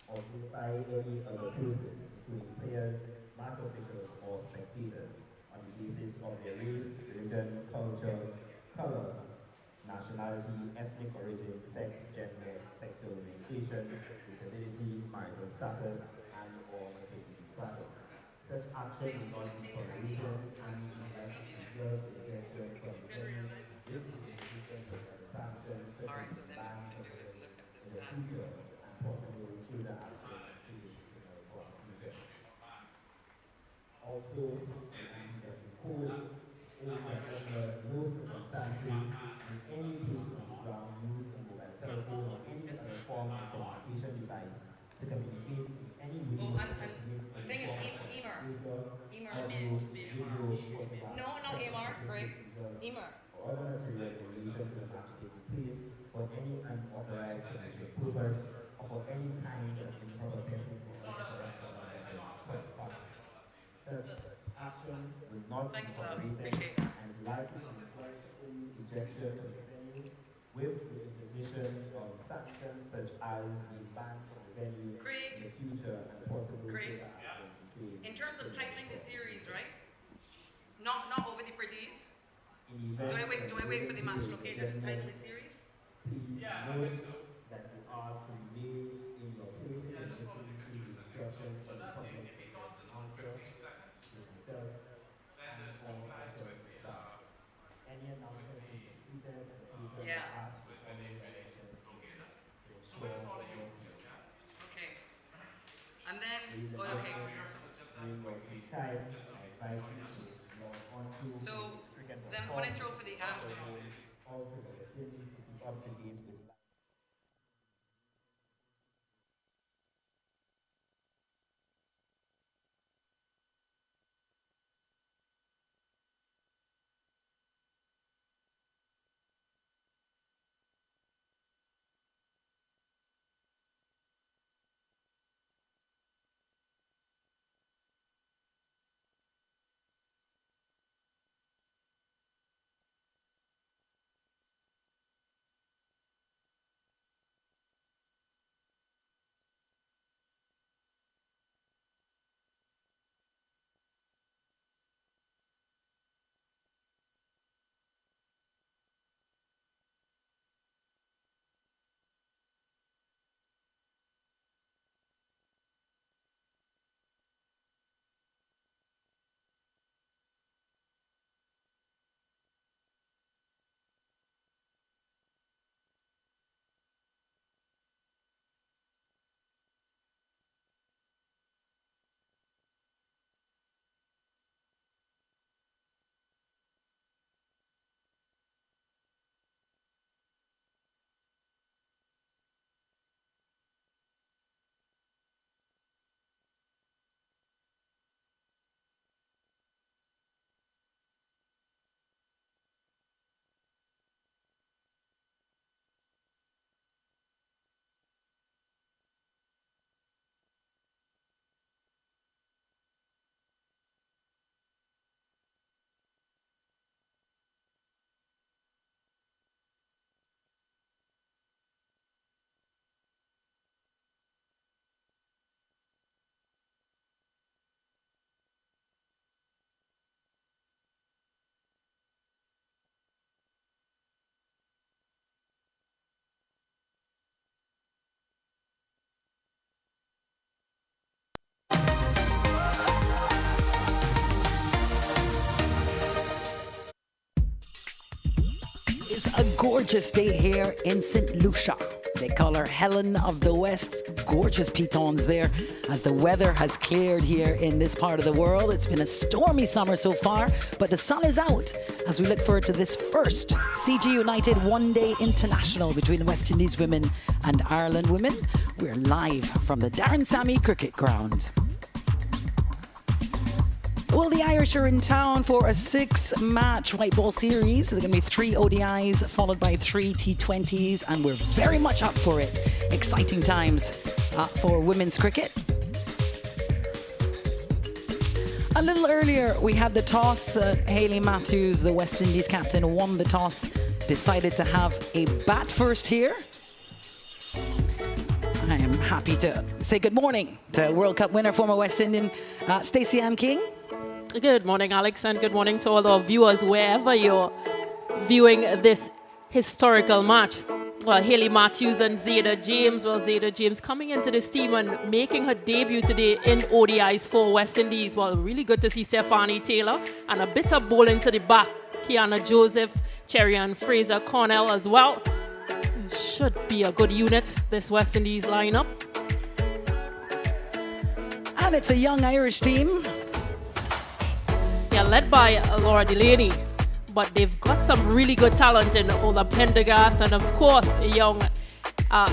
or by any other persons, including players, match officials, or spectators, on the basis of their race, religion, culture, color, nationality, ethnic origin, sex, gender, sexual orientation, disability, marital status, and/or maternity status. Such action will not be tolerated and is likely to result in ejection from the venue with the imposition of other sanctions such as a ban from the venue in the future and possible further action including criminal prosecution. Also, the anti-betting code holds that under no circumstances may any person on the ground use a mobile telephone or any other form of communication device to communicate in any way Oh, or and transmit the any thing is, form of Emer. data, Emer. audio, video, photograph, No, not text Emar, Greg. messages, results, Emer. or other material in relation to the match taking place for any unauthorized commercial purpose or for any kind of improper betting or unauthorized conduct. Such actions will not be Thanks a lot. tolerated Appreciate that. and is likely to result in any ejection from the venue with the imposition of sanctions such as being banned from the venue in the future and possible further action. In terms of titling the series, right? Not over the pretties. Do I wait for the match locator to title the series? Please note that you are to remain in your places and listen to the instructions of the public answer to yourself and all security staff. Any announcement is completed and occasion asked for following directions to ensure your safety. Okay. And then, okay. During your free time, I advise you to log on to So then when I throw for the Anthem, all the West Indies to keep up to date with A gorgeous day here in St. Lucia. They call her Helen of the West. Gorgeous pitons there as the weather has cleared here in this part of the world. It's been a stormy summer so far, but the sun is out as we look forward to this first CG United one-day international between the West Indies women and Ireland women. We're live from the Darren Sammy Cricket Ground. Well, the Irish are in town for a 6-match white ball series. There's going to be 3 ODIs followed by 3 T20s, and we're very much up for it. Exciting times for women's cricket. A little earlier, we had the toss. Hayley Matthews, the West Indies captain, won the toss, decided to have a bat first here. I am happy to say good morning to World Cup winner, former West Indian Stacey Ann King. Good morning, Alex, and good morning to all our viewers wherever you're viewing this historical match. Well, Hayley Matthews and Zaida James. Well, Zaida James coming into this team and making her debut today in ODIs for West Indies. Well, really good to see Stephanie Taylor and a bit of bowling to the back. Kiana Joseph, Cherry Ann Fraser Cornell as well. Should be a good unit, this West Indies lineup. And it's a young Irish team. Yeah, led by Laura Delaney. But they've got some really good talent in Ola Pendergast and, of course, a young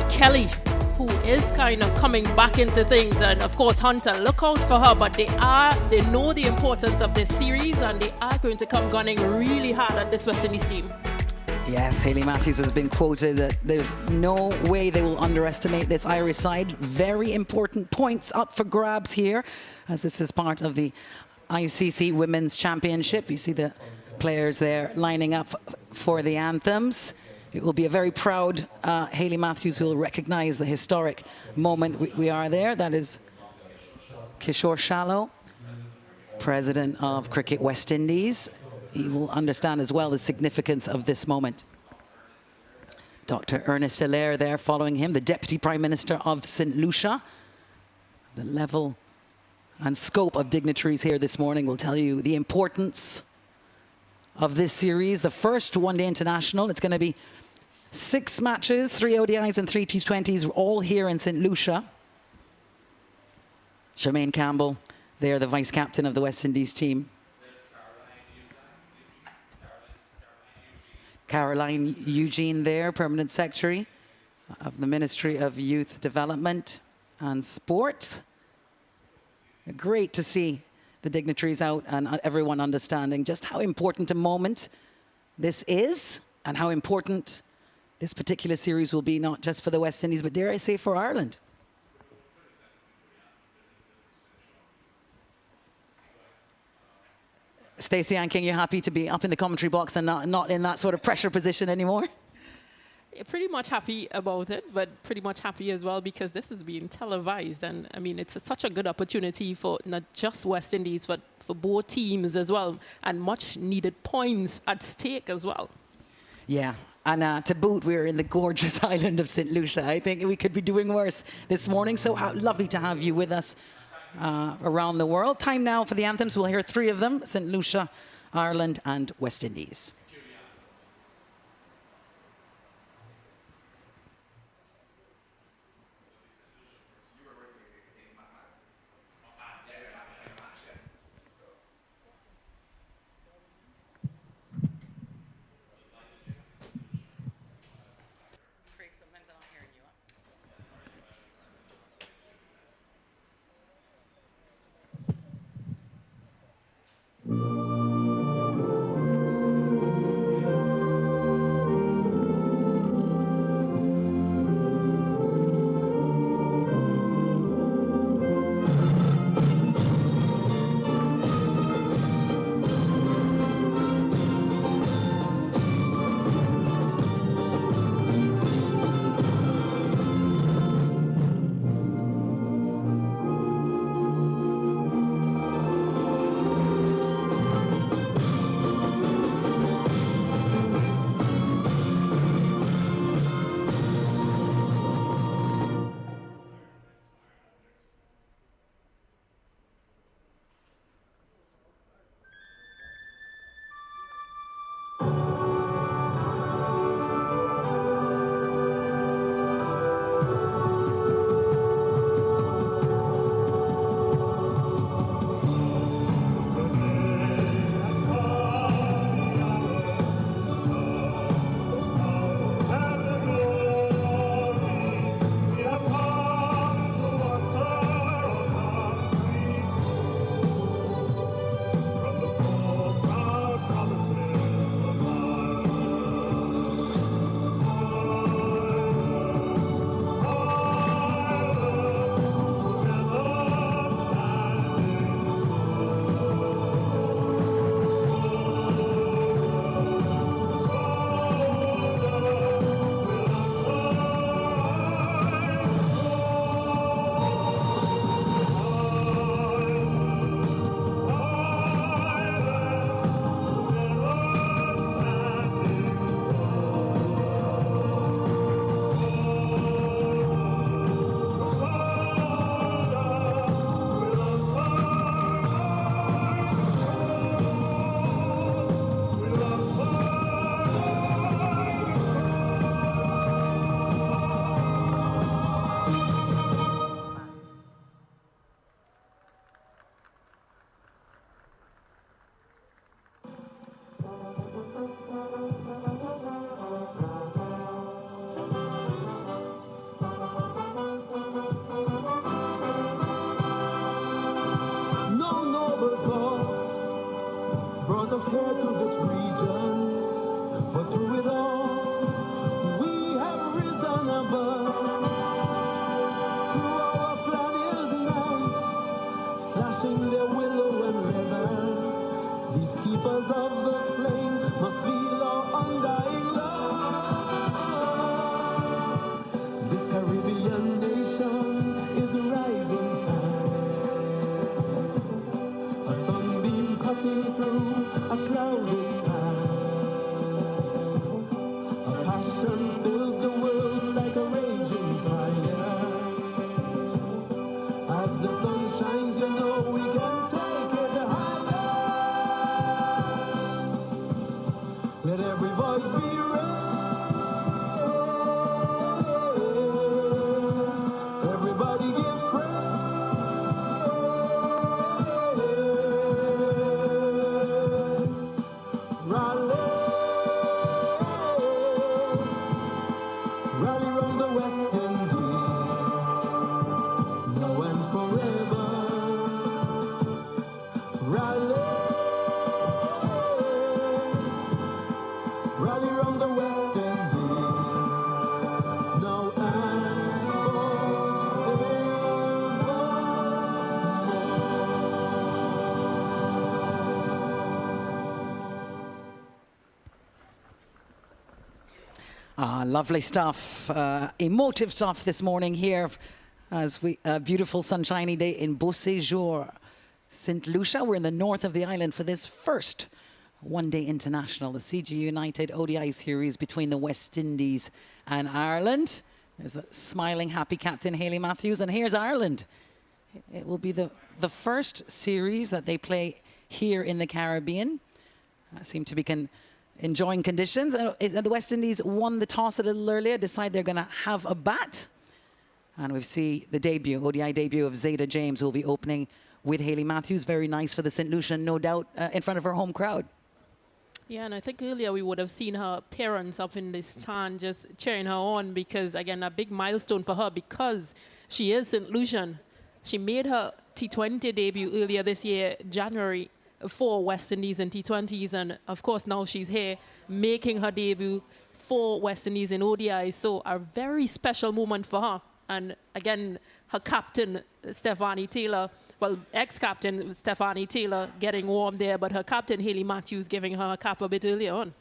Kelly, who is kind of coming back into things. And, of course, Hunter, look out for her. But they know the importance of this series, and they are going to come gunning really hard at this West Indies team. Yes, Hayley Matthews has been quoted that there's no way they will underestimate this Irish side. Very important points up for grabs here, as this is part of the ICC Women's Championship. You see the players there lining up for the anthems. It will be a very proud Hayley Matthews who will recognize the historic moment we are there. That is Kishore Shallow, president of Cricket West Indies. He will understand as well the significance of this moment. Dr. Ernest Hilaire there following him, the Deputy Prime Minister of St. Lucia. The level and scope of dignitaries here this morning will tell you the importance of this series, the first one-day international. It's going to be 6 matches, 3 ODIs and 3 T20s, all here in St. Lucia. Charmaine Campbell, they're the vice-captain of the West Indies team. Caroline Eugene there, permanent secretary of the Ministry of Youth Development and Sport. Great to see the dignitaries out and everyone understanding just how important a moment this is and how important this particular series will be, not just for the West Indies, but dare I say for Ireland. Stacey Ann King, you're happy to be up in the commentary box and not in that sort of pressure position anymore? Pretty much happy about it, but pretty much happy as well because this is being televised. And I mean, it's such a good opportunity for not just West Indies, but for both teams as well. And much needed points at stake as well. Yeah. And to boot, we're in the gorgeous island of St. Lucia. I think we could be doing worse this morning. So lovely to have you with us around the world. Time now for the anthems. We'll hear 3 of them: St. Lucia, Ireland, and West Indies. us here to this region, but through it all, we have risen above. Through our flannel nights, flashing their willow and leather, these keepers of the flame must feel our undying love. This Caribbean nation is rising fast, a sunbeam cutting through a clouded past. A passion fills the world like a raging fire. As the sun shines, you know we can take it higher. Let every voice be raised. Everybody give praise. Rally, rally round the West Indies, now and forever. Rally, rally round the West Indies, now and Lovely stuff, emotive stuff this morning here as we beautiful sunshiny day in Beau Séjour, St. Lucia. We're in the north of the island for this first one-day international, the CG United ODI series between the West Indies and Ireland. There's a smiling, happy captain, Hayley Matthews, and here's Ireland. It will be the first series that they play here in the Caribbean. Seem to be enjoying conditions. The West Indies won the toss a little earlier, decide they're going to have a bat. And we see the debut, ODI debut of Zaida James, who will be opening with Hayley Matthews. Very nice for the St. Lucian, no doubt, in front of her home crowd. Yeah, and I think earlier we would have seen her parents up in the stand just cheering her on because, again, a big milestone for her because she is St. Lucian. She made her T20 debut earlier this year, January, for West Indies and T20s. And, of course, now she's here making her debut for West Indies in ODI. So a very special moment for her. And, again, her captain, Stephanie Taylor, well, ex-captain Stephanie Taylor getting warm there, but her captain, Hayley Matthews, giving her a cap a bit earlier on.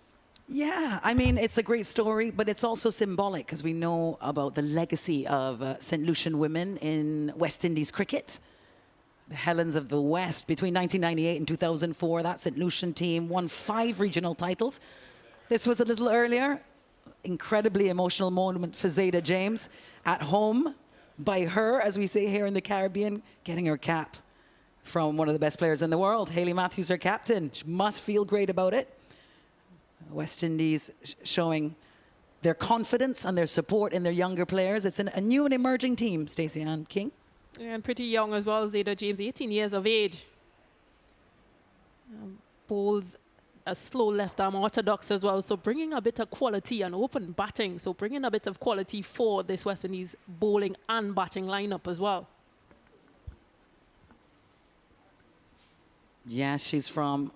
Yeah, I mean, it's a great story, but it's also symbolic because we know about the legacy of St. Lucian women in West Indies cricket. The Helens of the West between 1998 and 2004. That St. Lucian team won 5 regional titles. This was a little earlier. Incredibly emotional moment for Zaida James at home by her, as we say here in the Caribbean, getting her cap from one of the best players in the world. Hayley Matthews, her captain. She must feel great about it. West Indies showing their confidence and their support in their younger players. It's a new and emerging team, Stacey Ann King. And pretty young as well, Zaida James, 18 years of age. Bowls a slow left arm orthodox as well, so bringing a bit of quality and open batting, so bringing a bit of quality for this West Indies bowling and batting lineup as well. Yes, she's from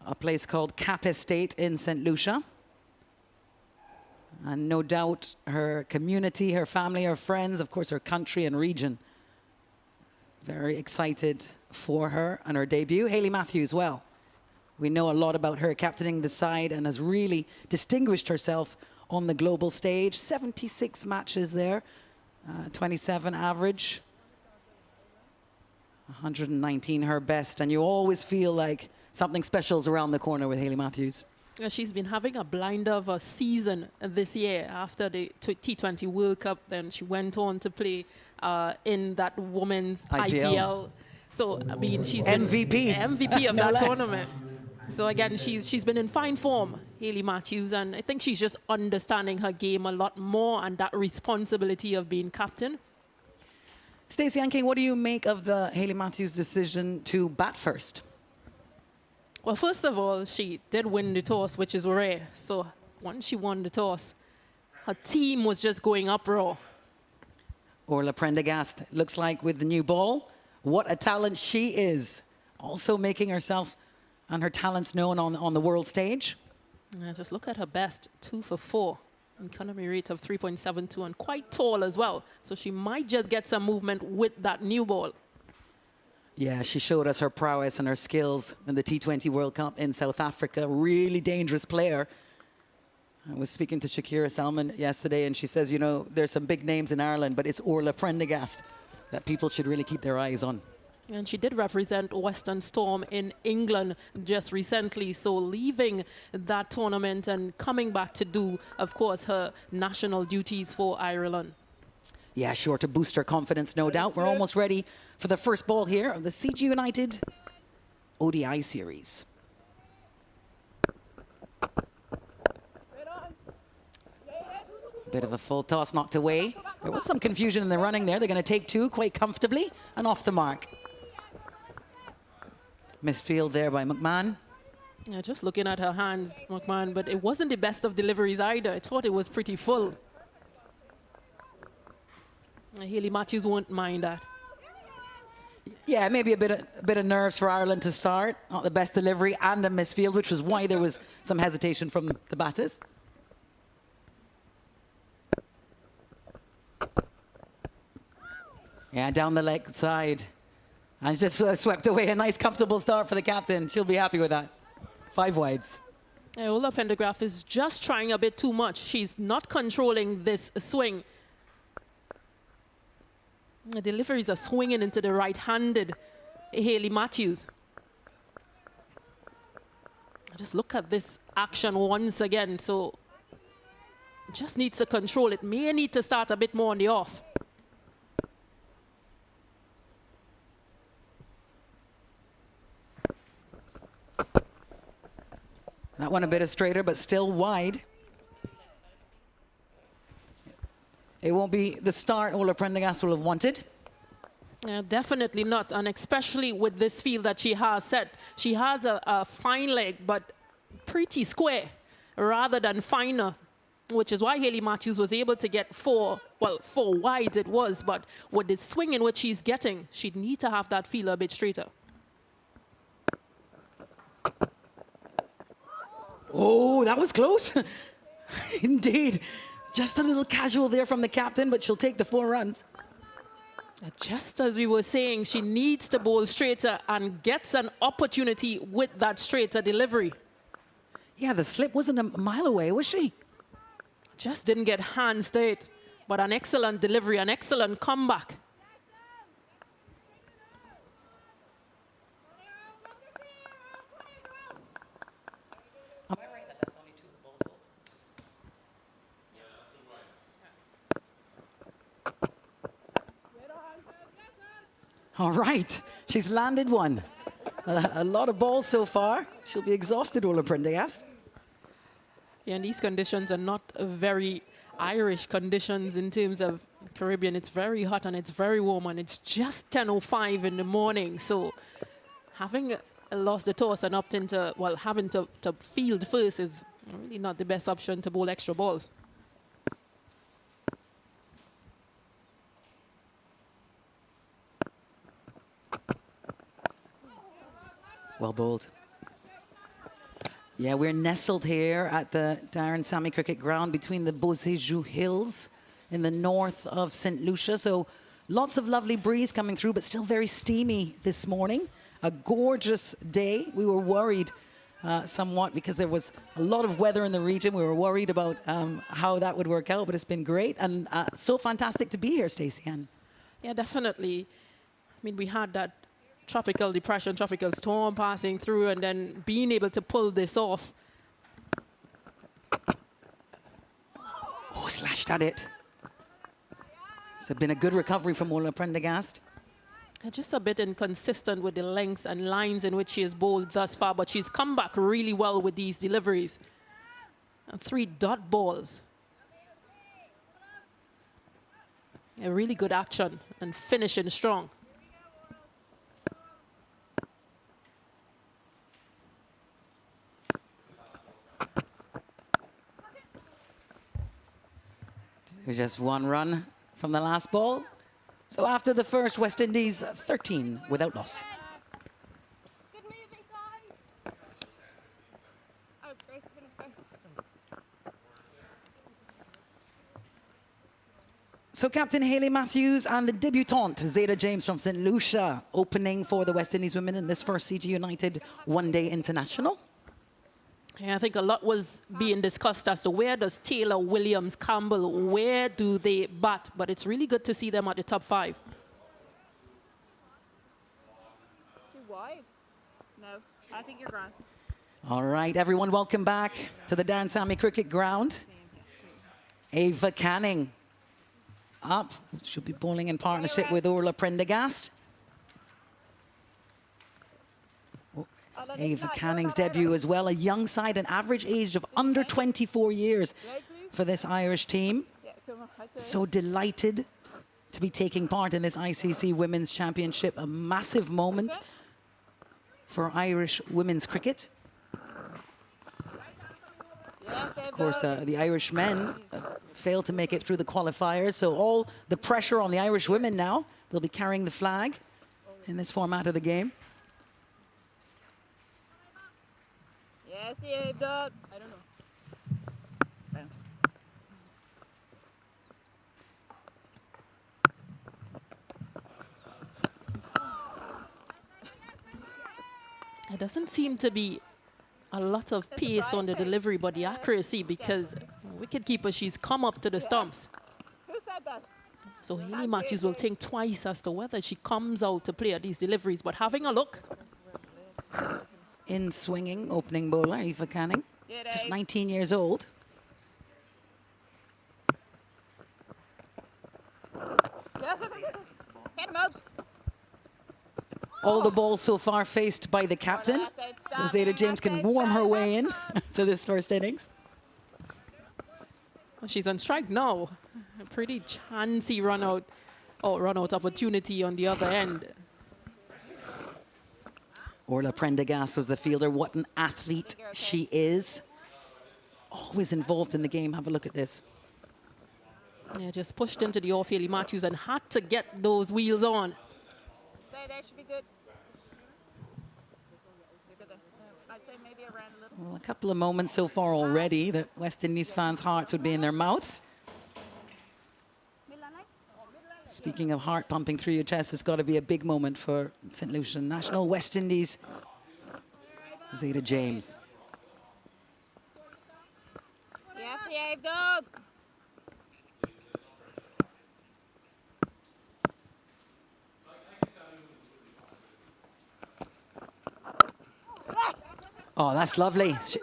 a place called Cap Estate in St. Lucia. And no doubt her community, her family, her friends, of course, her country and region. Very excited for her and her debut. Hayley Matthews, well, we know a lot about her captaining the side and has really distinguished herself on the global stage. 76 matches there, 27 average. 119 her best, and you always feel like something special is around the corner with Hayley Matthews. She's been having a blinder of a season this year after the T20 World Cup. Then she went on to play in that women's IPL. So, I mean, she's been MVP of that tournament. So, again, she's been in fine form, Hayley Matthews, and I think she's just understanding her game a lot more and that responsibility of being captain. Stacey Ann King, what do you make of the Hayley Matthews decision to bat first? Well, first of all, she did win the toss, which is rare. So once she won the toss, her team was just going up raw. Orla Prendergast, looks like with the new ball, what a talent she is. Also making herself and her talents known on the world stage. Just look at her best, 2 for 4. Economy rate of 3.72 and quite tall as well. So she might just get some movement with that new ball. Yeah, she showed us her prowess and her skills in the T20 World Cup in South Africa. Really dangerous player. I was speaking to Shakira Salman yesterday, and she says, you know, there's some big names in Ireland, but it's Orla Prendergast that people should really keep their eyes on. And she did represent Western Storm in England just recently. So leaving that tournament and coming back to do, of course, her national duties for Ireland. Yeah, sure to boost her confidence, no doubt. We're almost ready for the first ball here of the CG United ODI series. Bit of a full toss knocked away. There was some confusion in the running there. They're going to take 2 quite comfortably and off the mark. Misfield there by McMahon. Yeah, just looking at her hands, McMahon, but it wasn't the best of deliveries either. I thought it was pretty full. Haley Matthews won't mind that. Yeah, maybe a bit of nerves for Ireland to start. Not the best delivery and a misfield, which was why there was some hesitation from the batters. Yeah, down the leg side. And just swept away. A nice, comfortable start for the captain. She'll be happy with that. 5 wides. Ola Pendergraft is just trying a bit too much. She's not controlling this swing. The deliveries are swinging into the right-handed Haley Matthews. Just look at this action once again. So just needs to control it. May need to start a bit more on the off. That one a bit straighter, but still wide. It won't be the start Ola Prendergast will have wanted. Definitely not, and especially with this field that she has set. She has a fine leg, but pretty square rather than finer, which is why Haley Matthews was able to get 4 wide it was, but with the swing in which she's getting, she'd need to have that field a bit straighter. Oh, that was close. Indeed. Just a little casual there from the captain, but she'll take the 4 runs. Just as we were saying, she needs to bowl straighter and gets an opportunity with that straighter delivery. Yeah, the slip wasn't a mile away, was she? Just didn't get hands to it, but an excellent delivery, an excellent comeback. All right, she's landed one. A lot of balls so far. She'll be exhausted, Ola Prendergast. Yeah, and these conditions are not very Irish conditions in terms of Caribbean. It's very hot and it's very warm, and it's just 10:05 in the morning. So having lost the toss and opting to, well, having to field first is really not the best option to bowl extra balls. Well bowled. Yeah, we're nestled here at the Darren Sammy Cricket Ground between the Beauséjour Hills in the north of St. Lucia. So lots of lovely breeze coming through, but still very steamy this morning. A gorgeous day. We were worried somewhat because there was a lot of weather in the region. We were worried about how that would work out, but it's been great and so fantastic to be here, Stacey Ann. Yeah, definitely. I mean, we had that tropical depression, tropical storm passing through, and then being able to pull this off. Oh, slashed at it. It's been a good recovery from Ola Prendergast. Just a bit inconsistent with the lengths and lines in which she has bowled thus far, but she's come back really well with these deliveries. And 3 dot balls. A really good action and finishing strong. Just 1 run from the last ball. So after the first, West Indies 13 without loss. So Captain Hayley Matthews and the debutante Zaida James from St. Lucia opening for the West Indies women in this first CG United one-day international. Yeah, I think a lot was being discussed as to where does Taylor, Williams, Campbell, where do they bat? But it's really good to see them at the top 5. Too wide? No, I think you're grand. All right, everyone, welcome back to the Darren Sammy Cricket Ground. Ava Canning up, should be bowling in partnership with Orla Prendergast. Ava Canning's debut as well, a young side, an average age of under 24 years for this Irish team. So delighted to be taking part in this ICC Women's Championship, a massive moment for Irish women's cricket. Of course, the Irish men failed to make it through the qualifiers, so all the pressure on the Irish women now. They'll be carrying the flag in this format of the game. Yes, yeah, dog. I don't know. There doesn't seem to be a lot of pace on the delivery, but the accuracy, because wicketkeeper, she's come up to the stumps. Who said that? So Hayley Matthews will think twice as to whether she comes out to play at these deliveries. But having a look. In swinging, opening bowler, Eva Canning, just 19 years old. Get him out. All the balls so far faced by the captain. So Zaida James can warm her way in to this first innings. Well, she's on strike now. A pretty chancy run out opportunity on the other end. Orla Prendergast was the fielder. What an athlete she is. Always involved in the game. Have a look at this. Yeah, just pushed into the off Hayley Matthews and had to get those wheels on. That should be good. I'd say maybe around a little. Well, a couple of moments so far already that West Indies fans' hearts would be in their mouths. Speaking of heart pumping through your chest, it's got to be a big moment for St. Lucia National. West Indies, Zaida James. Yes, yeah, dog. Oh, that's lovely. She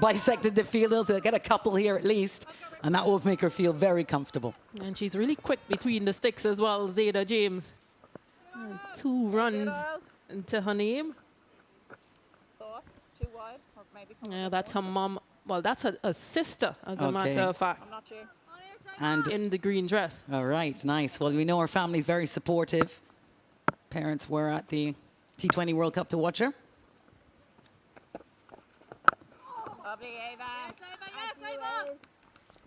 bisected the fielders. They'll get a couple here at least, and that will make her feel very comfortable. And she's really quick between the sticks as well, Zaida James. 2 runs into her name. Thought too wide, or maybe. Yeah, that's her mom. Well, that's her sister, as a matter of fact. I'm not sure. And in the green dress. All right, nice. Well, we know her family's very supportive. Parents were at the T20 World Cup to watch her.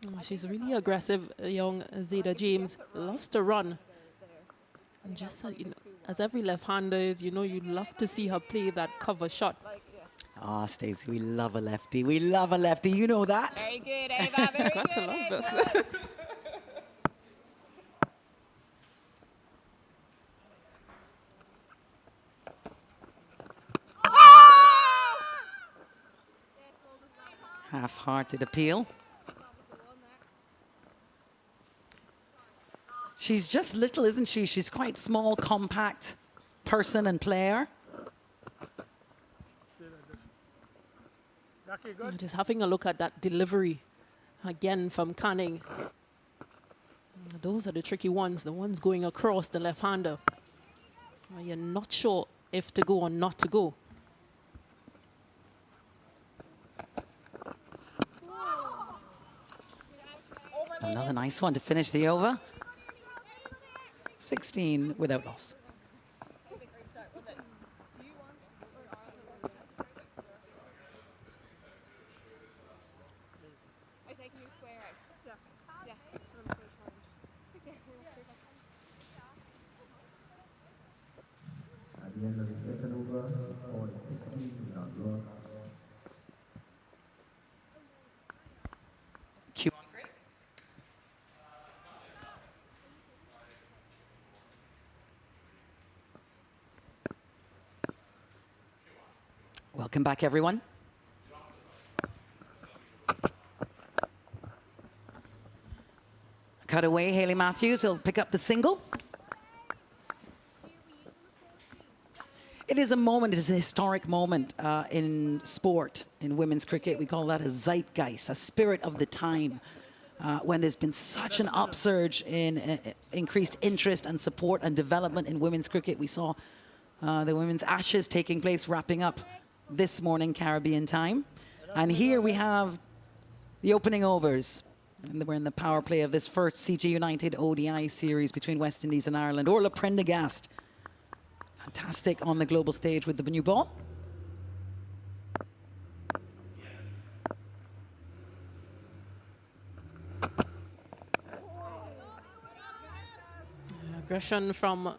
Oh, she's really aggressive, young Zaida James. Loves to run. And just you know, as every left-hander is, you know, you'd love to see her play that cover shot. Ah, Stacey, we love a lefty. We love a lefty. You know that. Very good, Ava. Very Got good, to love Ava. this. Half-hearted appeal. She's just little, isn't she? She's quite small, compact person and player. Just having a look at that delivery again from Canning. Those are the tricky ones, the ones going across the left-hander. You're not sure if to go or not to go. Another nice one to finish the over. 16 without loss. At the end of the second over, score is 16 without loss. Welcome back, everyone. Cut away, Hayley Matthews will pick up the single. It is a moment, it is a historic moment in sport, in women's cricket. We call that a zeitgeist, a spirit of the time, when there's been such an upsurge in increased interest and support and development in women's cricket. We saw the Women's Ashes taking place, wrapping up this morning, Caribbean time. And here we have the opening overs. And we're in the power play of this first CG United ODI series between West Indies and Ireland. Orla Prendergast, fantastic on the global stage with the new ball. Aggression from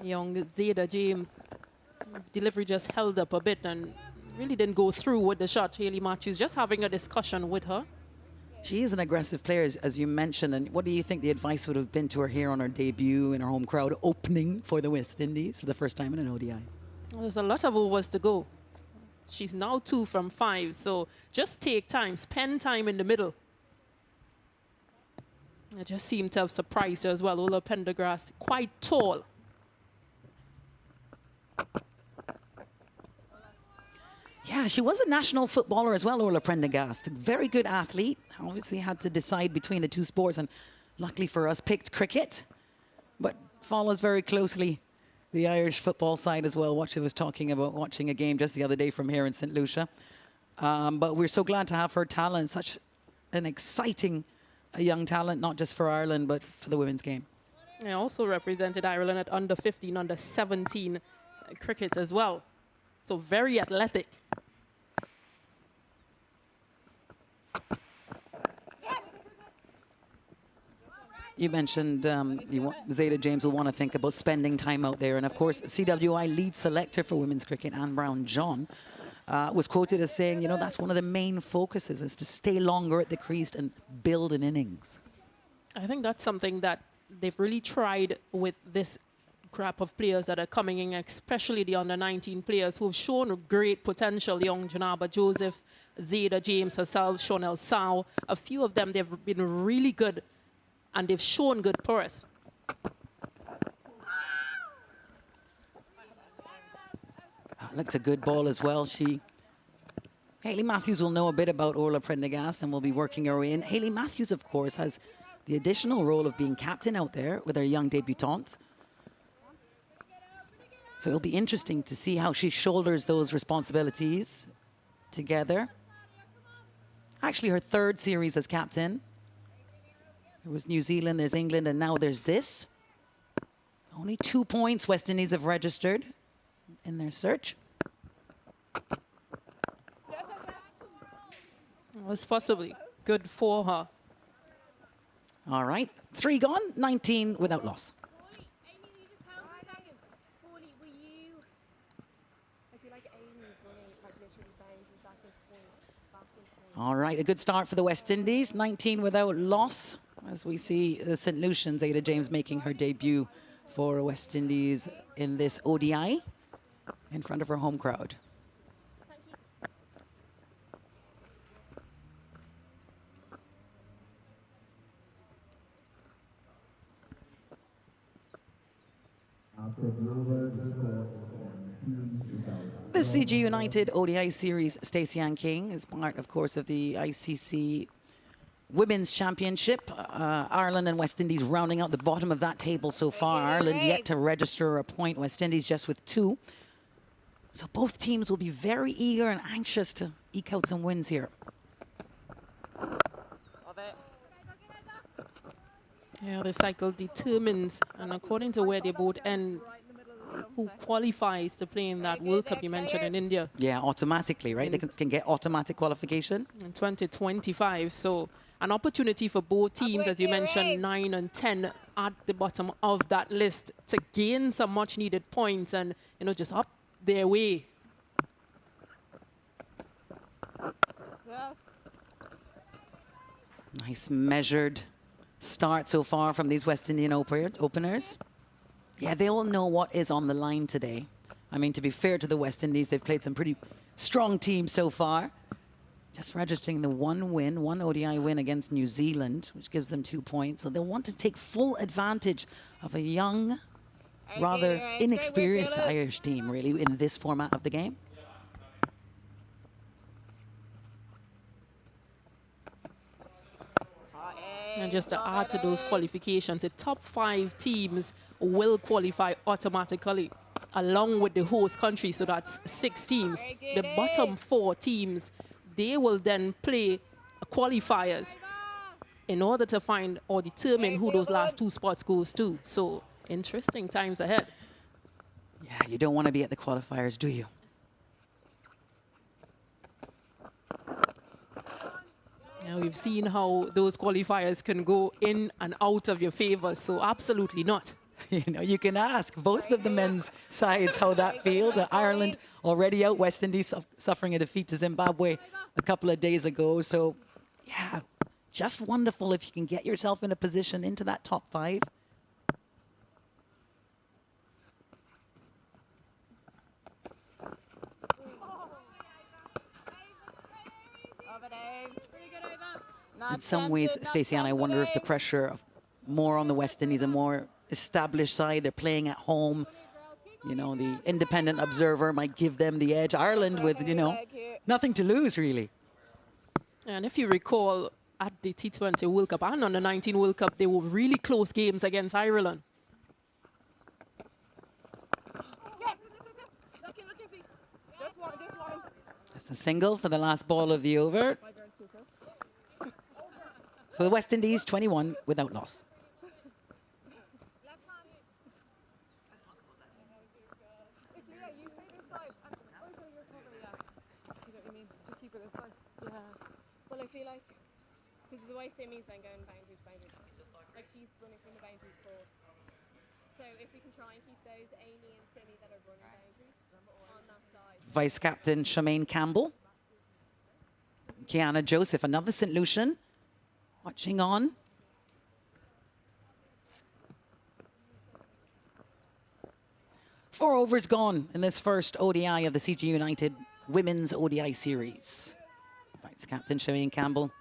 young Zaida James. Delivery just held up a bit and really didn't go through with the shot. Hayley Matthews just having a discussion with her. She is an aggressive player, as you mentioned. And what do you think the advice would have been to her here on her debut in her home crowd, opening for the West Indies for the first time in an ODI? Well, there's a lot of overs to go. She's now 2 from 5, so just take time, spend time in the middle. It just seemed to have surprised her as well. Orla Prendergast, quite tall. Yeah, she was a national footballer as well, Orla Prendergast. A very good athlete. Obviously had to decide between the two sports, and luckily for us, picked cricket. But follows very closely the Irish football side as well. What she was talking about watching a game just the other day from here in St. Lucia. But we're so glad to have her talent, such an exciting young talent, not just for Ireland, but for the women's game. I also represented Ireland at under 15, under 17 cricket as well. So very athletic. You mentioned Zaida James will want to think about spending time out there. And of course, CWI lead selector for women's cricket, Anne Brown-John, was quoted as saying, you know, that's one of the main focuses, is to stay longer at the crease and build an innings. I think that's something that they've really tried with this crop of players that are coming in, especially the under-19 players who've shown great potential. Young Janaba Joseph, Zaida James herself, Shonelle Sow. A few of them, they've been really good, and they've shown good prowess. Looked a good ball as well. Hayley Matthews will know a bit about Orla Prendergast and will be working her way in. Hayley Matthews, of course, has the additional role of being captain out there with her young debutante. So it'll be interesting to see how she shoulders those responsibilities together. Actually, her third series as captain. There was New Zealand, there's England, and now there's this. Only 2 points West Indies have registered in their search. It was possibly good for her. All right, 3 gone, 19 without loss. All right, a good start for the West Indies, 19 without loss, as we see the St. Lucian, Zaida James making her debut for West Indies in this ODI in front of her home crowd. The CG United ODI series, Stacey Ann King, is part, of course, of the ICC Women's Championship. Ireland and West Indies rounding out the bottom of that table so far. Ireland yet to register a point, West Indies just with 2. So both teams will be very eager and anxious to eke out some wins here. Yeah, the cycle determines, and according to where they both end, who qualifies to play in that World Cup you mentioned in India. Yeah, automatically, right? They can get automatic qualification. In 2025, so an opportunity for both teams, as you mentioned, 9 and 10 at the bottom of that list to gain some much needed points and, you know, just up their way. Nice measured start so far from these West Indian openers. Yeah, they all know what is on the line today. I mean, to be fair to the West Indies, they've played some pretty strong teams so far. Just registering the one win, one ODI win against New Zealand, which gives them 2 points. So they'll want to take full advantage of a young, rather inexperienced Irish team, really, in this format of the game. And just to add to those qualifications, the top 5 teams will qualify automatically, along with the host country, so that's 6 teams. The bottom 4 teams, they will then play qualifiers in order to find or determine who those last 2 spots goes to. So interesting times ahead. Yeah, you don't want to be at the qualifiers, do you? Now we've seen how those qualifiers can go in and out of your favor, so absolutely not. You know, you can ask both of the men's sides how that feels. Ireland already out, West Indies suffering a defeat to Zimbabwe a couple of days ago. So, yeah, just wonderful if you can get yourself in a position into that top 5. In some ways, Stacey Ann, I wonder if the pressure of more on the West Indies, a more established side, they're playing at home. You know, the independent observer might give them the edge. Ireland with, you know, nothing to lose, really. And if you recall, at the T20 World Cup and on the 19 World Cup, they were really close games against Ireland. That's a single for the last ball of the over. So the West Indies, 21 without loss. Well, I feel like, because the way Simi's then going boundary to boundary, like she's running from the boundary forward. So if we can try and keep those Amy and Simi that are running boundaries on that side. Vice Captain Shemaine Campbell. Kiana Joseph, another St. Lucian, watching on. Four overs gone in this first ODI of the CG United Women's ODI Series. Vice Captain Shemaine Campbell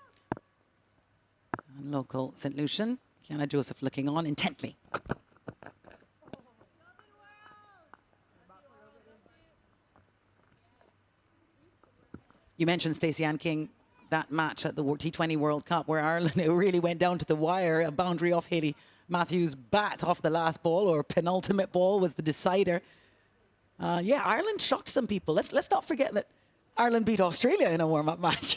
and local St. Lucian. Kiana Joseph looking on intently. You mentioned, Stacey Ann King, that match at the T20 World Cup where Ireland, it really went down to the wire. A boundary off Hayley Matthews' bat off the last ball, or penultimate ball, was the decider. Yeah, Ireland shocked some people. Let's not forget that Ireland beat Australia in a warm-up match.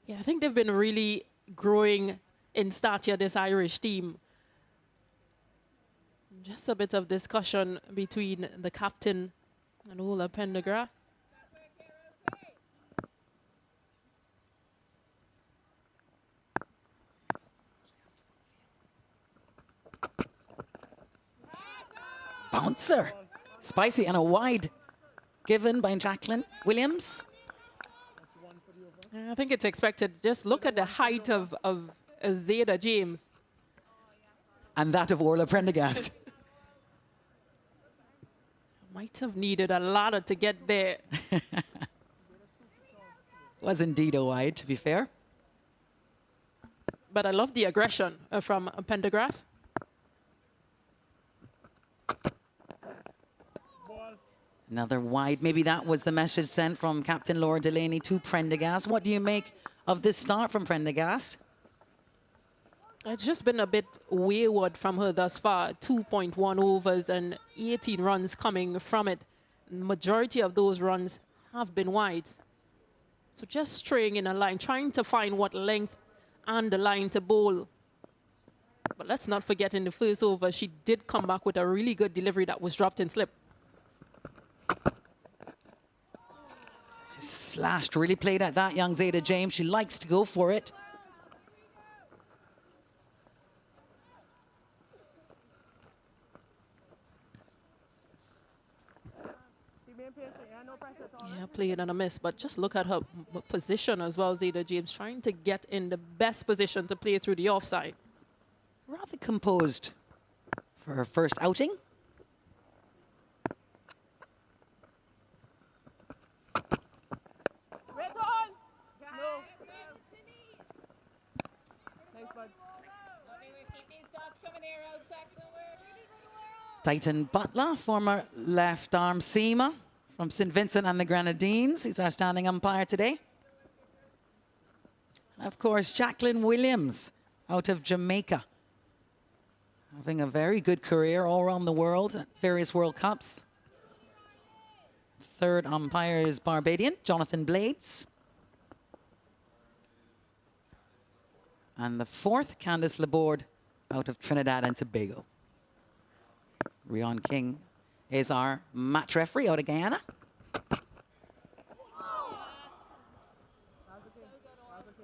Yeah, I think they've been really growing in stature, this Irish team. Just a bit of discussion between the captain and Ola Pendergrass. Bouncer. Spicy and a wide given by Jacqueline Williams. I think it's expected. Just look at the height of Zaida James. And that of Orla Prendergast. Might have needed a ladder to get there. Was indeed a wide, to be fair. But I love the aggression from Pendergrass. Another wide. Maybe that was the message sent from Captain Laura Delaney to Prendergast. What do you make of this start from Prendergast? It's just been a bit wayward from her thus far. 2.1 overs and 18 runs coming from it. Majority of those runs have been wide. So just straying in a line, trying to find what length and the line to bowl. But let's not forget, in the first over, she did come back with a really good delivery that was dropped in slip. She slashed, really played at that, young Zaida James. She likes to go for it. Yeah, played and a miss, but just look at her position as well, Zaida James, trying to get in the best position to play through the offside. Rather composed for her first outing. Titan Butler, former left arm seamer from St. Vincent and the Grenadines. He's our standing umpire today. Of course, Jacqueline Williams out of Jamaica, having a very good career all around the world at various World Cups. Third umpire is Barbadian, Jonathan Blades. And the fourth, Candice Laborde out of Trinidad and Tobago. Rion King is our match referee out of Guyana.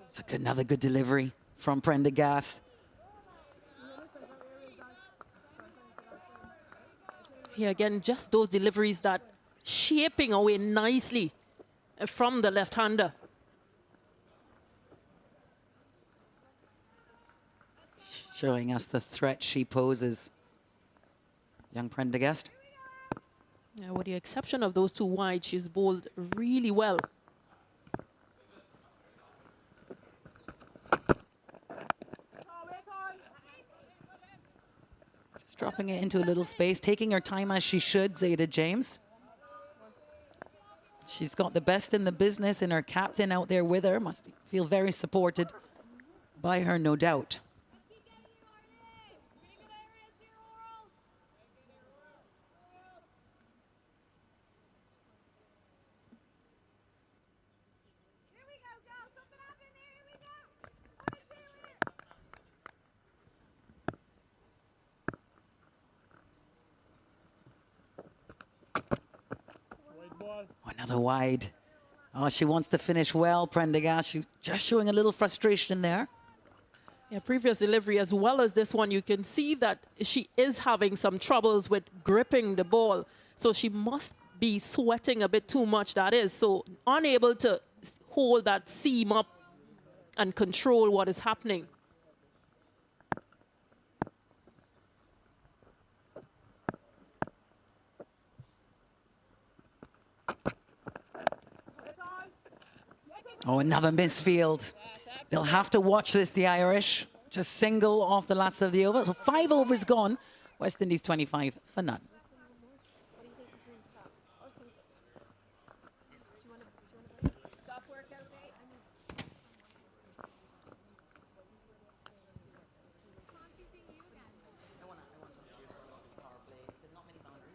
It's another good delivery from Prendergast. Here again, just those deliveries that shaping away nicely from the left-hander. Showing us the threat she poses. Young Prendergast. Yeah, with the exception of those two wide, she's bowled really well. Just dropping it into a little space, taking her time as she should, Zaida James. She's got the best in the business and her captain out there with her. Must feel very supported by her, no doubt. Another wide. Oh, she wants to finish well, Prendergast. She's just showing a little frustration there. Yeah, previous delivery as well as this one, you can see that she is having some troubles with gripping the ball. So she must be sweating a bit too much, that is. So unable to hold that seam up and control what is happening. Oh, another misfield. They'll have to watch this, the Irish. Just single off the last of the over. So 5 overs gone. West Indies 25 for none.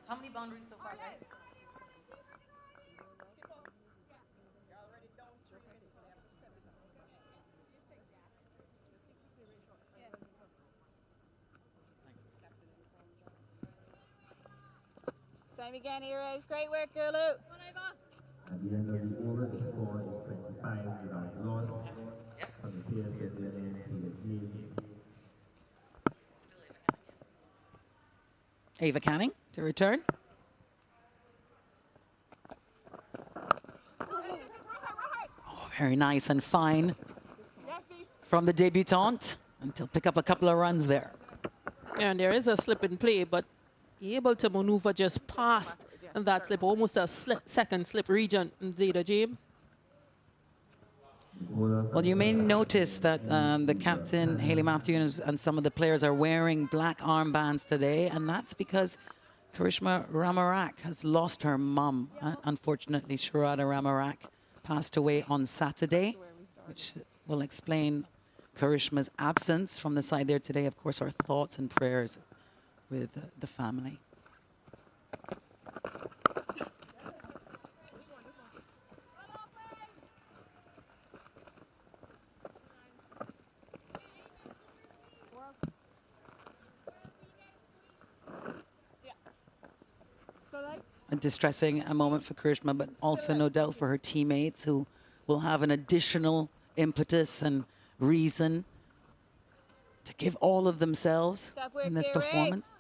How many boundaries so far, guys? Same again, heroes. Great work, Gurlu. At the end of the over, the score is 25 without loss. From the players get Delaney, Zaida James. Ava Canning to return. Oh, very nice and fine from the debutante. And to pick up a couple of runs there. And there is a slip in play, but able to maneuver just past that slip, almost a second slip region, Zaida James. Well, you may notice that the captain, Hayley Matthews, and some of the players are wearing black armbands today, and that's because Karishma Ramarak has lost her mum. Unfortunately, Sharada Ramarak passed away on Saturday, which will explain Karishma's absence from the side there today. Of course, our thoughts and prayers with the family. A distressing moment for Karishma, but also no doubt for her teammates who will have an additional impetus and reason to give all of themselves in this performance.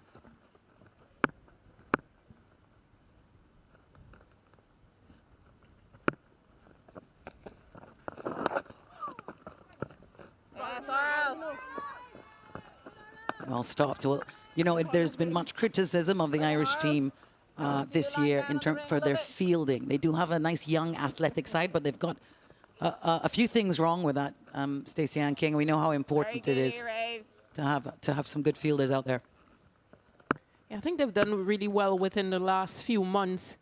Well stopped. Well, you know, there's been much criticism of the Irish team this year for their fielding. They do have a nice young athletic side, but they've got a few things wrong with that, Stacey Ann King. We know how important it is to have some good fielders out there. Yeah, I think they've done really well within the last few months.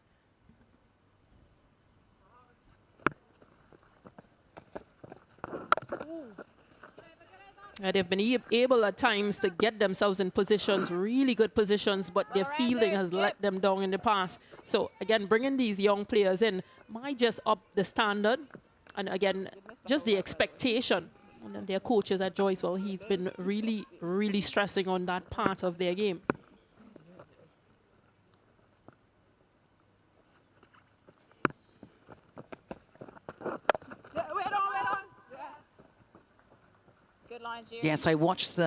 They've been able at times to get themselves in positions, really good positions, but their fielding has let them down in the past. So again, bringing these young players in might just up the standard. And again, just the expectation. And then their coaches at Joyce, well, he's been really, really stressing on that part of their game. Yes, I watched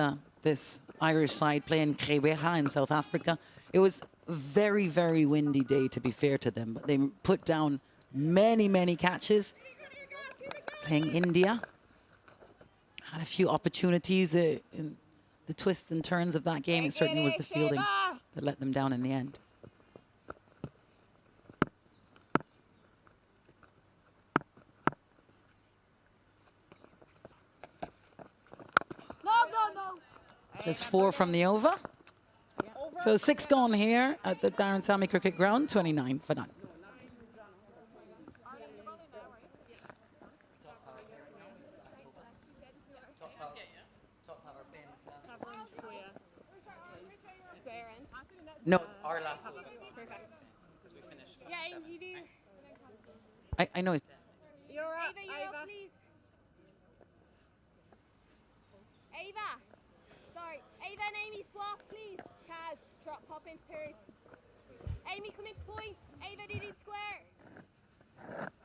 this Irish side play in Creweja in South Africa. It was a very, very windy day, to be fair to them, but they put down many, many catches. Playing India. Had a few opportunities in the twists and turns of that game. It certainly was the fielding that let them down in the end. Just 4 from the over. So 6 gone here at the Darren Sammy Cricket Ground, 29 for none. No, our last over. Perfect. Because we finished. Yeah, you do. I know it's... You're up, Ava, please. Ava. Sorry. Ava and Amy swap, please. Kaz, pop into third. Amy, come into point. Ava, do the square.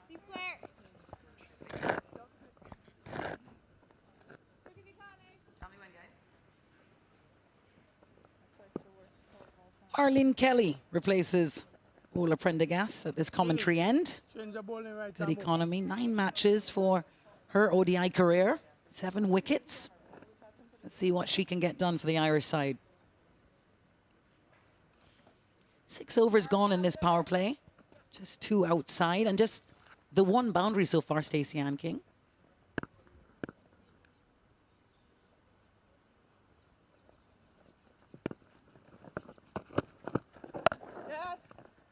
Do square. Tell me when, guys. Arlene Kelly replaces Ola Prendergast at this commentary end. Good economy, 9 matches for her ODI career, 7 wickets. Let's see what she can get done for the Irish side. 6 overs gone in this power play. Just 2 outside and just the 1 boundary so far, Stacey Ann King.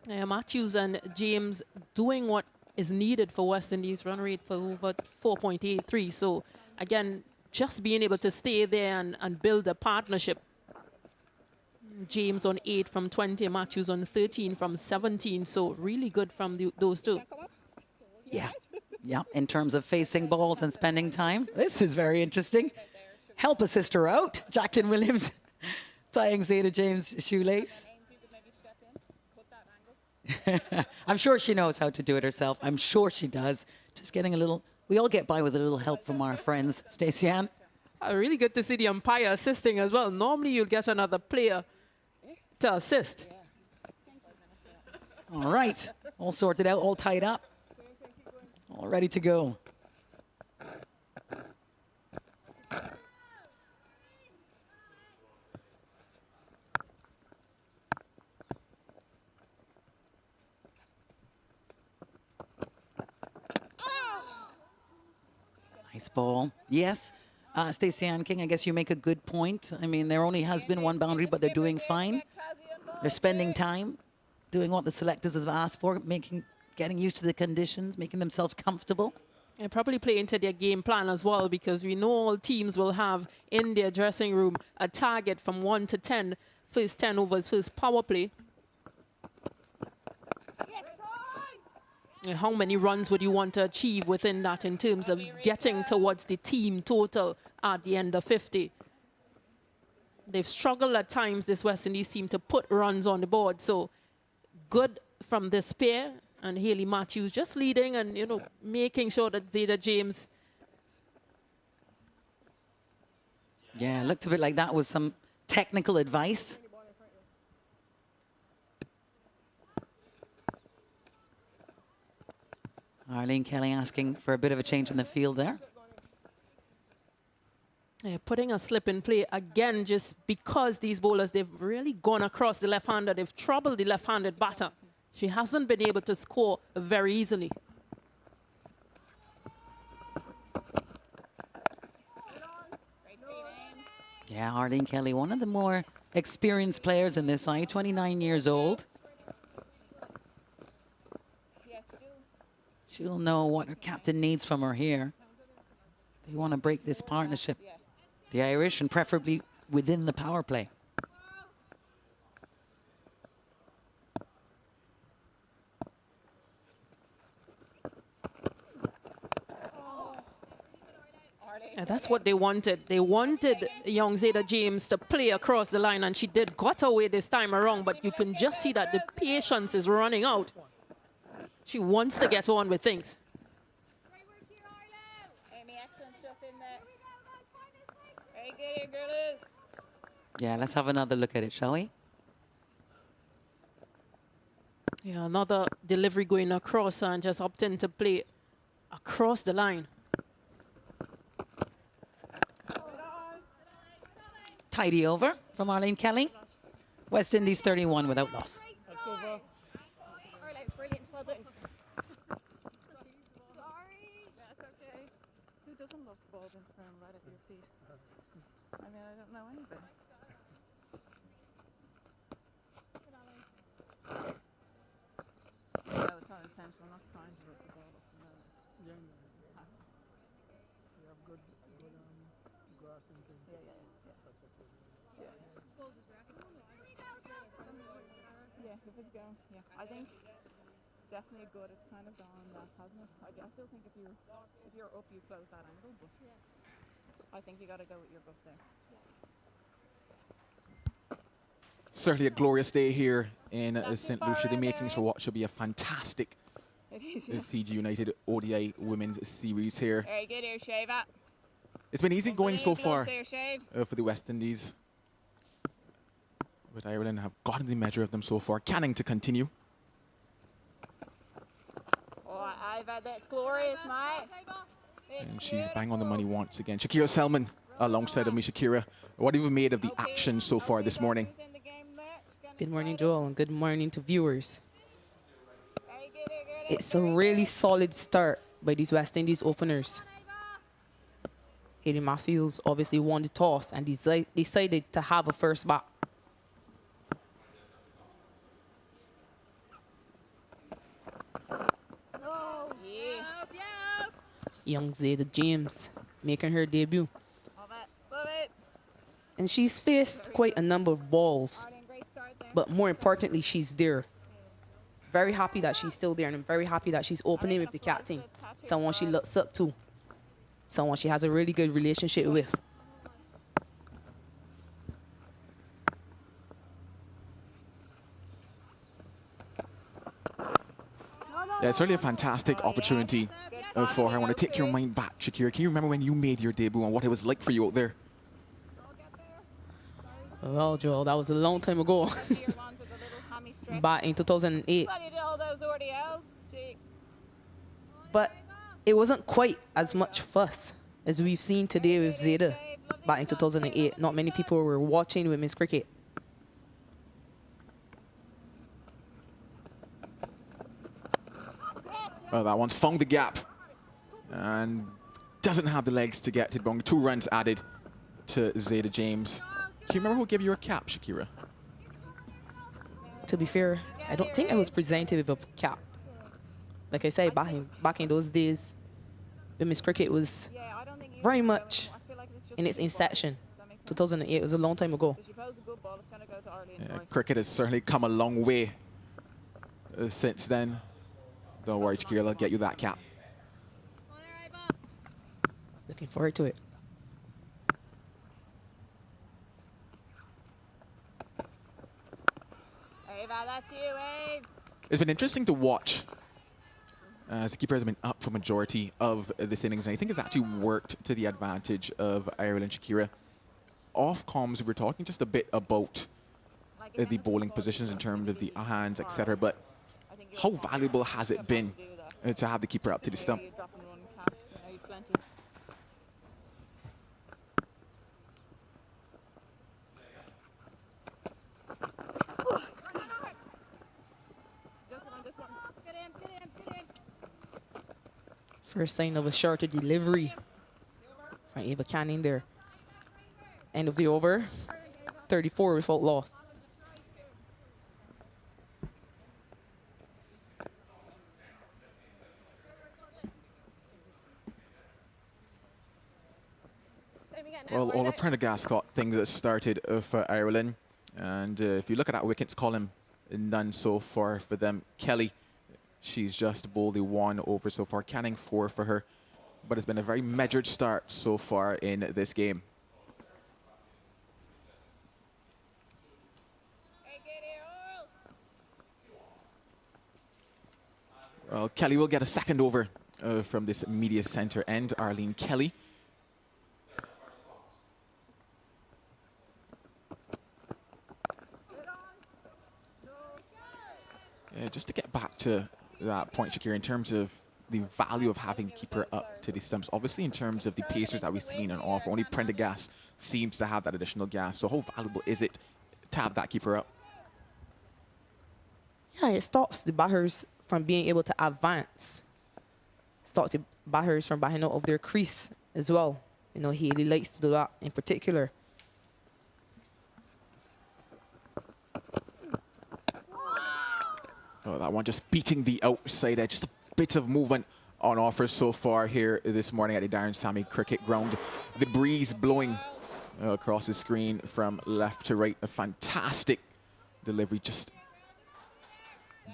Matthews and James doing what is needed for West Indies, run rate for over 4.83. So again, just being able to stay there and build a partnership. James on 8 from 20, Matthews on 13 from 17. So really good from those two. Yeah, yeah, in terms of facing balls and spending time. This is very interesting. Help a sister out. Jacqueline Williams tying Zaida James' shoelace. I'm sure she knows how to do it herself. I'm sure she does. Just getting a little, we all get by with a little help from our friends. Stacey Ann? Really good to see the umpire assisting as well. Normally you'll get another player to assist. All right, all sorted out, all tied up. All ready to go. Nice ball. Yes, Stacey Ann King, I guess you make a good point. I mean, there only has been 1 boundary, but they're doing fine. They're spending time doing what the selectors have asked for, getting used to the conditions, making themselves comfortable. And probably play into their game plan as well, because we know all teams will have in their dressing room a target from 1 to 10, first 10 overs, first power play. And how many runs would you want to achieve within that in terms of getting towards the team total at the end of 50? They've struggled at times, this West Indies team, to put runs on the board. So good from this pair. And Haley Matthews just leading and, you know, making sure that Zaida James. Yeah, it looked a bit like that was some technical advice. Arlene Kelly asking for a bit of a change in the field there. Yeah, putting a slip in play again, just because these bowlers, they've really gone across the left-hander. They've troubled the left-handed batter. She hasn't been able to score very easily. Yeah, Arlene Kelly, one of the more experienced players in this side, 29 years old. She'll know what her captain needs from her here. They want to break this partnership. The Irish, and preferably within the power play. And that's what they wanted. They wanted young Zaida James to play across the line, and she did got away this time around, but you can just see that the patience is running out. She wants to get on with things. Amy, excellent stuff in there. Very good here, girls. Yeah, let's have another look at it, shall we? Yeah, another delivery going across and just opting to play across the line. Tidy over from Arlene Kelly. West Indies 31 without loss. That's over. Brilliant. Well done. Sorry. That's okay. Who doesn't love the ball being thrown right at your feet? I mean, I don't know anybody. No, it's not intentional. I'm not trying to rip the ball up from there. Yeah, you have good grass and things. Yeah, give it a go. Yeah, I think definitely good. It's kind of gone that, hasn't it? I still think if you're up, you close that angle, but I think you got to go with your gut there. Certainly a glorious day here in St. Lucia. The makings for what should be a fantastic CG United ODI Women's Series here. Very good here, Shava. It's been easy going so far Shaves. for the West Indies. But Ireland have gotten the measure of them so far. Canning to continue. Oh, Iva, that's glorious, mate. And she's bang on the money once again. Shakira Selman alongside of me. Shakira, what have you made of the action so far this morning? Good morning, Joel, and good morning to viewers. It's a really solid start by these West Indies openers. Hayley Matthews obviously won the toss and decided to have a first bat. Young Zaida James making her debut. And she's faced quite a number of balls, but more importantly, she's there. Very happy that she's still there, and I'm very happy that she's opening with the captain, someone she looks up to, someone she has a really good relationship with. Yeah, it's really a fantastic opportunity for her. I want to take your mind back, Shakira. Can you remember when you made your debut and what it was like for you out there? Well, Joel, that was a long time ago. Back in 2008. But it wasn't quite as much fuss as we've seen today with Zaida back in 2008. Not many people were watching women's cricket. Well, that one's found the gap and doesn't have the legs to get it wrong. 2 runs added to Zaida James. Do you remember who gave you a cap, Shakira? To be fair, I don't think I was presented with a cap. Like I said, back in those days, women's cricket was very much in its inception. 2008 was a long time ago. Yeah, cricket has certainly come a long way since then. Don't worry, Shakira, I'll get you that cap. Looking forward to it. Ava, that's you, Ave. It's been interesting to watch as the keeper has been up for majority of this innings, and I think it's actually worked to the advantage of Ireland. Shakira. Off comms, we were talking just a bit about the bowling positions in terms of the hands, etc. But how valuable has it been to have the keeper up to the stump? First sign of a shorter delivery from Ava Canning there. End of the over. 34 without loss. Well, all of Prendergast got things that started for Ireland. And if you look at that wickets column, none so far for them. Kelly, she's just bowled the 1 over so far. Canning 4 for her. But it's been a very measured start so far in this game. Well, Kelly will get a second over from this media center end. Arlene Kelly. Just to get back to that point, Shakira, in terms of the value of having the keeper up to the stumps. Obviously, in terms of the pacers that we've seen on offer, only Prendergast seems to have that additional gas. So how valuable is it to have that keeper up? Yeah, it stops the batters from being able to advance. Stops the batters from backing out of their crease as well. You know, he really likes to do that in particular. Oh, that one just beating the outside edge. Just a bit of movement on offer so far here this morning at the Darren Sammy Cricket Ground. The breeze blowing across the screen from left to right. A fantastic delivery, just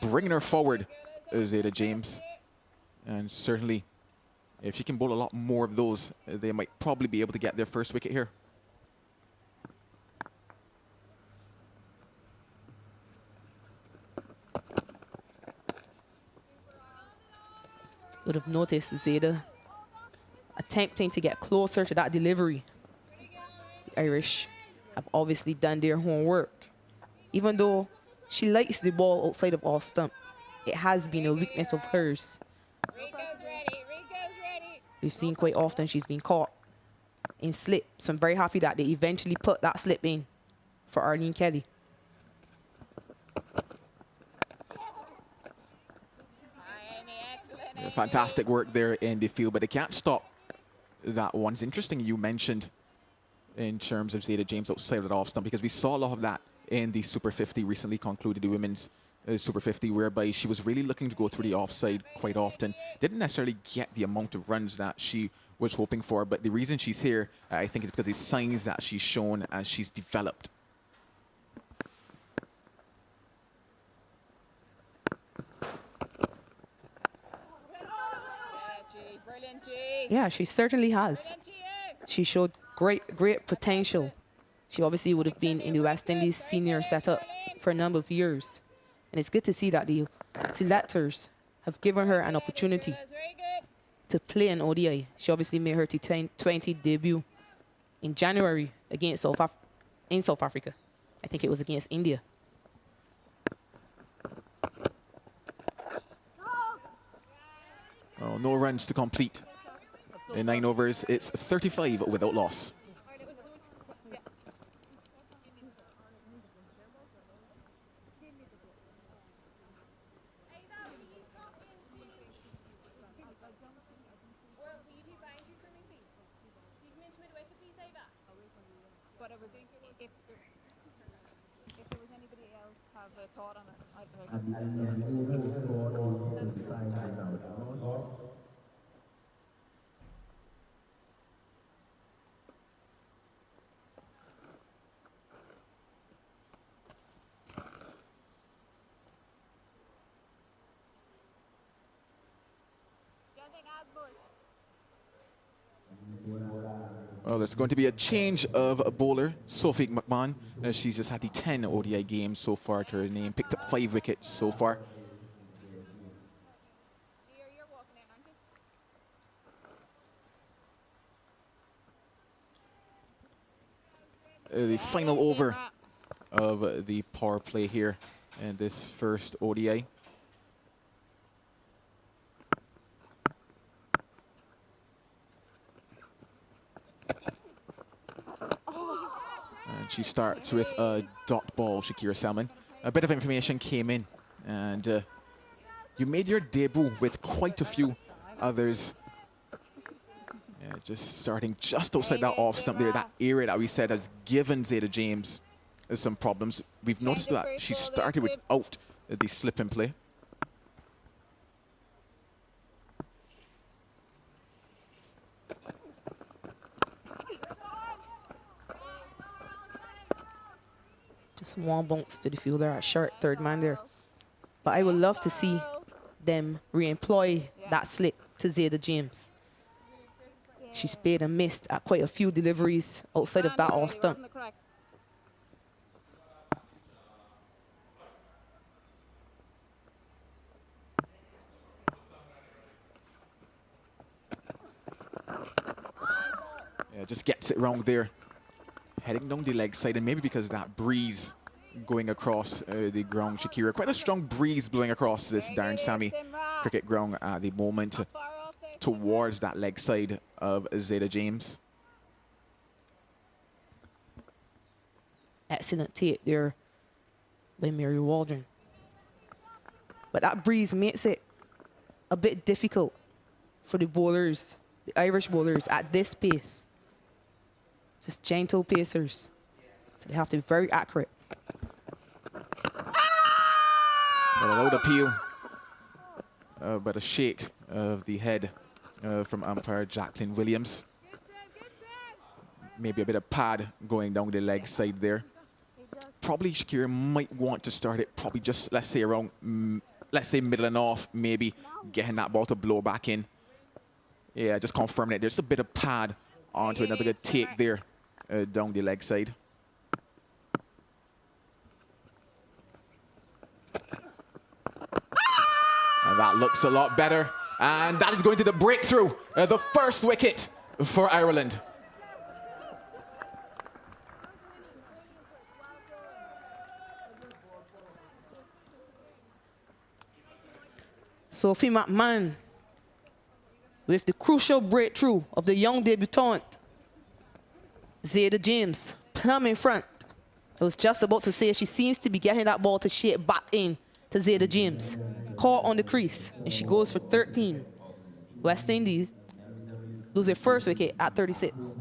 bringing her forward, Zaida James. And certainly, if she can bowl a lot more of those, they might probably be able to get their first wicket here. Would have noticed Zaida attempting to get closer to that delivery. The Irish have obviously done their homework. Even though she likes the ball outside of off stump, it has been a weakness of hers. We've seen quite often she's been caught in slip. So I'm very happy that they eventually put that slip in for Arlene Kelly. Fantastic work there in the field, but they can't stop that one. It's interesting you mentioned in terms of Zaida James outside of the off stump, because we saw a lot of that in the Super 50 recently concluded, the women's Super 50, whereby she was really looking to go through the offside quite often. Didn't necessarily get the amount of runs that she was hoping for, but the reason she's here, I think, is because the signs that she's shown as she's developed. Yeah, she certainly has. She showed great potential. She obviously would have been in the West Indies senior setup for a number of years. And it's good to see that the selectors have given her an opportunity to play an ODI. She obviously made her T20 debut in January against South Africa. I think it was against India. Oh, no runs to complete. In 9 overs, it's 35 without loss. But I was thinking if there was anybody else have a thought on it, I'd like Well, there's going to be a change of a bowler, Sophie McMahon. She's just had the 10 ODI games so far to her name, picked up 5 wickets so far. The final over of the power play here in this first ODI. And she starts with a dot ball, Shakira Selman. A bit of information came in, and you made your debut with quite a few others. Yeah, just starting just outside that off stump there, that area that we said has given Zaida James some problems. We've noticed that she started without the slip in play. Just one bounce to the fielder at short, third man there. But I would love to see them re-employ that slip to Zaida James. She's paid and missed at quite a few deliveries outside of that off stump. Yeah, just gets it wrong there. Heading down the leg side, and maybe because of that breeze going across the ground, Shakira. Quite a strong breeze blowing across this Darren Sammy cricket ground at the moment towards that leg side of Zaida James. Excellent take there by Mary Waldron. But that breeze makes it a bit difficult for the bowlers, the Irish bowlers at this pace. Just gentle pacers. So they have to be very accurate. A loud appeal, but a shake of the head from umpire Jacqueline Williams. Maybe a bit of pad going down the leg side there. Probably Shakira might want to start it probably just, let's say, around, let's say middle and off, maybe getting that ball to blow back in. Yeah, just confirming it. There's a bit of pad onto another good take there down the leg side. And that looks a lot better. And that is going to the breakthrough, the first wicket for Ireland. Sophie McMahon with the crucial breakthrough of the young debutante, Zaida James, plumb in front. I was just about to say she seems to be getting that ball to shape back in to Zaida James. Caught on the crease, and she goes for 13. West Indies lose their first wicket at 36.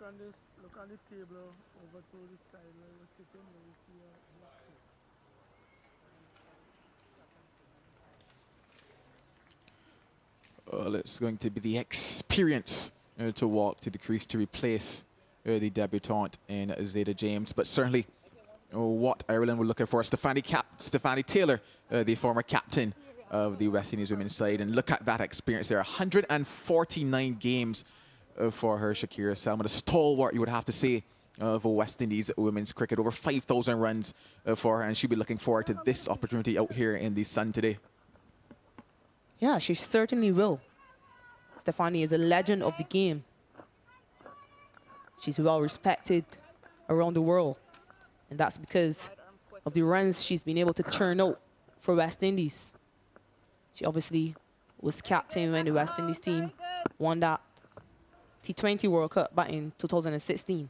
Candice, look on the table over to the side where you're sitting. Where you see Well, it's going to be the experience to walk to the crease to replace the debutante in Zaida James, but certainly what Ireland were looking for. Stefani Taylor, the former captain of the West Indies women's side, and look at that experience there. 149 games for her, Shakira Salman, a stalwart, you would have to say, of West Indies women's cricket. Over 5,000 runs for her, and she'll be looking forward to this opportunity out here in the sun today. Yeah, she certainly will. Stefani is a legend of the game. She's well respected around the world, and that's because of the runs she's been able to churn out for West Indies. She obviously was captain when the West Indies team won that T20 World Cup back in 2016.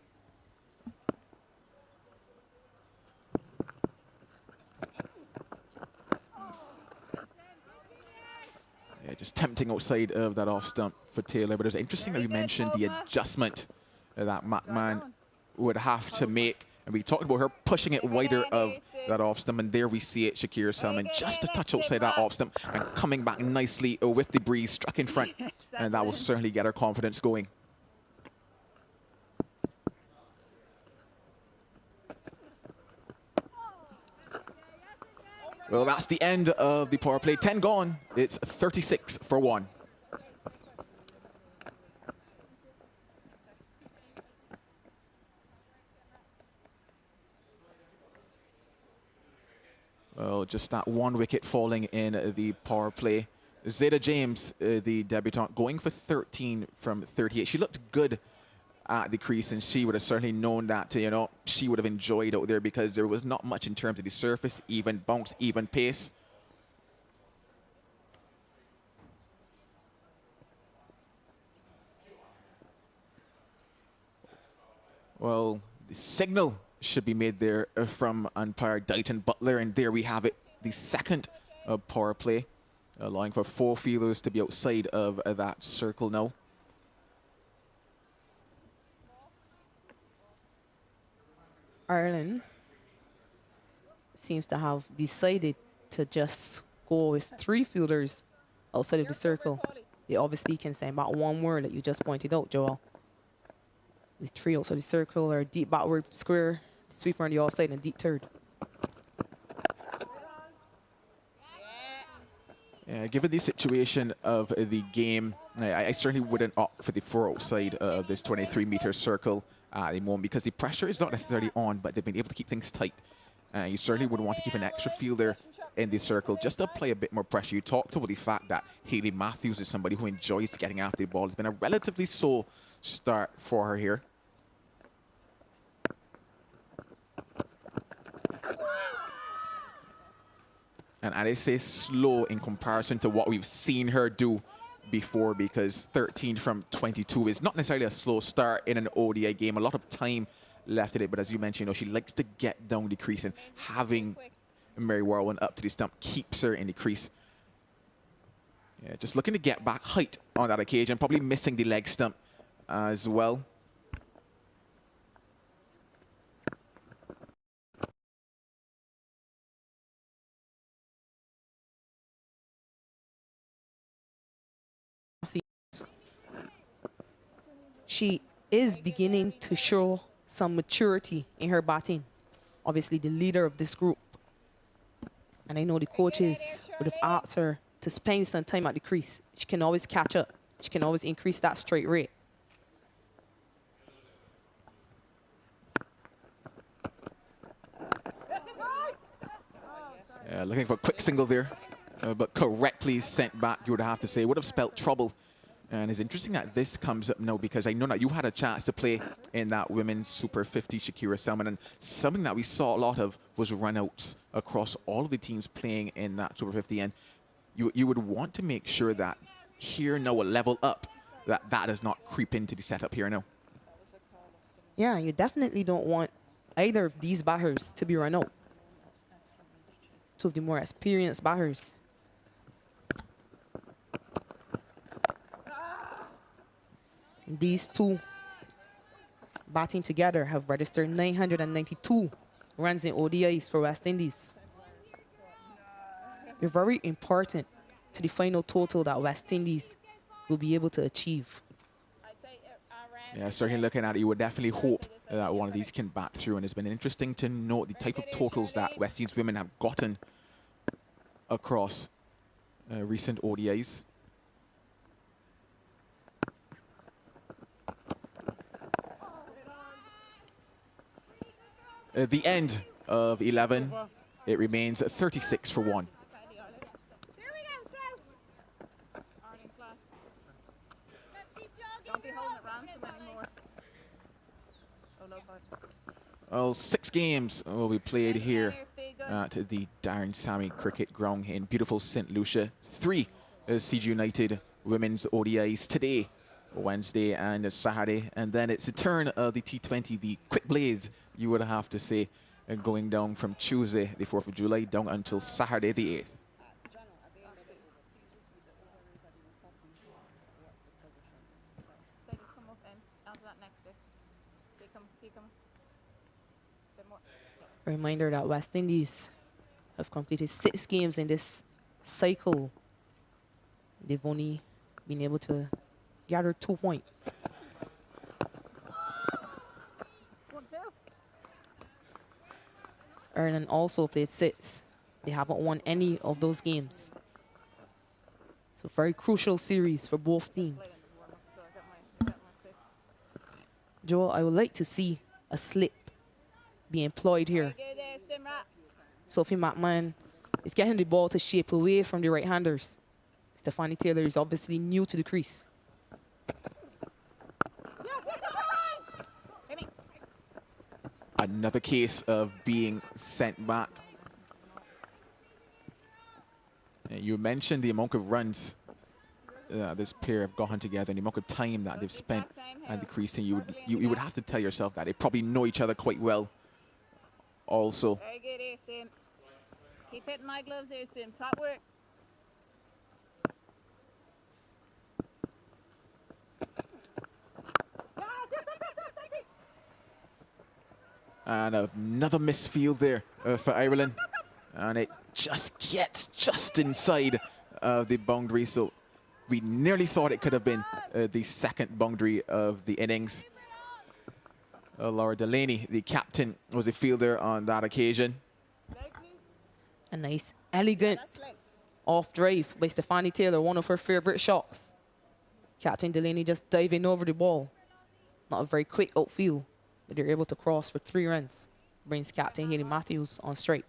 Yeah, just tempting outside of that off stump for Taylor, but it was interesting that you mentioned the adjustment that McMahon would have to make. And we talked about her pushing it wider of that off stump, and there we see it, Shakira Salman just a touch outside that off stump and coming back nicely with the breeze, struck in front, and that will certainly get her confidence going. Well, that's the end of the power play. 10 gone. It's 36 for 1. Well, just that one wicket falling in the power play. Zaida James, the debutante, going for 13 from 38. She looked good at the crease, and she would have certainly known that, you know, she would have enjoyed out there because there was not much in terms of the surface, even bounce, even pace. Well, the signal should be made there from umpire Dighton Butler, and there we have it, the second power play, allowing for 4 fielders to be outside of that circle now. Ireland seems to have decided to just go with 3 fielders outside of the circle. They obviously can send back one more that you just pointed out, Joel. The 3 outside the circle are deep backward square, sweeper on the offside, and deep third. Yeah, given the situation of the game, I certainly wouldn't opt for the 4 outside of this 23-meter circle at the moment, because the pressure is not necessarily on, but they've been able to keep things tight. You certainly would want to keep an extra fielder in the circle just to apply a bit more pressure. You talked about the fact that Hayley Matthews is somebody who enjoys getting after the ball. It's been a relatively slow start for her here. And I say slow in comparison to what we've seen her do before, because 13 from 22 is not necessarily a slow start in an ODI game. A lot of time left in it, but as you mentioned, you know, she likes to get down the crease, and having Mary Warwin up to the stump keeps her in the crease. Yeah, just looking to get back height on that occasion, probably missing the leg stump as well. She is beginning to show some maturity in her batting. Obviously the leader of this group. And I know the coaches would have asked her to spend some time at the crease. She can always catch up. She can always increase that strike rate. Yeah, looking for a quick single there, but correctly sent back, you would have to say. Would have spelt trouble. And it's interesting that this comes up now, because I know that you had a chance to play in that women's Super 50 Shakira Selman, and something that we saw a lot of was run-outs across all of the teams playing in that Super 50, and you would want to make sure that here now a level up, that does not creep into the setup here now. Yeah, you definitely don't want either of these batters to be run out. 2 of the more experienced batters. These 2 batting together have registered 992 runs in ODIs for West Indies. They're very important to the final total that West Indies will be able to achieve. Yeah, certainly looking at it, you would definitely hope that one of these can bat through, and it's been interesting to note the type of totals that West Indies women have gotten across recent ODIs. At the end of 11, it remains 36 for 1. Well, 6 games will be played here at the Darren Sammy Cricket Ground in beautiful St. Lucia. 3 CG United women's ODIs today, Wednesday and Saturday, and then it's the turn of the T20, the quick blaze, you would have to say, going down from Tuesday, the 4th of July, down until Saturday, the 8th. A reminder that West Indies have completed 6 games in this cycle. They've only been able to gather 2 points. Ireland also played 6. They haven't won any of those games. So very crucial series for both teams. Joel, I would like to see a slip be employed here. Sophie McMahon is getting the ball to shape away from the right-handers. Stephanie Taylor is obviously new to the crease. Another case of being sent back. You mentioned the amount of runs this pair have gone together and the amount of time that they've spent at the crease, and you would have to tell yourself that they probably know each other quite well also. Very good here, Sim. Keep hitting my gloves here, Sim. Top work. And another misfield there for Ireland. And it just gets just inside the boundary. So we nearly thought it could have been the second boundary of the innings. Laura Delaney, the captain, was a fielder on that occasion. A nice, elegant off drive by Stephanie Taylor, one of her favorite shots. Captain Delaney just diving over the ball. Not a very quick outfield, but they're able to cross for 3 runs. Brings Captain Haley Matthews on strike.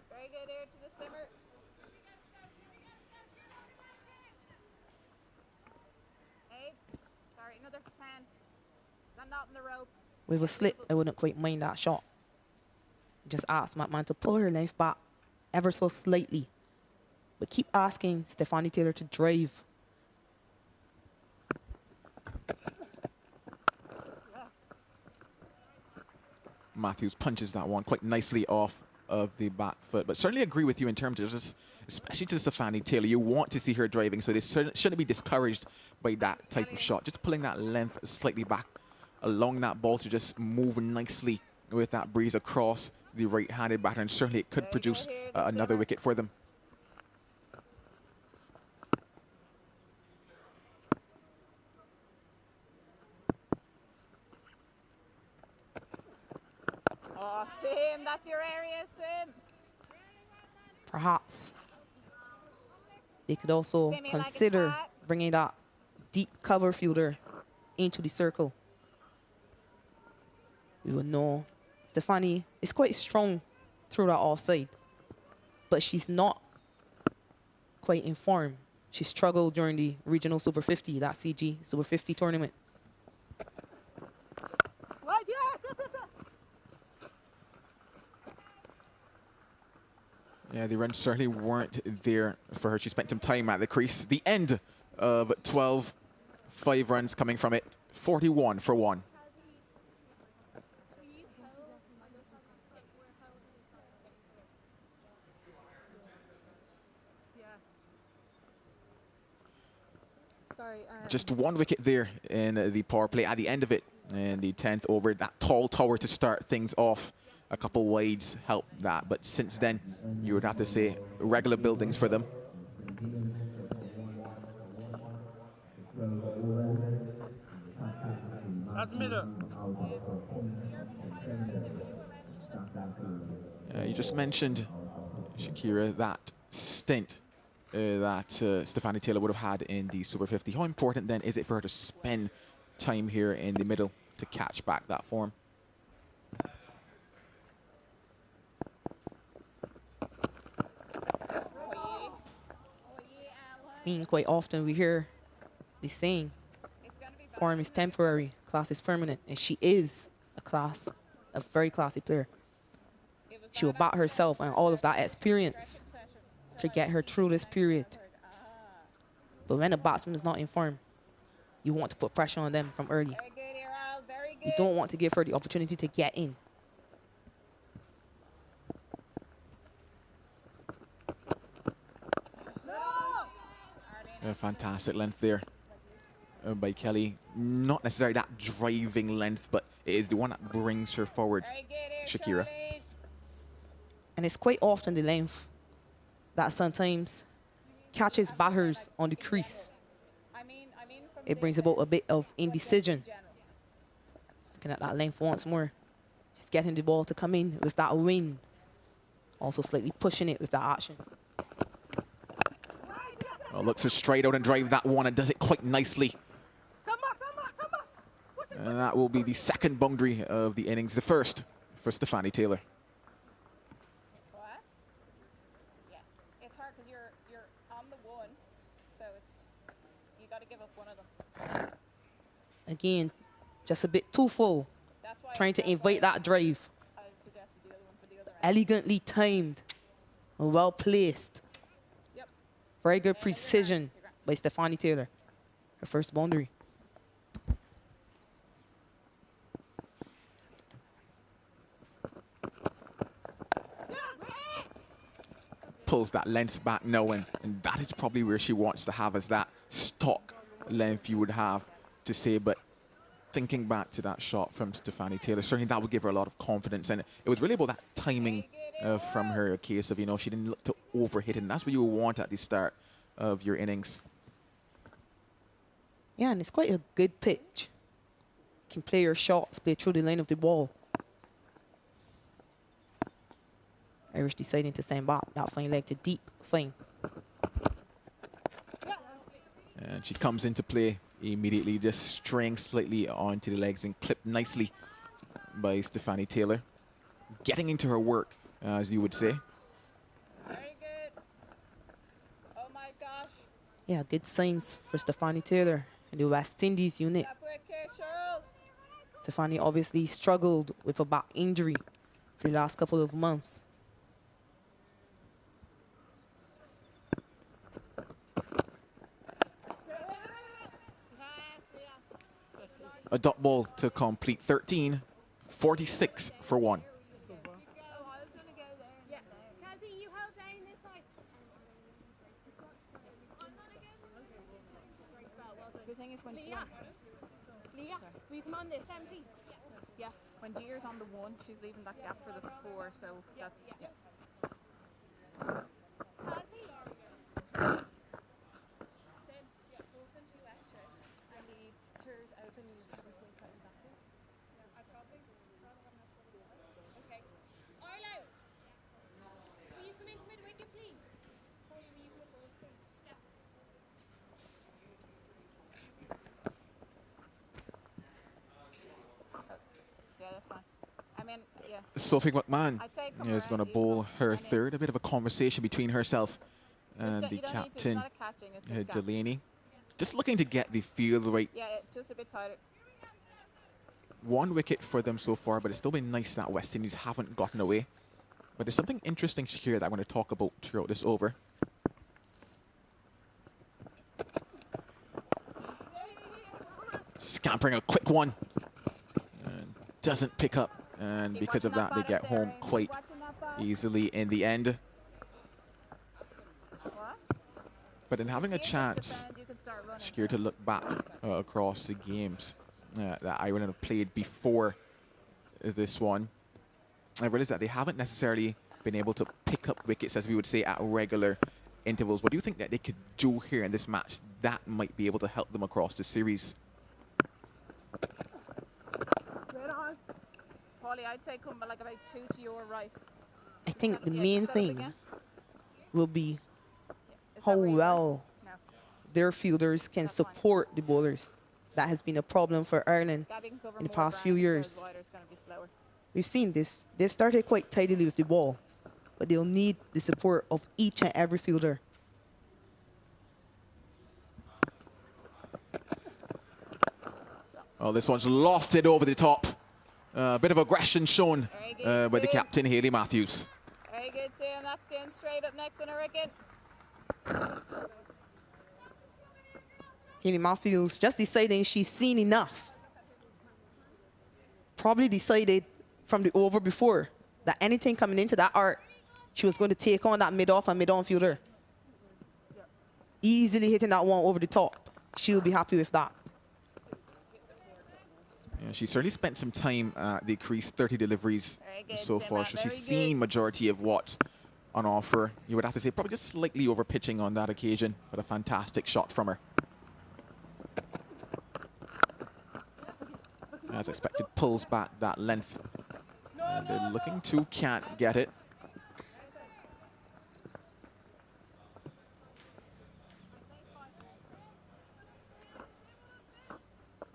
Very good here to the simmer. Abe, sorry, another 10. Stand out in the rope. With a slip, I wouldn't quite mind that shot. Just ask McMahon to pull her length back ever so slightly. But keep asking Stephanie Taylor to drive. Matthews punches that one quite nicely off of the back foot. But certainly agree with you in terms of just, especially to Stephanie Taylor, you want to see her driving, so they shouldn't be discouraged by that type of shot. Just pulling that length slightly back along that ball to just move nicely with that breeze across the right-handed batter, and certainly it could produce another wicket for them. Oh, Sim, that's your area, Sim. Perhaps they could also Simmy like it's consider hot. bringing that deep cover fielder into the circle. We will know Stephanie is quite strong through that offside, but she's not quite in form. She struggled during the regional Super 50, that CG Super 50 tournament. Yeah, the runs certainly weren't there for her. She spent some time at the crease. The end of 12, 5 runs coming from it, 41 for 1. Sorry. Just 1 wicket there in the power play at the end of it. And the 10th over, that tall tower to start things off. A couple wides helped that, but since then, you would have to say regular buildings for them. That's middle. You just mentioned, Shakira, that stint that Stephanie Taylor would have had in the Super 50. How important then is it for her to spend time here in the middle to catch back that form? Quite often we hear the saying, form is temporary, class is permanent, and she is a very classy player. She will back herself and all of that experience to get her through this period. But when a batsman is not in form, you want to put pressure on them from early. You don't want to give her the opportunity to get in. A fantastic length there by Kelly. Not necessarily that driving length, but it is the one that brings her forward, Shakira. And it's quite often the length that sometimes catches batters on the crease. It brings about a bit of indecision. Looking at that length once more. Just getting the ball to come in with that wind. Also slightly pushing it with that action. Well, looks to straight out and drive that one and does it quite nicely. And that will be the second boundary of the innings, the first for Stephanie Taylor. What? Yeah, it's hard because you're on the one, so you got to give up one of them. Again, just a bit too full. Trying to invite that drive. I suggested the other one for the other end. Elegantly timed and well placed Very good precision by Stephanie Taylor. Her first boundary. Pulls that length back now, and that is probably where she wants to have as that stock length you would have to say. But thinking back to that shot from Stephanie Taylor, certainly that would give her a lot of confidence, and it was really about that timing from her, a case of, you know, she didn't look to overhit it, and that's what you want at the start of your innings. Yeah, and it's quite a good pitch. Can play your shots, play through the line of the ball. Irish deciding to send back that fine leg to deep, fine. And she comes into play immediately, just straying slightly onto the legs and clipped nicely by Stephanie Taylor. Getting into her work, as you would say. Very good. Oh my gosh. Yeah, good signs for Stephanie Taylor and the West Indies unit. Up wicket, Charles. Stephanie obviously struggled with a back injury for the last couple of months. A dot ball to complete 13, 46 for one. The thing is when Leah, will you come on this, 17? yeah, when Gier's on the 1, she's leaving that gap for the 4, so that's yeah. Okay. Arlo, will you come into mid-wicket, please? Yeah, that's fine. I mean, yeah. Sophie McMahon I'd say come is going to around, bowl her third. A bit of a conversation between herself and the you don't need to, it's captain, not a catching, it's a gap. Delaney. Just looking to get the field right. Yeah, just a bit tighter. One wicket for them so far, but it's still been nice that West Indies haven't gotten away. But there's something interesting here that I'm going to talk about throughout this over. Scampering a quick one. And doesn't pick up. And because of that, they get home quite easily in the end. But in having a chance, Shakir, to look back across the games that Ireland have played before this one, I realized that they haven't necessarily been able to pick up wickets, as we would say, at regular intervals. What do you think that they could do here in this match that might be able to help them across the series? Paulie, I'd say come like about 2 to your right. I think the Yeah, main set up thing again. will be Is how that where you well No. their fielders can That's fine. support the bowlers. That has been a problem for Ireland Gabby can cover in the more past few ground, whereas years. wider is gonna be slower. We've seen this. They've started quite tidily with the ball, but they'll need the support of each and every fielder. Oh, this one's lofted over the top. A bit of aggression shown by the captain, Hayley Matthews. Very good, Sam. That's going straight up next on a wicket. Hayley Matthews just deciding she's seen enough. Probably decided from the over before that anything coming into that arc, she was going to take on that mid-off and mid-on fielder. Easily hitting that one over the top. She'll be happy with that. Yeah, she certainly spent some time at the crease, 30 deliveries good, so Simma, far. So she's very seen good. majority of what's on offer. You would have to say probably just slightly over pitching on that occasion, but a fantastic shot from her. As expected, pulls back that length. And they're looking to, can't get it.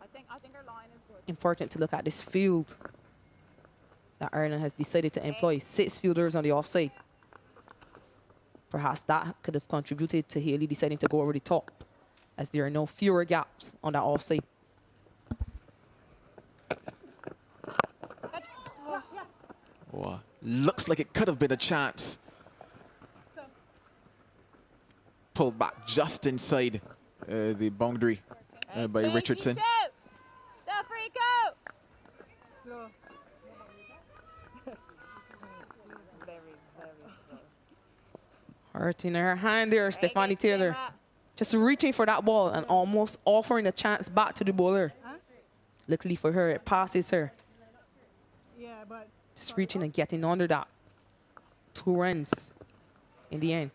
I think her line is good. Important to look at this field that Ireland has decided to employ 6 fielders on the offside. Perhaps that could have contributed to Hayley deciding to go over the top, as there are no fewer gaps on that offside. Looks like it could have been a chance. pulled back just inside the boundary by Richardson. Stop, Rico! Slow. Very, very slow. Hurting her hand there, Stephanie Taylor. Just reaching for that ball and almost offering a chance back to the bowler. Huh? Luckily for her, it passes her. Yeah, but Just reaching and getting under that. 2 runs in the end.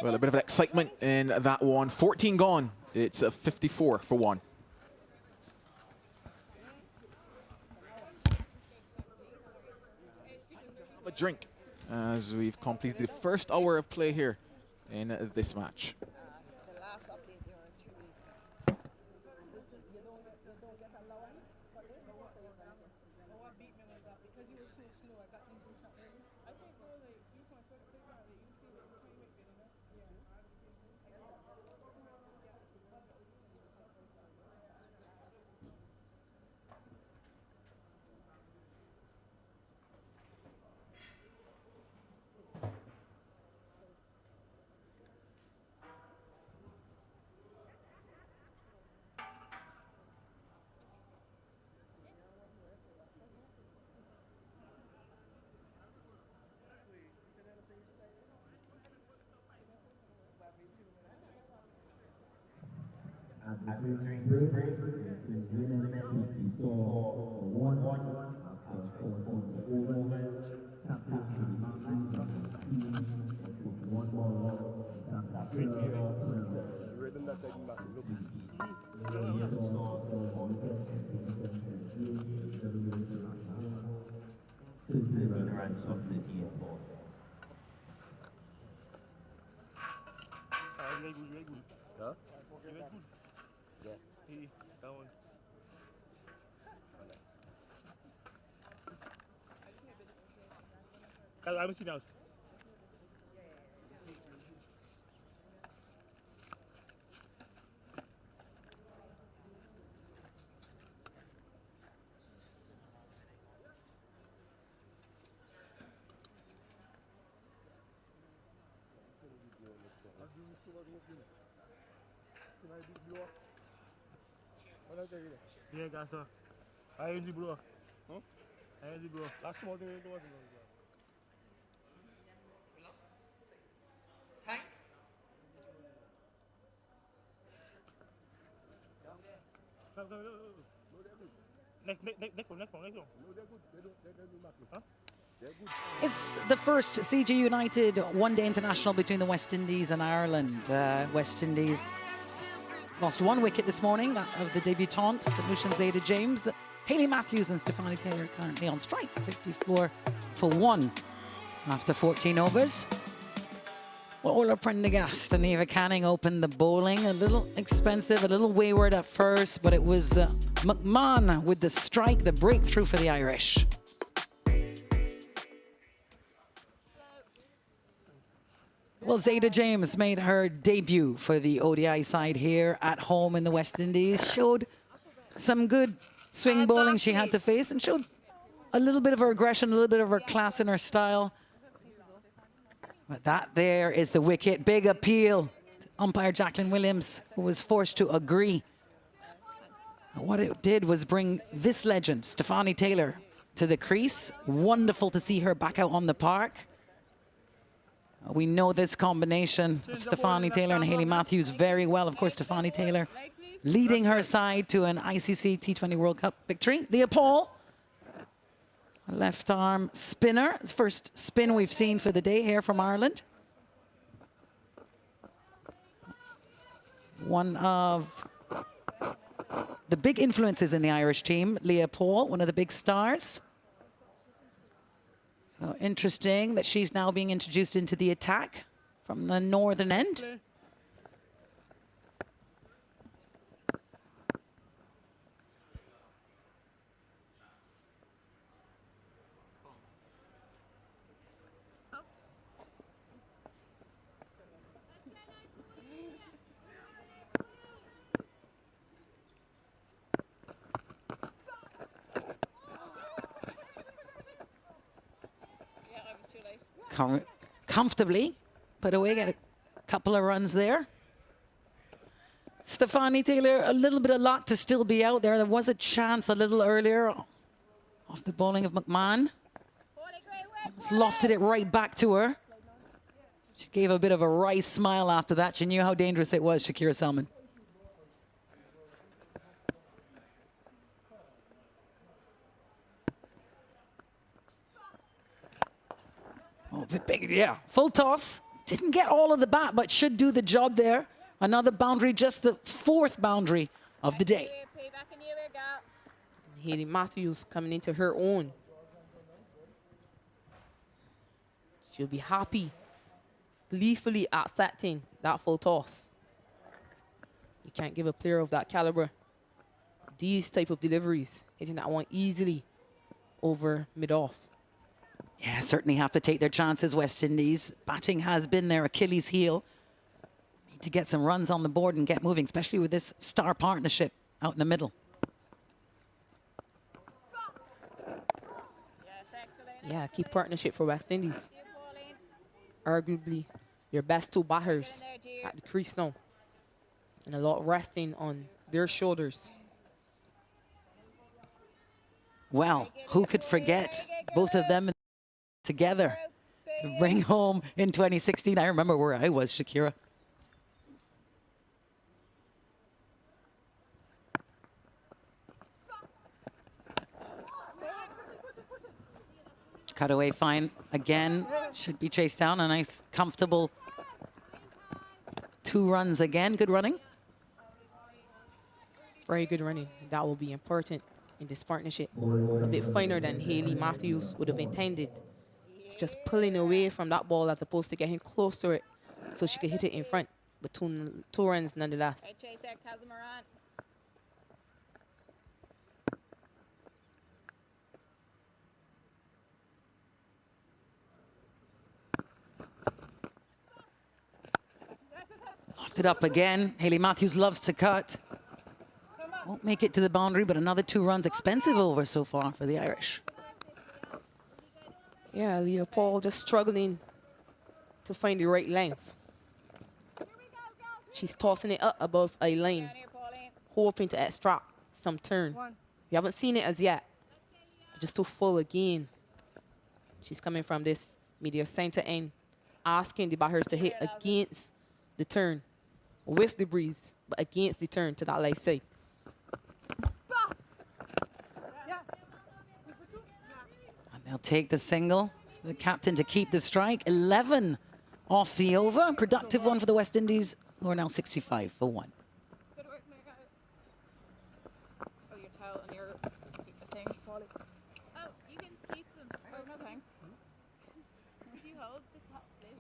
Well, a bit of excitement in that one. 14 gone. It's a 54 for 1. A drink as we've completed the first hour of play here in this match. The last update, they were 2 weeks. You don't get allowance for this? What beat me was that because you were so slow, I got you shot early. I think you can take that. You see what you're trying to make good enough. As we drink break, it's winning 54 for 1 after 4 overs. Captain with 1 ball lost. Start 20 off. Runs of 38 balls. Huh? Yeah. That one. I haven't seen out. Yeah, that's all. I usually blow. Huh? I usually blow. That's small thing. Time? Next one. No, they're good. Huh? It's the first CG United one-day international between the West Indies and Ireland. West Indies lost 1 wicket this morning, that of the debutante, St. Lucian's Zaida James. Hayley Matthews and Stephanie Taylor currently on strike, 54 for 1 after 14 overs. Well, Ola Prendergast and Eva Canning opened the bowling. A little expensive, a little wayward at first, but it was McMahon with the strike, the breakthrough for the Irish. Well, Zaida James made her debut for the ODI side here at home in the West Indies. Showed some good swing bowling she had to face and showed a little bit of her aggression, a little bit of her class in her style. But that there is the wicket. Big appeal. Umpire Jacqueline Williams, who was forced to agree. What it did was bring this legend, Stephanie Taylor, to the crease. Wonderful to see her back out on the park. We know this combination of Stephanie Taylor and Hayley Matthews very well. Of course, Stephanie Taylor leading her side to an ICC T20 World Cup victory. Leah Paul, a left arm spinner. First spin we've seen for the day here from Ireland. One of the big influences in the Irish team, Leah Paul, one of the big stars. So interesting that she's now being introduced into the attack from the northern end. comfortably put away, get a couple of runs there. Stefani Taylor, a little bit of luck to still be out there. There was a chance a little earlier off the bowling of McMahon. Just lofted it right back to her. She gave a bit of a wry smile after that. She knew how dangerous it was, Shakira Selman. Oh, big, yeah, full toss. Didn't get all of the bat, but should do the job there. Another boundary, just the 4th boundary of the day. Haley Matthews coming into her own. She'll be happy, gleefully accepting that full toss. You can't give a player of that caliber these type of deliveries, hitting that one easily over mid-off. Yeah, certainly have to take their chances, West Indies. Batting has been their Achilles heel. Need to get some runs on the board and get moving, especially with this star partnership out in the middle. Yeah, key partnership for West Indies. Arguably their best 2 batters at the crease now. And a lot resting on their shoulders. Well, who could forget both of them together to bring home in 2016? I remember where I was, Shakira. Cutaway fine again, should be chased down. A nice, comfortable 2 runs again. Good running. Very good running. That will be important in this partnership. A bit finer than Haley Matthews would have intended. It's just pulling away from that ball as opposed to getting close to it so she could hit it in front. But two runs nonetheless. Lofted up again. Haley Matthews loves to cut. Won't make it to the boundary, but another 2 runs. Expensive over so far for the Irish. Yeah, Leopold just struggling to find the right length. She's tossing it up above a line, hoping to extract some turn. We haven't seen it as yet. Just too full again. She's coming from this media center end, asking the batters to hit against the turn, with the breeze, but against the turn to that light side. And they'll take the single. The captain to keep the strike. 11 off the over. Productive one for the West Indies, who are now 65 for 1. Oh, your towel and your thing, Polly. Oh, you can keep them. Oh, no thanks. Would you hold the top, please?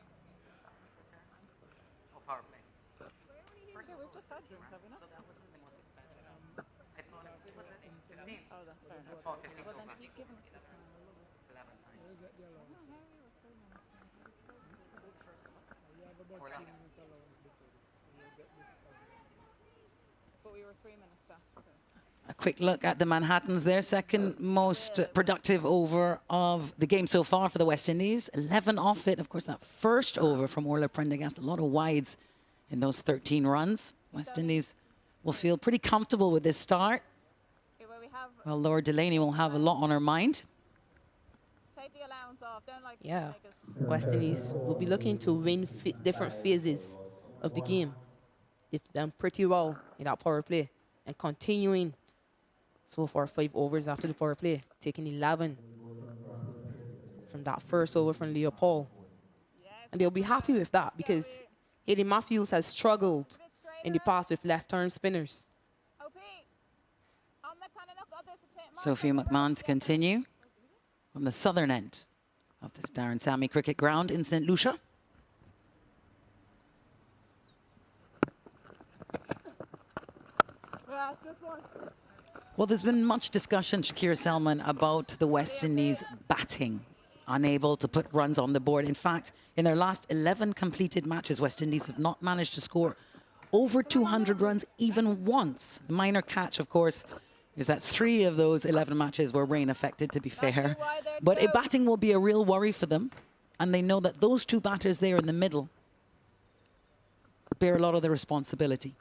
Oh, Powerplay. First, we've just had drinks, have we not? So that wasn't the most expensive. I thought it was 15. Oh, that's fair. Oh, 15 Well, then total. keep giving us the 11 But we were 3 minutes back. So. A quick look at the Manhattans there. Second most productive over of the game so far for the West Indies. 11 off it. Of course, that first over from Orla Prendergast. A lot of wides in those 13 runs. West Indies will feel pretty comfortable with this start. Well, Laura Delaney will have a lot on her mind. Take the allowance off. Don't like Yeah, West Indies will be looking to win different phases of the game. They've done pretty well in that power play and continuing so far 5 overs after the power play, taking 11 from that first over from Leopold. And they'll be happy with that because Haley Matthews has struggled in the past with left-arm spinners. Sophia McMahon to continue from the southern end of this Darren Sammy cricket ground in St. Lucia. Well, there's been much discussion, Shakira Selman, about the West Indies batting, unable to put runs on the board. In fact, in their last 11 completed matches, West Indies have not managed to score over 200 runs even once. The minor catch, of course, is that 3 of those 11 matches were rain affected, to be fair. But batting will be a real worry for them. And they know that those two batters there in the middle bear a lot of the responsibility.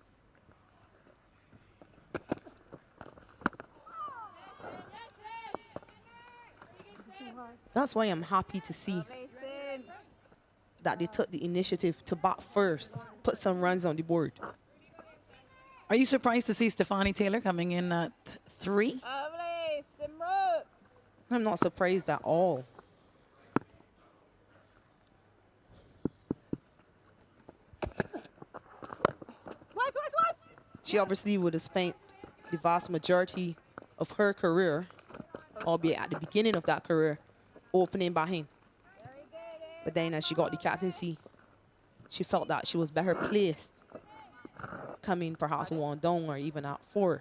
That's why I'm happy to see that they took the initiative to bat first, put some runs on the board. Are you surprised to see Stefani Taylor coming in at 3? I'm not surprised at all. She obviously would have spent the vast majority of her career, albeit at the beginning of that career, opening batting. But then as she got the captaincy, she felt that she was better placed, coming perhaps 1 down or even at 4.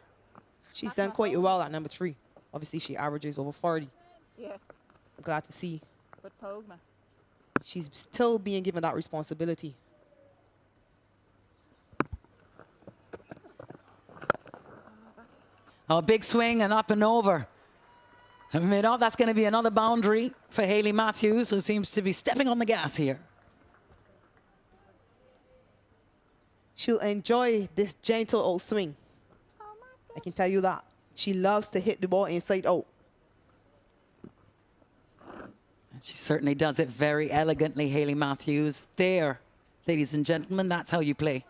She's done quite well at number 3. Obviously, she averages over 40. Yeah. I'm glad to see. But Pogma. She's still being given that responsibility. Oh, big swing and up and over. I mean, oh, that's going to be another boundary for Hayley Matthews, who seems to be stepping on the gas here. She'll enjoy this gentle old swing. I can tell you that. She loves to hit the ball inside out. And she certainly does it very elegantly, Hayley Matthews. There, ladies and gentlemen, that's how you play.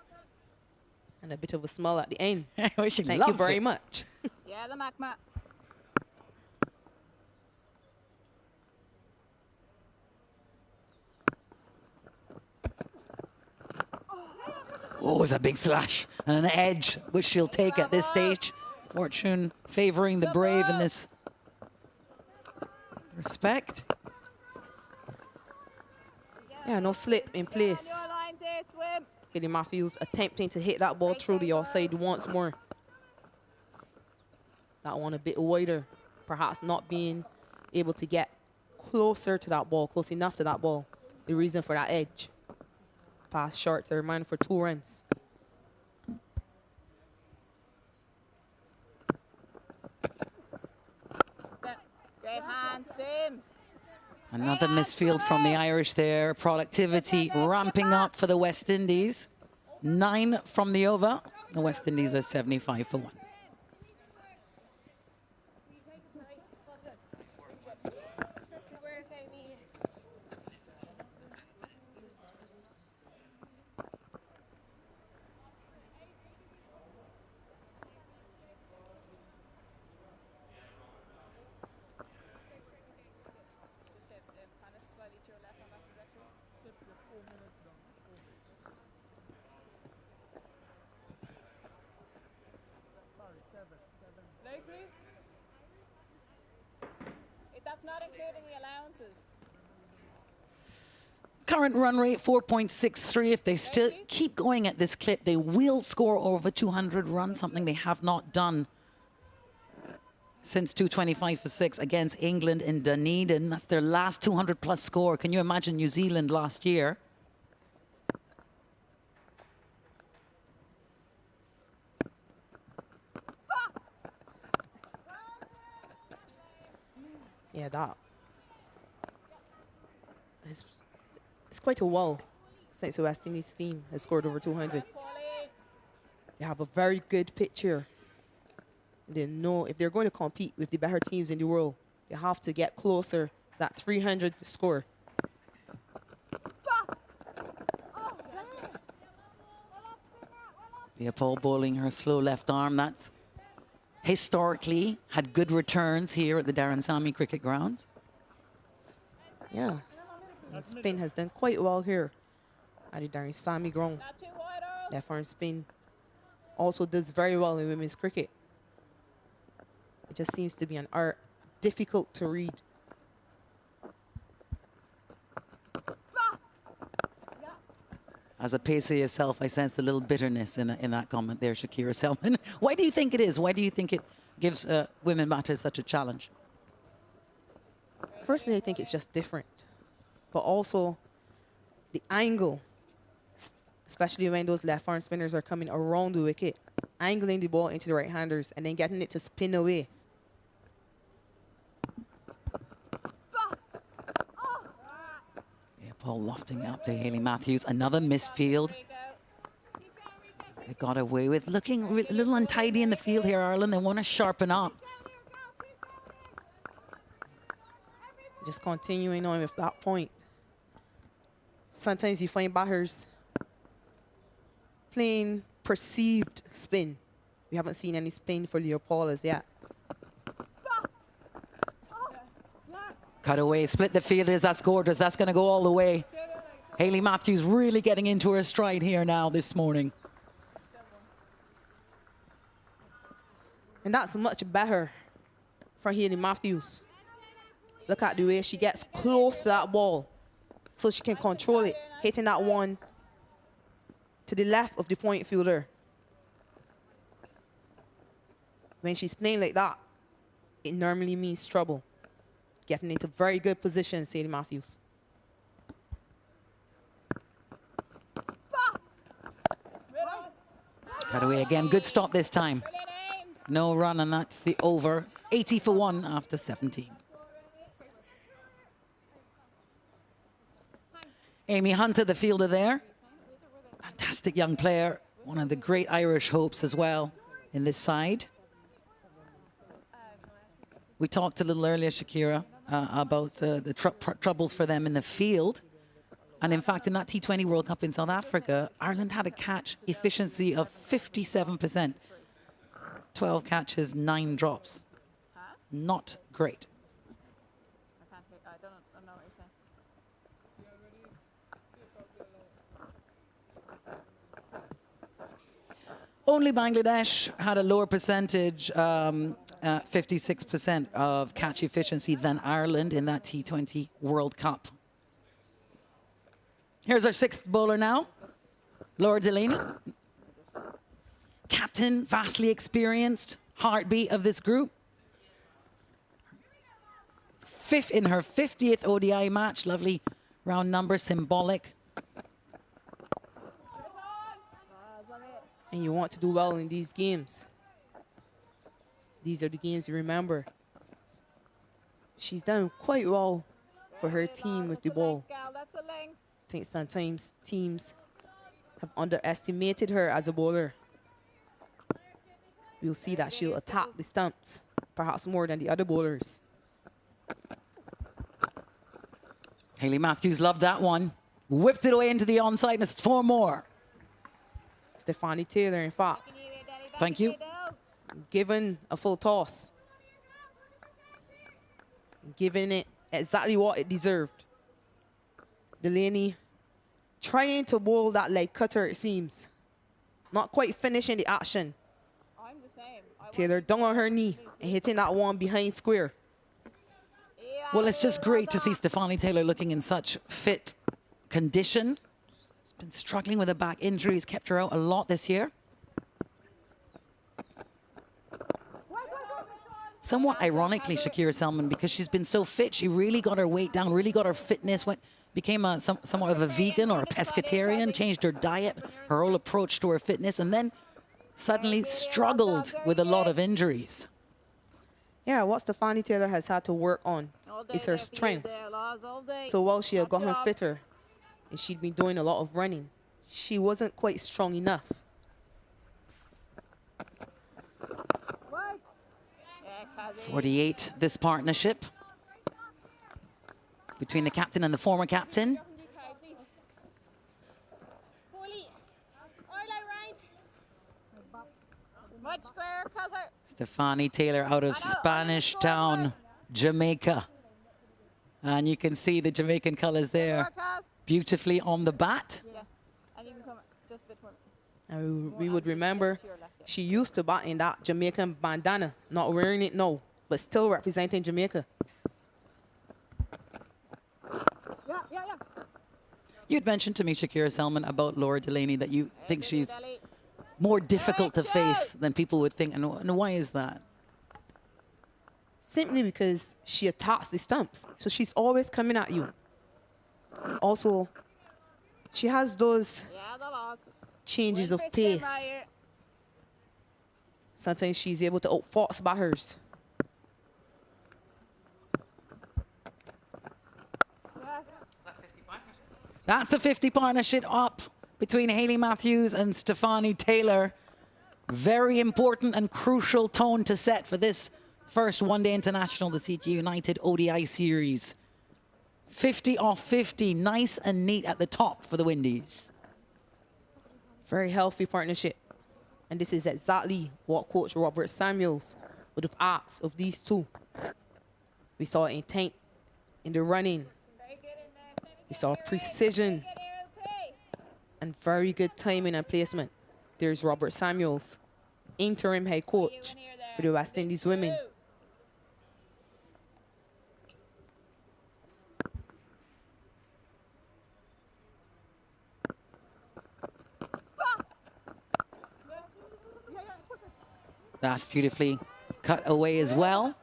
And a bit of a smile at the end. She Thank loves you very it. much. Yeah, the Macma. Oh, it's a big slash and an edge, which she'll take at this stage. Fortune favoring the brave in this respect. Yeah, no slip in place. Hayley Matthews attempting to hit that ball through the offside once more. That one a bit wider, perhaps not being able to get closer to that ball, close enough to that ball. The reason for that edge. Pass short to remind for 2 runs. Great hand, Sim. Another misfield from the Irish there. Productivity ramping up for the West Indies. 9 from the over. The West Indies are 75 for 1. That's not including the allowances. Current run rate 4.63. If they still keep going at this clip, they will score over 200 runs, something they have not done since 225 for 6 against England in Dunedin. That's their last 200 plus score. Can you imagine New Zealand last year? Yeah, that. It's quite a while since the West Indies team has scored over 200. They have a very good pitch here. They know if they're going to compete with the better teams in the world, they have to get closer to that 300 score. Leopold bowling her slow left arm. That's historically had good returns here at the Darren Sammy Cricket Ground. Yes, spin has done quite well here at the Darren Sammy Ground. Left arm spin also does very well in women's cricket. It just seems to be an art difficult to read. As a pacer yourself, I sense a little bitterness in that comment there, Shakira Selman. Why do you think it is? Why do you think it gives women batters such a challenge? Personally, I think it's just different. But also the angle, especially when those left arm spinners are coming around the wicket, angling the ball into the right-handers and then getting it to spin away. Ball lofting up to Hayley Matthews. Another missed field. They got away with looking a little untidy in the field here, Ireland. They want to sharpen up. Just continuing on with that point. Sometimes you find batters playing perceived spin. We haven't seen any spin for Leopold as yet. Cut away, split the fielders. That's gorgeous. That's going to go all the way. Hayley Matthews really getting into her stride here now this morning. And that's much better for Hayley Matthews. Look at the way she gets close to that ball so she can control it, hitting that one to the left of the point fielder. When she's playing like that, it normally means trouble. Getting into very good positions, Hayley Matthews. Cut away again. Good stop this time. No run, and that's the over. 80 for 1 after 17. Amy Hunter, the fielder there. Fantastic young player. One of the great Irish hopes as well in this side. We talked a little earlier, Shakira, about the troubles for them in the field. And in fact, in that T20 World Cup in South Africa, Ireland had a catch efficiency of 57%. 12 catches, 9 drops. Not great. I don't know what you're saying. Only Bangladesh had a lower percentage, 56% of catch efficiency than Ireland in that T20 World Cup. Here's our 6th bowler now, Laura Delaney. Captain, vastly experienced, heartbeat of this group. Fifth in her 50th ODI match, lovely round number, symbolic. And you want to do well in these games. These are the games you remember. She's done quite well for her team with the ball. I think sometimes teams have underestimated her as a bowler. We'll see that she'll attack the stumps, perhaps more than the other bowlers. Hayley Matthews loved that one. Whipped it away into the onside, and it's 4 more. Stephanie Taylor, in fact. Thank you. Given a full toss. Giving it exactly what it deserved. Delaney trying to bowl that leg cutter, it seems. Not quite finishing the action. I'm the same. Taylor down on her knee and hitting that one behind square. Well, it's just great to see Stephanie Taylor looking in such fit condition. She's been struggling with a back injury. It's kept her out a lot this year. Somewhat ironically, Shakira Selman, because she's been so fit, she really got her weight down, really got her fitness, became somewhat of a vegan or a pescatarian, changed her diet, her whole approach to her fitness, and then suddenly struggled with a lot of injuries. Yeah, what Stephanie Taylor has had to work on is her strength. So while she had gotten fitter and she'd been doing a lot of running, she wasn't quite strong enough. 48, this partnership between the captain and the former captain. Stephanie Taylor out of Spanish Town, Jamaica. And you can see the Jamaican colors there beautifully on the bat. And we would remember she used to bat in that Jamaican bandana, not wearing it now, but still representing Jamaica. You'd mentioned to me, Shakira Selman, about Laura Delaney, that you think she's more difficult to face than people would think. And why is that? Simply because she attacks the stumps. So she's always coming at you. Also, she has those changes of pace. Sometimes she's able to outfox batters. That's the 50 partnership up between Hayley Matthews and Stefani Taylor. Very important and crucial tone to set for this first one-day international, the CG United ODI series. 50 off 50, nice and neat at the top for the Windies. Very healthy partnership. And this is exactly what Coach Robert Samuels would have asked of these two. We saw intent in the running. We saw precision and very good timing and placement. There's Robert Samuels, interim head coach for the West Indies women. That's beautifully cut away as well.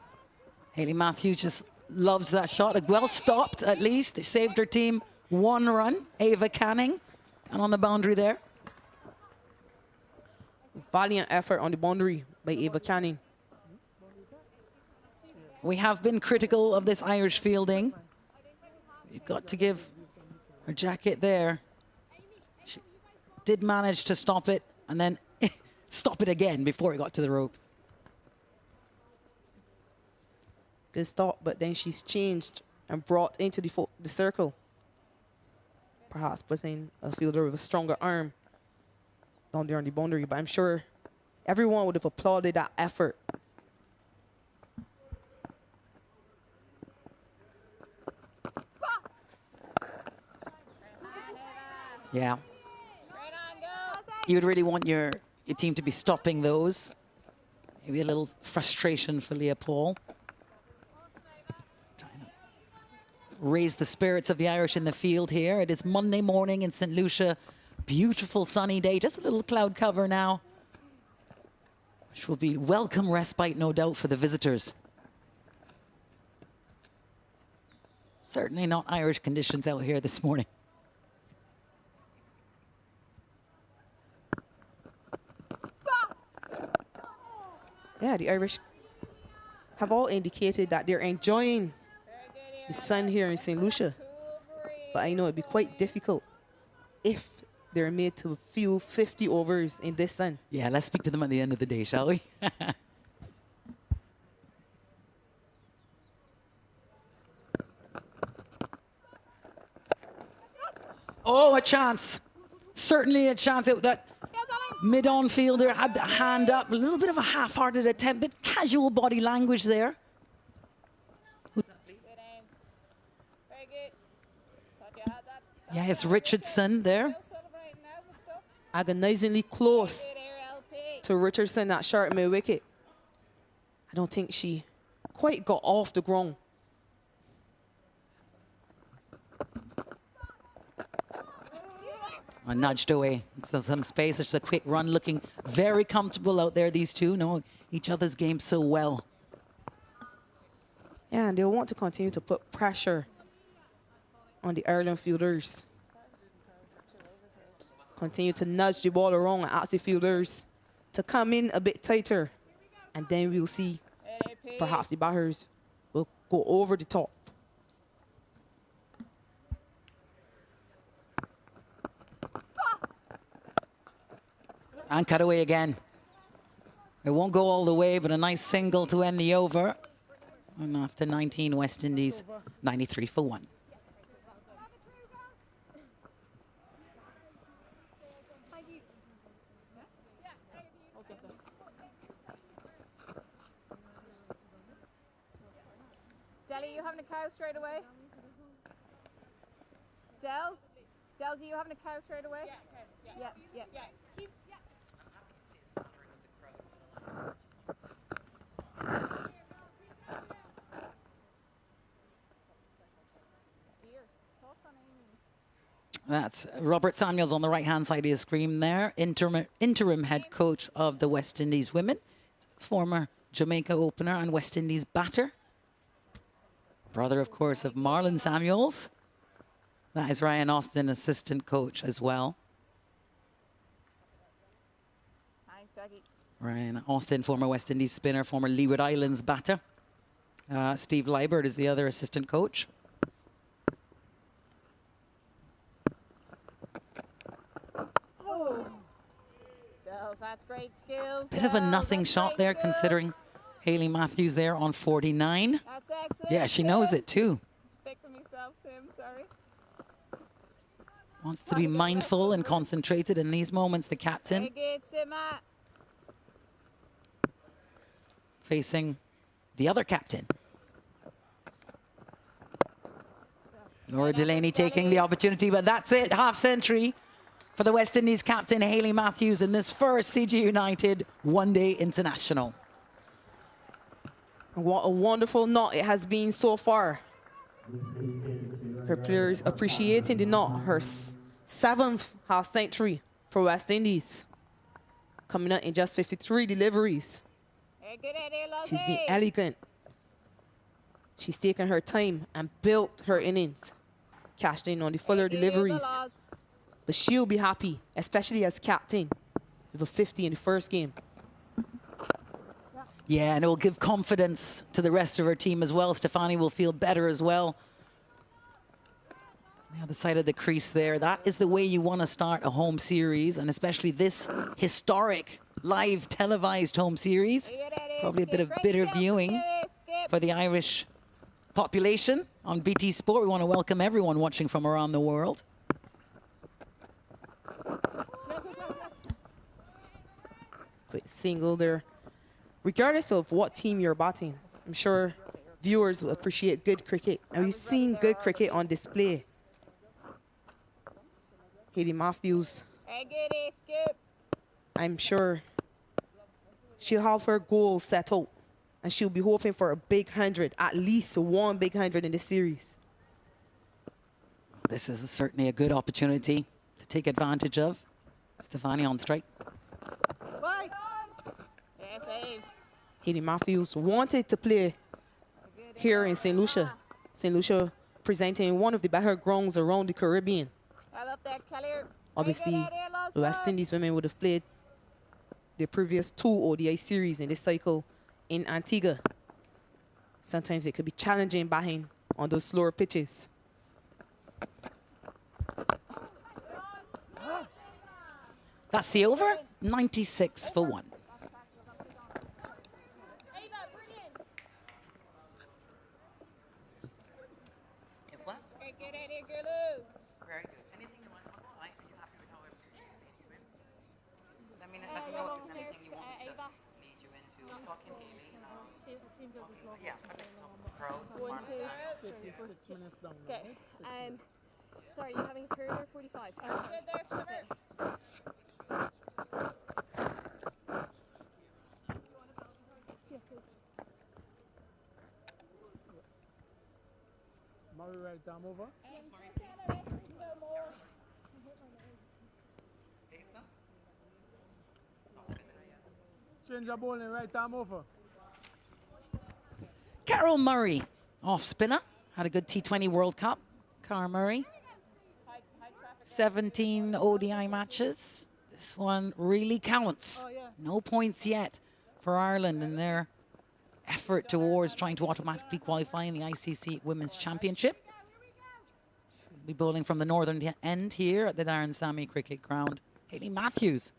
Hayley Matthews just loves that shot. Well stopped, at least. They saved her team one run. Ava Canning, and on the boundary there. Valiant effort on the boundary by Ava Canning. We have been critical of this Irish fielding. You've got to give her jacket there. She did manage to stop it, and then stop it again before it got to the ropes. Good stop, but then she's changed and brought into the circle. Perhaps putting a fielder with a stronger arm down there on the boundary, but I'm sure everyone would have applauded that effort. Yeah. You would really want your team to be stopping those. Maybe a little frustration for Leah Paul. Trying to raise the spirits of the Irish in the field here. It is Monday morning in St. Lucia. Beautiful sunny day, just a little cloud cover now, which will be welcome respite, no doubt, for the visitors. Certainly not Irish conditions out here this morning. Yeah, the Irish have all indicated that they're enjoying the sun here in St. Lucia. But I know it'd be quite difficult if they're made to field 50 overs in this sun. Yeah, let's speak to them at the end of the day, shall we? Oh, a chance. Certainly a chance. That mid-on fielder had the hand up. A little bit of a half-hearted attempt, but casual body language there. Who's that, please? Very good. Thought you had that. Yeah, it's Richardson there. Agonizingly close to Richardson, that sharp mid-wicket. I don't think she quite got off the ground. Nudged away. So some space. It's a quick run, looking very comfortable out there, these two. Know each other's game so well. Yeah, and they'll want to continue to put pressure on the Ireland fielders. Continue to nudge the ball around and ask the fielders to come in a bit tighter. And then we'll see perhaps the batters will go over the top. And cut away again. It won't go all the way, but a nice single to end the over. And after 19, West Indies 93 for 1. Deli, you having a cow straight away? Del? Del, are you having a cow straight away? Yeah. That's Robert Samuels on the right-hand side of the screen there, interim head coach of the West Indies women, former Jamaica opener and West Indies batter. Brother, of course, of Marlon Samuels. That is Ryan Austin, assistant coach as well. Thanks, Jackie. Ryan Austin, former West Indies spinner, former Leeward Islands batter. Steve Liebert is the other assistant coach. skills. That's great skills. Bit of a girls. nothing That's shot great there, skills. considering Hayley Matthews there on 49. That's excellent. Yeah, she knows it too. Stick to myself, Sim. Sorry. Wants to be mindful and concentrated in these moments, the captain. Very good, Simma. Facing the other captain. Laura Delaney taking the opportunity, but that's it. Half century for the West Indies captain, Hayley Matthews, in this first CG United one-day international. What a wonderful knot it has been so far. Her players appreciating the knot, her 7th half century for West Indies. Coming out in just 53 deliveries. She's been elegant. She's taken her time and built her innings. Cashed in on the fuller deliveries. But she'll be happy, especially as captain, with a 50 in the first game. Yeah, and it will give confidence to the rest of her team as well. Stefani will feel better as well. The other side of the crease there. That is the way you want to start a home series, and especially this historic live televised home series. Probably a bit of bitter viewing for the Irish population on BT Sport. We want to welcome everyone watching from around the world. Quick single there. Regardless of what team you're batting, I'm sure viewers will appreciate good cricket. And we've seen good cricket on display. Hayley Matthews, I'm sure she'll have her goal set out. And she'll be hoping for a big 100, at least one big 100 in this series. This is certainly a good opportunity to take advantage of. Stefani on strike. Hayley Matthews wanted to play here in St. Lucia. St. Lucia presenting one of the better grounds around the Caribbean. Obviously, the West Indies women would have played their previous 2 ODI series in this cycle in Antigua. Sometimes it could be challenging batting on those slower pitches. That's the over, 96 for 1. Very good. Anything you want to talk about? Are you happy with how everything went? Let me know if there's anything you want me to lead you into. Talking Hayley. Yeah, talk to the crowds. 1, 2, 3, 4. 6 minutes down. Okay. Sorry, you're having 30 or 45? Good there, Swimmer. Murray right arm over. Change the ball and right arm over. Carol Murray, off spinner. Had a good T20 World Cup. Cara Murray. 17 ODI matches. This one really counts. No points yet for Ireland in their effort towards trying to automatically qualify in the ICC Women's Championship. She'll be bowling from the northern end here at the Darren Sammy Cricket Ground. Hayley Matthews,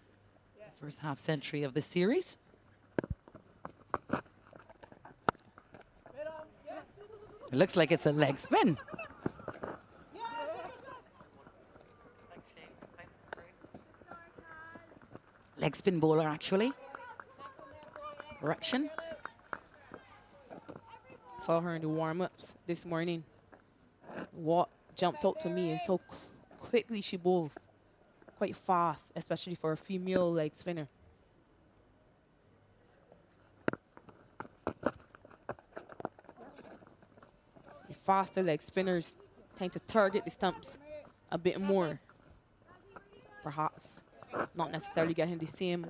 first half century of this series. It looks like it's a leg spin. Leg spin bowler, actually. Correction. Saw her in the warm-ups this morning. What jumped out to me is how quickly she bowls. Quite fast, especially for a female leg spinner. The faster leg spinners tend to target the stumps a bit more. Perhaps not necessarily getting the same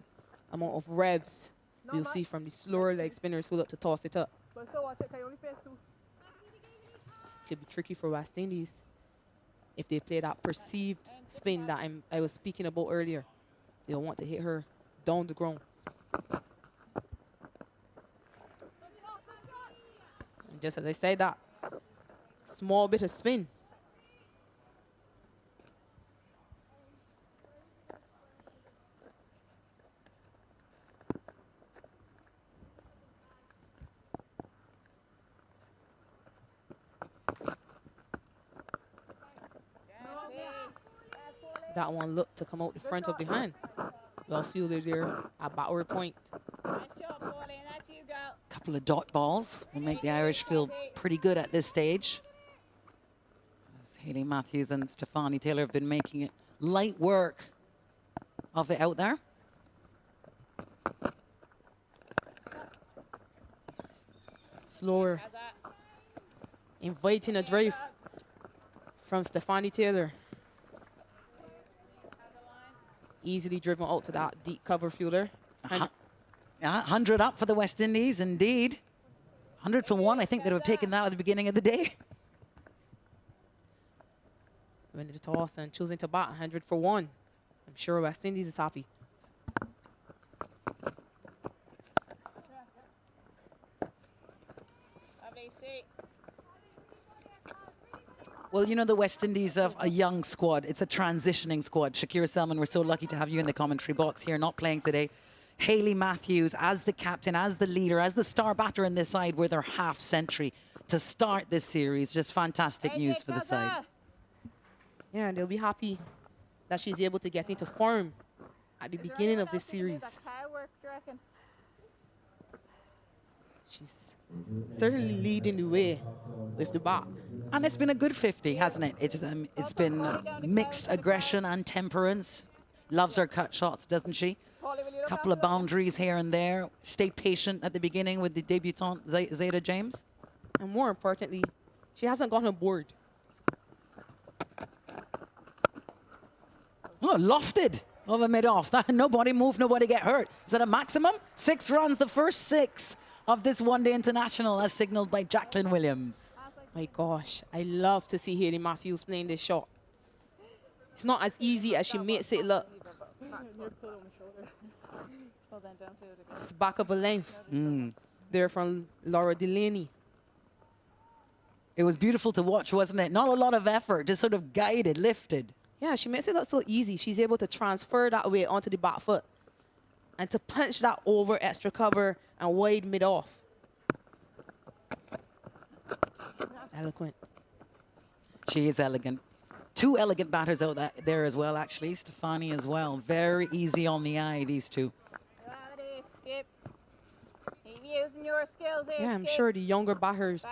amount of revs you'll see from the slower leg spinners who look to toss it up. Could be tricky for West Indies if they play that perceived spin that I was speaking about earlier. They'll want to hit her down the ground. And just as I said that, small bit of spin. That one looked to come out the front of the hand. Well fielded there at backward point. Nice job, Pauline. That's you, girl. Couple of dot balls will make the Irish feel pretty good at this stage. As Hayley Matthews and Stefani Taylor have been making it light work of it out there. Slower. Inviting a drive from Stefani Taylor. Easily driven out to that deep cover fielder. 100 up for the West Indies, indeed. 100 for one. I think they would have taken that at the beginning of the day. Winning the toss and choosing to bat 100 for one. I'm sure West Indies is happy. Well, you know, the West Indies have a young squad. It's a transitioning squad. Shakira Selman, we're so lucky to have you in the commentary box here, not playing today. Hayley Matthews as the captain, as the leader, as the star batter in this side with her half century to start this series. Just fantastic news for the side. Yeah, and they'll be happy that she's able to get into form at the beginning of this series. She's certainly leading the way with the bat. And it's been a good 50, hasn't it? It's been mixed aggression and temperance. Loves her cut shots, doesn't she? Couple of boundaries here and there. Stay patient at the beginning with the debutante, Zaida James. And more importantly, she hasn't gotten bored. Oh, lofted over mid-off. Nobody move, nobody get hurt. Is that a maximum? 6 runs, the first 6 of this one-day international as signaled by Jacqueline Williams. My gosh, I love to see Hayley Matthews playing this shot. It's not as easy as she makes it look. Just back up a length. There from Laura Delaney. It was beautiful to watch, wasn't it? Not a lot of effort, just sort of guided, lifted. Yeah, she makes it look so easy. She's able to transfer that weight onto the back foot and to punch that over extra cover and wide mid-off. Eloquent. She is elegant. 2 elegant batters out there as well, actually. Stefani as well. Very easy on the eye, these two. Skip. Keep using your skills here, yeah, I'm Skip. sure the younger batters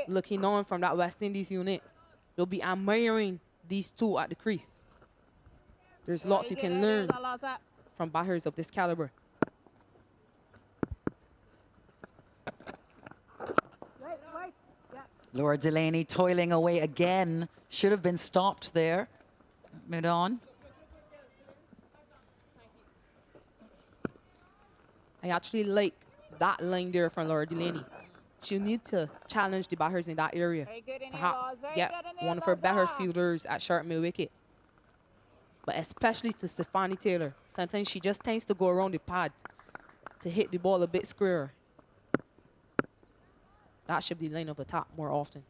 looking on from that West Indies unit, they'll be admiring these two at the crease. There's lots you can learn from batters of this caliber. Laura Delaney toiling away again. Should have been stopped there. Mid-on. I actually like that line there from Laura Delaney. She'll need to challenge the batters in that area. Perhaps get one of her better fielders at sharp mid wicket. But especially to Stefani Taylor. Sometimes she just tends to go around the pad to hit the ball a bit squarer. That should be line of attack more often.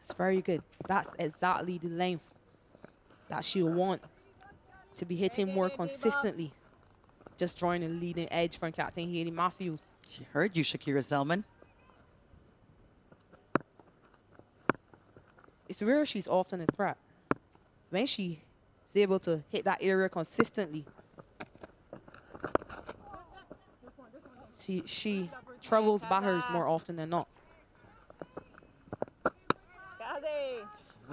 It's very good. That's exactly the length that she'll want to be hitting more consistently. Just drawing a leading edge from Captain Hayley Matthews. She heard you, Shakira Selman. It's where she's often a threat. When she is able to hit that area consistently, she troubles batters more often than not.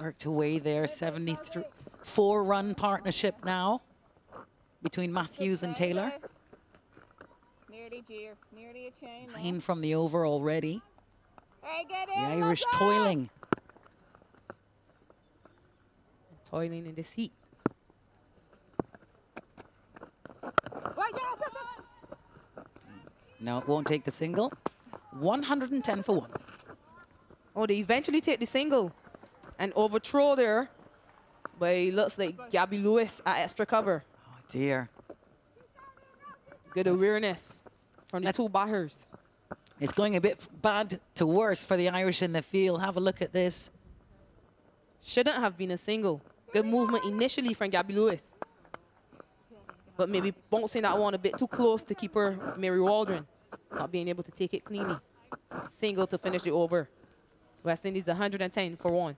Worked away there, 74-run partnership now between Matthews and Taylor. Nearly a chain. 9 from the over already. Hey, get The in, Irish toiling. Toiling in this heat. No, it won't take the single. 110 for 1. Oh, they eventually take the single and overthrow there, but it looks like Gabby Lewis at extra cover. Oh, dear. Good awareness from the two batters. It's going a bit bad to worse for the Irish in the field. Have a look at this. Shouldn't have been a single. Good movement initially from Gabby Lewis, but maybe bouncing that one a bit too close to keeper Mary Waldron, not being able to take it cleanly. Single to finish the over West Indies 110 for 1.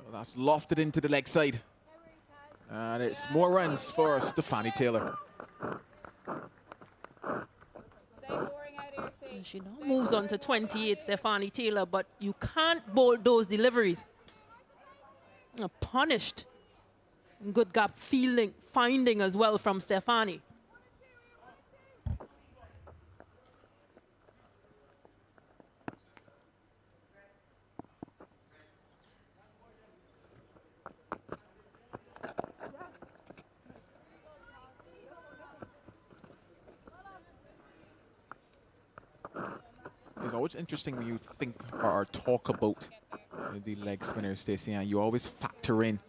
That's lofted into the leg side. And it's more runs for Stefani Taylor. She now moves on to 28, Stefani Taylor, but you can't bowl those deliveries. Punished. Good gap finding as well from Stefani. It's always interesting when you think or talk about the leg spinners, Stacey, and you always factor in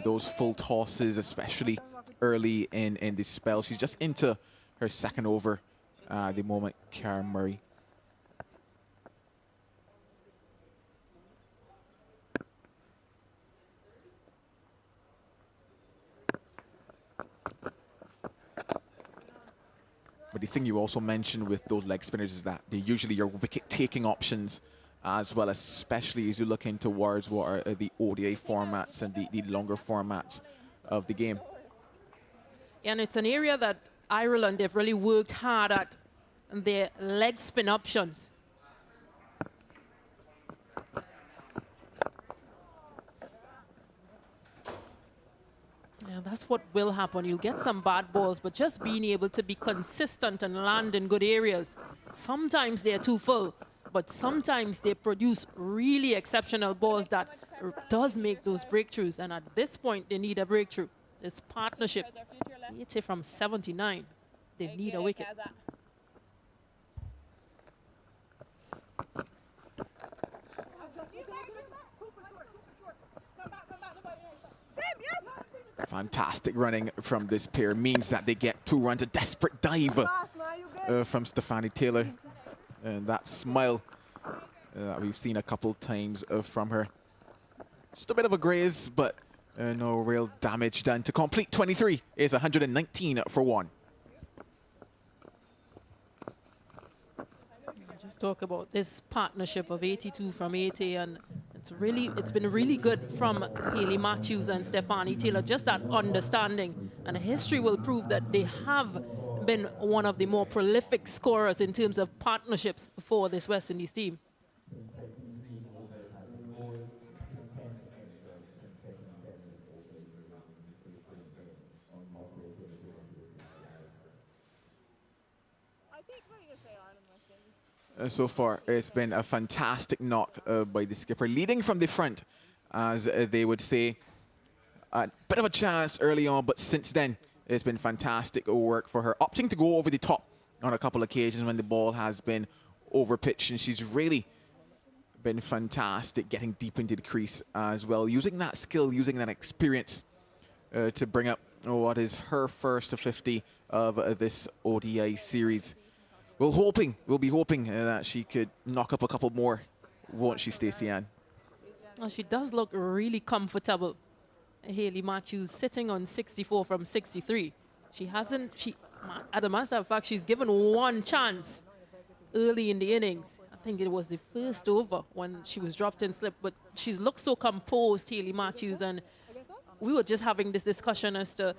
those full tosses, especially early in the spell. She's just into her second over the moment, Karen Murray. But the thing you also mentioned with those leg spinners is that they're usually your wicket-taking options as well, especially as you look in towards what are the ODI formats and the longer formats of the game. And it's an area that Ireland, they've really worked hard at their leg spin options. Yeah, that's what will happen. You'll get some bad balls, but just being able to be consistent and land in good areas. Sometimes they're too full, but sometimes they produce really exceptional balls that does make those breakthroughs. And at this point, they need a breakthrough. This partnership, 80 from 79, they need a wicket. Fantastic running from this pair means that they get 2 runs. A desperate dive from Stefani Taylor. And that smile we've seen a couple times from her. Just a bit of a graze, but no real damage done. To complete 23 is 119 for 1. Just talk about this partnership of 82 from 80, and it's been really good from Hayley Matthews and Stefani Taylor, just that understanding. And history will prove that they have been one of the more prolific scorers in terms of partnerships for this West Indies team. So far, it's been a fantastic knock by the skipper, leading from the front, as they would say. A bit of a chance early on, but since then, it's been fantastic work for her, opting to go over the top on a couple occasions when the ball has been over pitch, and she's really been fantastic getting deep into the crease as well, using that skill, using that experience to bring up what is her first 50 of this ODI series. We'll be hoping that she could knock up a couple more, won't she, Stacey Ann? Well, she does look really comfortable. Hayley Matthews sitting on 64 from 63. As a matter of fact, she's given one chance early in the innings. I think it was the first over when she was dropped in slip, but she's looked so composed, Hayley Matthews, and we were just having this discussion as to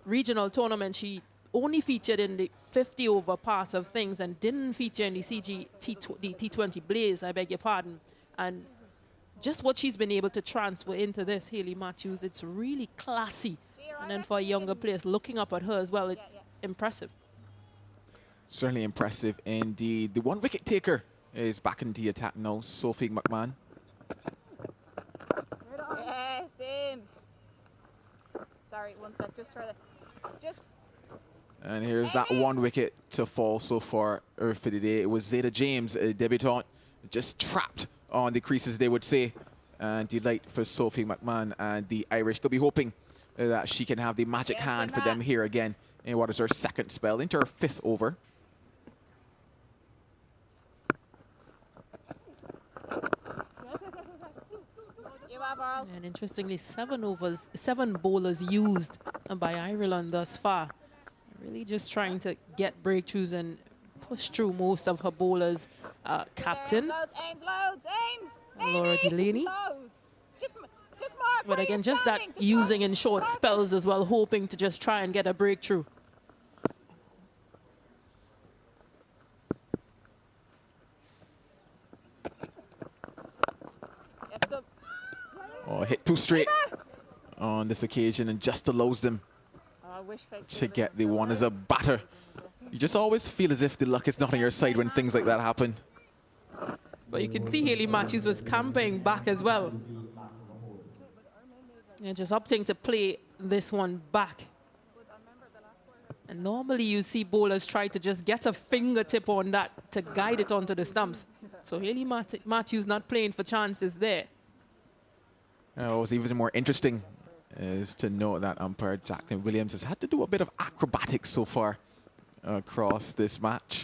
regional tournament. She only featured in the 50 over part of things and didn't feature in the T20 Blaze, I beg your pardon. And just what she's been able to transfer into this, Hayley Matthews, it's really classy. And then for a younger players looking up at her as well, it's impressive. Certainly impressive indeed. The one wicket taker is back into the attack now, Sophie McMahon. Yes, him. Sorry, one sec. Just try that. Just. And here's that one wicket to fall so far for the day. It was Zaida James, a debutant, just trapped on the creases, they would say. And delight for Sophie McMahon and the Irish. They'll be hoping that she can have the magic hand for them here again in what is her second spell into her 5th over. And interestingly, 7 bowlers used by Ireland thus far. Really just trying to get breakthroughs and push through most of her bowlers. Captain Laura Delaney. But again, just that using in short spells as well, hoping to just try and get a breakthrough. Oh, hit too straight on this occasion and just allows them to get the one as a batter. You just always feel as if the luck is not on your side when things like that happen. But you can see Hayley Matthews was camping back as well. And just opting to play this one back. And normally you see bowlers try to just get a fingertip on that to guide it onto the stumps. So Hayley Matthews not playing for chances there. What was even more interesting is to note that umpire Jacqueline Williams has had to do a bit of acrobatics so far across this match.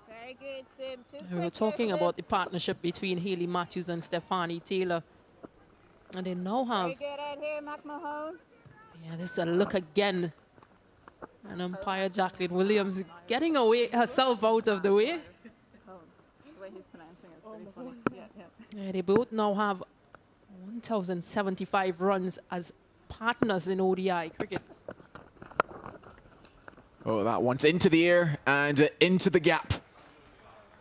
Very good, Sim. We were talking about the partnership between Hayley Matthews and Stephanie Taylor. And they now have... Very good out here, McMahon. Yeah, this is a look again. And umpire Jacqueline Williams getting herself out of the way. The way he's pronouncing it is pretty funny. Yeah, they both now have 1,075 runs as partners in ODI cricket. Oh, that one's into the air and into the gap.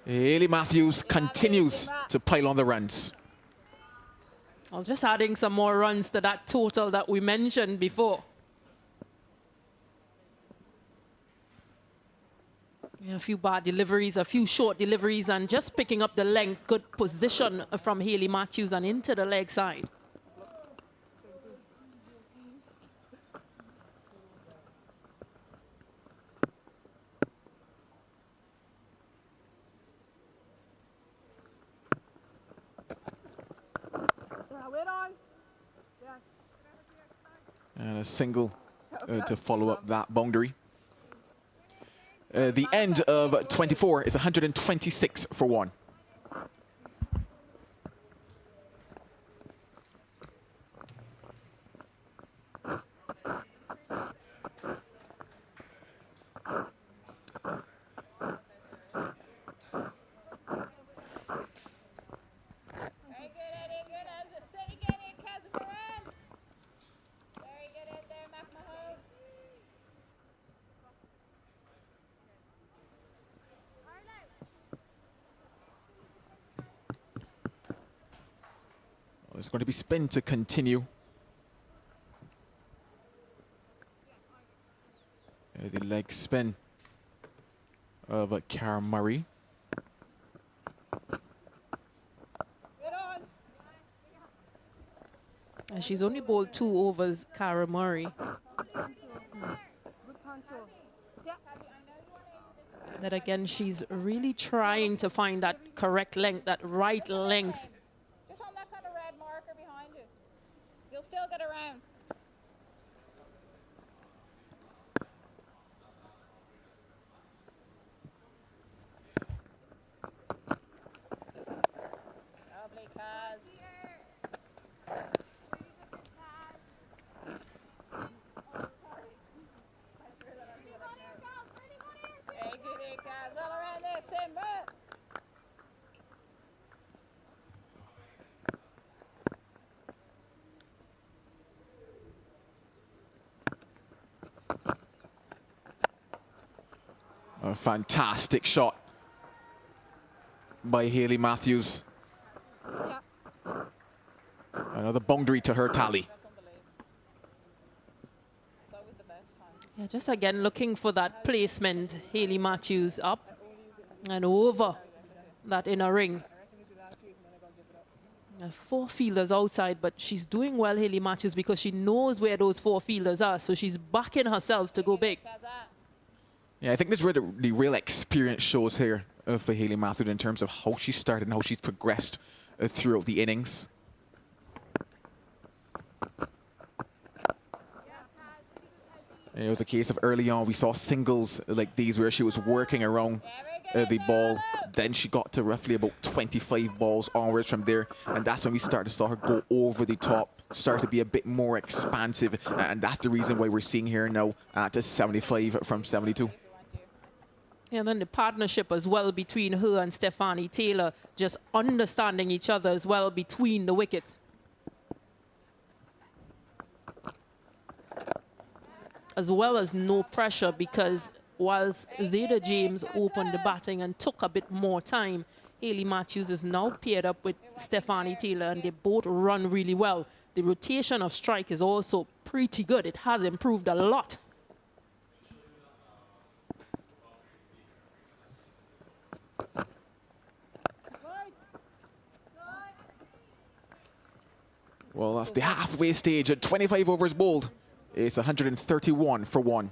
Hayley Matthews continues to pile on the runs. Well, just adding some more runs to that total that we mentioned before. Yeah, a few bad deliveries, a few short deliveries, and just picking up the length. Good position from Hayley Matthews and into the leg side. And a single to follow up that boundary. The end of 24 is 126 for 1. There's going to be spin to continue. The leg spin of Cara Murray. And she's only bowled 2 overs, Cara Murray. That again, she's really trying to find that correct length, that right length. Just on that kind of red marker behind you. You'll still get around. Lovely, Kaz. Very good, Kaz. Well around there, Simba. A fantastic shot by Hayley Matthews. Yeah. Another boundary to her tally. That's on the lane. It's always the best time. Yeah, just again looking for that placement. Haley Matthews up and over that inner ring. 4 fielders outside, but she's doing well, Haley Matthews, because she knows where those 4 fielders are, so she's backing herself to go big. Yeah, I think this is where the real experience shows here for Haley Matthews in terms of how she started and how she's progressed throughout the innings. It was a case of early on, we saw singles like these where she was working around the ball. Then she got to roughly about 25 balls onwards from there. And that's when we started to saw her go over the top, start to be a bit more expansive. And that's the reason why we're seeing here now at 75 from 72. Yeah, and then the partnership as well between her and Stephanie Taylor, just understanding each other as well between the wickets. As well as no pressure, because whilst Zaida James opened the batting and took a bit more time, Haley Matthews is now paired up with Stephanie Taylor, and they both run really well. The rotation of strike is also pretty good. It has improved a lot. Well, that's the halfway stage at 25 overs bowled. It's 131 for 1.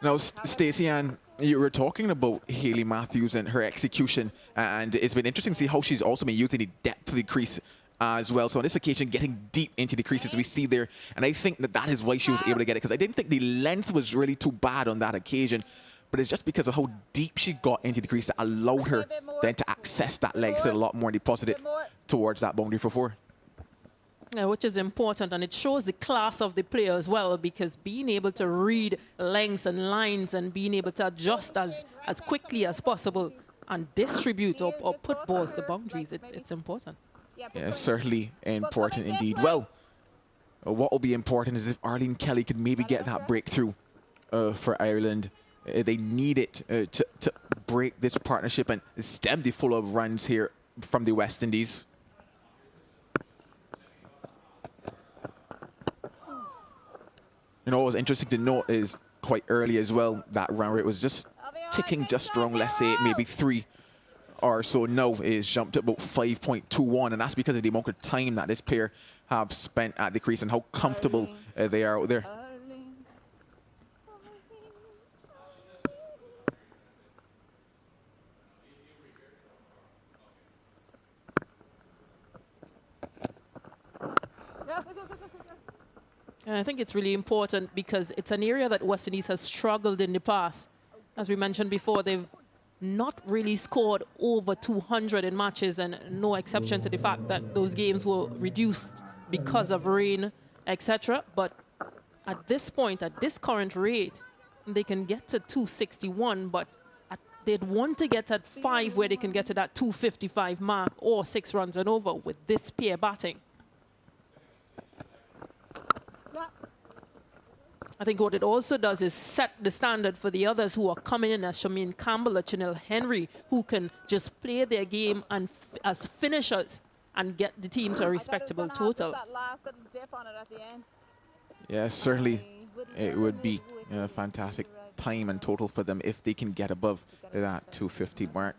Now, Stacey Ann, you were talking about Haley Matthews and her execution, and it's been interesting to see how she's also been using the depth of the crease as well. So on this occasion, getting deep into the creases we see there, and I think that is why she was able to get it, because I didn't think the length was really too bad on that occasion, but it's just because of how deep she got into the crease that allowed her then to access that leg still a lot more and deposit it towards that boundary for 4. Yeah, which is important, and it shows the class of the player as well, because being able to read lengths and lines and being able to adjust as quickly as possible and distribute or put balls to boundaries, it's important. Yeah, certainly important indeed. Well, what will be important is if Arlene Kelly could maybe get that breakthrough for Ireland. They need it to break this partnership and stem the flow of runs here from the West Indies. You know, what was interesting to note is quite early as well, that run rate was just ticking just strong, let's say maybe 3 or so. Now is jumped to about 5.21, and that's because of the amount of time that this pair have spent at the crease and how comfortable they are out there. And I think it's really important because it's an area that West Indies has struggled in the past. As we mentioned before, they've not really scored over 200 in matches, and no exception to the fact that those games were reduced because of rain, etc. But at this point, at this current rate, they can get to 261, but they'd want to get at 5 where they can get to that 255 mark or 6 runs and over with this pair batting. I think what it also does is set the standard for the others who are coming in, as Shameen Campbell or Chanel Henry, who can just play their game and as finishers and get the team to a respectable total. That last little dip on it at the end. Yeah, certainly it would be a fantastic time and total for them if they can get above that 250 mark.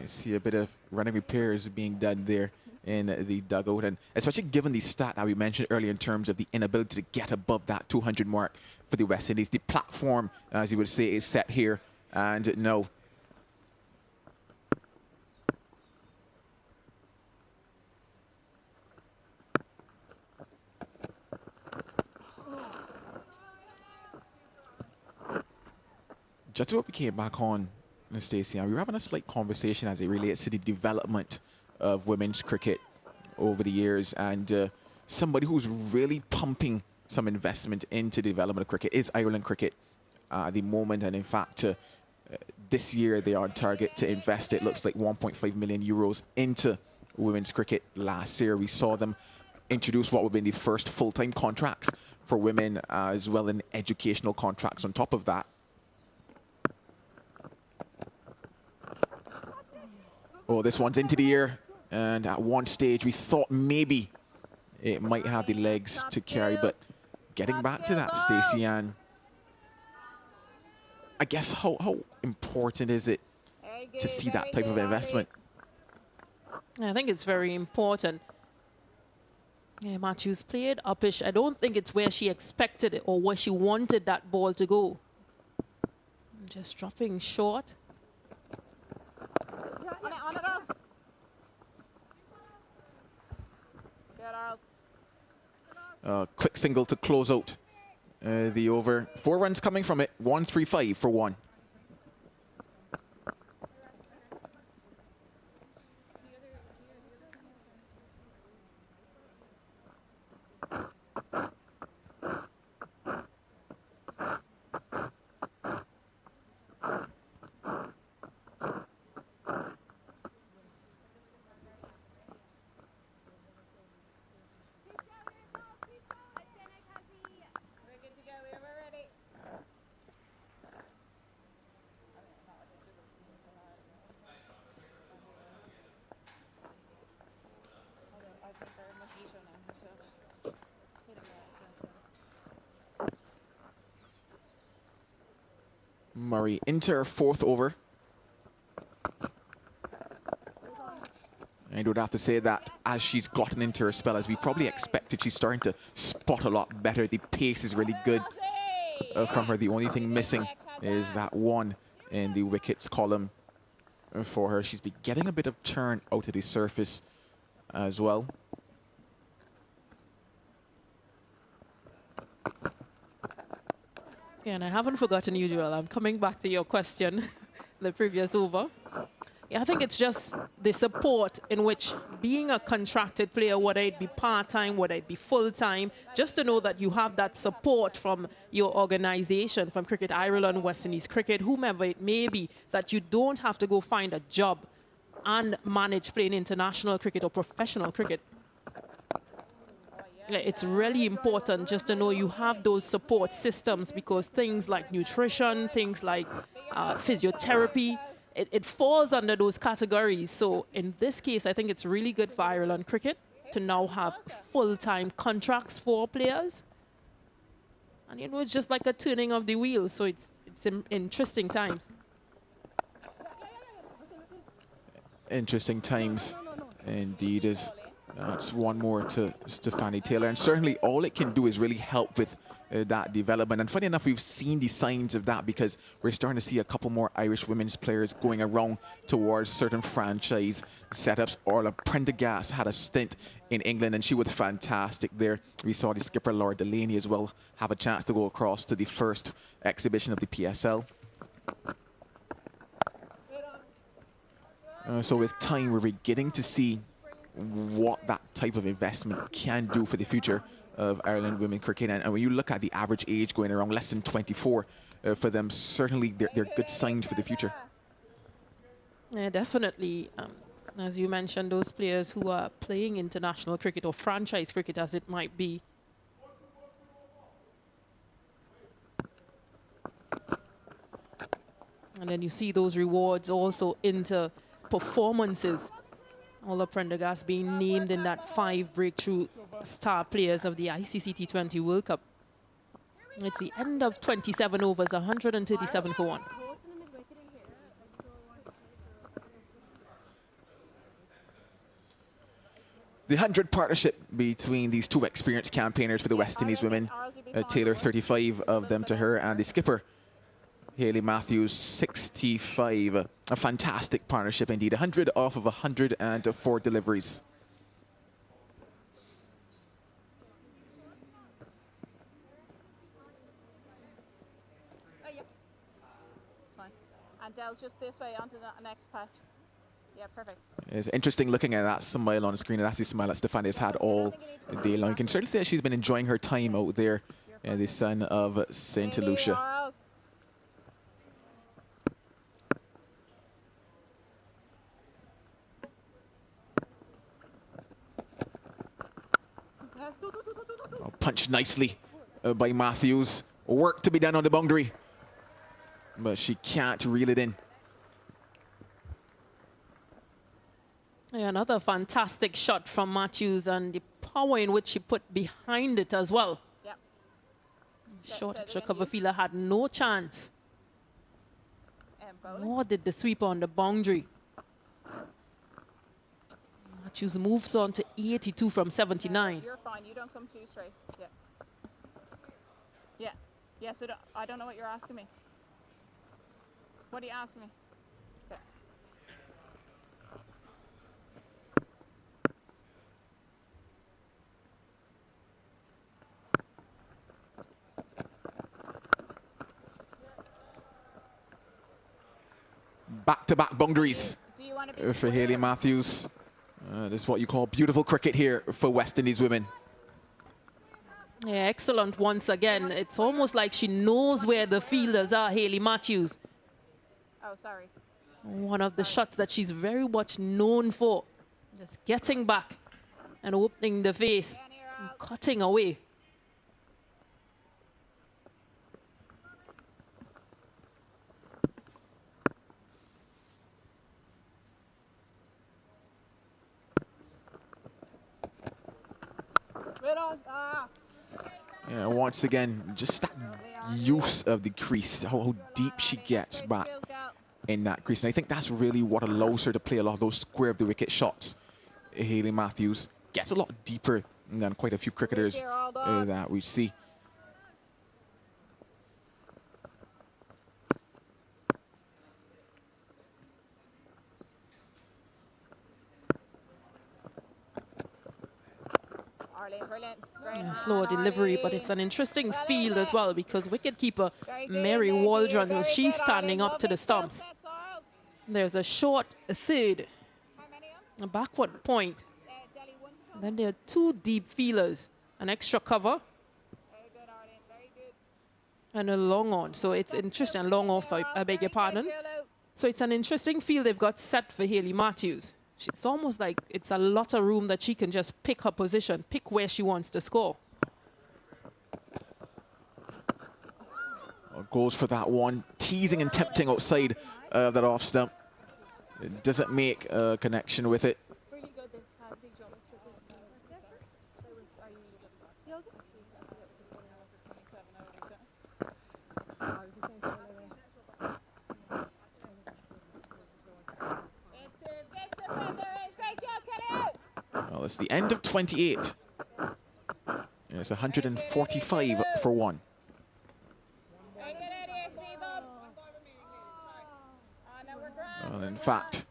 You see a bit of running repairs being done there in the dugout, and especially given the stat that we mentioned earlier in terms of the inability to get above that 200 mark for the West Indies. The platform, as you would say, is set here, and no. Just what we came back on, Stacey, and we were having a slight conversation as it relates to the development of women's cricket over the years, and somebody who's really pumping some investment into the development of cricket is Ireland Cricket at the moment, and in fact this year they are on target to invest, it looks like, 1.5 million euros into women's cricket. Last year we saw them introduce what would be the first full-time contracts for women, as well as educational contracts on top of that. Oh, this one's into the air. And at one stage, we thought maybe it might have the legs to carry, but getting back to that, Stacey Ann, I guess how important is it to see that type of investment? I think it's very important. Yeah, Matthews played uppish. I don't think it's where she expected it or where she wanted that ball to go. Just dropping short. Quick single to close out the over. 4 runs coming from it. 135 for 1. Murray into her 4th over. And would have to say that as she's gotten into her spell, as we probably expected, she's starting to spot a lot better. The pace is really good from her. The only thing missing is that one in the wickets column for her. She's been getting a bit of turn out of the surface as well. Yeah, and I haven't forgotten you, Joel. I'm coming back to your question, the previous over. Yeah, I think it's just the support in which being a contracted player, whether it be part-time, whether it be full-time, just to know that you have that support from your organization, from Cricket Ireland, West Indies Cricket, whomever it may be, that you don't have to go find a job and manage playing international cricket or professional cricket. It's really important just to know you have those support systems, because things like nutrition, things like physiotherapy, it falls under those categories. So in this case, I think it's really good for Ireland cricket to now have full-time contracts for players. And, you know, it's just like a turning of the wheel. So it's interesting times. Interesting times indeed. That's one more to Stefanie Taylor, and certainly all it can do is really help with that development. And funny enough, we've seen the signs of that, because we're starting to see a couple more Irish women's players going around towards certain franchise setups. Orla Prendergast had a stint in England, and she was fantastic there. We saw the skipper Laura Delaney as well have a chance to go across to the first exhibition of the PSL. So with time, we're beginning to see what that type of investment can do for the future of Ireland women cricket. And when you look at the average age going around less than 24 for them, certainly they're good signs for the future. Yeah, definitely. As you mentioned, those players who are playing international cricket or franchise cricket, as it might be. And then you see those rewards also into performances. Orla Prendergast being named in that 5 breakthrough star players of the ICC T20 World Cup. It's the end of 27 overs, 137 for 1. The 100 partnership between these two experienced campaigners for the West Indies women. Taylor, 35 of them to her, and the skipper, Hayley Matthews, 65. A fantastic partnership indeed. 100 off of 104 deliveries. Oh, yeah. It's fine. And Dell's just this way onto the next patch. Yeah, perfect. It's interesting looking at that smile on the screen, and that's the smile that Stefanie has had all day long. You can certainly see that she's been enjoying her time out there in the sun of St. Lucia. Oh, punched nicely by Matthews. Work to be done on the boundary, but she can't reel it in. Yeah, another fantastic shot from Matthews and the power in which she put behind it as well. Yep. Short extra cover fielder had no chance. Nor did the sweeper on the boundary. Matthews moves on to 82 from 79. You're fine. You don't come too straight. Yeah. Yeah. Yeah, so I don't know what you're asking me. What are you asking me? Yeah. Back-to-back boundaries Do you want to be for Hayley Matthews. This is what you call beautiful cricket here for West Indies women. Yeah, excellent once again. It's almost like she knows where the fielders are, Hayley Matthews. Oh, sorry. One of the shots that she's very much known for. Just getting back and opening the face and cutting away. Yeah, once again, just that use of the crease, how deep she gets back in that crease. And I think that's really what allows her to play a lot of those square of the wicket shots. Hayley Matthews gets a lot deeper than quite a few cricketers that we see. Slower delivery, but it's an interesting field as well because wicketkeeper Mary Waldron, well, she's standing up to the stumps. There's a short third, a backward point. Then there are two deep fielders, an extra cover, and a long on. So it's interesting, long off, I beg your pardon. So it's an interesting field they've got set for Hayley Matthews. It's almost like it's a lot of room that she can just pick her position, pick where she wants to score. Goes for that one, teasing and tempting outside that off stump. It doesn't make a connection with it. Well, it's the end of 28. Yeah, it's 145 for one. Well, in fact,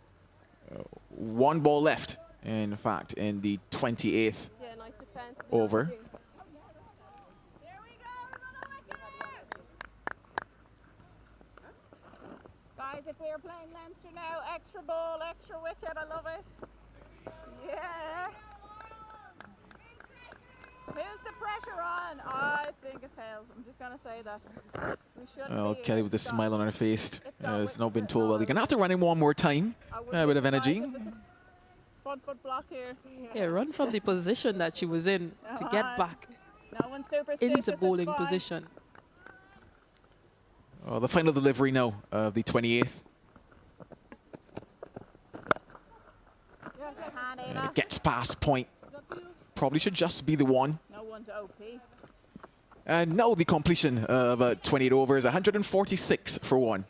one ball left, in fact, in the 28th over. Guys, if we are playing Leinster now, extra ball, extra wicket, I love it. Yeah. Who's the pressure on? I think it's Hales. I'm just going to say that. We Well, Kelly with a smile on her face has not been told, well, you're going to have to run him one more time. A bit of energy. Front foot block here. Yeah, run from the position that she was in to get back into bowling position. Oh, the final delivery now of the 28th. And it gets past point. Probably should just be the one. No one to OP. And now the completion of 28 overs, 146 for one.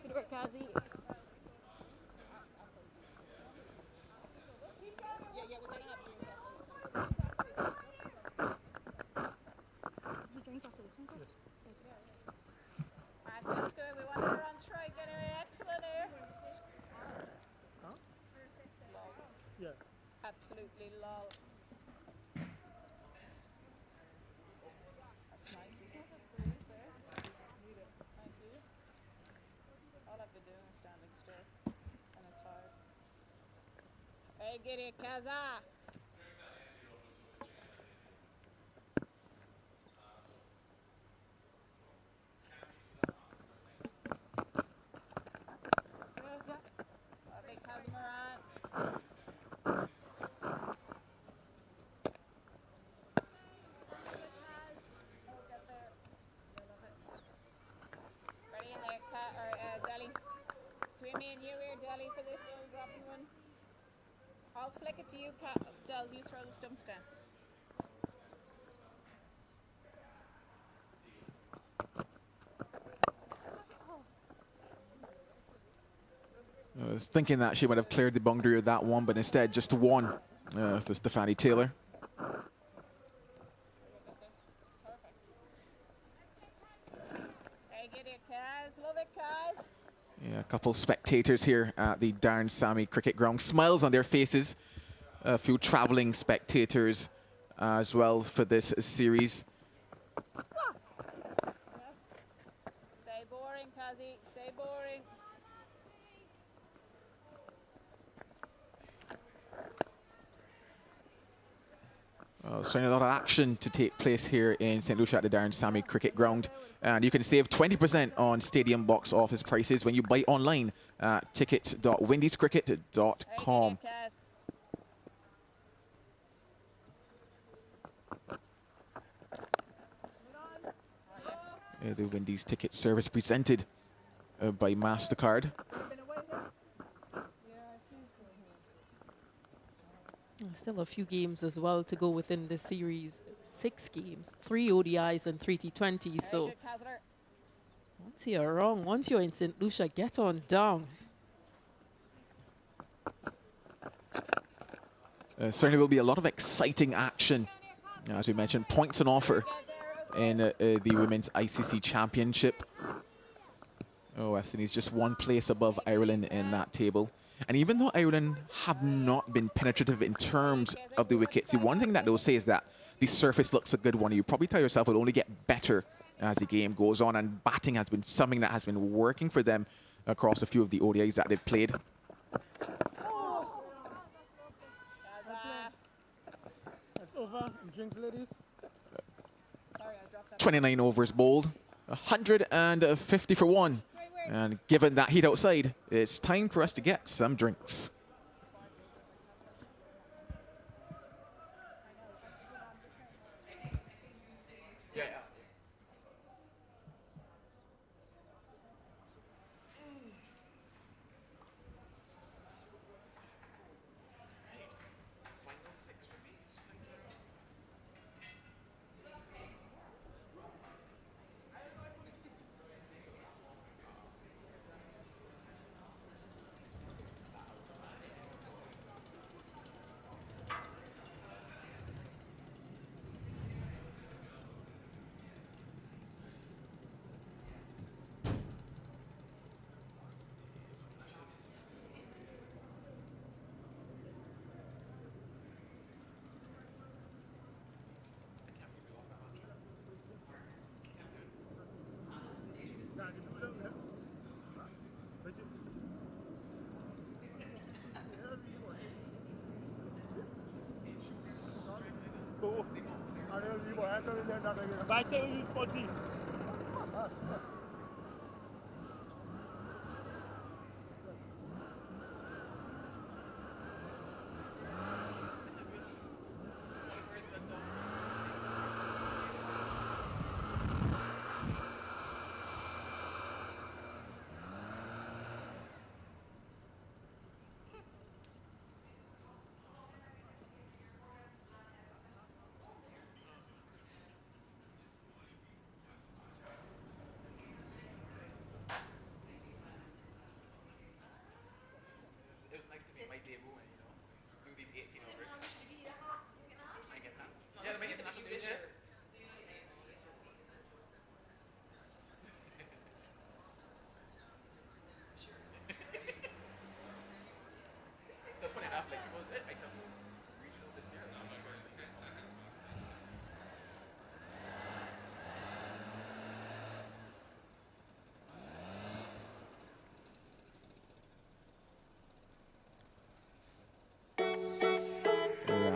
That's good. We want her on strike anyway. Excellent here. Yeah. Absolutely lol. That's nice, isn't it? Breeze there. Thank you. All I've been doing is standing still, and it's hard. Hey, get it, Kaza. Between me and you here, Delhi, for this little dropping one. I'll flick it to you, Del. You throw the stumps down. I was thinking that she would have cleared the boundary of that one, but instead just one for Stephanie Taylor. Hey, get it, Kaz. Love it, Kaz. Yeah, a couple spectators here at the Darren Sammy Cricket Ground. Smiles on their faces. A few travelling spectators as well for this series. Stay boring, Kazi. Stay boring. Certainly a lot of action to take place here in St. Lucia at the Darren Sammy Cricket Ground. And you can save 20% on stadium box office prices when you buy online at ticket.windiescricket.com. The Windies ticket service presented by MasterCard. Still a few games as well to go within the series. 6 games, 3 ODIs and 3 T20s. So once you're wrong, once you're in St. Lucia, get on down. Certainly will be a lot of exciting action. As we mentioned, points on offer in the Women's ICC Championship. West Indies just one place above Ireland in that table. And even though Ireland have not been penetrative in terms of the wickets, the one thing that they'll say is that the surface looks a good one. You probably tell yourself it'll only get better as the game goes on, and batting has been something that has been working for them across a few of the ODIs that they've played. That's over. Drinks, ladies. 29 overs bowled, 150 for 1. And given that heat outside, it's time for us to get some drinks.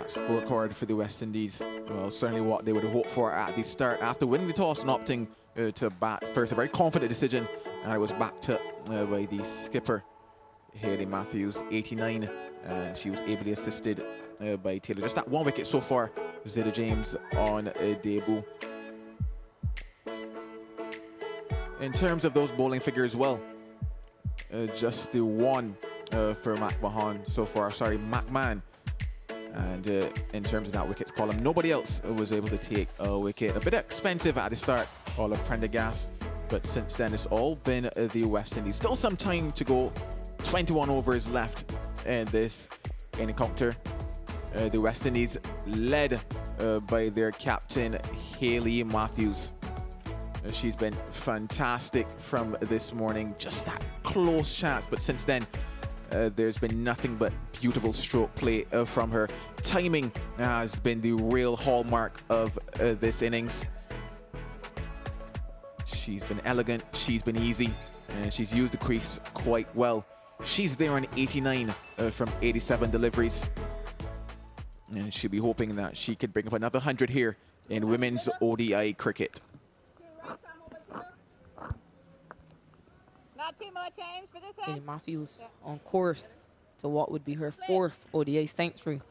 Scorecard for the West Indies. Well, certainly what they would have hoped for at the start after winning the toss and opting to bat first. A very confident decision, and it was backed up by the skipper, Hayley Matthews, 89, and she was ably assisted by Taylor. Just that one wicket so far. Zaida James on debut. In terms of those bowling figures, well, just the one for McMahon so far. Sorry, McMahon. And in terms of that wickets column, nobody else was able to take a wicket. A bit expensive at the start, all of Prendergast, but since then it's all been the West Indies. Still some time to go. 21 overs left in this encounter. The West Indies led by their captain, Hayley Matthews. She's been fantastic from this morning. Just that close chance, but since then, there's been nothing but beautiful stroke play from her. Timing has been the real hallmark of this innings. She's been elegant, she's been easy, and she's used the crease quite well. She's there on 89 from 87 deliveries. And she'll be hoping that she could bring up another 100 here in women's ODI cricket. Not too much, James, for this Hayley end. Matthews on course to what would be her 4th ODI century.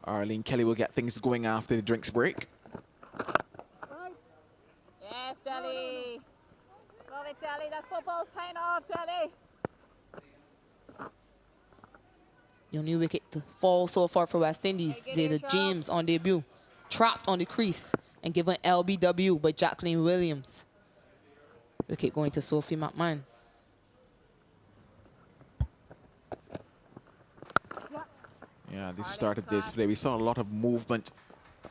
Arlene Kelly will get things going after the drinks break. Yes, Deli. Love it, Deli. That football's paying off, Deli. The only wicket to fall so far for West Indies. Zaida James on debut, trapped on the crease and given LBW by Jacqueline Williams. Wicket going to Sophie McMahon. Yeah, this started this play. We saw a lot of movement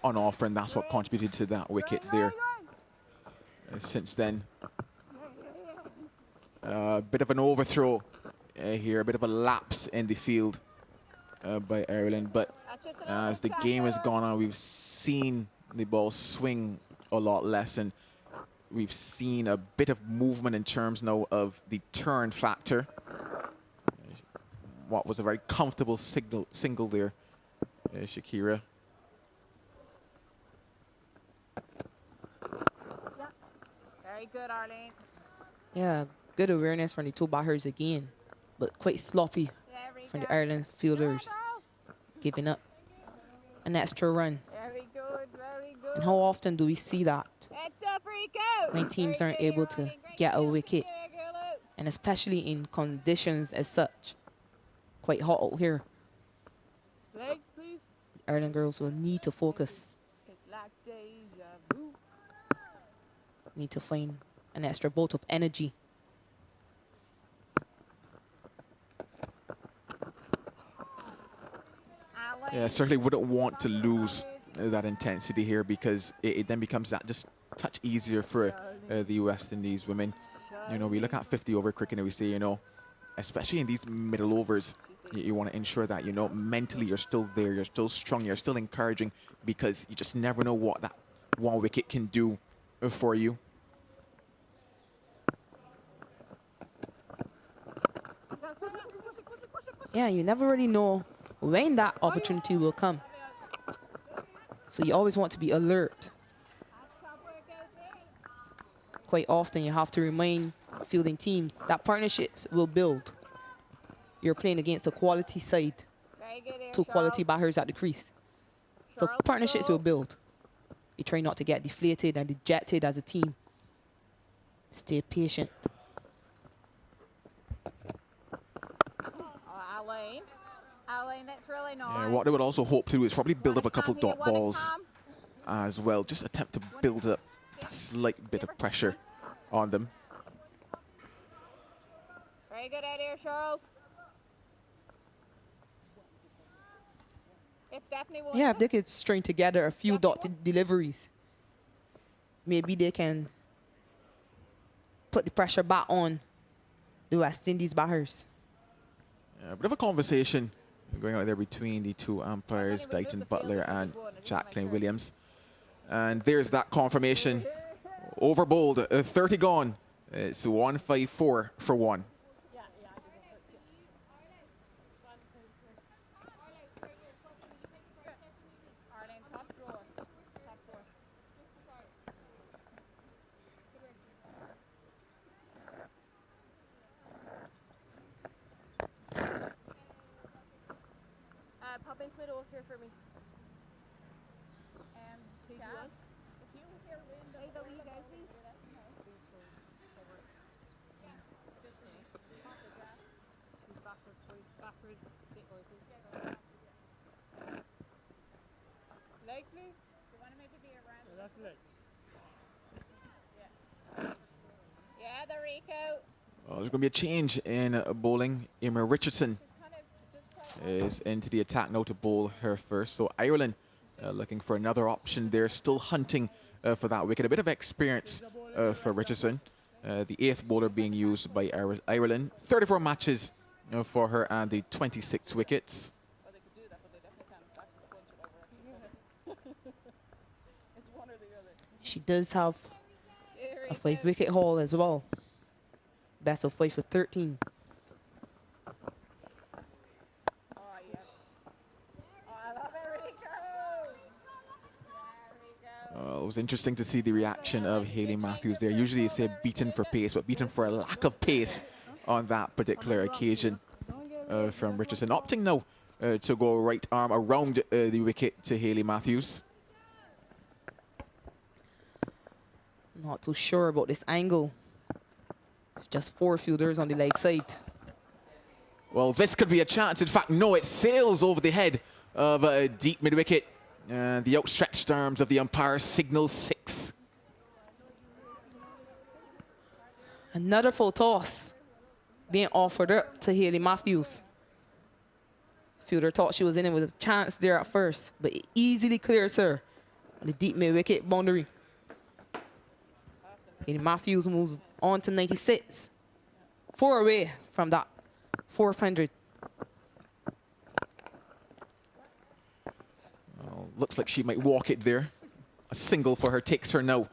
on offer, and that's what contributed to that wicket there. Since then, a bit of an overthrow here, a bit of a lapse in the field by Ireland. But as the game has gone on, we've seen the ball swing a lot less, and we've seen a bit of movement in terms now of the turn factor. What was a very comfortable single there, Shakira. Very good, Arlene. Yeah, good awareness from the two batters again, but quite sloppy from the Ireland fielders, giving up an extra run. Very good, very good. And how often do we see that It's a freak out. when teams aren't able to get a wicket, and especially in conditions as such? Quite hot out here. Leg, please. Ireland girls will need to focus. It's like deja vu. Need to find an extra bolt of energy. Yeah, certainly wouldn't want to lose that intensity here, because it then becomes that just touch easier for the West Indies women. You know, we look at 50-over cricket and we say, you know, especially in these middle overs, you want to ensure that, you know, mentally you're still there, you're still strong, you're still encouraging, because you just never know what that one wicket can do for you. Yeah, you never really know when that opportunity will come. So you always want to be alert. Quite often you have to remind fielding teams that partnerships will build. You're playing against a quality side, two quality batters at the crease. So partnerships will build. You try not to get deflated and dejected as a team. Stay patient. Arlene, that's really nice. Yeah, what they would also hope to do is probably build up a couple dot balls as well. Just attempt to build up a slight bit of pressure on them. Very good out here, Charles. It's definitely one. Yeah, if they could string together a few dot deliveries, maybe they can put the pressure back on the West Indies batters. Yeah, a bit of a conversation going on there between the two umpires, Dighton Butler and Jacqueline Williams. And there's that confirmation. Over bowled, 30 gone. It's 154 for one. Pop into mid off here for me. Please, Cat. if you hear wind, Hey, the wee guys, please. She's back Leg, please. You want to make it be around? Yeah, that's leg. Yeah, the Rico. Well, there's going to be a change in bowling. Emma Richardson is into the attack now to bowl her first. So Ireland looking for another option there, still hunting for that wicket. A bit of experience for Richardson. The 8th bowler being used by Ireland. 34 matches for her and the 26 wickets. Well, they could do that, but they definitely can't back the bunch it over. It's one or the other. She does have a 5-wicket haul as well. Best of 5 for 13. Oh, yeah. Oh, I love it, Rico. Yeah, Rico. It was interesting to see the reaction of Hayley Matthews there. Usually you say beaten for pace, but beaten for a lack of pace on that particular occasion from Richardson. Opting now to go right arm around the wicket to Hayley Matthews. Not too sure about this angle. Just 4 fielders on the leg side. Well, this could be a chance. In fact, no, it sails over the head of a deep mid-wicket. The outstretched arms of the umpire signal 6. Another full toss being offered up to Hayley Matthews. Fielder thought she was in it with a chance there at first, but it easily clears her on the deep mid-wicket boundary. Hayley Matthews moves on to 96. 4 away from that 400. Well, looks like she might walk it there. A single for her takes her now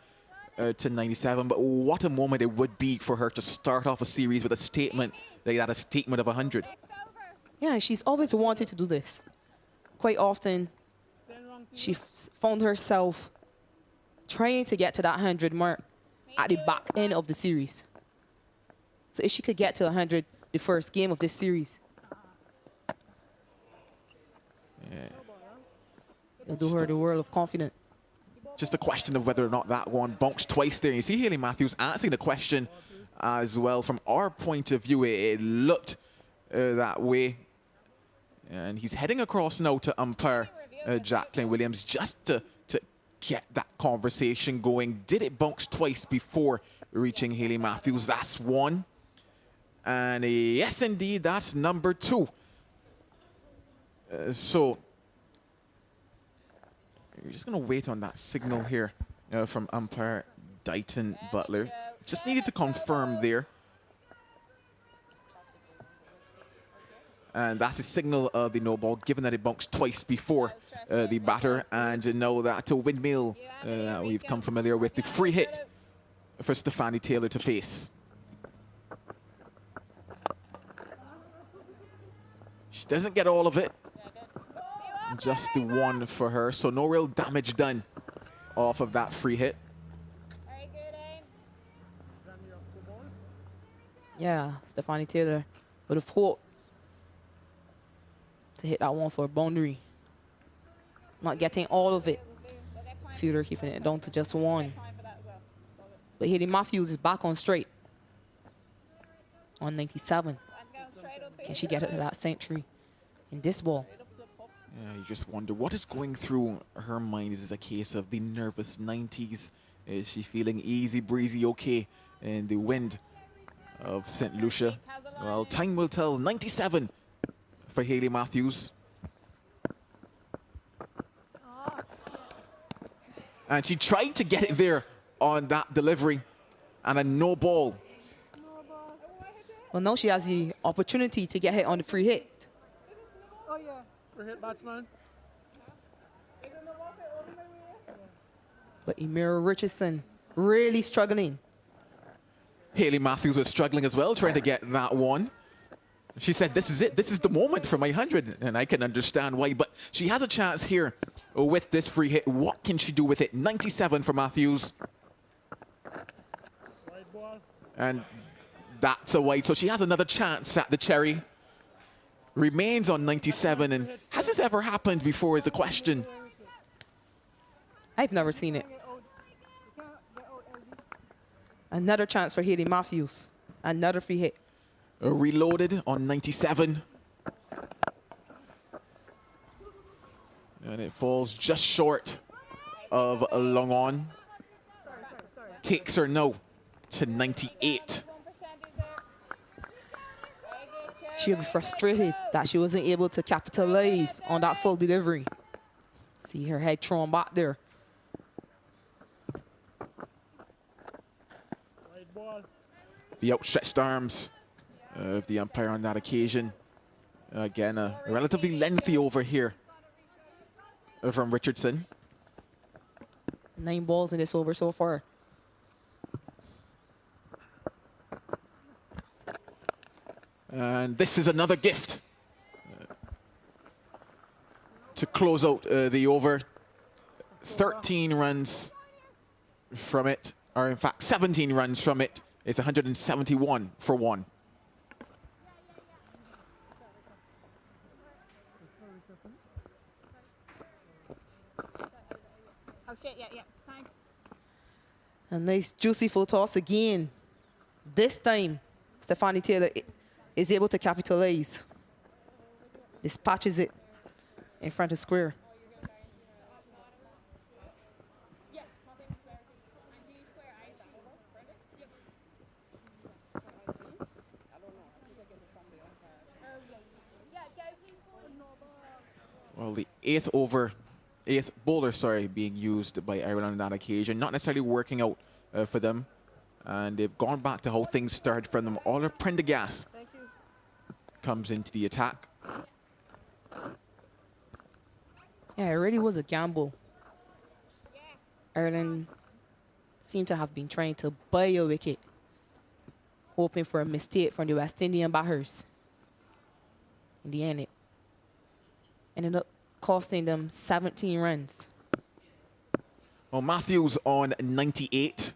to 97. But what a moment it would be for her to start off a series with a statement like that, a statement of 100. Yeah, she's always wanted to do this. Quite often, she found herself trying to get to that 100 mark at the back end of the series. So if she could get to 100 the first game of this series, it'll do her the world of confidence. Just a question of whether or not that one bounced twice there. You see Hayley Matthews answering the question as well. From our point of view, it looked that way. And he's heading across now to umpire Jacqueline Williams just to get that conversation going. Did it bounce twice before reaching Hayley Matthews? That's one. And yes, indeed, that's number 2. So we're just going to wait on that signal here from umpire Dighton Butler. Just needed to confirm there. And that's a signal of the no ball, given that it bounced twice before the batter. And now that windmill we've come familiar with, the free hit for Stefani Taylor to face. She doesn't get all of it. Just the one for her. So no real damage done off of that free hit. Yeah, Stefani Taylor would have hoped to hit that one for a boundary. Not getting all of it. Fielder keeping it down to just 1. But Hayley Matthews is back on straight. On 97. Can she get it to that century in this ball? Yeah, you just wonder what is going through her mind. Is this a case of the nervous 90s? Is she feeling easy breezy okay in the wind of St. Lucia? Well, time will tell. 97 for Hayley Matthews. And she tried to get it there on that delivery, and a no ball. Well, now she has the opportunity to get hit on the free hit. Oh, yeah. Free hit batsman. But Emira Richardson really struggling. Hayley Matthews was struggling as well, trying to get that one. She said, this is it. This is the moment for my 100. And I can understand why. But she has a chance here with this free hit. What can she do with it? 97 for Matthews. And that's a wide. So she has another chance at the cherry. Remains on 97. And has this ever happened before is the question. I've never seen it. Another chance for Hayley Matthews. Another free hit. Reloaded on 97. And it falls just short of a long on. Takes her now to 98. She'll be frustrated that she wasn't able to capitalize on that full delivery. See her head thrown back there. The outstretched arms of the umpire on that occasion. Again, a relatively lengthy over here from Richardson. 9 balls in this over so far. And this is another gift to close out the over. 13 runs from it, or in fact 17 runs from it. It's 171 for 1. Oh shit, yeah, thanks. A nice juicy full toss again. This time, Stephanie Taylor is able to capitalize. Dispatches it in front of square. Well, the eighth bowler, being used by Ireland on that occasion. Not necessarily working out for them. And they've gone back to how things started from them. Ola Prendergast comes into the attack. Yeah, it really was a gamble. Ireland seemed to have been trying to buy a wicket, hoping for a mistake from the West Indian batters. In the end, it ended up costing them 17 runs. Well, Matthews on 98.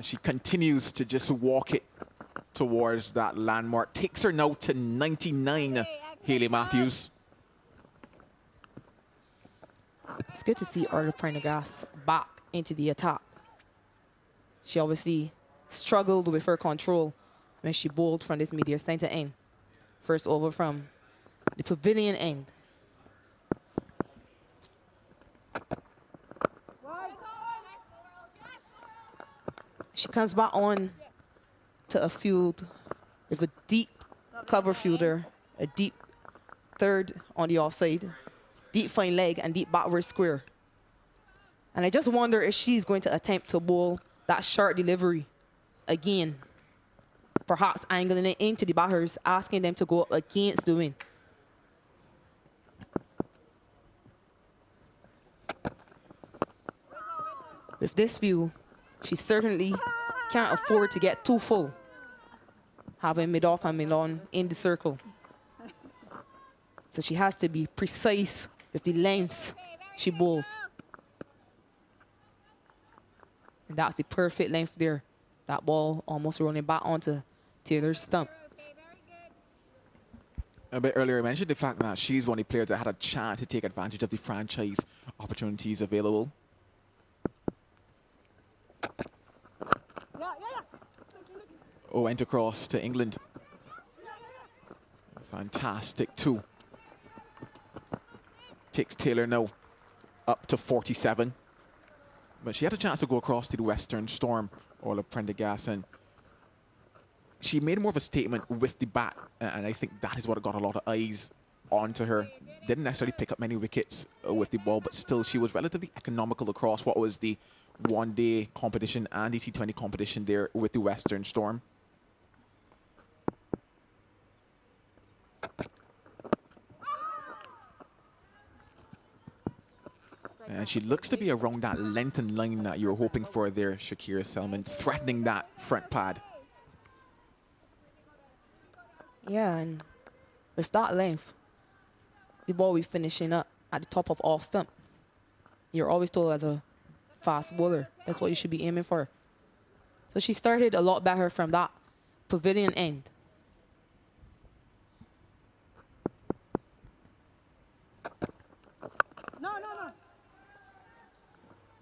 She continues to just walk it towards that landmark. Takes her now to 99, Hayley Matthews. It's good to see Orla Prendergast back into the attack. She obviously struggled with her control when she bowled from this media center end. First over from the pavilion end. She comes back on to a field with a deep cover fielder, a deep third on the offside, deep fine leg, and deep backward square. And I just wonder if she's going to attempt to bowl that short delivery again, perhaps angling it into the batters, asking them to go up against the wind. With this view, she certainly can't afford to get too full, having mid-off and mid-on in the circle. So she has to be precise with the lengths she bowls. And that's the perfect length there. That ball almost rolling back onto Taylor's stump. A bit earlier I mentioned the fact that she's one of the players that had a chance to take advantage of the franchise opportunities available. Oh, went across to England. Fantastic too. Takes Taylor now up to 47. But she had a chance to go across to the Western Storm, Orla Prendergast, and she made more of a statement with the bat, and I think that is what got a lot of eyes onto her. Didn't necessarily pick up many wickets with the ball, but still she was relatively economical across what was the one-day competition and the T20 competition there with the Western Storm. And she looks to be around that length and line that you were hoping for there, Shakira Selman, threatening that front pad. Yeah, and with that length, the ball will be finishing up at the top of off stump. You're always told as a fast bowler, that's what you should be aiming for. So she started a lot better from that pavilion end.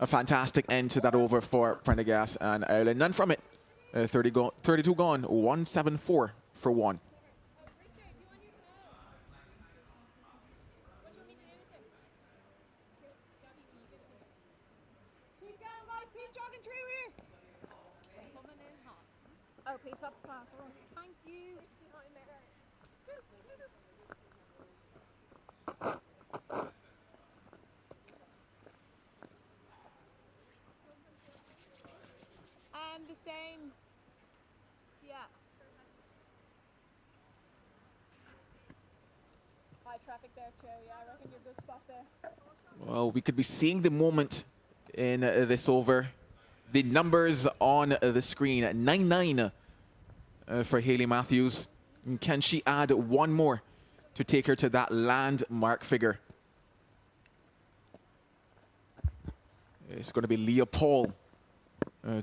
A fantastic end to that over for Prendergast and Ireland. None from it. 32 gone, 174 for 1. Coming in hot. Oh, pizza up the platform. Thank you. And the same. Yeah. High traffic there, Joe. Yeah, I reckon you're a good spot there. Well, we could be seeing the moment in this over. The numbers on the screen, 9-9 for Hayley Matthews. And can she add one more to take her to that landmark figure? It's going to be Leah Paul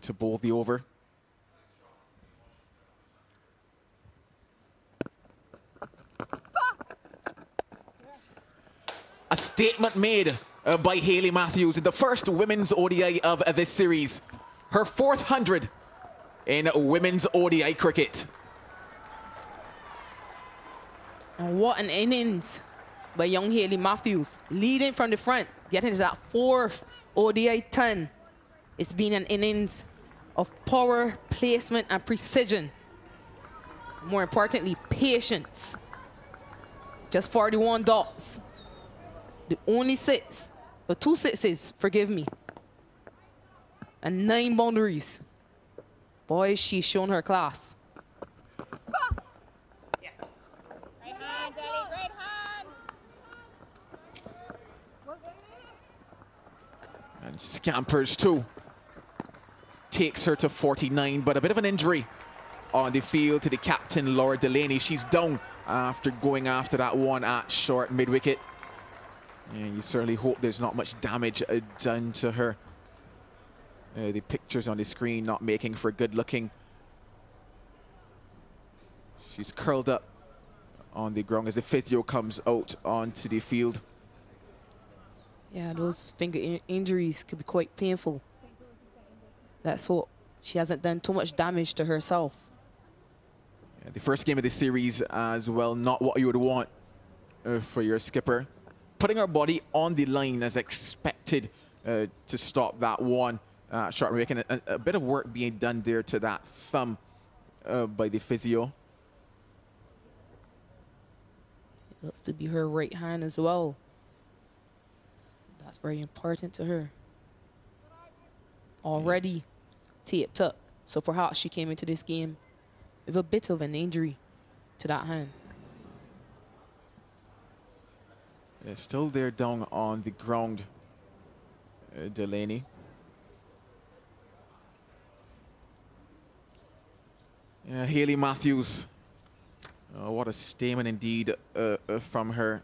to bowl the over. A statement made by Hayley Matthews in the first women's ODI of this series. Her 400 in women's ODI cricket. And what an innings by young Hayley Matthews. Leading from the front, getting to that 4th ODI ton. It's been an innings of power, placement, and precision. More importantly, patience. Just 41 dots. The only 6, or 2 sixes, forgive me. And 9 boundaries. Boy, she's shown her class. Right hand, Ellie, right hand. And scampers too. Takes her to 49, but a bit of an injury on the field to the captain, Laura Delaney. She's down after going after that one at short mid-wicket. And you certainly hope there's not much damage done to her. The pictures on the screen not making for good looking. She's curled up on the ground as the physio comes out onto the field. Yeah, those finger injuries could be quite painful. Let's hope she hasn't done too much damage to herself. Yeah, the first game of the series as well, not what you would want for your skipper. Putting her body on the line as expected to stop that one short break, and a bit of work being done there to that thumb by the physio. It looks to be her right hand as well. That's very important to her. Already taped up, so perhaps she came into this game with a bit of an injury to that hand. Yeah, still there down on the ground, Delaney. Yeah, Hayley Matthews. Oh, what a statement indeed from her.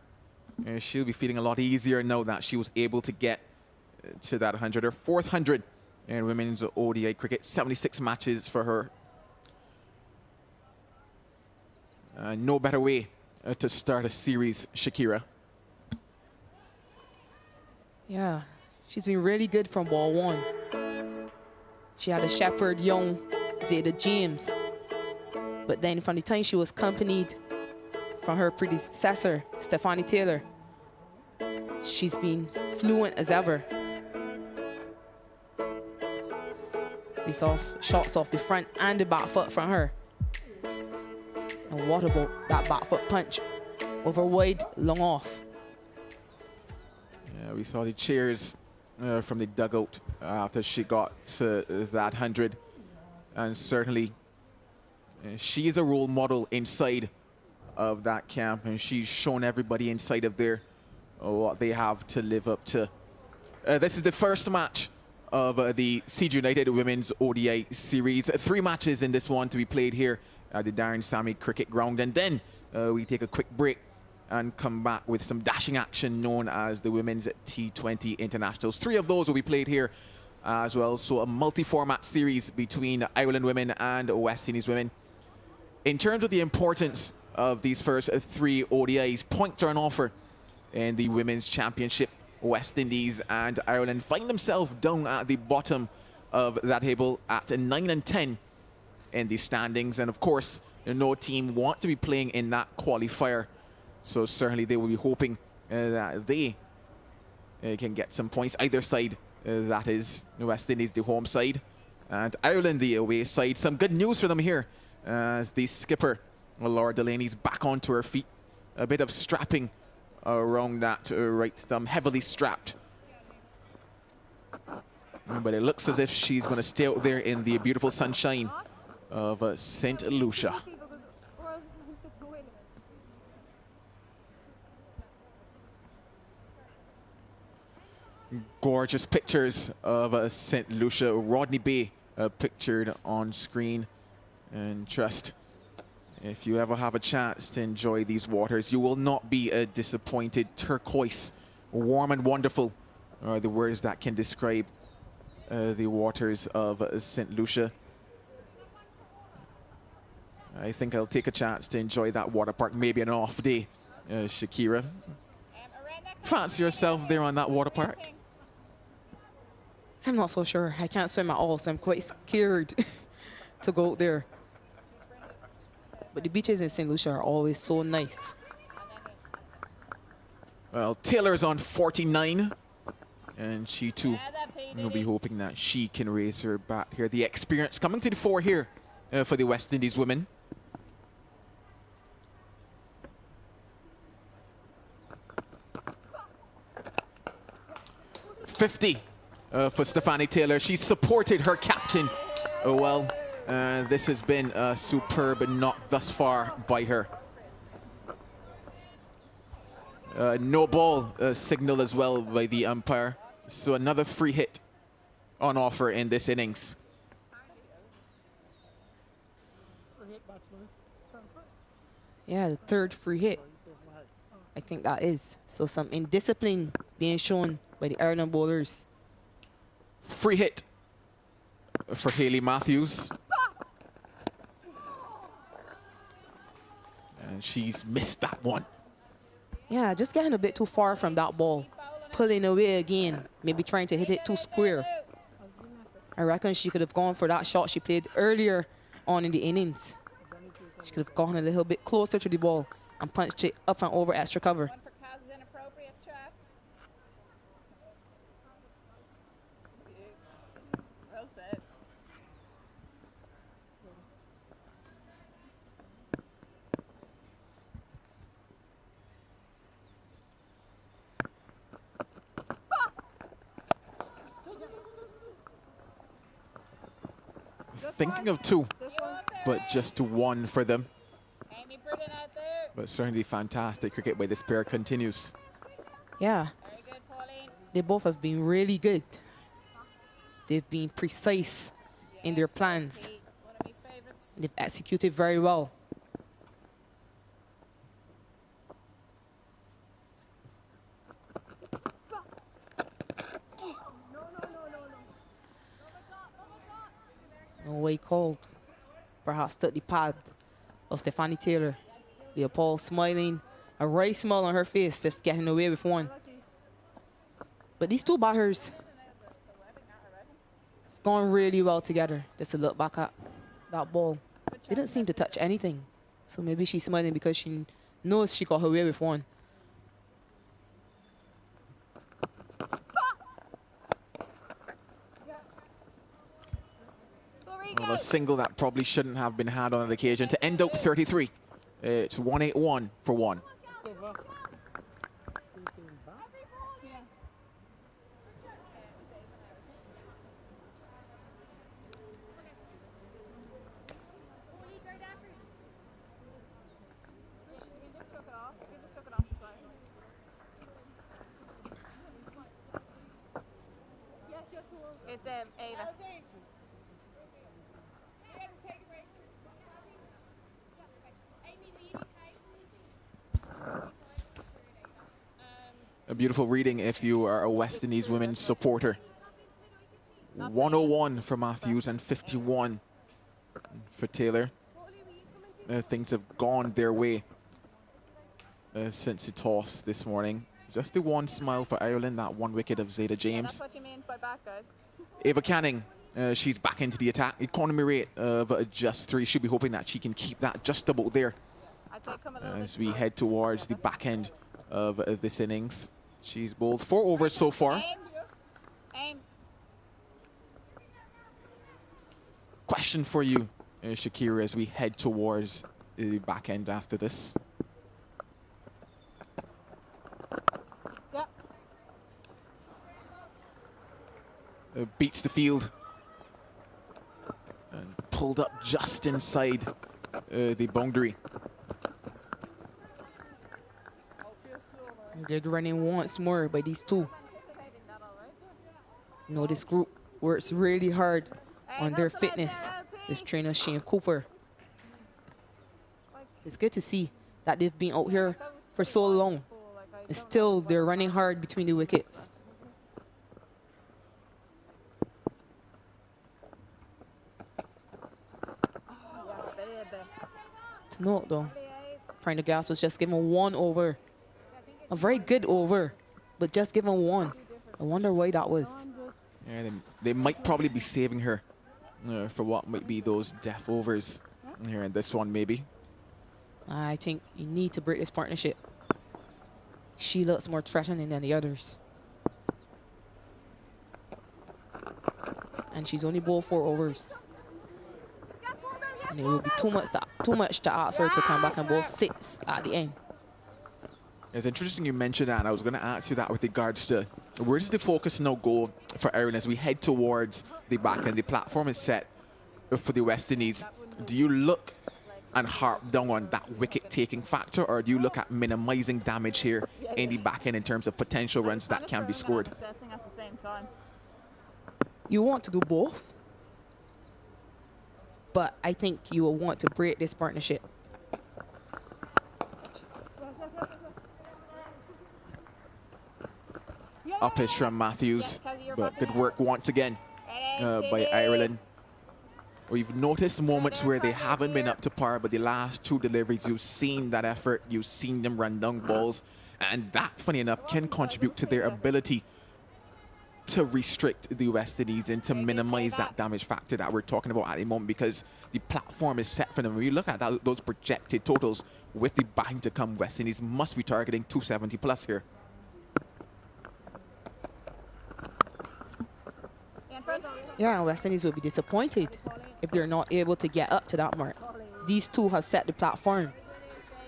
She'll be feeling a lot easier now that she was able to get to that 100. Her 4th 100 in women's ODI cricket. 76 matches for her. No better way to start a series, Shakira. Yeah, she's been really good from ball 1. She had a shepherd young Zaida James. But then from the time she was accompanied from her predecessor, Stephanie Taylor, she's been fluent as ever. We saw shots off the front and the back foot from her. And what about that back foot punch? Over wide, long off. Yeah, we saw the cheers from the dugout after she got to that 100. And certainly, she is a role model inside of that camp, and she's shown everybody inside of there what they have to live up to. This is the first match of the Siege United Women's ODI Series. 3 matches in this one to be played here at the Darren Sammy Cricket Ground. And then we take a quick break and come back with some dashing action known as the Women's T20 Internationals. 3 of those will be played here as well. So a multi-format series between Ireland women and West Indies women. In terms of the importance of these first 3 ODIs, points are on offer in the Women's Championship. West Indies and Ireland find themselves down at the bottom of that table at 9 and 10 in the standings. And of course, no team want to be playing in that qualifier. So certainly they will be hoping that they can get some points either side That is West Indies, the home side, and Ireland, the away side. Some good news for them here, as the skipper, Laura Delaney's back onto her feet. A bit of strapping around that right thumb, heavily strapped. But it looks as if she's going to stay out there in the beautiful sunshine of St. Lucia. Gorgeous pictures of St. Lucia. Rodney Bay pictured on screen. And trust, if you ever have a chance to enjoy these waters, you will not be disappointed. Turquoise, warm and wonderful are the words that can describe the waters of St. Lucia. I think I'll take a chance to enjoy that water park, maybe an off day. Shakira, fancy yourself there on that water park? I'm not so sure. I can't swim at all, so I'm quite scared to go out there. But the beaches in St. Lucia are always so nice. Well, Taylor's on 49, and she too will be hoping that she can raise her bat here. The experience coming to the fore here for the West Indies women. .50 for Stephanie Taylor. She's supported her captain well. This has been a superb knock thus far by her. No ball signal as well by the umpire. So another free hit on offer in this innings. Yeah, the third free hit. I think that is. So some indiscipline being shown by the Ireland bowlers. Free hit for Hayley Matthews. And she's missed that one. Yeah, just getting a bit too far from that ball. Pulling away again. Maybe trying to hit it too square. I reckon she could have gone for that shot she played earlier on in the innings. She could have gone a little bit closer to the ball and punched it up and over extra cover. Well said. Thinking of two, but just one for them. But certainly fantastic cricket by this pair continues. Yeah, they both have been really good. They've been precise in their plans. They've executed very well. No way called. Perhaps took the pad of Stephanie Taylor. Leopold smiling, a right smile on her face, just getting away with one. But these two batters gone really well together. Just to look back at that ball, they didn't seem to touch anything. So maybe she's smiling because she knows she got her way with one. Well, a single that probably shouldn't have been had on an occasion to end out 33. It's 181 for one. It's Ava. A beautiful reading if you are a West Indies women's supporter. 101 for Matthews and 51 for Taylor. Things have gone their way since the toss this morning. Just the one smile for Ireland, that one wicket of Zaida James. That's what she means by back, guys. Ava Canning, she's back into the attack. Economy rate of just 3. Should be hoping that she can keep that just about there as we head towards the back end of this innings. She's bowled 4 overs so far. question for you, Shakira, as we head towards the back end after this. Yep. Beats the field and pulled up just inside the boundary. They're running once more by these two. You know, this group works really hard on their fitness with trainer Shane Cooper. It's good to see that they've been out here for so long and still they're running hard between the wickets. To note though, Prendergast was just given 1 over. A very good over, but just given 1. I wonder why that was. Yeah, they might probably be saving her for what might be those death overs here in this one, maybe. I think you need to break this partnership. She looks more threatening than the others. And she's only bowled 4 overs. And it will be too much to ask her to come back and bowl 6 at the end. It's interesting you mentioned that, and I was going to ask you that with regards to where does the focus now go for Ireland as we head towards the back end? The platform is set for the West Indies. Do you look and harp down on that wicket-taking factor, or do you look at minimizing damage here in the back end in terms of potential runs that can be scored? Assessing at the same time. You want to do both, but I think you will want to break this partnership. Uppish from Matthews, but good work once again by Ireland. We've noticed moments where they haven't been up to par, but the last 2 deliveries, you've seen that effort, you've seen them run down balls, and that, funny enough, can contribute to their ability to restrict the West Indies and to minimize that damage factor that we're talking about at the moment, because the platform is set for them. When you look at that, those projected totals with the batting to come, West Indies must be targeting 270 plus here. Yeah, West Indies will be disappointed if they're not able to get up to that mark. These two have set the platform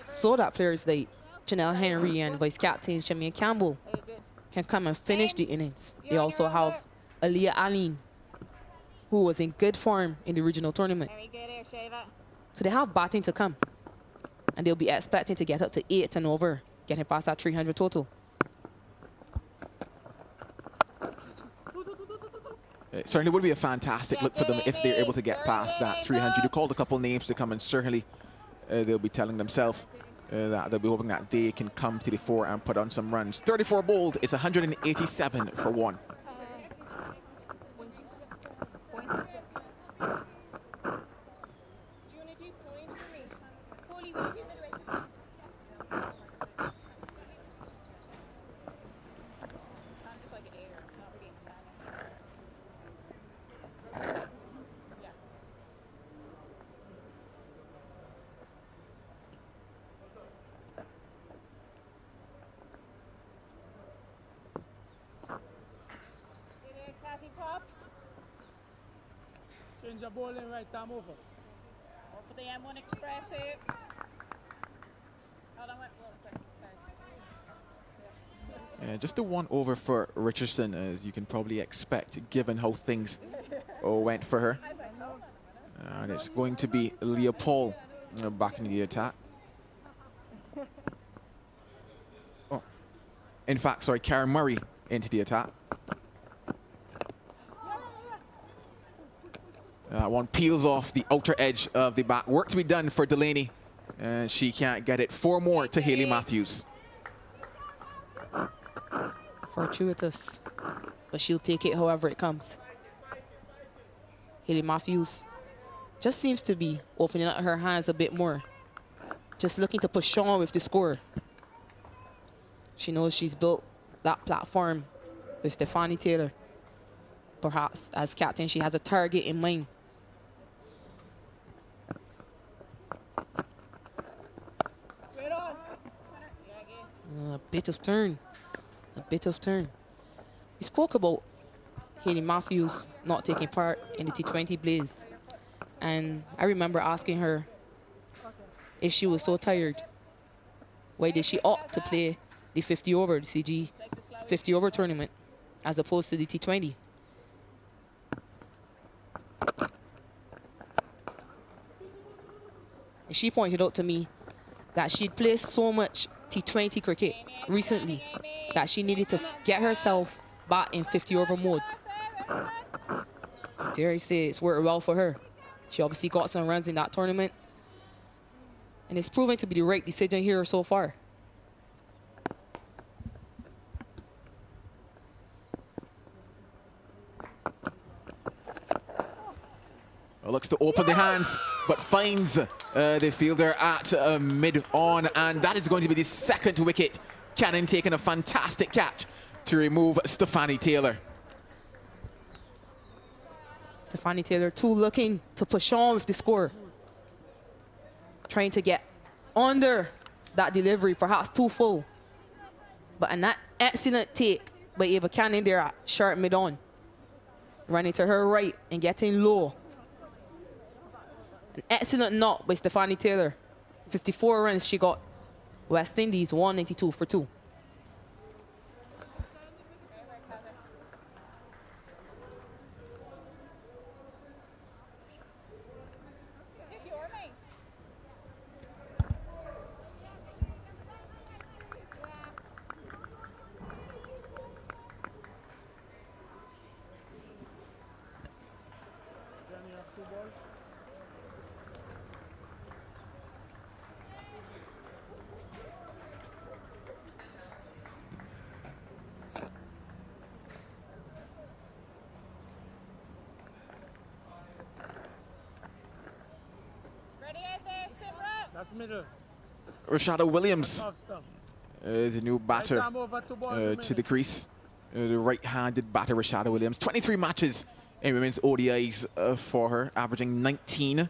so that players like Janelle Henry and vice captain Shameen Campbell can come and finish the innings. They also have Aaliyah Aline, who was in good form in the regional tournament. So they have batting to come, and they'll be expecting to get up to 8 and over, getting past that 300 total. It certainly would be a fantastic look for them if they're able to get past that 300. You called a couple names to come, and certainly they'll be telling themselves that they'll be hoping that they can come to the fore and put on some runs. 34 bowled is 187 for 1. Change the ball in right arm over. Go for the M1 Express here. Hold on, sorry. Just the 1 over for Richardson, as you can probably expect, given how things went for her. And it's going to be Leopold back into the attack. Oh, in fact, sorry, Karen Murray into the attack. One peels off the outer edge of the bat. Work to be done for Delaney, and she can't get it. 4 more to Hayley Matthews. Fortuitous, but she'll take it however it comes. Hayley Matthews just seems to be opening up her hands a bit more, just looking to push on with the score. She knows she's built that platform with Stephanie Taylor. Perhaps as captain, she has a target in mind. A bit of turn. A bit of turn. We spoke about Hayley Matthews not taking part in the T20 Blaze. And I remember asking her if she was so tired, why did she opt to play the 50 over, the CG 50 over tournament, as opposed to the T20. And she pointed out to me that she'd played so much T20 cricket recently that she needed to get herself back in 50 over mode. Dare I say it's worked well for her. She obviously got some runs in that tournament, and it's proven to be the right decision here so far. Looks to open the hands, but finds the fielder at mid-on, and that is going to be the second wicket. Cannon taking a fantastic catch to remove Stephanie Taylor. Stephanie Taylor too looking to push on with the score. Trying to get under that delivery, perhaps too full. But an excellent take by Ava Cannon there at sharp mid-on. Running to her right and getting low. An excellent knock by Stephanie Taylor. 54 runs she got. West Indies 192 for 2. That's middle. Rashada Williams is a new batter to the crease. The right-handed batter, Rashada Williams. 23 matches in women's ODIs for her, averaging 19.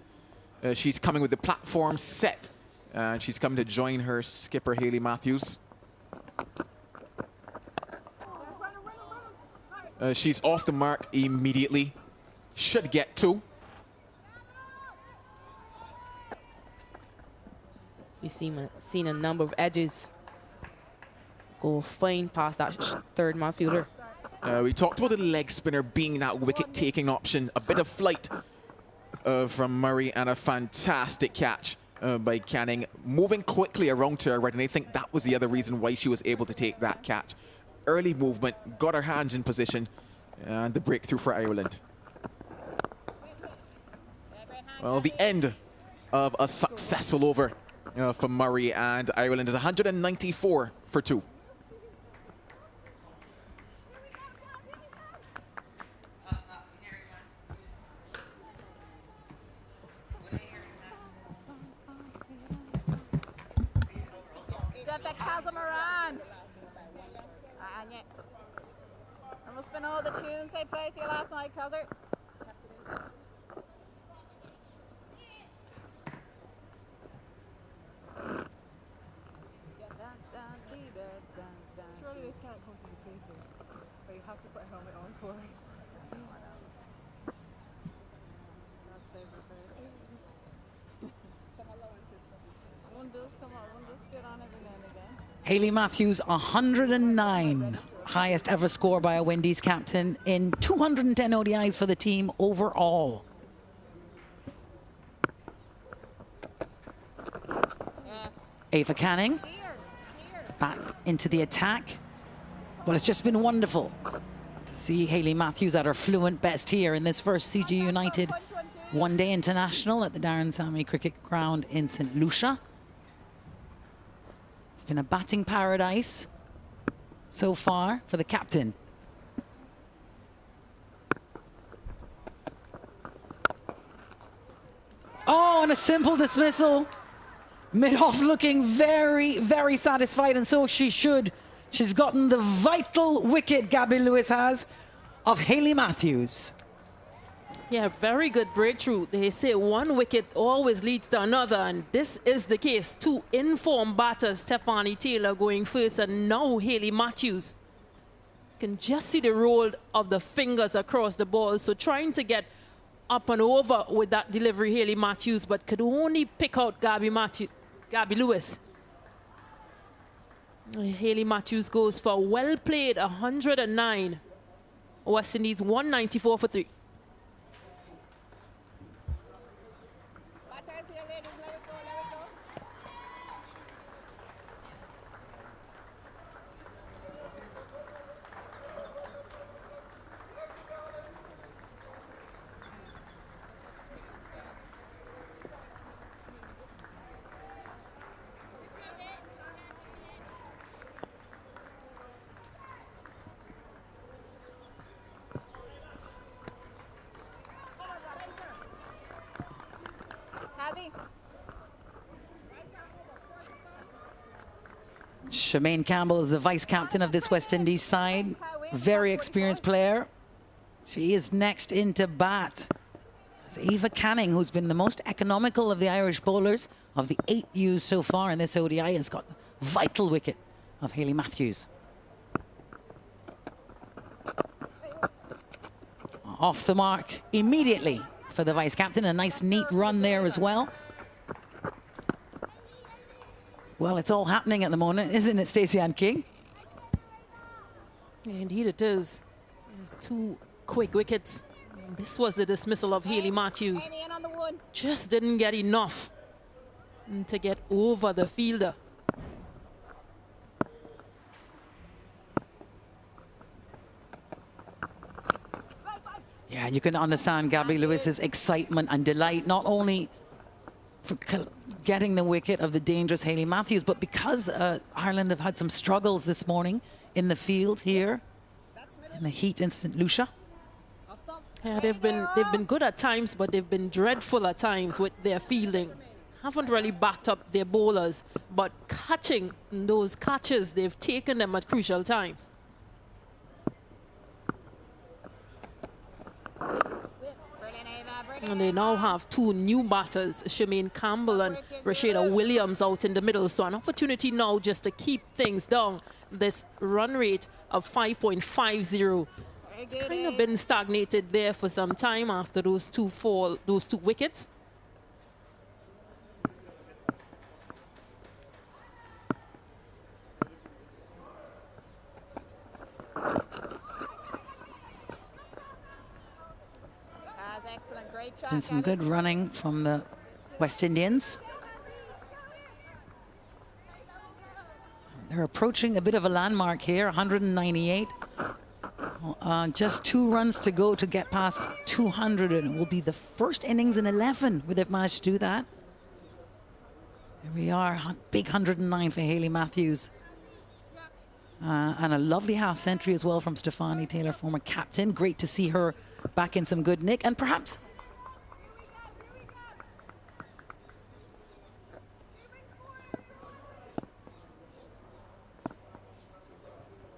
She's coming with the platform set, and she's coming to join her skipper, Hayley Matthews. She's off the mark immediately. Should get 2. We've seen a number of edges go fine past that third man fielder. We talked about the leg spinner being that wicket-taking option. A bit of flight from Murray and a fantastic catch by Canning. Moving quickly around to her right, and I think that was the other reason why she was able to take that catch. Early movement, got her hands in position, and the breakthrough for Ireland. Well, the end of a successful over for Murray, and Ireland is 194 for 2. I must have been all the tunes I played for you last night, Kazzer. Surely they can't come to the cases, but you have to put a helmet on for it. Some allowances for this thing. One does come on, one does get on every now and again. Hayley Matthews, 109. Highest ever score by a Windies captain in 210 ODIs for the team overall. Yes. Ava Canning back into the attack. But it's just been wonderful to see Hayley Matthews at her fluent best here in this first CG United one-day international at the Darren Sammy Cricket Ground in St. Lucia. It's been a batting paradise so far for the captain. Oh, and a simple dismissal. Mid-off looking very, very satisfied, and so she should. She's gotten the vital wicket, Gabby Lewis has, of Hayley Matthews. Yeah, very good breakthrough. They say one wicket always leads to another, and this is the case. 2 informed batters, Stephanie Taylor going first, and now Hayley Matthews. You can just see the roll of the fingers across the ball, so trying to get up and over with that delivery, Haley Matthews, but could only pick out Gabby Lewis. Haley Matthews goes for well played, 109. West Indies 194 for 3. Batters here, ladies. Let it go, let it go. Shemaine Campbell is the vice captain of this West Indies side. Very experienced player. She is next into bat. It's Eva Canning, who's been the most economical of the Irish bowlers. Of the 8 used so far in this ODI, has got the vital wicket of Haley Matthews. Off the mark immediately for the vice captain. A nice neat run there as well. Well, it's all happening at the moment, isn't it, Stacey Ann King? Indeed it is. 2 quick wickets. This was the dismissal of Haley Matthews. Just didn't get enough to get over the fielder. Yeah, you can understand Gabby Lewis's excitement and delight, not only for getting the wicket of the dangerous Haley Matthews, but because Ireland have had some struggles this morning in the field here in the heat in St. Lucia. Yeah, they've been good at times, but they've been dreadful at times with their fielding. Haven't really backed up their bowlers, but catching those catches, they've taken them at crucial times. And they now have 2 new batters, Shemaine Campbell and Rashida Williams out in the middle. So an opportunity now just to keep things down. This run rate of 5.50. It's kind of been stagnated there for some time after those two wickets. And some good running from the West Indians. They're approaching a bit of a landmark here, 198. Just 2 runs to go to get past 200, and it will be the first innings in 11 where they've managed to do that. Here we are, big 109 for Haley Matthews. And a lovely half century as well from Stefani Taylor, former captain. Great to see her back in some good nick, and perhaps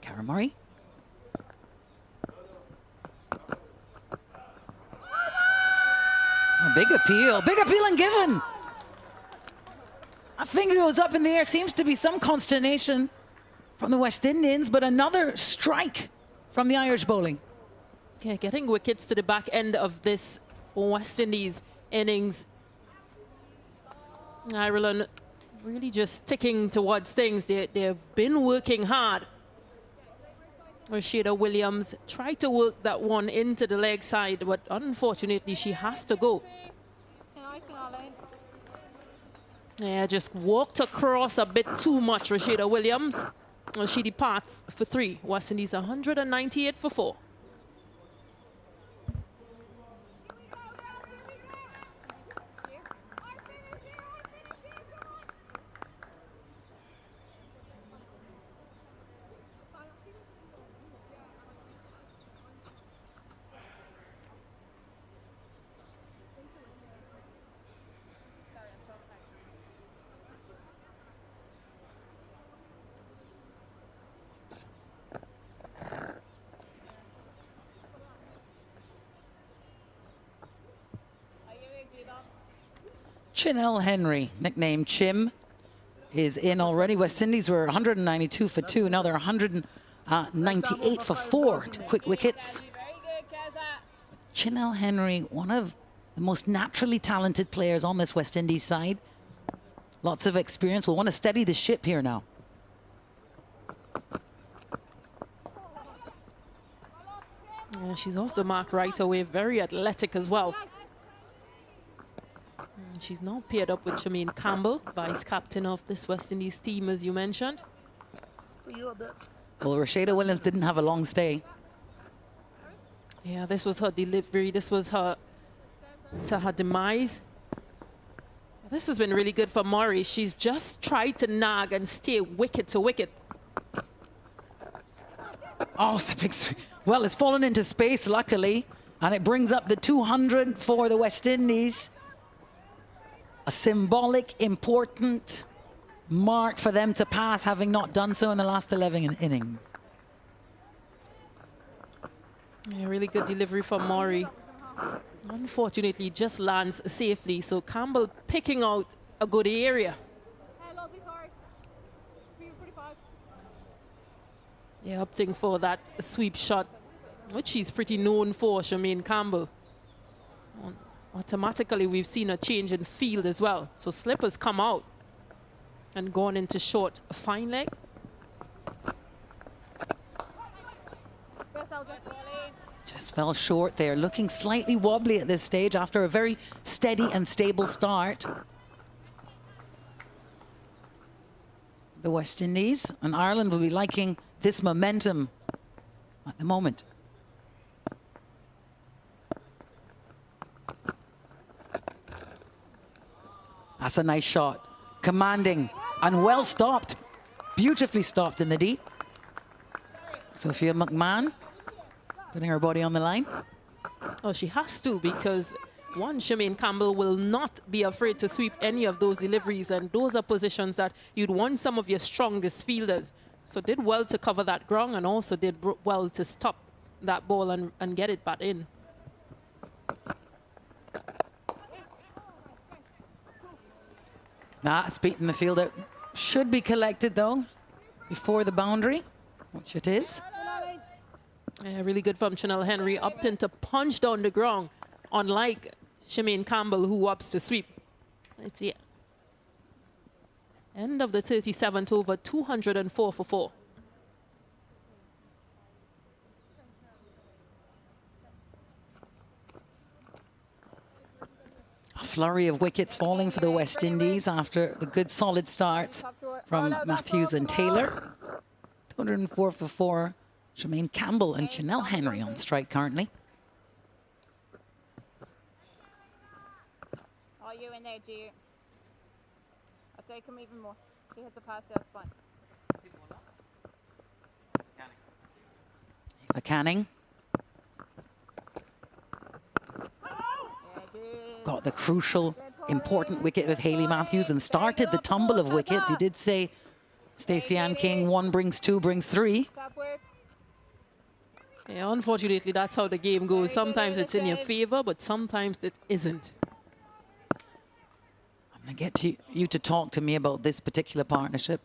Cara Murray. A big appeal and given. A finger goes up in the air, seems to be some consternation from the West Indians, but another strike from the Irish bowling. Yeah, getting wickets to the back end of this West Indies innings. Ireland really just sticking towards things. They've been working hard. Rashida Williams tried to work that one into the leg side, but unfortunately she has to go. Yeah, just walked across a bit too much, Rashida Williams. She departs for 3. West Indies 198 for 4. Chinelle Henry, nicknamed Chim, is in already. West Indies were 192 for 2. Now they're 198 for 4. 2 quick wickets. Chanel Henry, one of the most naturally talented players on this West Indies side. Lots of experience. We'll want to steady the ship here now. Yeah, she's off the mark right away. Very athletic as well. And she's now paired up with Shameen Campbell, vice captain of this West Indies team, as you mentioned. Well, Rashada Williams didn't have a long stay. Yeah, this was her delivery. This was her demise. This has been really good for Murray. She's just tried to nag and stay wicket to wicket. Oh, well, it's fallen into space, luckily, and it brings up the 200 for the West Indies. A symbolic, important mark for them to pass, having not done so in the last 11 innings. Yeah, really good delivery from Murray. Unfortunately, just lands safely. So Campbell picking out a good area. Yeah, opting for that sweep shot, which she's pretty known for, Shameen Campbell. Automatically, we've seen a change in field as well. So slippers come out and gone into short fine leg. Just fell short there, looking slightly wobbly at this stage after a very steady and stable start. The West Indies and Ireland will be liking this momentum at the moment. That's a nice shot. Commanding and well stopped. Beautifully stopped in the deep. Sophia McMahon putting her body on the line. Oh, she has to, because one, Shameen Campbell will not be afraid to sweep any of those deliveries, and those are positions that you'd want some of your strongest fielders. So did well to cover that ground and also did well to stop that ball and get it back in. That's beaten the fielder. Should be collected, though, before the boundary, which it is. Yeah, really good from Chanel Henry, opting to punch down the ground, unlike Shameen Campbell, who opts to sweep. Let's see. End of the 37th over, 204 for 4. A flurry of wickets falling for the West Indies after the good solid starts from Matthews and Taylor. 204 for 4. Shameen Campbell and Chanel Henry on strike currently. Are you in there, G? I'd say come even more. She hits a pass, that's fine. Eva Canning. Got the crucial, important wicket with Hayley Matthews and started the tumble of wickets. You did say Stacey Ann King, 1 brings 2, brings 3. Yeah, unfortunately, that's how the game goes. Sometimes it's in your favor, but sometimes it isn't. I'm going to get you to talk to me about this particular partnership.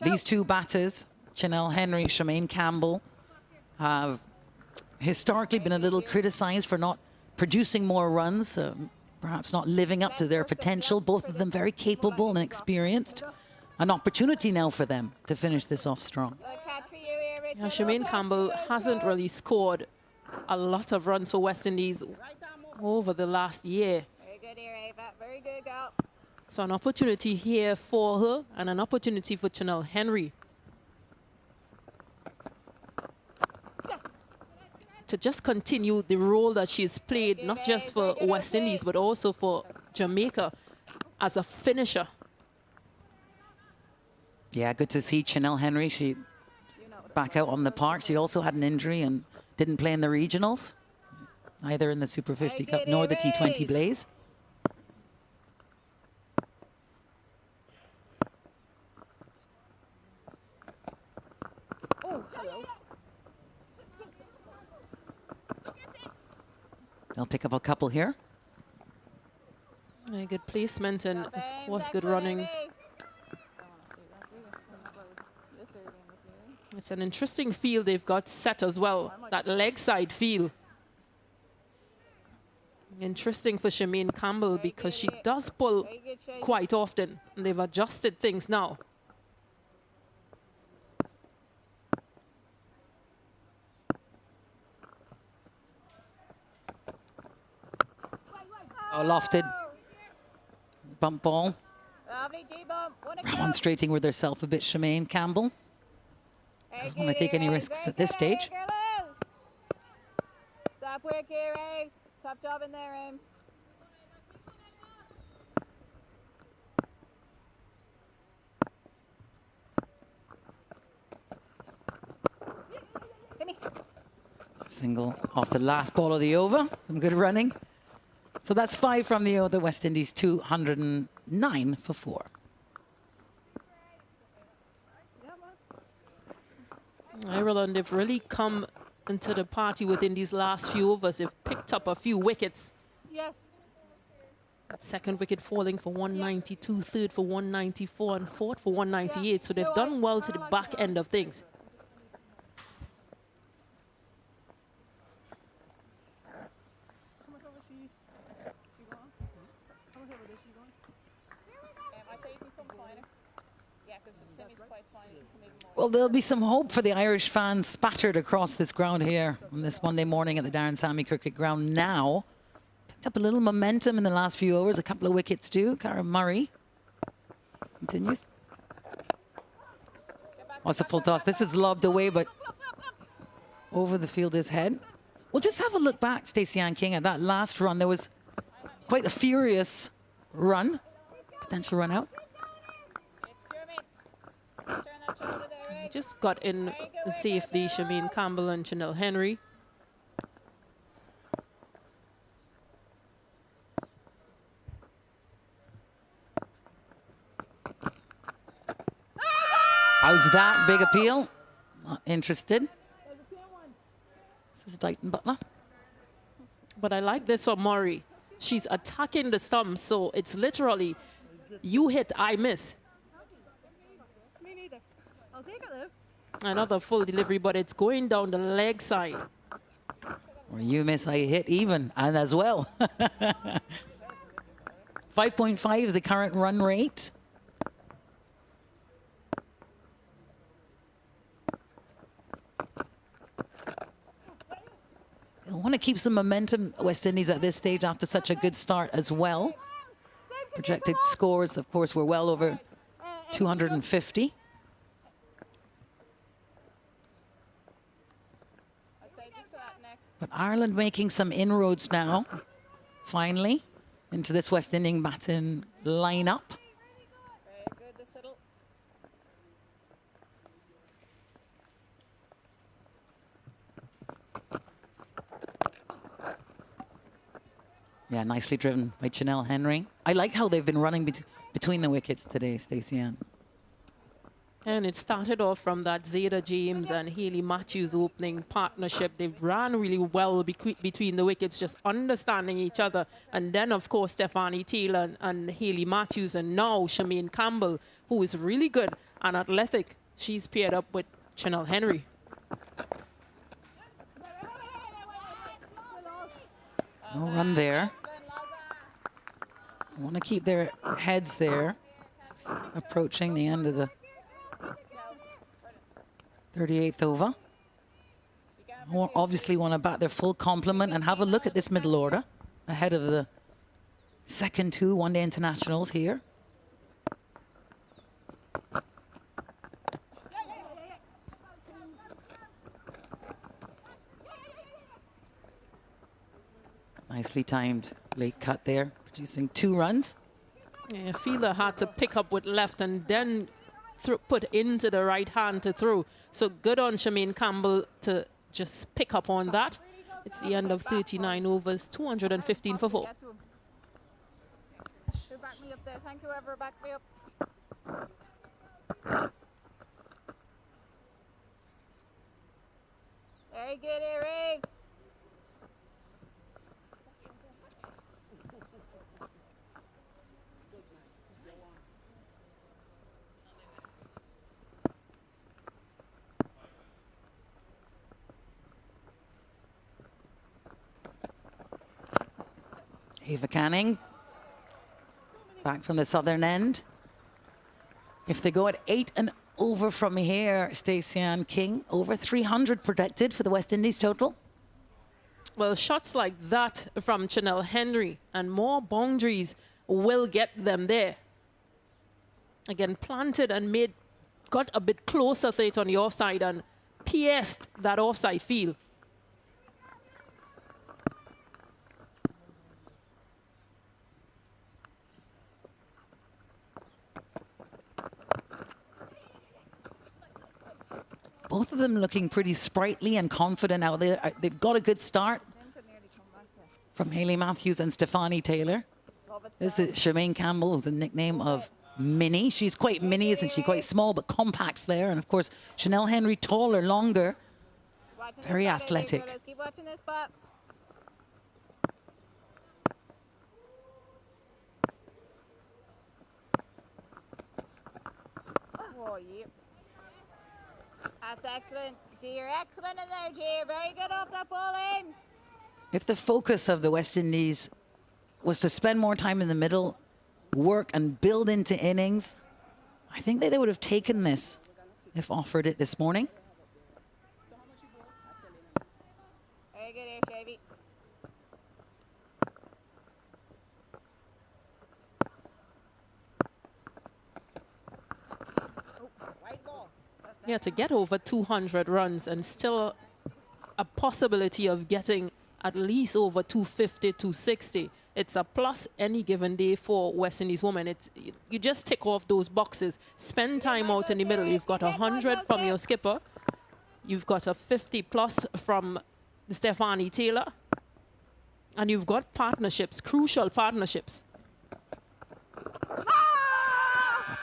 These two batters, Chanel Henry, Shameen Campbell, have historically been a little criticized for not producing more runs, perhaps not living up to their potential. Both of them very capable and experienced. An opportunity now for them to finish this off strong. Yeah, Shameen Campbell hasn't really scored a lot of runs for West Indies over the last year. Very good here, Ava. Very good, girl. So an opportunity here for her and an opportunity for Chanel Henry to just continue the role that she's played, not just for West Indies, but also for Jamaica as a finisher. Yeah, good to see Chanel Henry. She back out on the park. She also had an injury and didn't play in the regionals, either in the Super 50 Cup nor the T20 Blaze. Oh, hello. They'll pick up a couple here. Yeah, good placement and, of course, good running. It's an interesting field they've got set as well, that leg side feel. Interesting for Shemaine Campbell because she does pull quite often, and they've adjusted things now. Oh, lofted. Bump ball. Lovely G-bump. Remonstrating with herself a bit, Shemaine Campbell. Doesn't want to take any risks at this stage. Top work here, Ames. Top job in there, Ames. Single off the last ball of the over. Some good running. So that's 5 from the West Indies, 209 for 4. Ireland have really come into the party within these last few overs. They've picked up a few wickets. Yes. Second wicket falling for 192, third for 194, and fourth for 198. So they've done well to the back end of things. Well, there'll be some hope for the Irish fans spattered across this ground here on this Monday morning at the Darren Sammy Cricket Ground now. Picked up a little momentum in the last few overs, a couple of wickets too. Cara Murray continues. Oh, it's a full toss. This is lobbed away, but over the fielder's head. Well, just have a look back, Stacey Ann King, at that last run. There was quite a furious run, potential run out. Just got in safely, Shemaine Campbell and Chanel Henry. How's that? Big appeal? Not interested. This is Dighton Butler. But I like this for Murray. She's attacking the stump, so it's literally you hit, I miss. Me neither. I'll take it though. Another full delivery, but it's going down the leg side. Or you miss, I hit even, and as well. 5.5 is the current run rate. They'll want to keep some momentum, West Indies, at this stage after such a good start as well. Projected scores, of course, were well over 250. But Ireland making some inroads now, finally, into this West Indian batting lineup. Very good, the settle. Yeah, nicely driven by Chanel Henry. I like how they've been running between the wickets today, Stacey Ann. And it started off from that Zaida James and Hayley Matthews opening partnership. They ran really well between the wickets, just understanding each other. And then, of course, Stephanie Taylor and Hayley Matthews, and now Shemaine Campbell, who is really good and athletic. She's paired up with Chanel Henry. No run there. I want to keep their heads there. Approaching the end of the 38th over. Obviously want to bat their full complement and have a look at this middle order ahead of the second 2 one-day internationals here. Nicely timed late cut there, producing 2 runs. Yeah, Fielder had to pick up with left and then put into the right hand to throw. So good on Shemaine Campbell to just pick up on that. It's the end of 39 overs, 215 for 4. Back me up there. Thank you, Ever. Back me up. Very good, Eric. Ava Canning back from the southern end. If they go at 8 and over from here, Stacey Ann King, over 300 protected for the West Indies total. Well, shots like that from Chanel Henry and more boundaries will get them there. Again, planted and got a bit closer to it on the offside and pierced that offside field. Both of them looking pretty sprightly and confident out there. They've got a good start from Hayley Matthews and Stefani Taylor. This is Shemaine Campbell, who's a nickname of Mini. She's quite mini, isn't she? Quite small, but compact player. And of course, Chanel Henry, taller, longer, very athletic. Let's keep watching this, Pop. Oh, yeah. That's excellent. G, you're excellent in there, G. You're very good off that ball, Ames. If the focus of the West Indies was to spend more time in the middle, work and build into innings, I think they would have taken this if offered it this morning. Very good here, Shavy. Yeah, to get over 200 runs and still a possibility of getting at least over 250, 260. It's a plus any given day for West Indies women. It's, you just tick off those boxes. Spend time out in the middle. You've got 100 from your skipper. You've got a 50 plus from Stefani Taylor. And you've got partnerships, crucial partnerships.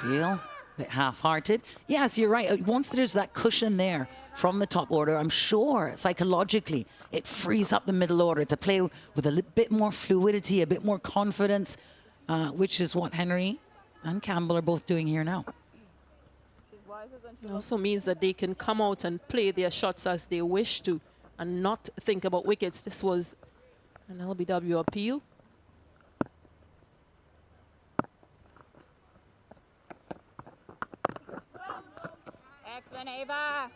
Deal. Bit half-hearted. Yes, you're right. Once there's that cushion there from the top order, I'm sure psychologically it frees up the middle order to play with a bit more fluidity, a bit more confidence, which is what Henry and Campbell are both doing here now. It also means that they can come out and play their shots as they wish to and not think about wickets. This was an LBW appeal. Excellent, Ava.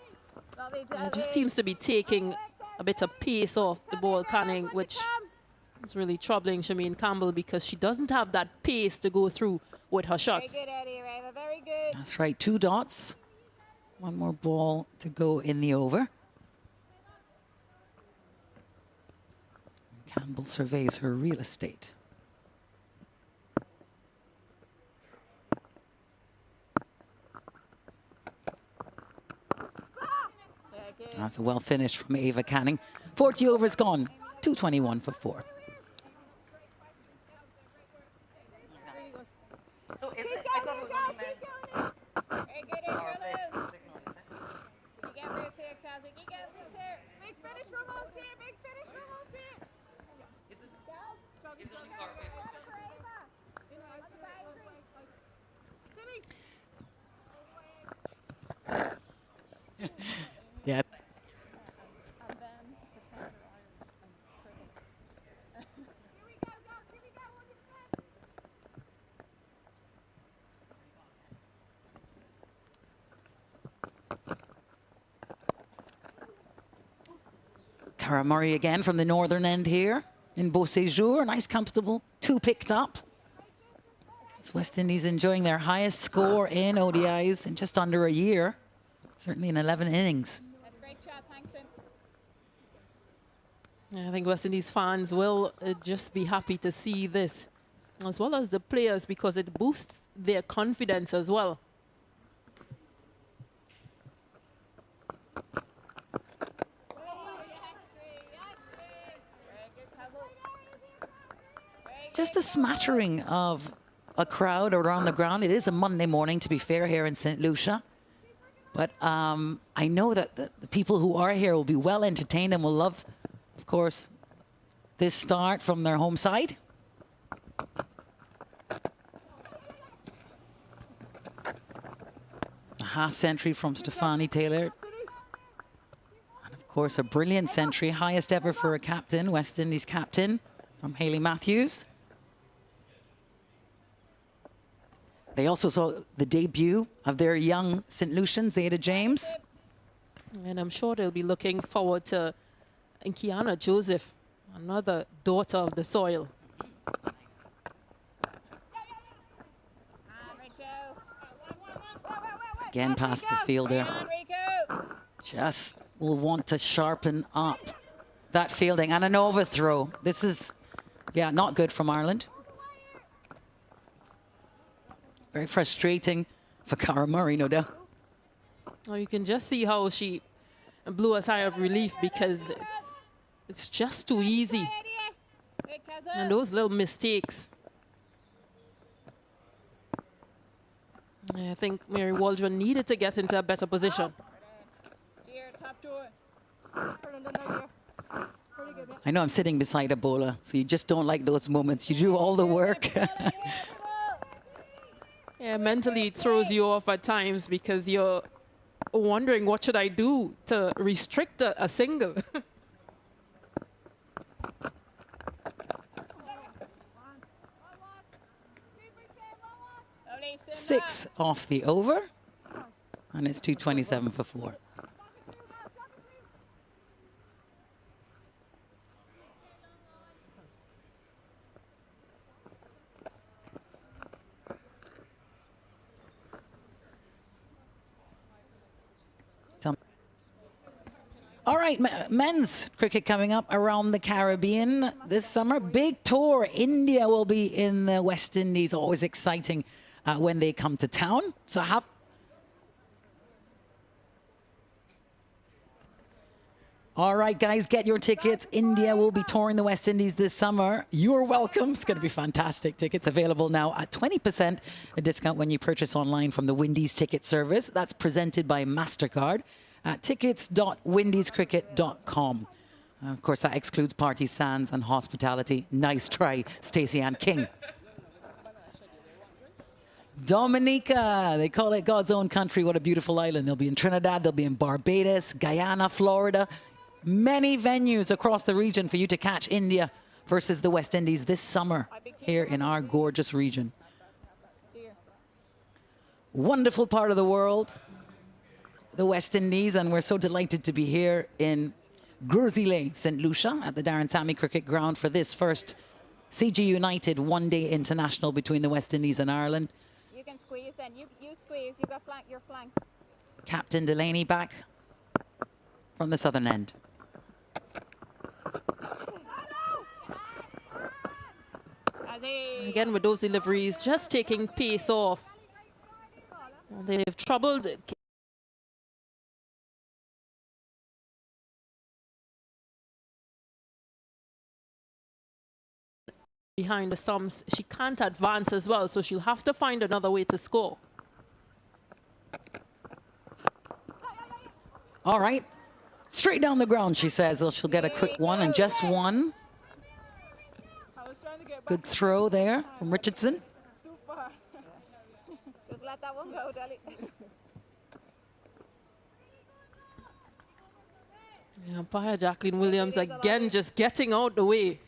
Lovely, It just seems to be taking a bit of pace off the ball, Canning, which is really troubling Shemaine Campbell because she doesn't have that pace to go through with her shots. Very good, Eddie, Ava. Very good. That's right, 2 dots. 1 more ball to go in the over. Campbell surveys her real estate. That's a well finished from Ava Canning. 40 overs gone, 221 for 4. So is it, I thought it was only meant Very good, Powerplay. You get this here, Kazi. You get this here. Big finish from us here. Big finish from us here. Is it only Powerplay? Yeah. Cara Murray again from the northern end here in Beauséjour. Nice, comfortable. 2 picked up. It's West Indies enjoying their highest score in ODIs in just under a year. Certainly in 11 innings. That's a great shot. Thanks, Sim. I think West Indies fans will just be happy to see this, as well as the players, because it boosts their confidence as well. Just a smattering of a crowd around the ground. It is a Monday morning, to be fair, here in St. Lucia. But I know that the people who are here will be well entertained and will love, of course, this start from their home side. A half century from Stefani Taylor. And of course, a brilliant century, highest ever for a captain, West Indies captain, from Hayley Matthews. They also saw the debut of their young St. Lucian, Zaida James. And I'm sure they'll be looking forward to Kiana Joseph, another daughter of the soil. Again past the fielder. Just will want to sharpen up that fielding. And an overthrow. This is, yeah, not good from Ireland. Very frustrating for Cara Murray, no doubt. Oh, you can just see how she blew a sigh of relief because it's just too easy. And those little mistakes. I think Mary Waldron needed to get into a better position. I know I'm sitting beside a bowler, so you just don't like those moments. You do all the work. Yeah, mentally it throws you off at times because you're wondering what should I do to restrict a single. 6 off the over, and it's 227 for 4. All right, men's cricket coming up around the Caribbean this summer. Big tour. India will be in the West Indies. Always exciting when they come to town. So all right, guys, get your tickets. India will be touring the West Indies this summer. You're welcome. It's going to be fantastic. Tickets available now at 20% a discount when you purchase online from the Windies ticket service. That's presented by MasterCard at tickets.windiescricket.com. Of course, that excludes party, sands, and hospitality. Nice try, Stacey Ann King. Dominica, they call it God's own country. What a beautiful island. They'll be in Trinidad, they'll be in Barbados, Guyana, Florida. Many venues across the region for you to catch India versus the West Indies this summer here in our gorgeous region. Wonderful part of the world, the West Indies, and we're so delighted to be here in Grurzile, St. Lucia, at the Darren Sammy Cricket Ground for this first CG United one-day international between the West Indies and Ireland. You can squeeze then. You squeeze. You got flank. Your flank. Captain Delaney back from the southern end. Again, with those deliveries, just taking pace off. They've troubled behind the stumps. She can't advance as well, so she'll have to find another way to score. All right. Straight down the ground, she says. Well, she'll get a quick one, and just one. Good throw there from Richardson. Just let that one go, Deli. Umpire Jacqueline Williams again just getting out the way.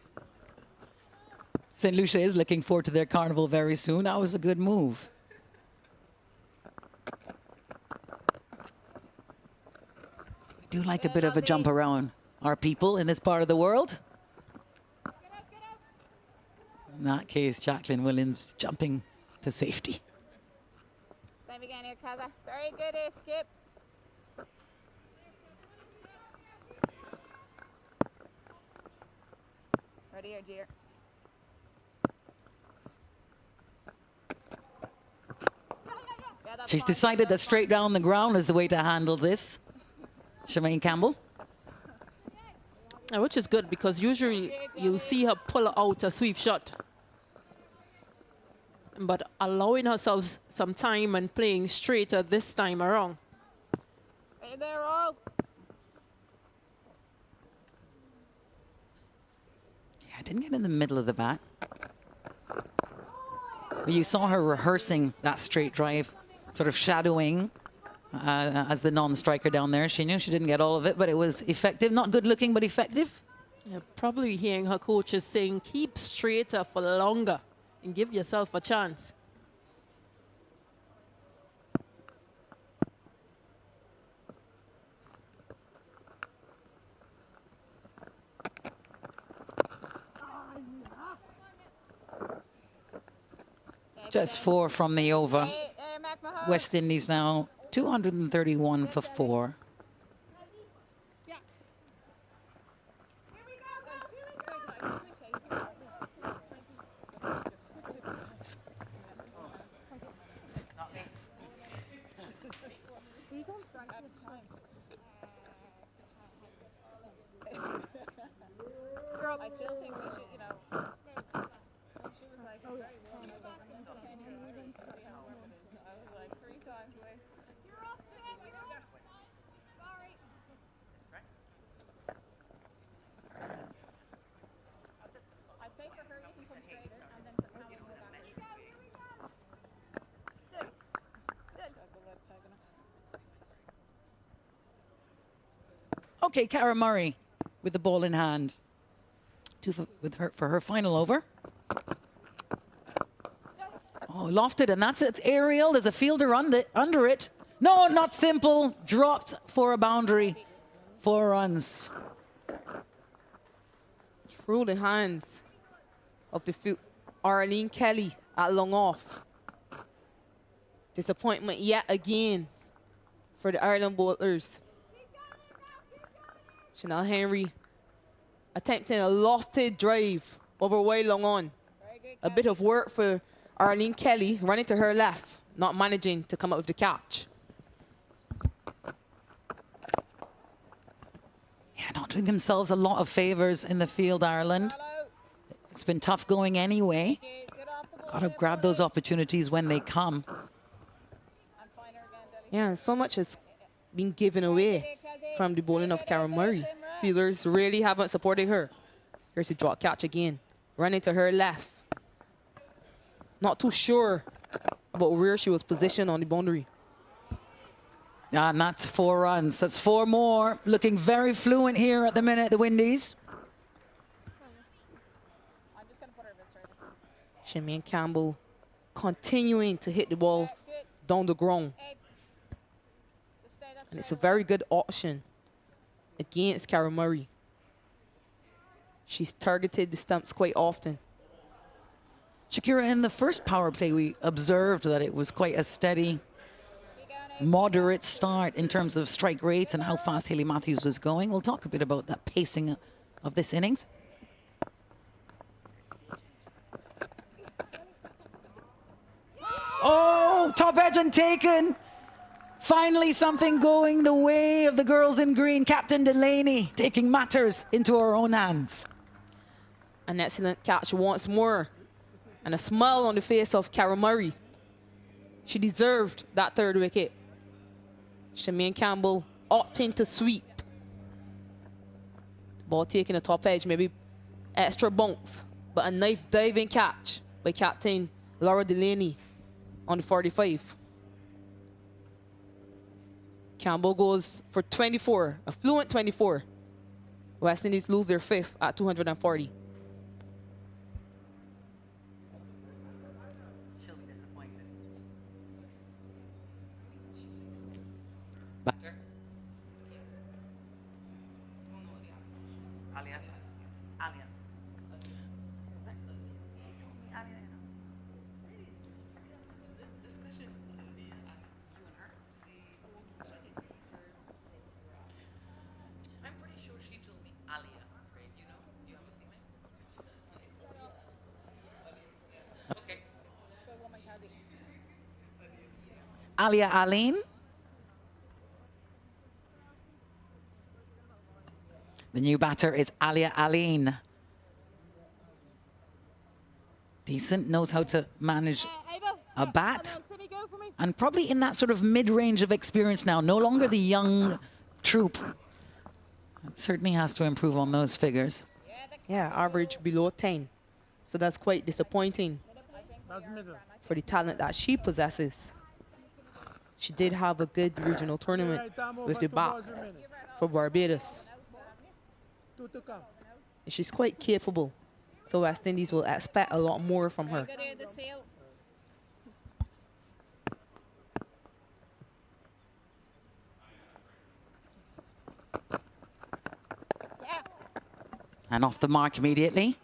St. Lucia is looking forward to their carnival very soon. That was a good move. We do like a bit of a jump around our people in this part of the world. In that case, Jacqueline Williams jumping to safety. Same again here, Kaza. Very good here, Skip. Ready here, dear. She's decided that straight down the ground is the way to handle this. Shemaine Campbell. Which is good because usually you see her pull out a sweep shot. But allowing herself some time and playing straighter this time around. Hey there, Earl. Yeah, didn't get in the middle of the bat. But you saw her rehearsing that straight drive, sort of shadowing as the non-striker down there. She knew she didn't get all of it, but it was effective. Not good looking, but effective. Yeah, probably hearing her coaches saying, keep straighter for longer and give yourself a chance. Just 4 from the over. West Indies now 231 for 4. I still think we should, you know. She was like, oh, yeah. I was like 3 times away. You're off, sorry. I'd say for her, you can come straight in and then for Callum go back. Okay, Cara Murray with the ball in hand. For her final over. Oh, lofted, and that's it. Aerial. There's a fielder under it. No, not simple. Dropped for a boundary. 4 runs. Through the hands of the Arlene Kelly at long off. Disappointment yet again for the Ireland bowlers. Chanel Henry attempting a lofted drive over way long on. A bit of work for Arlene Kelly, running to her left, not managing to come up with the catch. Yeah, not doing themselves a lot of favors in the field, Ireland. It's been tough going anyway. Got to grab those opportunities when they come. Yeah, so much has been given away from the bowling of Cara Murray. Fielders really haven't supported her. Here's a drop catch again. Running to her left. Not too sure about where she was positioned on the boundary. Yeah, and that's 4 runs. That's 4 more. Looking very fluent here at the minute, the Windies. Shemaine Campbell continuing to hit the ball down the ground. And it's a very good option against Cara Murray. She's targeted the stumps quite often. Shakira, in the first power play, we observed that it was quite a steady, moderate start in terms of strike rates and how fast Hayley Matthews was going. We'll talk a bit about that pacing of this innings. Oh, top edge and taken. Finally, something going the way of the girls in green. Captain Delaney taking matters into her own hands. An excellent catch once more. And a smile on the face of Cara Murray. She deserved that 3rd wicket. Shemaine Campbell opting to sweep. Ball taking the top edge, maybe extra bounce. But a nice diving catch by Captain Laura Delaney on the 45. Campbell goes for 24, a fluent 24. West Indies lose their 5th at 240. She'll be disappointed. Batter. Alia. Alia. Is that good? She told me Alia, you know. The discussion between you and her. I'm pretty sure she told me Alia, right? You know? Do you have a feeling? Okay. Alia Aline. The new batter is Alia Aline. Decent, knows how to manage a bat. And probably in that sort of mid-range of experience now. No longer the young troop. Certainly has to improve on those figures. Yeah, average below 10. So that's quite disappointing for the talent that she possesses. She did have a good regional tournament with the bat for Barbados. And she's quite capable. So West Indies will expect a lot more from her. And off the mark immediately.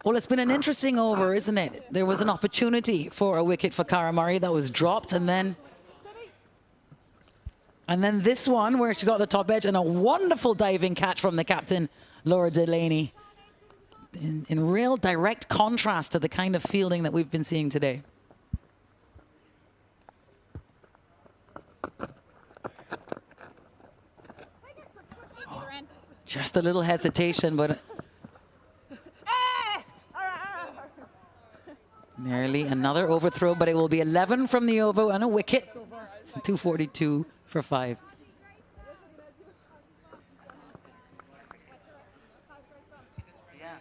Well, it's been an interesting over, isn't it? There was an opportunity for a wicket for Cara Murray that was dropped, and then this one where she got the top edge, and a wonderful diving catch from the captain, Laura Delaney, in real direct contrast to the kind of fielding that we've been seeing today. Just a little hesitation, but nearly another overthrow, but it will be 11 from the over and a wicket. 242 for 5. Yeah.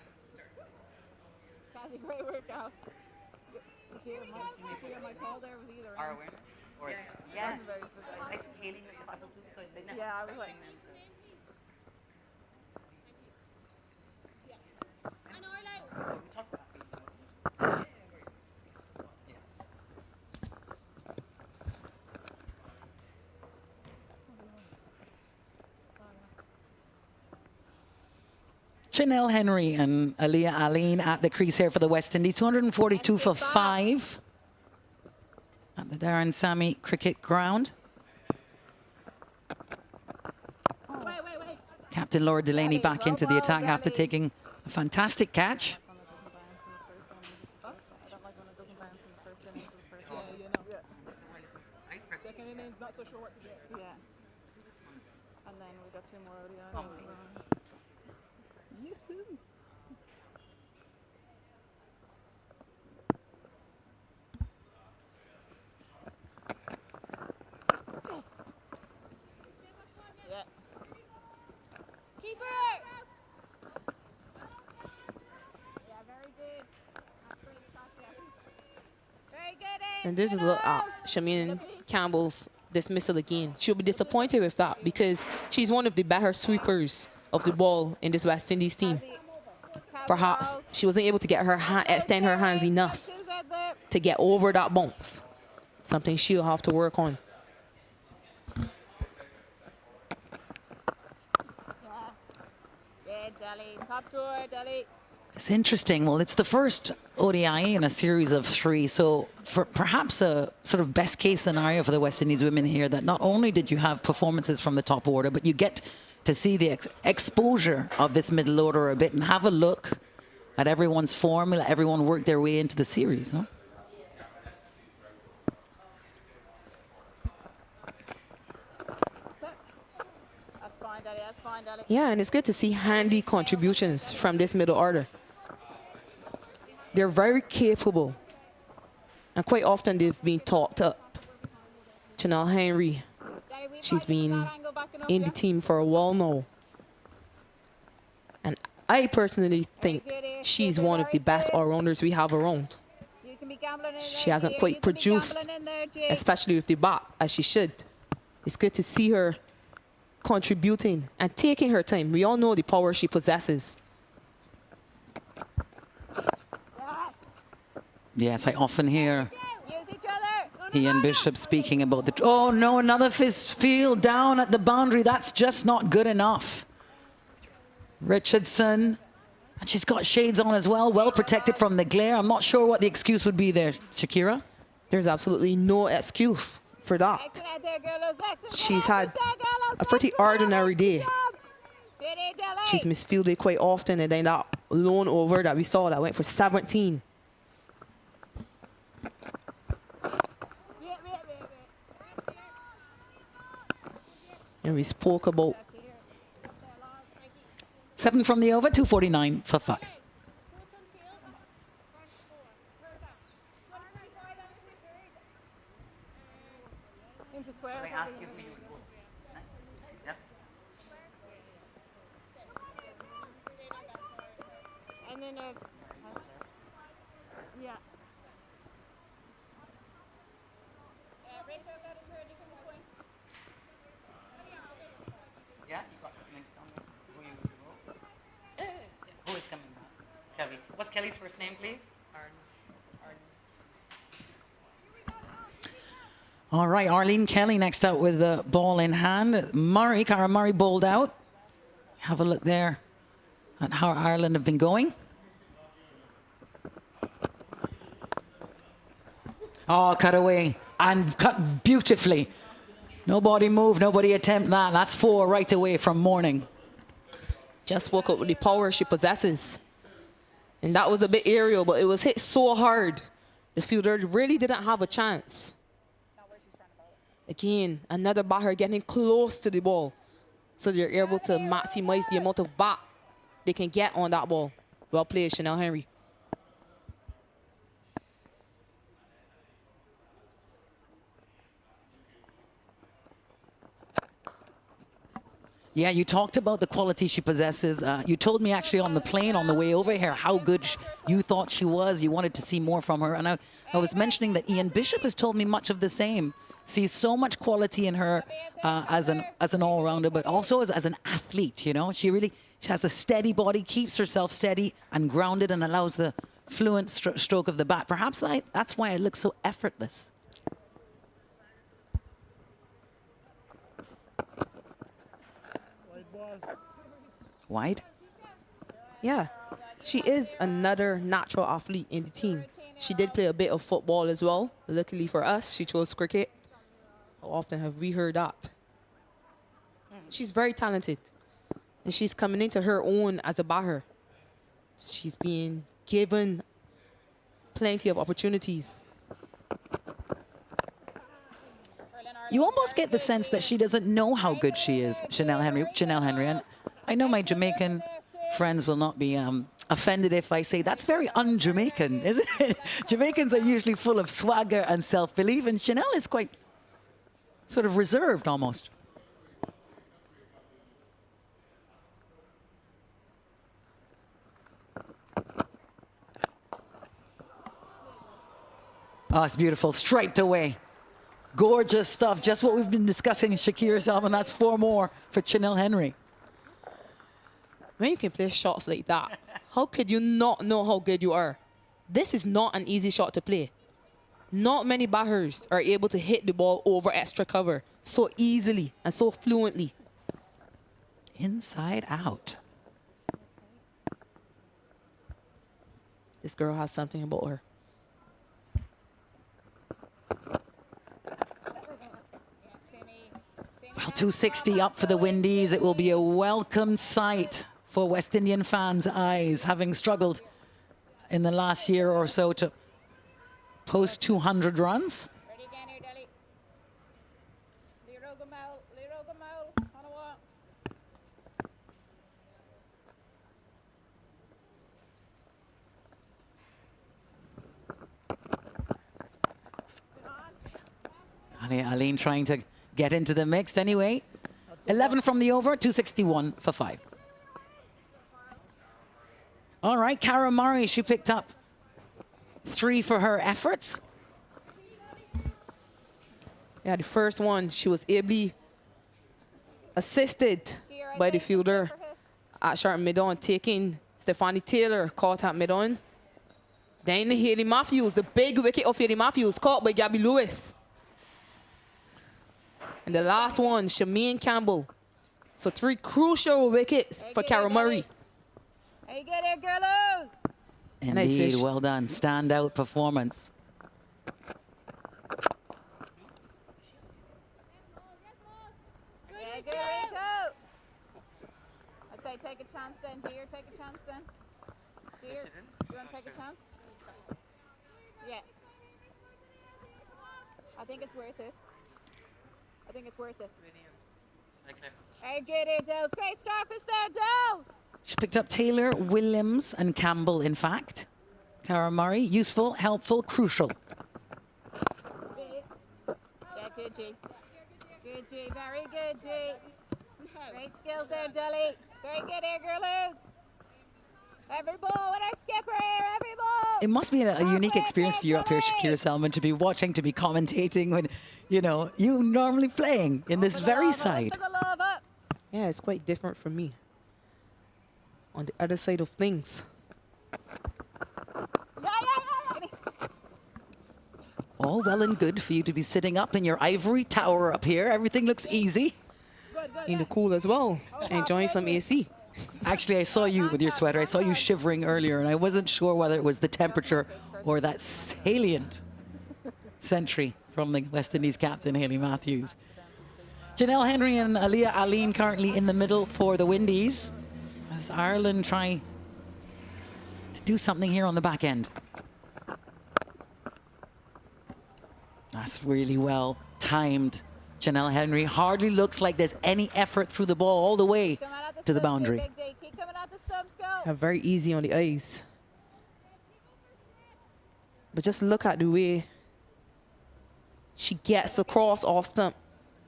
Great workout. My call there was either. Our awareness? Or, yes. I see Haley missed a couple too because they never I was like, them to. We talked about these. Chanel Henry and Aliyah Aline at the crease here for the West Indies. 242 for 5 at the Darren Sammy Cricket Ground. Captain Laura Delaney back into the attack after taking a fantastic catch. Second innings, not so short. Yeah. And then we got 2 more ODIs. Yoo-hoo. Yeah. Keep it! Yeah, very good. Very good. And there's a look at Shamin Campbell's dismissal again. She'll be disappointed with that because she's one of the better sweepers of the ball in this West Indies team. Perhaps she wasn't able to get her extend her hands enough to get over that bounce. Something she'll have to work on. Yeah, Delhi. Top drawer, Delhi. It's interesting. Well, it's the first ODI in a series of 3. So for perhaps a sort of best case scenario for the West Indies women here, that not only did you have performances from the top order, but you get to see the exposure of this middle order a bit and have a look at everyone's form, let everyone work their way into the series, no? That's fine, Delhi. That's fine, Delhi. Yeah, and it's good to see handy contributions from this middle order. They're very capable. And quite often they've been talked up. Chanel Henry, she's been in the team for a while now. And I personally think she's one of the best all-rounders we have around. She hasn't quite produced, especially with the bat, as she should. It's good to see her contributing and taking her time. We all know the power she possesses. Yes, I often hear Ian Bishop speaking about the... Oh, no, another field down at the boundary. That's just not good enough. Richardson. And she's got shades on as well, well protected from the glare. I'm not sure what the excuse would be there, Shakira. There's absolutely no excuse for that. She's had a pretty ordinary day. She's misfielded quite often, and then that lone over that we saw that went for 17. And we spoke about 7 from the over, 249 for 5. Should I ask you who you would bowl? Nice. Yep. And then, yeah. Yeah, you got something to tell me who you would bowl? Who is coming back? Kelly. What's Kelly's first name, please? All right, Arlene Kelly next up with the ball in hand. Cara Murray bowled out. Have a look there at how Ireland have been going. Oh, cut away and cut beautifully. Nobody move, nobody attempt that. That's 4 right away from Morning. Just woke up with the power she possesses. And that was a bit aerial, but it was hit so hard. The fielder really didn't have a chance. Again, another batter getting close to the ball. So they're able to maximize the amount of bat they can get on that ball. Well played, Chanel Henry. Yeah, you talked about the quality she possesses. You told me actually on the plane on the way over here how good you thought she was. You wanted to see more from her. And I was mentioning that Ian Bishop has told me much of the same. Sees so much quality in her as an all-rounder, but also as an athlete, you know. She has a steady body, keeps herself steady and grounded, and allows the fluent stroke of the bat. Perhaps that's why it looks so effortless. Wide? Yeah, she is another natural athlete in the team. She did play a bit of football as well. Luckily for us, she chose cricket. How often have we heard that? She's very talented. And she's coming into her own as a batter. She's being given plenty of opportunities. You almost get the sense that she doesn't know how good she is, Chanel Henry. And I know my Jamaican friends will not be offended if I say that's very un-Jamaican, isn't it? Jamaicans are usually full of swagger and self-belief, and Chanel is quite sort of reserved almost. Oh, it's beautiful, straight away. Gorgeous stuff, just what we've been discussing, Shakira Salman. That's 4 more for Chanel Henry. When you can play shots like that, how could you not know how good you are? This is not an easy shot to play. Not many batters are able to hit the ball over extra cover so easily and so fluently. Inside out. This girl has something about her. Well, 260 up for the Windies. It will be a welcome sight for West Indian fans' eyes, having struggled in the last year or so to post 200 runs. Aline trying to get into the mix anyway. 11 from the over, 261 for 5. All right, Cara Murray, she picked up 3 for her efforts. Yeah, the first one, she was ably assisted by the fielder at sharp mid-on, taking Stephanie Taylor, caught at mid-on. Then Hayley Matthews, the big wicket of Hayley Matthews, caught by Gabby Lewis. And the last one, Shemaine Campbell. So 3 crucial wickets for Cara Murray. Hey, get it, girlos! Indeed, well done. Standout performance. Yeah, good, Rico. I'd say take a chance then, dear. Take a chance then. Dear, you want to take a chance? Yeah. I think it's worth it. I think it's worth it. Hey, good here, Dells. Great start for there, Dells. She picked up Taylor, Williams, and Campbell, in fact. Cara Murray, useful, helpful, crucial. Yeah, good, G. Good, G. Very good, G. Great skills there, Deli. Very good here, girls. Every ball with our skipper here, every ball. It must be a unique experience for you up here, Shakira Salman, to be watching, to be commentating when, you know, you normally playing in this very side. Yeah, it's quite different for me. On the other side of things. All well and good for you to be sitting up in your ivory tower up here. Everything looks easy. In the cool as well. Enjoying some AC. Actually, I saw you with your sweater. I saw you shivering earlier, and I wasn't sure whether it was the temperature or that salient century from the West Indies captain, Hayley Matthews. Janelle Henry and Aliyah Aline currently in the middle for the Windies, as Ireland try to do something here on the back end. That's really well timed. Janelle Henry hardly looks like there's any effort through the ball all the way to the boundary. Very easy on the eyes. But just look at the way she gets across off stump,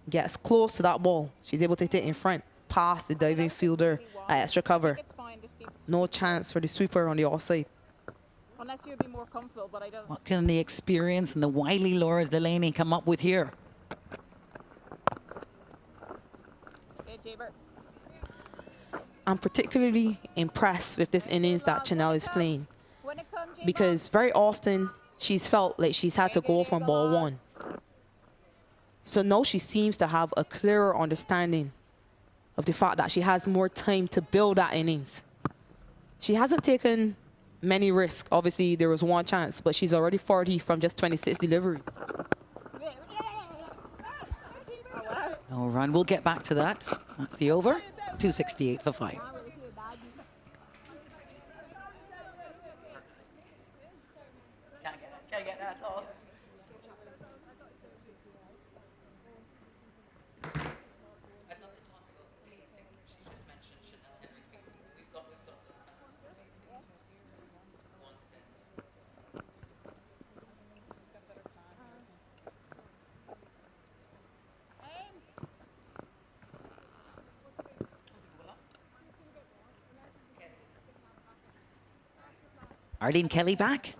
gets close to that ball. She's able to hit it in front, past the diving fielder at extra cover. No chance for the sweeper on the offside. Unless you'd be more comfortable, but I don't. What can the experience and the wily Laura Delaney come up with here? I'm particularly impressed with this innings that Chanel is playing, because very often she's felt like she's had to go from ball one. So now she seems to have a clearer understanding of the fact that she has more time to build that innings. She hasn't taken many risks. Obviously, there was one chance, but she's already 40 from just 26 deliveries. No run. We'll get back to that. That's the over. 268 for 5. Can't get that at all. I'd love to talk about pacing. She just mentioned Chanel Henry's pacing. We've got the stats for pacing. 1 to 10. Arlene Kelly back.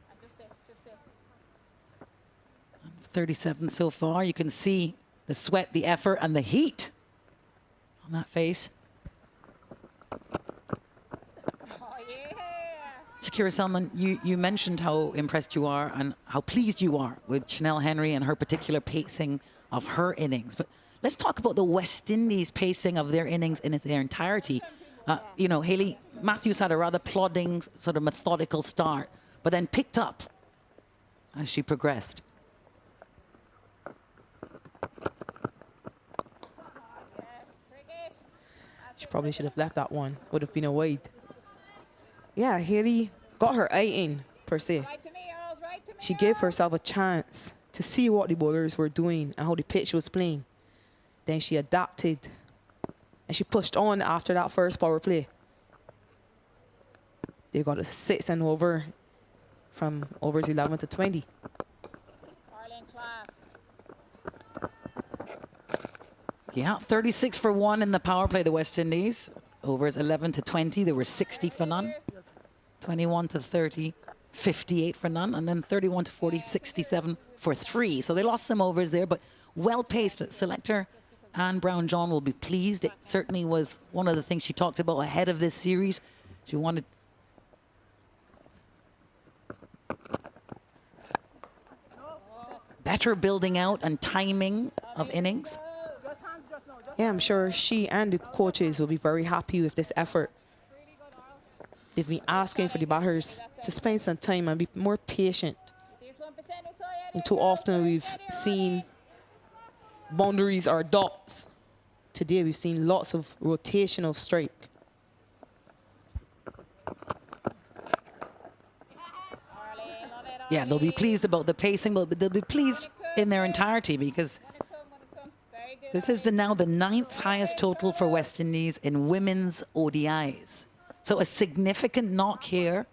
37 so far. You can see the sweat, the effort, and the heat on that face. Shakira Selman, you mentioned how impressed you are and how pleased you are with Chanel Henry and her particular pacing of her innings. But let's talk about the West Indies pacing of their innings in their entirety. You know, Hayley Matthews had a rather plodding, sort of methodical start, but then picked up as she progressed. She probably should have left that one. Would have been a wide. Yeah, Hayley got her eye in, per se. She gave herself a chance to see what the bowlers were doing and how the pitch was playing. Then she adapted, and she pushed on after that first power play. They got a 6 and over from overs 11 to 20. Yeah, 36 for 1 in the power play, the West Indies. Overs 11 to 20, there were 60 for none. 21 to 30, 58 for none. And then 31 to 40, 67 for 3. So they lost some overs there, but well-paced. Selector Anne Brown-John will be pleased. It certainly was one of the things she talked about ahead of this series. She wanted better building out and timing of innings. Yeah, I'm sure she and the coaches will be very happy with this effort. They've been asking for the batters to spend some time and be more patient. And too often we've seen boundaries or dots. Today we've seen lots of rotational strike. Yeah, they'll be pleased about the pacing, but they'll be pleased in their entirety because this is now the 9th highest total for West Indies in women's ODIs. So a significant knock here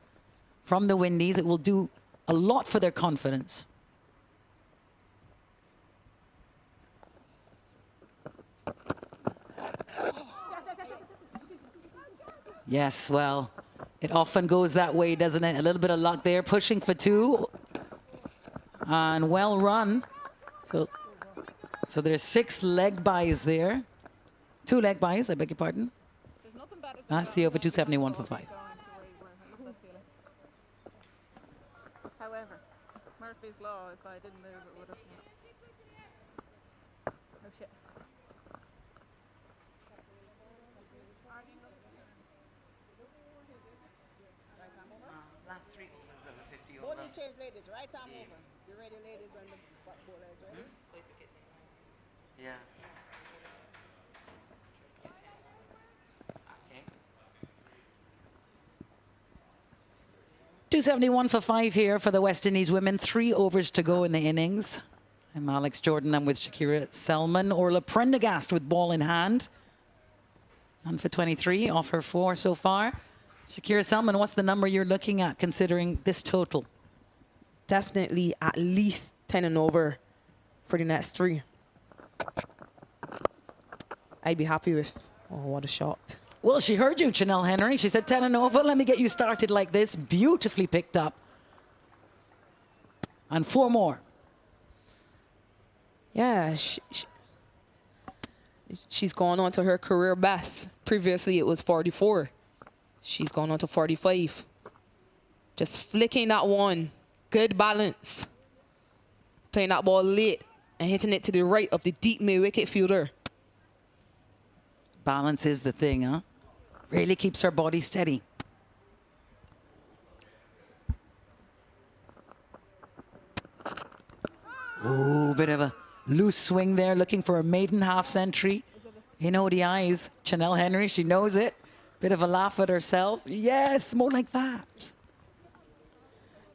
from the Windies. It will do a lot for their confidence. Yes, well, it often goes that way, doesn't it? A little bit of luck there, pushing for 2. And well run. So there's 6 leg buys there. 2 leg buys, I beg your pardon. That's the over 271 for 5. However, Murphy's Law, if I didn't move, it would have. Oh shit. Last 3 overs over 50 over. Bowling change, ladies. Right arm over. You ready, ladies, when the bowler is ready? Yeah. Okay. 271 for 5 here for the West Indies women. 3 overs to go in the innings. I'm Alex Jordan. I'm with Shakira Selman. Orla Prendergast with ball in hand. And for 23 off her 4 so far. Shakira Selman, what's the number you're looking at considering this total? Definitely at least 10 and over for the next 3. I'd be happy with, oh, what a shot. Well, she heard you, Chanel Henry. She said 10 and over. Let me get you started like this. Beautifully picked up. And 4 more. Yeah, she's gone on to her career best. Previously, it was 44. She's gone on to 45. Just flicking that one. Good balance. Playing that ball late and hitting it to the right of the deep mid-wicket fielder. Balance is the thing, huh? Really keeps her body steady. Ooh, bit of a loose swing there, looking for a maiden half century in ODIs. Chanel Henry, she knows it. Bit of a laugh at herself. Yes, more like that.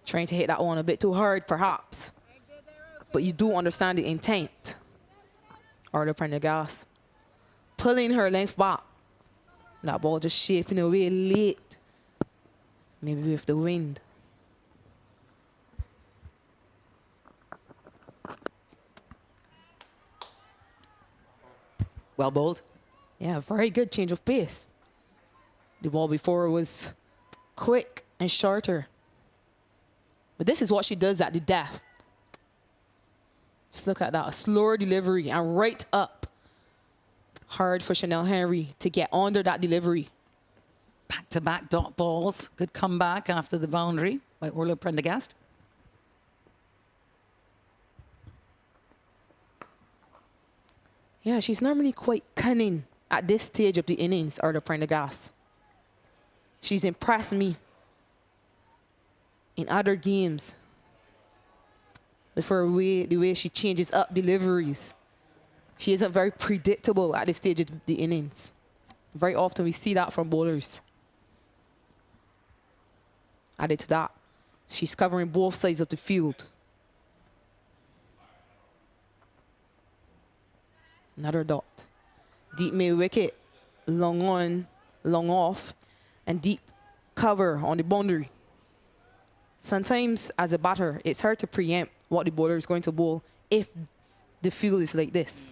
Trying to hit that one a bit too hard, perhaps. But you do understand the intent. Orla Prendergast pulling her length back. That ball just shaping away late. Maybe with the wind. Well bowled. Yeah, very good change of pace. The ball before was quick and shorter. But this is what she does at the death. Just look at that, a slower delivery and right up. Hard for Chanel Henry to get under that delivery. Back-to-back dot balls. Good comeback after the boundary by Orla Prendergast. Yeah, she's normally quite cunning at this stage of the innings, Orla Prendergast. She's impressed me in other games with her the way she changes up deliveries. She isn't very predictable at this stage of the innings. Very often we see that from bowlers. Added to that, she's covering both sides of the field. Another dot. Deep mid-wicket, long on, long off, and deep cover on the boundary. Sometimes, as a batter, it's hard to preempt what the bowler is going to bowl if the field is like this.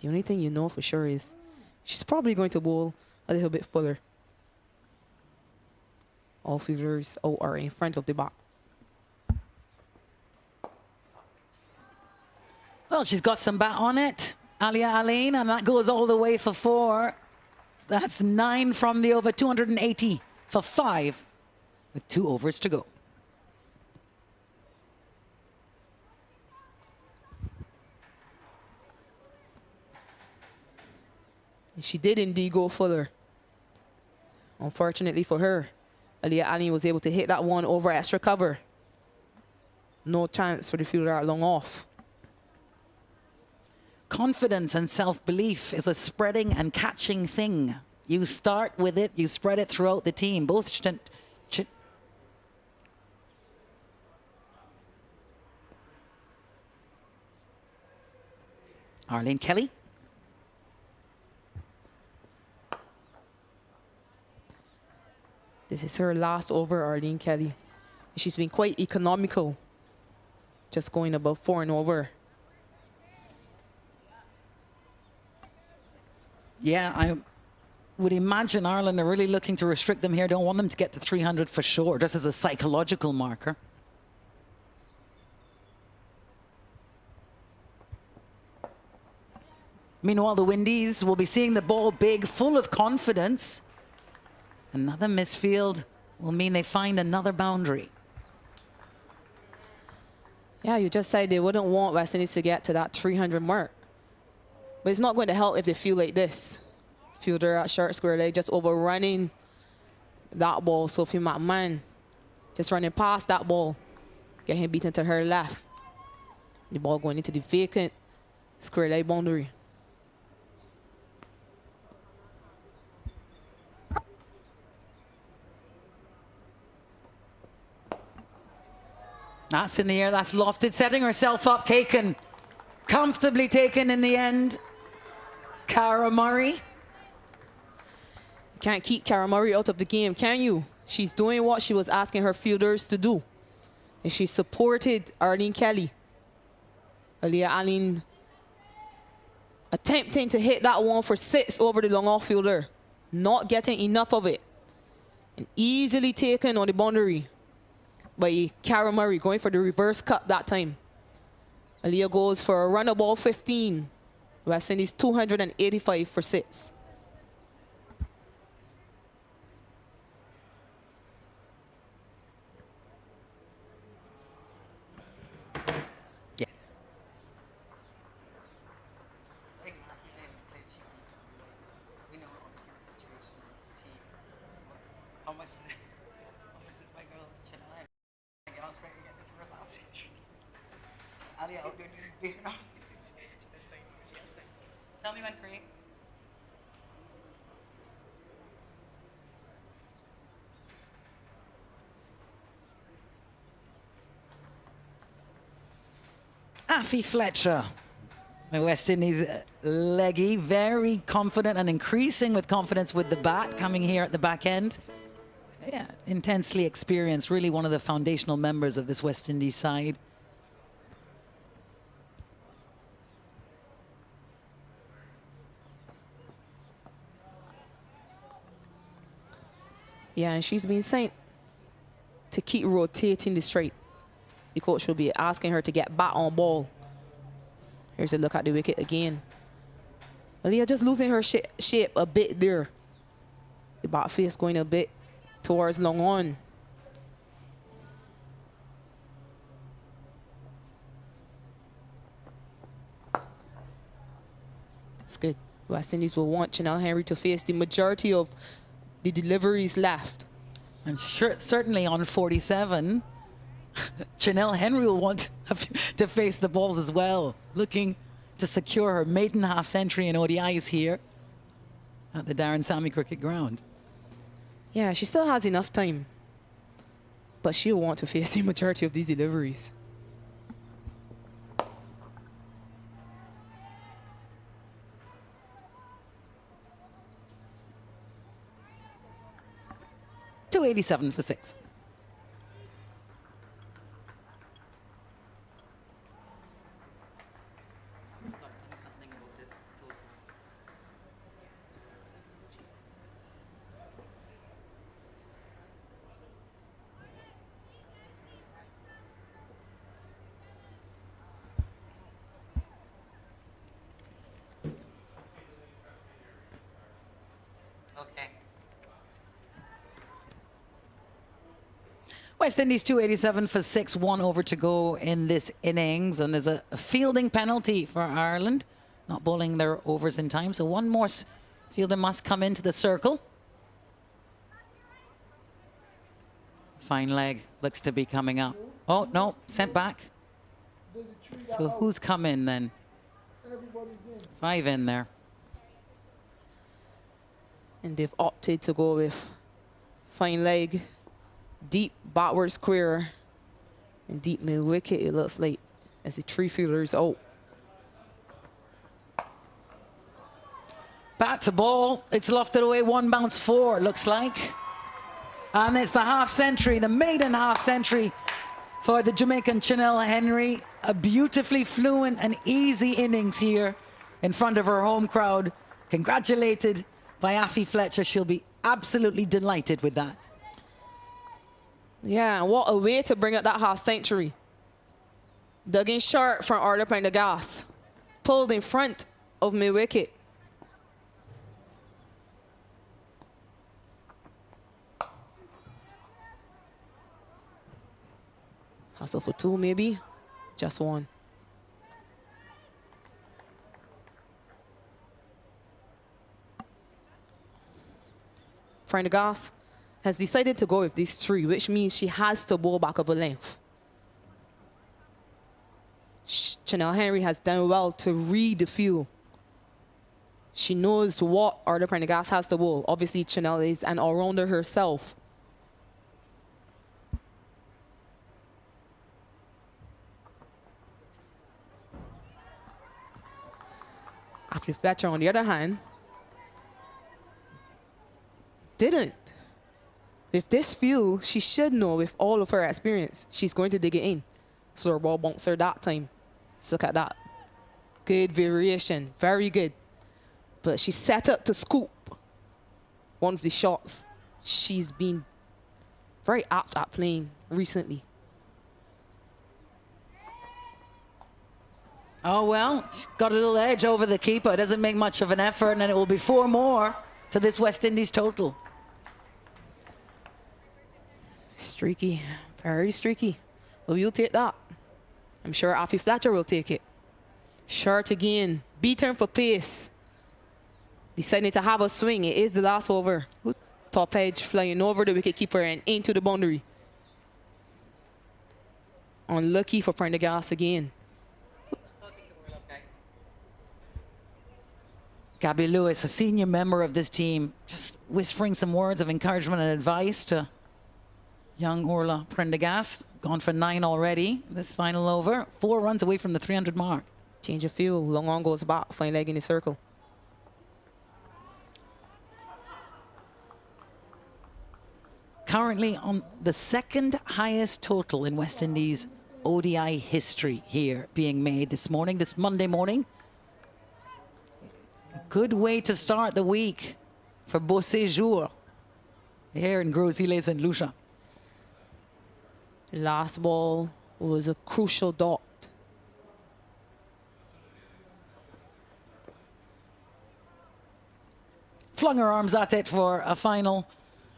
The only thing you know for sure is she's probably going to bowl a little bit fuller. All fielders are in front of the bat. Well, she's got some bat on it. Alia Aline, and that goes all the way for 4. That's 9 from the over, 280 for 5 with 2 overs to go. She did indeed go fuller. Unfortunately for her, Alia Ali was able to hit that one over extra cover. No chance for the fielder long off. Confidence and self-belief is a spreading and catching thing. You start with it, you spread it throughout the team. Both Arlene Kelly. This is her last over, Arlene Kelly. She's been quite economical, just going above 4 and over. Yeah, I would imagine Ireland are really looking to restrict them here. Don't want them to get to 300 for sure, just as a psychological marker. Meanwhile, the Windies will be seeing the ball big, full of confidence. Another misfield will mean they find another boundary. Yeah, you just said they wouldn't want West Indies to get to that 300 mark. But it's not going to help if they feel like this. Fielder at short square leg just overrunning that ball. Sophie McMahon Just running past that ball. Get him beaten to her left. The ball going into the vacant square leg boundary. That's in the air, that's lofted, setting herself up, taken. Comfortably taken in the end. Cara Murray. Can't keep Cara Murray out of the game, can you? She's doing what she was asking her fielders to do. And she supported Arlene Kelly. Aaliyah Allen attempting to hit that one for 6 over the long off fielder. Not getting enough of it. And easily taken on the boundary by Cara Murray, going for the reverse cut that time. Aaliyah goes for a run of ball 15. West Indies 285 for 6. Tell me when, Craig. Afi Fletcher. The West Indies leggy, very confident and increasing with confidence with the bat, coming here at the back end. Yeah, intensely experienced, really one of the foundational members of this West Indies side. Yeah, and she's been saying to keep rotating the straight. The coach will be asking her to get back on ball. Here's a look at the wicket again. Aaliyah just losing her shape a bit there. The bat face going a bit towards long on. That's good. West Indies will want Chanel Henry to face the majority of the deliveries left. And sure, certainly on 47, Chanel Henry will want to face the balls as well, looking to secure her maiden half century in ODIs here at the Darren Sammy Cricket Ground. Yeah, she still has enough time, but she'll want to face the majority of these deliveries. .287 for 6. Okay. West Indies 287 for 6, 1 over to go in this innings, and there's a fielding penalty for Ireland, not bowling their overs in time, so one more fielder must come into the circle. Fine leg looks to be coming up. Oh no, sent back. So who's come in then? 5 in there. And they've opted to go with fine leg, deep backward square, and deep mid wicket, it looks like, as the 3 fielders out. Bat to ball, it's lofted away, 1 bounce 4, looks like. And it's the half century, the maiden half century for the Jamaican Chanel Henry. A beautifully fluent and easy innings here in front of her home crowd. Congratulated by Afi Fletcher. She'll be absolutely delighted with that. Yeah, and what a way to bring up that half century. Dug in short from Arthur Prendergast. Pulled in front of mid wicket. Hustle for 2 maybe, just 1. Prendergast has decided to go with these 3, which means she has to bowl back up a length. Chanel Henry has done well to read the field. She knows what Arla Prendergast has to bowl. Obviously, Chanel is an all-rounder herself. Ashley Fletcher, on the other hand, didn't. With this field, she should know with all of her experience, she's going to dig it in. Slower ball bouncer that time. Let's look at that. Good variation, very good. But she's set up to scoop one of the shots she's been very apt at playing recently. Oh, well, she's got a little edge over the keeper. It doesn't make much of an effort, and then it will be 4 more to this West Indies total. Streaky, very streaky. Well, you'll take that. I'm sure Affy Fletcher will take it. Short again, beaten for pace. Deciding to have a swing. It is the last over. Top edge flying over the wicketkeeper and into the boundary. Unlucky for Prendergast again. Gabby Lewis, a senior member of this team, just whispering some words of encouragement and advice to young Orla Prendergast. Gone for 9 already. This final over, 4 runs away from the 300 mark. Change of field. Long on goes back. Fine leg in the circle. Currently on the 2nd highest total in West Indies ODI history here being made this morning, this Monday morning. Good way to start the week for Beau Séjour here in Gros-Îles St. Lucia. Last ball was a crucial dot. Flung her arms at it for a final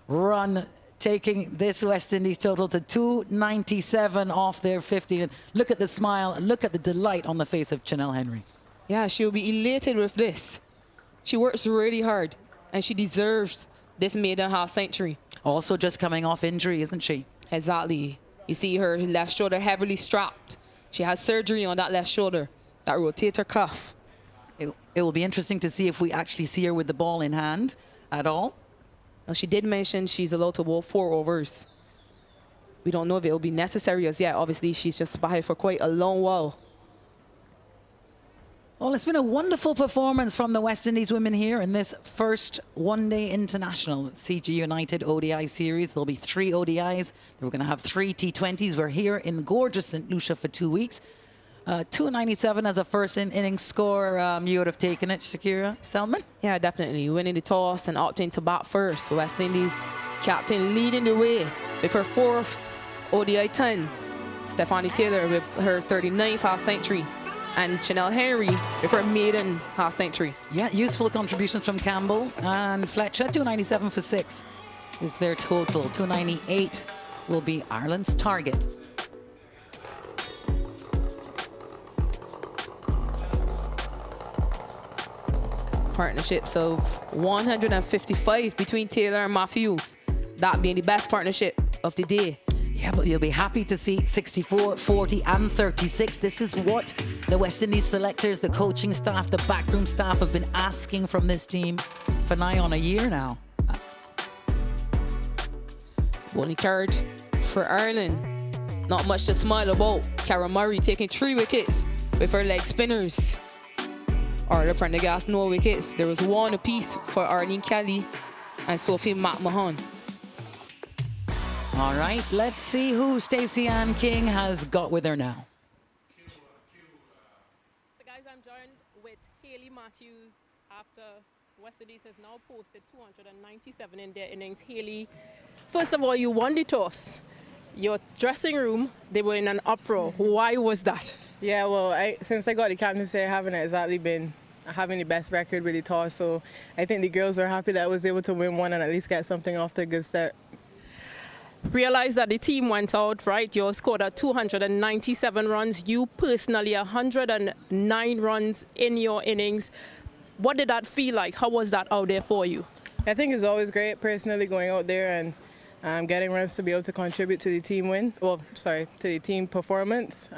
run, taking this West Indies total to 297 off their 50. And look at the smile, look at the delight on the face of Chanel Henry. Yeah, she'll be elated with this. She works really hard, and she deserves this maiden half century. Also just coming off injury, isn't she? Exactly. You see her left shoulder heavily strapped. She has surgery on that left shoulder, that rotator cuff. It will be interesting to see if we actually see her with the ball in hand at all. Now, she did mention she's allowed to bowl 4 overs. We don't know if it will be necessary as yet. Obviously, she's just batted for quite a long while. Well, it's been a wonderful performance from the West Indies women here in this first one-day international CG United ODI series. There'll be 3 ODIs. We're going to have 3 T20s. We're here in gorgeous St. Lucia for 2 weeks. 297 as a first innings score. You would have taken it, Shakira Selman? Yeah, definitely. Winning the toss and opting to bat first. West Indies captain leading the way with her 4th ODI 10. Stephanie Taylor with her 39th half century. And Chanel Henry with her maiden half century. Yeah, useful contributions from Campbell and Fletcher. 297 for 6 is their total. 298 will be Ireland's target. Partnerships of 155 between Taylor and Matthews. That being the best partnership of the day. Yeah, but you'll be happy to see 64, 40 and 36. This is what the West Indies selectors, the coaching staff, the backroom staff have been asking from this team for nigh on a year now. Bowling card for Ireland. Not much to smile about. Cara Murray taking 3 wickets with her leg spinners. Arla Prendergast, no wickets. There was 1 apiece for Arlene Kelly and Sophie McMahon. All right, let's see who Stacey Ann King has got with her now. So guys, I'm joined with Hayley Matthews after West Indies has now posted 297 in their innings. Hayley, first of all, you won the toss. Your dressing room, they were in an uproar. Why was that? Yeah, well, since I got the captaincy, I haven't exactly been having the best record with the toss. So I think the girls are happy that I was able to win one and at least get something off to a good start. Realize that the team went out, right? You scored at 297 runs. You personally 109 runs in your innings. What did that feel like? How was that out there for you? I think it's always great personally going out there and getting runs to be able to contribute to the team win. Well, sorry, to the team performance.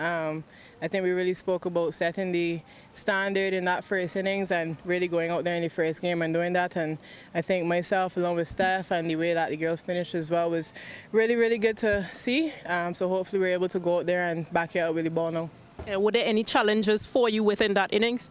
I think we really spoke about setting the standard in that first innings and really going out there in the first game and doing that. And I think myself, along with Steph, and the way that the girls finished as well was really, really good to see. So hopefully we're able to go out there and back it out with the ball now. Were there any challenges for you within that innings?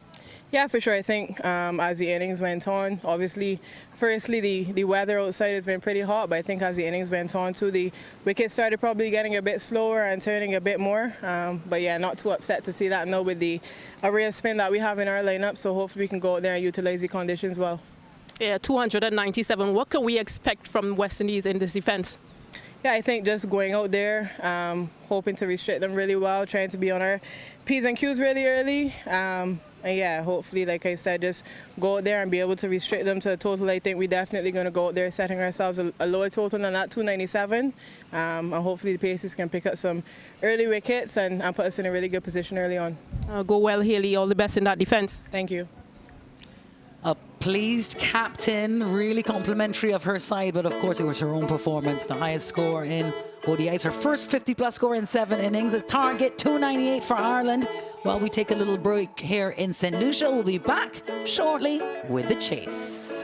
Yeah, for sure. I think as the innings went on, obviously, firstly, the weather outside has been pretty hot, but I think as the innings went on too, the wickets started probably getting a bit slower and turning a bit more. But yeah, not too upset to see that now with the array of spin that we have in our lineup, so hopefully we can go out there and utilize the conditions well. Yeah, 297. What can we expect from West Indies in this defence? Yeah, I think just going out there, hoping to restrict them really well, trying to be on our P's and Q's really early. And yeah, hopefully, like I said, just go out there and be able to restrict them to a total. I think we're definitely going to go out there setting ourselves a lower total than that, 297. And hopefully the Pacers can pick up some early wickets and put us in a really good position early on. Go well, Haley. All the best in that defence. Thank you. A pleased captain, really complimentary of her side, but of course it was her own performance, the highest score in ODIs, her first 50-plus score in 7 innings. The target 298 for Ireland. While we take a little break here in St. Lucia, we'll be back shortly with the chase.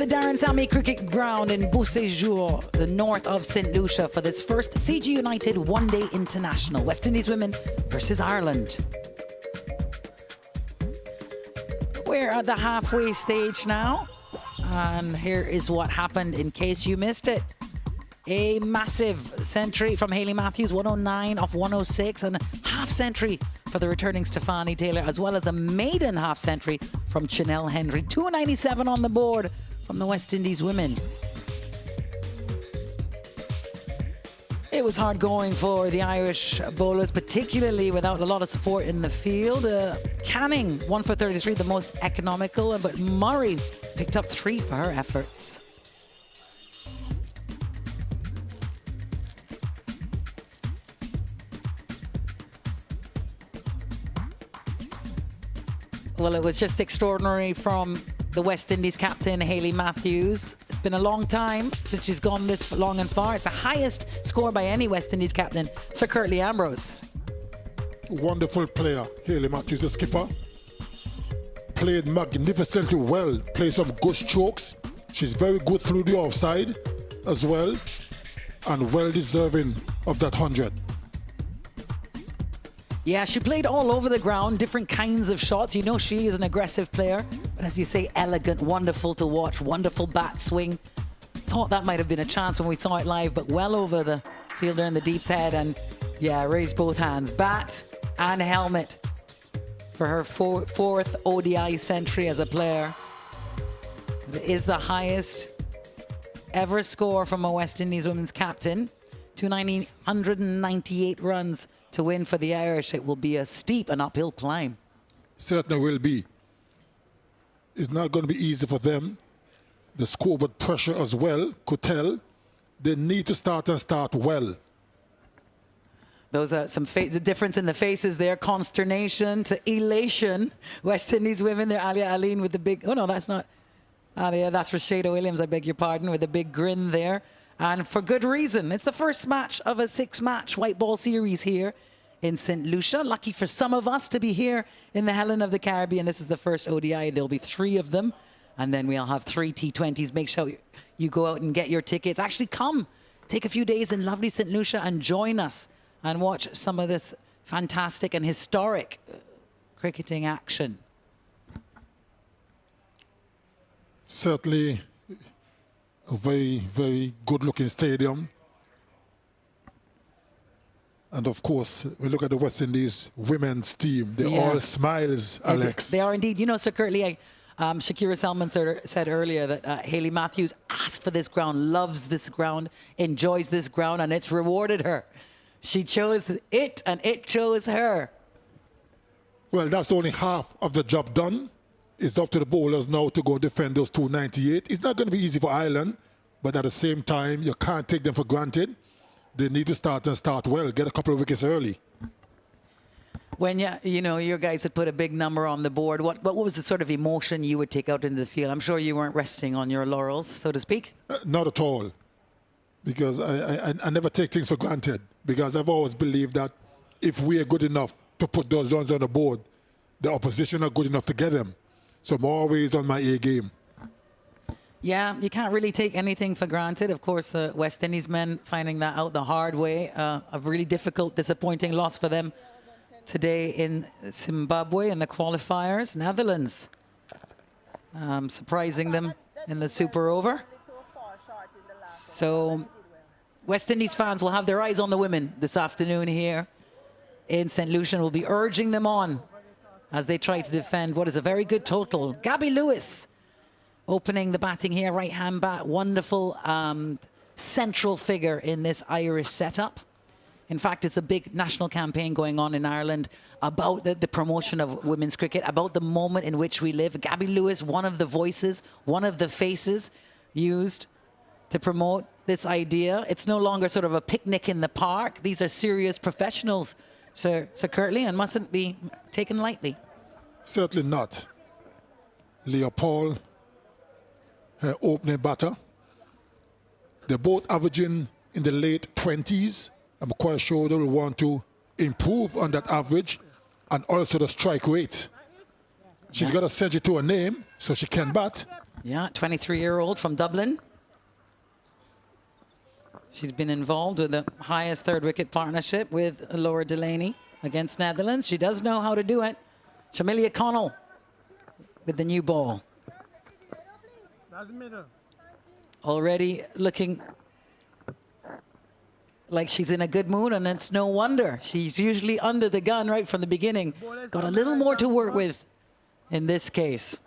the Darren Sammy Cricket Ground in Beauséjour, the north of St. Lucia, for this first CG United one-day international. West Indies women versus Ireland. We're at the halfway stage now, and here is what happened in case you missed it. A massive century from Hayley Matthews, 109 off 106, and a half century for the returning Stefani Taylor, as well as a maiden half century from Chanel Henry. 297 on the board from the West Indies women. It was hard going for the Irish bowlers, particularly without a lot of support in the field. Canning, 1 for 33, the most economical, but Murray picked up 3 for her efforts. Well, it was just extraordinary from the West Indies captain, Hayley Matthews. It's been a long time since she's gone this long and far. It's the highest score by any West Indies captain, Sir Curtly Ambrose. Wonderful player, Hayley Matthews, the skipper. Played magnificently well, played some good strokes. She's very good through the offside as well, and well deserving of that 100. Yeah, she played all over the ground, different kinds of shots. You know she is an aggressive player, but as you say, elegant, wonderful to watch, wonderful bat swing. Thought that might have been a chance when we saw it live, but well over the fielder in the deep's head, and yeah, raised both hands. Bat and helmet for her fourth ODI century as a player. It is the highest ever score from a West Indies women's captain. 198 runs to win for the Irish. It will be a steep and uphill climb. Certainly will be. It's not going to be easy for them. The scoreboard pressure as well could tell. They need to start well. Those are some the difference in the faces there. Consternation to elation. West Indies women, they're Alia Aline with the big, oh no, that's not Alia, that's Rashada Williams, I beg your pardon, with a big grin there. And for good reason. It's the first match of a 6-match white ball series here in St. Lucia. Lucky for some of us to be here in the Helen of the Caribbean. This is the first ODI. There'll be 3 of them. And then we'll have 3 T20s. Make sure you go out and get your tickets. Actually come, take a few days in lovely St. Lucia and join us and watch some of this fantastic and historic cricketing action. Certainly a very, very good-looking stadium. And of course, we look at the West Indies women's team. They're all smiles, Alex. They are indeed. You know, Sir Curtly, Shakira Selman said earlier that Hayley Matthews asked for this ground, loves this ground, enjoys this ground, and it's rewarded her. She chose it, and it chose her. Well, that's only half of the job done. It's up to the bowlers now to go defend those 298. It's not going to be easy for Ireland, but at the same time, you can't take them for granted. They need to start well, get a couple of wickets early. When you know, your guys had put a big number on the board, what was the sort of emotion you would take out into the field? I'm sure you weren't resting on your laurels, so to speak. Not at all, because I never take things for granted, because I've always believed that if we are good enough to put those runs on the board, the opposition are good enough to get them. So I'm always on my A game. Yeah, you can't really take anything for granted. Of course, the West Indies men finding that out the hard way. A really difficult, disappointing loss for them today in Zimbabwe in the qualifiers. Netherlands surprising them in the Super Over. So West Indies fans will have their eyes on the women this afternoon here in St. Lucia. We'll be urging them on as they try to defend what is a very good total. Gabby Lewis opening the batting here, right-hand bat. Wonderful central figure in this Irish setup. In fact, it's a big national campaign going on in Ireland about the promotion of women's cricket, about the moment in which we live. Gabby Lewis, one of the voices, one of the faces used to promote this idea. It's no longer sort of a picnic in the park. These are serious professionals, Sir Curtly, and mustn't be taken lightly. Certainly not. Leopold, her opening batter. They're both averaging in the late 20s. I'm quite sure they will want to improve on that average and also the strike rate. She's got a century to her name, so she can bat. Yeah, 23-year-old from Dublin. She's been involved with the highest third wicket partnership with Laura Delaney against Netherlands. She does know how to do it. Shamilia Connell with the new ball. That's middle. Already looking like she's in a good mood, and it's no wonder. She's usually under the gun right from the beginning. Got a little more to work with in this case.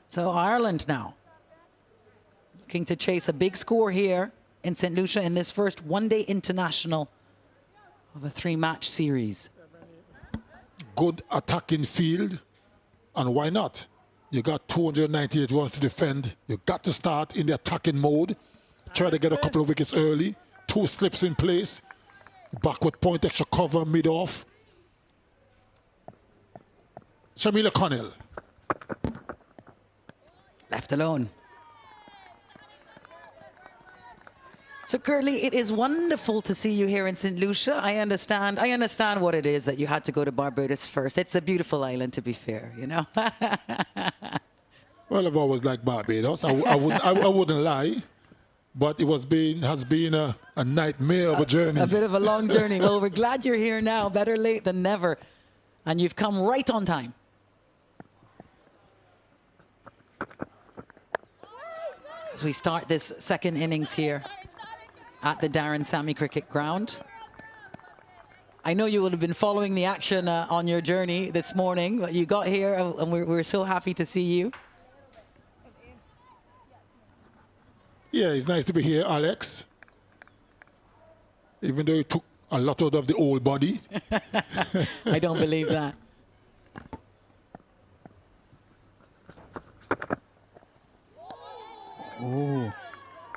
So Ireland now looking to chase a big score here in St. Lucia in this first one-day international of a 3-match series. Good attacking field, and why not? You got 298 runs to defend. You got to start in the attacking mode. Try to get a couple of wickets early. 2 slips in place. Backward point, extra cover, mid-off. Shamilia Connell. Left alone. So Curly, it is wonderful to see you here in St. Lucia. I understand what it is that you had to go to Barbados first. It's a beautiful island, to be fair, you know. Well, I've always liked Barbados. I wouldn't lie, but it has been a nightmare of a journey. A bit of a long journey. Well, we're glad you're here now. Better late than never. And you've come right on time. As we start this second innings here at the Darren Sammy Cricket Ground. I know you would have been following the action on your journey this morning, but you got here and we're so happy to see you. Yeah, it's nice to be here, Alex. Even though it took a lot out of the old body. I don't believe that. Ooh,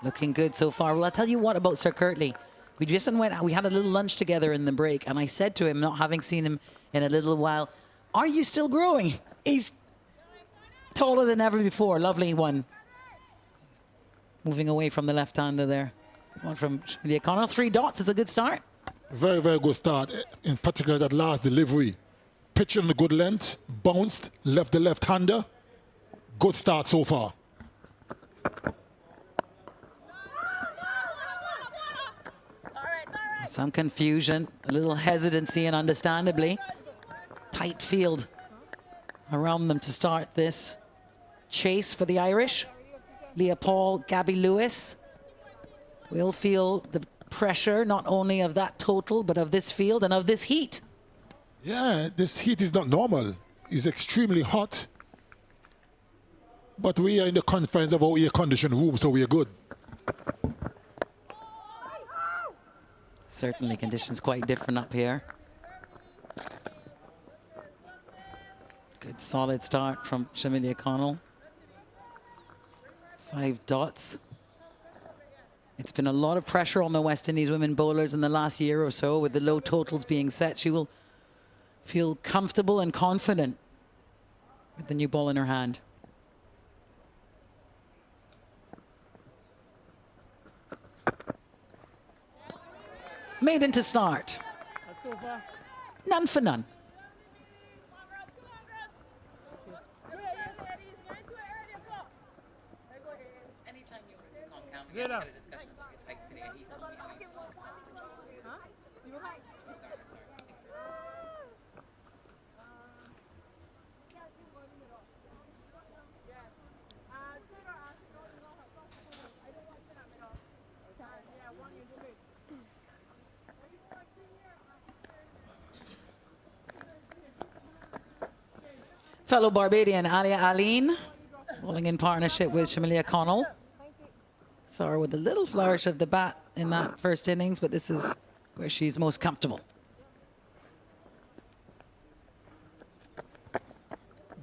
looking good so far. Well, I'll tell you what about Sir Curtly. We just went out, we had a little lunch together in the break, and I said to him, not having seen him in a little while, are you still growing? He's taller than ever before. Lovely one. Moving away from the left-hander there. One from Shamilia Connell. 3 dots is a good start. Very, very good start. In particular, that last delivery. Pitch on the good length, bounced, left the left-hander. Good start so far. Some confusion, a little hesitancy, and understandably, tight field around them to start this chase for the Irish. Leah Paul, Gabby Lewis will feel the pressure not only of that total, but of this field and of this heat. Yeah, this heat is not normal. It's extremely hot. But we are in the confines of our air-conditioned room, so we are good. Certainly conditions quite different up here. Good solid start from Shamilia Connell. 5 dots. It's been a lot of pressure on the West Indies women bowlers in the last year or so with the low totals being set. She will feel comfortable and confident with the new ball in her hand. Maiden to start. None for none. Zaida. Fellow Barbadian Alia Aline, bowling in partnership with Shamilia Connell. Saw her with a little flourish of the bat in that first innings, but this is where she's most comfortable.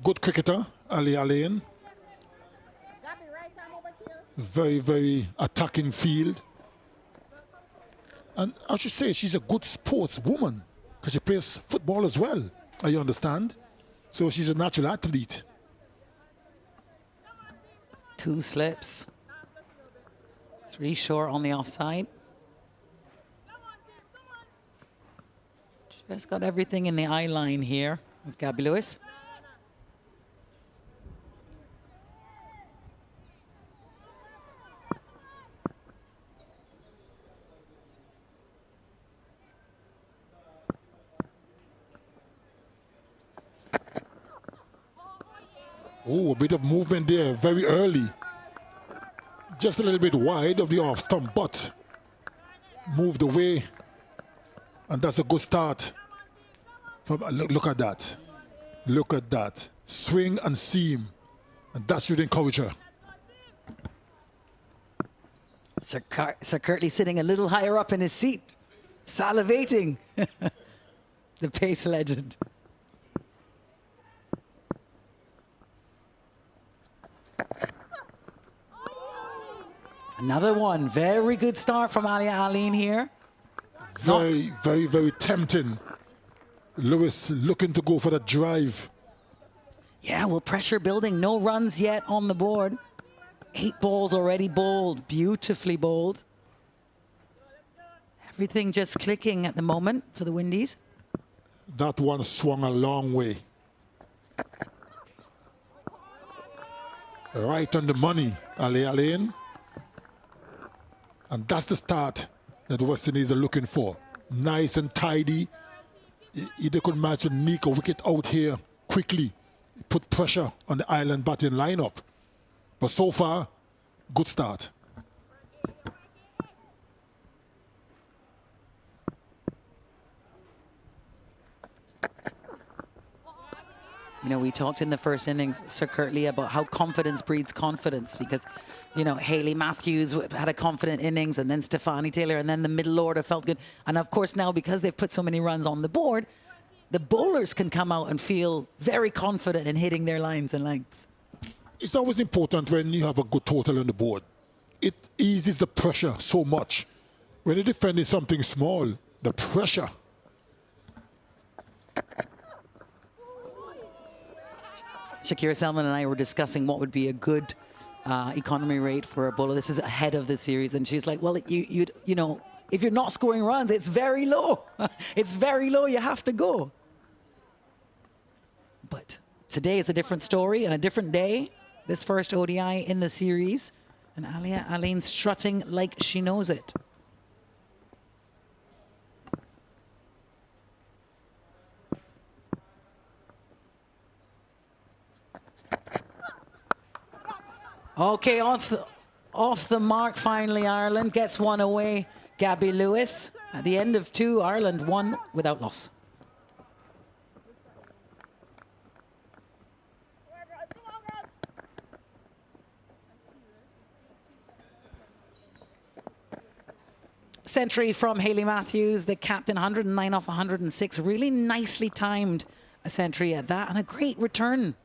Good cricketer, Ali Alain. Very, very attacking field. And I should say she's a good sportswoman because she plays football as well, you understand? So she's a natural athlete. 2 slips. 3 short on the offside. Just got everything in the eye line here with Gabby Lewis. Oh, a bit of movement there very early. Just a little bit wide of the off stump, but moved away. And that's a good start. Look at that. Look at that. Swing and seam. And that should encourage her. Sir Kirtley sitting a little higher up in his seat, salivating. The pace legend. Another one. Very good start from Alia Aline here. Very, very, very tempting. Lewis looking to go for the drive. Yeah, well, pressure building. No runs yet on the board. 8 balls already bowled. Beautifully bowled. Everything just clicking at the moment for the Windies. That one swung a long way. Right on the money, Alia Aline. And that's the start that the West Indies are looking for. Nice and tidy. Either could match and nick a wicket out here quickly. Put pressure on the island batting lineup. But so far, good start. You know, we talked in the first innings, Sir Kirtley, about how confidence breeds confidence because, you know, Hayley Matthews had a confident innings and then Stefani Taylor and then the middle order felt good. And of course now because they've put so many runs on the board, the bowlers can come out and feel very confident in hitting their lines and lengths. It's always important when you have a good total on the board. It eases the pressure so much. When you're defending something small, the pressure. Shakira Selman and I were discussing what would be a good economy rate for a bowler. This is ahead of the series, and she's like, well, you know, if you're not scoring runs, it's very low. It's very low, you have to go. But today is a different story and a different day. This first ODI in the series, and Alia Aline strutting like she knows it. Okay, off the mark finally, Ireland gets one away. Gabby Lewis. At the end of 2, Ireland won without loss. Century from Hayley Matthews, the captain, 109 off 106. Really nicely timed a century at that, and a great return.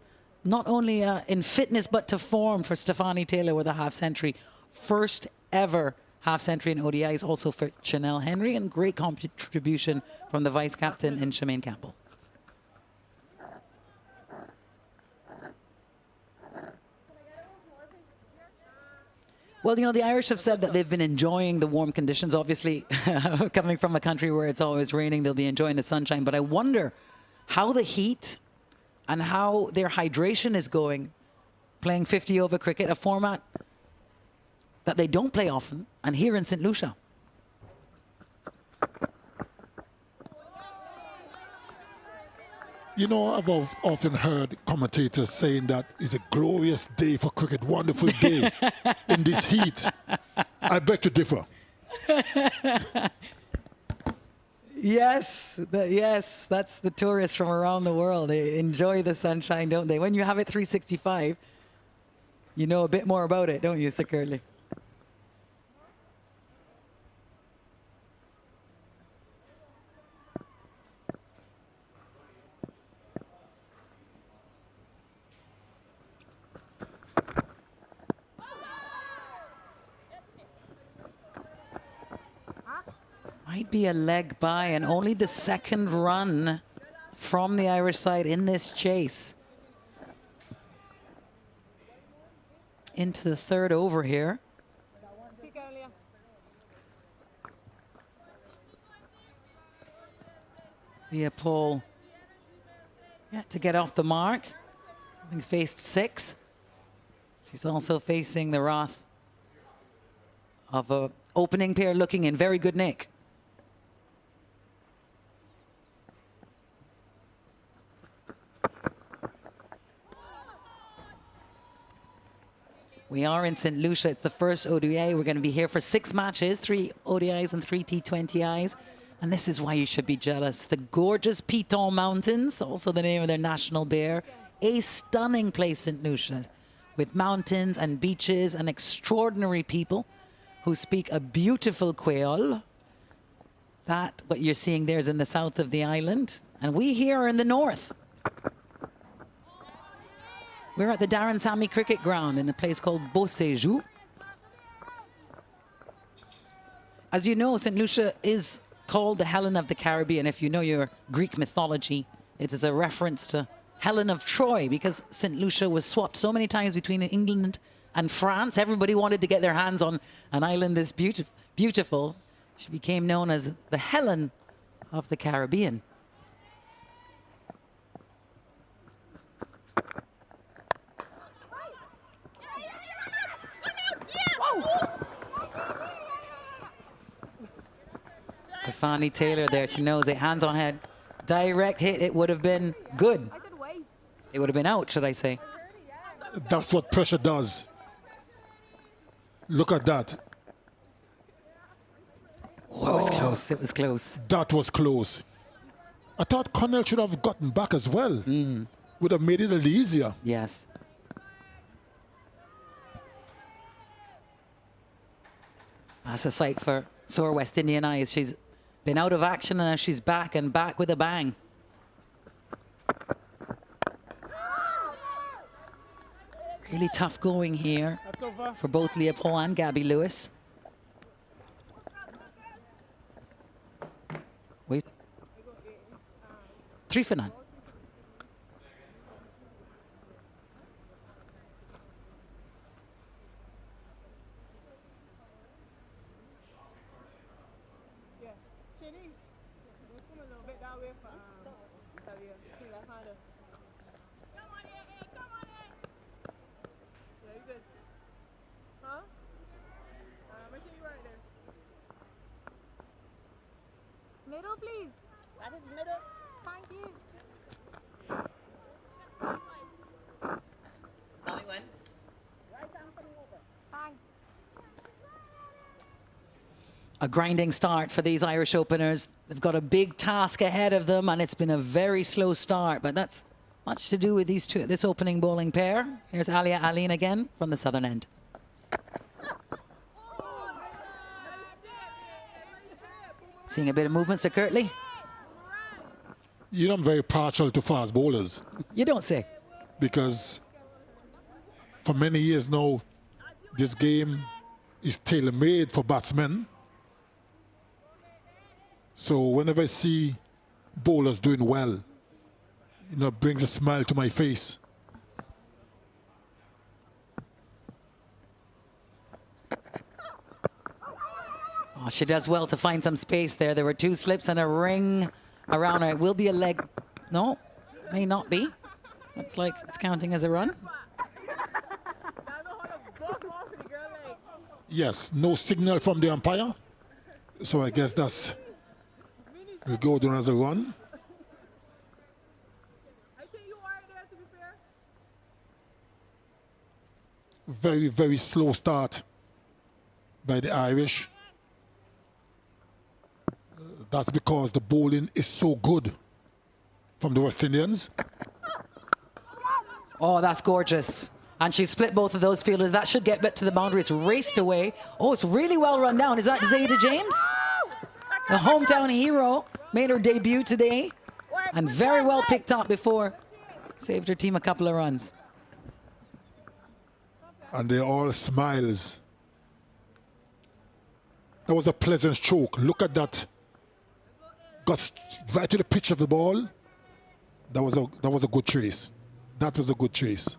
Not only in fitness, but to form for Stefani Taylor with a half century. First ever half century in ODIs, also for Chanel Henry, and great contribution from the vice captain in Shemaine Campbell. Well, you know, the Irish have said that they've been enjoying the warm conditions. Obviously, coming from a country where it's always raining, they'll be enjoying the sunshine. But I wonder how the heat and how their hydration is going, playing 50-over cricket, a format that they don't play often, and here in St. Lucia. You know, I've often heard commentators saying that it's a glorious day for cricket, wonderful day in this heat. I beg to differ. Yes, that's the tourists from around the world. They enjoy the sunshine, don't they? When you have it 365, you know a bit more about it, don't you, Sir Kirtley? Might be a leg by, and only the second run from the Irish side in this chase. Into the 3rd over here. Leopold, yeah, to get off the mark. Having faced 6. She's also facing the wrath of a opening pair looking in very good nick. We are in St. Lucia. It's the first ODI. We're going to be here for 6 matches, 3 ODIs and 3 T20Is. And this is why you should be jealous. The gorgeous Piton Mountains, also the name of their national bear. A stunning place, St. Lucia, with mountains and beaches and extraordinary people who speak a beautiful Creole. That, what you're seeing there, is in the south of the island. And we here are in the north. We're at the Darren Sammy Cricket Ground in a place called Beauséjour. As you know, St. Lucia is called the Helen of the Caribbean. If you know your Greek mythology, it is a reference to Helen of Troy, because St. Lucia was swapped so many times between England and France. Everybody wanted to get their hands on an island this beautiful. She became known as the Helen of the Caribbean. Stefani Taylor there, she knows it, hands on head. Direct hit, it would have been good. It would have been out, should I say. That's what pressure does. Look at that. Oh, it was close, it was close. That was close. I thought Connell should have gotten back as well. Would have made it a little easier. Yes. That's a sight for sore West Indian eyes. She's been out of action and now she's back, and back with a bang. Really tough going here for both Leopold and Gabby Lewis. Wait. 3 for none. Middle, please. That is middle. Thank you. Tommy win. Thanks. A grinding start for these Irish openers. They've got a big task ahead of them, and it's been a very slow start, but that's much to do with this opening bowling pair. Here's Alia Aline again from the southern end. Seeing a bit of movement, Sir Kirtley? You know, I'm very partial to fast bowlers. You don't say. Because for many years now, this game is tailor-made for batsmen. So whenever I see bowlers doing well, you know, it brings a smile to my face. Oh, she does well to find some space there. There were 2 slips and a ring around her. It will be a leg. No, may not be. Looks like it's counting as a run. Yes, no signal from the umpire. So I guess will go down as a run. Very, very slow start by the Irish. That's because the bowling is so good from the West Indians. Oh, that's gorgeous. And she split both of those fielders. That should get back to the boundary. It's raced away. Oh, it's really well run down. Is that Zaida James? The hometown hero made her debut today. And very well picked up before. Saved her team a couple of runs. And they're all smiles. That was a pleasant stroke. Look at that. Got right to the pitch of the ball. That was a good trace. That was a good trace.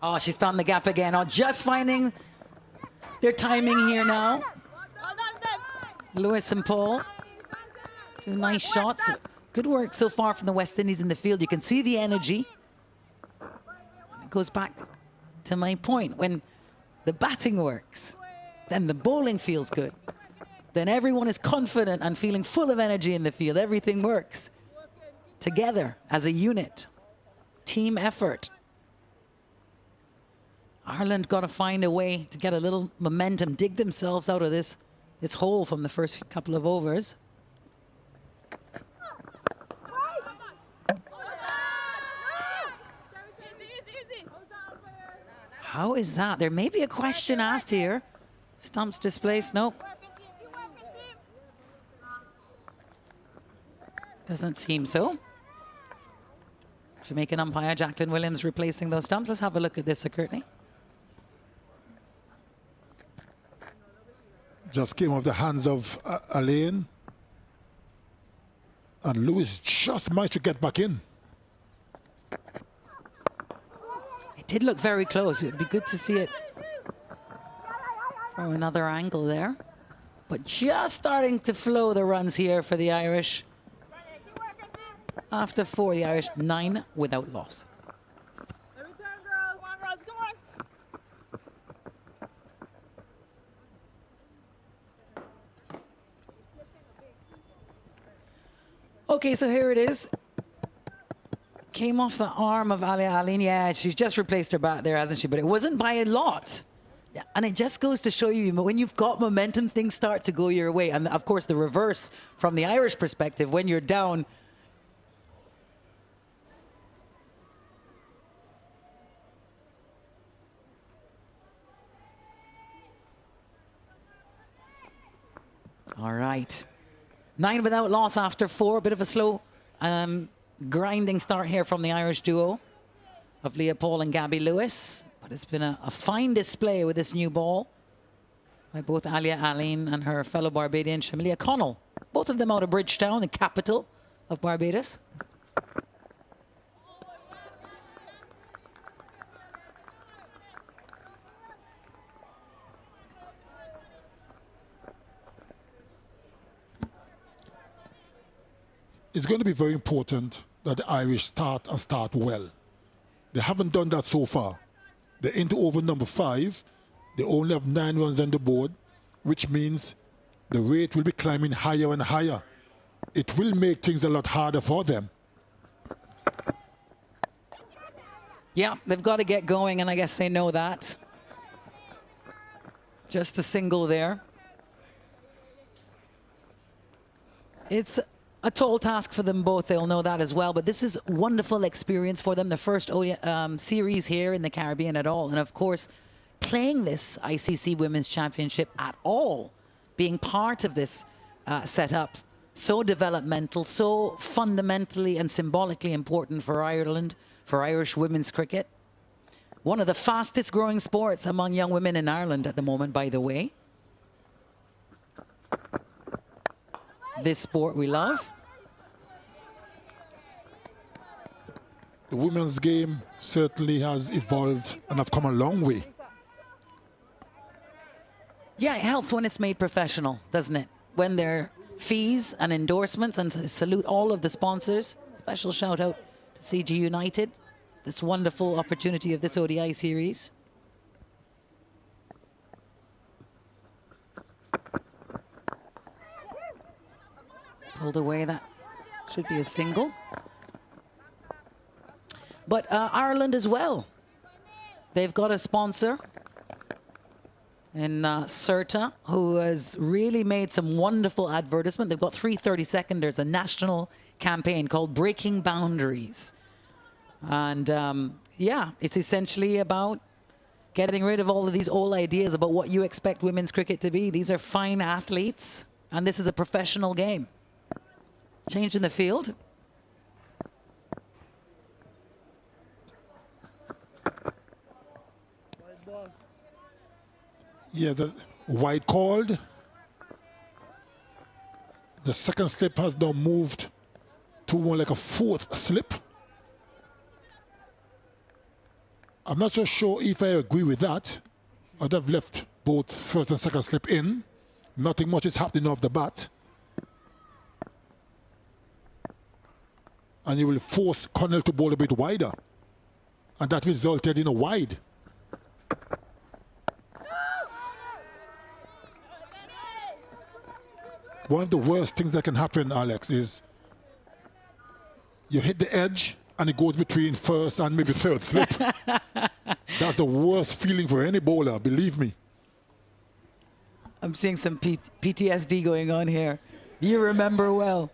Oh, she's found the gap again. Oh, just finding their timing here now. Lewis and Paul. 2 nice shots. Good work so far from the West Indies in the field. You can see the energy. It goes back to my point. When the batting works, then the bowling feels good. Then everyone is confident and feeling full of energy in the field. Everything works together as a unit. team effort. Ireland got to find a way to get a little momentum, dig themselves out of this hole from the first couple of overs. How is that? There may be a question asked here. Stumps displaced. Nope. Doesn't seem so. Jamaican umpire Jacqueline Williams replacing those stumps. Let's have a look at this, Sir Courtney. Just came off the hands of Alain. And Lewis just managed to get back in. It did look very close. It'd be good to see it from another angle there. But just starting to flow the runs here for the Irish. After 4, the Irish 9 without loss. Okay, so here it is. Came off the arm of Alia Alin. Yeah, she's just replaced her bat there, hasn't she? But it wasn't by a lot. Yeah, and it just goes to show you, when you've got momentum, things start to go your way. And of course, the reverse from the Irish perspective, when you're down, all right. 9 without loss after 4. A bit of a slow grinding start here from the Irish duo of Leah Paul and Gabby Lewis. But it's been a fine display with this new ball by both Alia Alin and her fellow Barbadian Shamilia Connell. Both of them out of Bridgetown, the capital of Barbados. It's going to be very important that the Irish start well. They haven't done that so far. They're into over number 5. They only have 9 runs on the board, which means the rate will be climbing higher and higher. It will make things a lot harder for them. Yeah, they've got to get going, and I guess they know that. Just a single there. It's a tall task for them both. They'll know that as well. But this is wonderful experience for them. The first series here in the Caribbean at all. And of course, playing this ICC Women's Championship at all, being part of this setup, so developmental, so fundamentally and symbolically important for Ireland, for Irish women's cricket. One of the fastest growing sports among young women in Ireland at the moment, by the way. This sport we love. The women's game certainly has evolved and have come a long way. Yeah, it helps when it's made professional, doesn't it? When there are fees and endorsements, and salute all of the sponsors. Special shout out to CG United, this wonderful opportunity of this ODI series. Pulled away, that should be a single. But Ireland as well. They've got a sponsor in CERTA, who has really made some wonderful advertisement. They've got 3 30-seconders, a national campaign called Breaking Boundaries. And yeah, it's essentially about getting rid of all of these old ideas about what you expect women's cricket to be. These are fine athletes, and this is a professional game. Change in the field. Yeah, the white called. The second slip has now moved to more like a 4th slip. I'm not so sure if I agree with that. I'd have left both first and second slip in. Nothing much is happening off the bat. And you will force Connell to bowl a bit wider. And that resulted in a wide. One of the worst things that can happen, Alex, is you hit the edge and it goes between first and maybe third slip. That's the worst feeling for any bowler, believe me. I'm seeing some PTSD going on here. You remember well.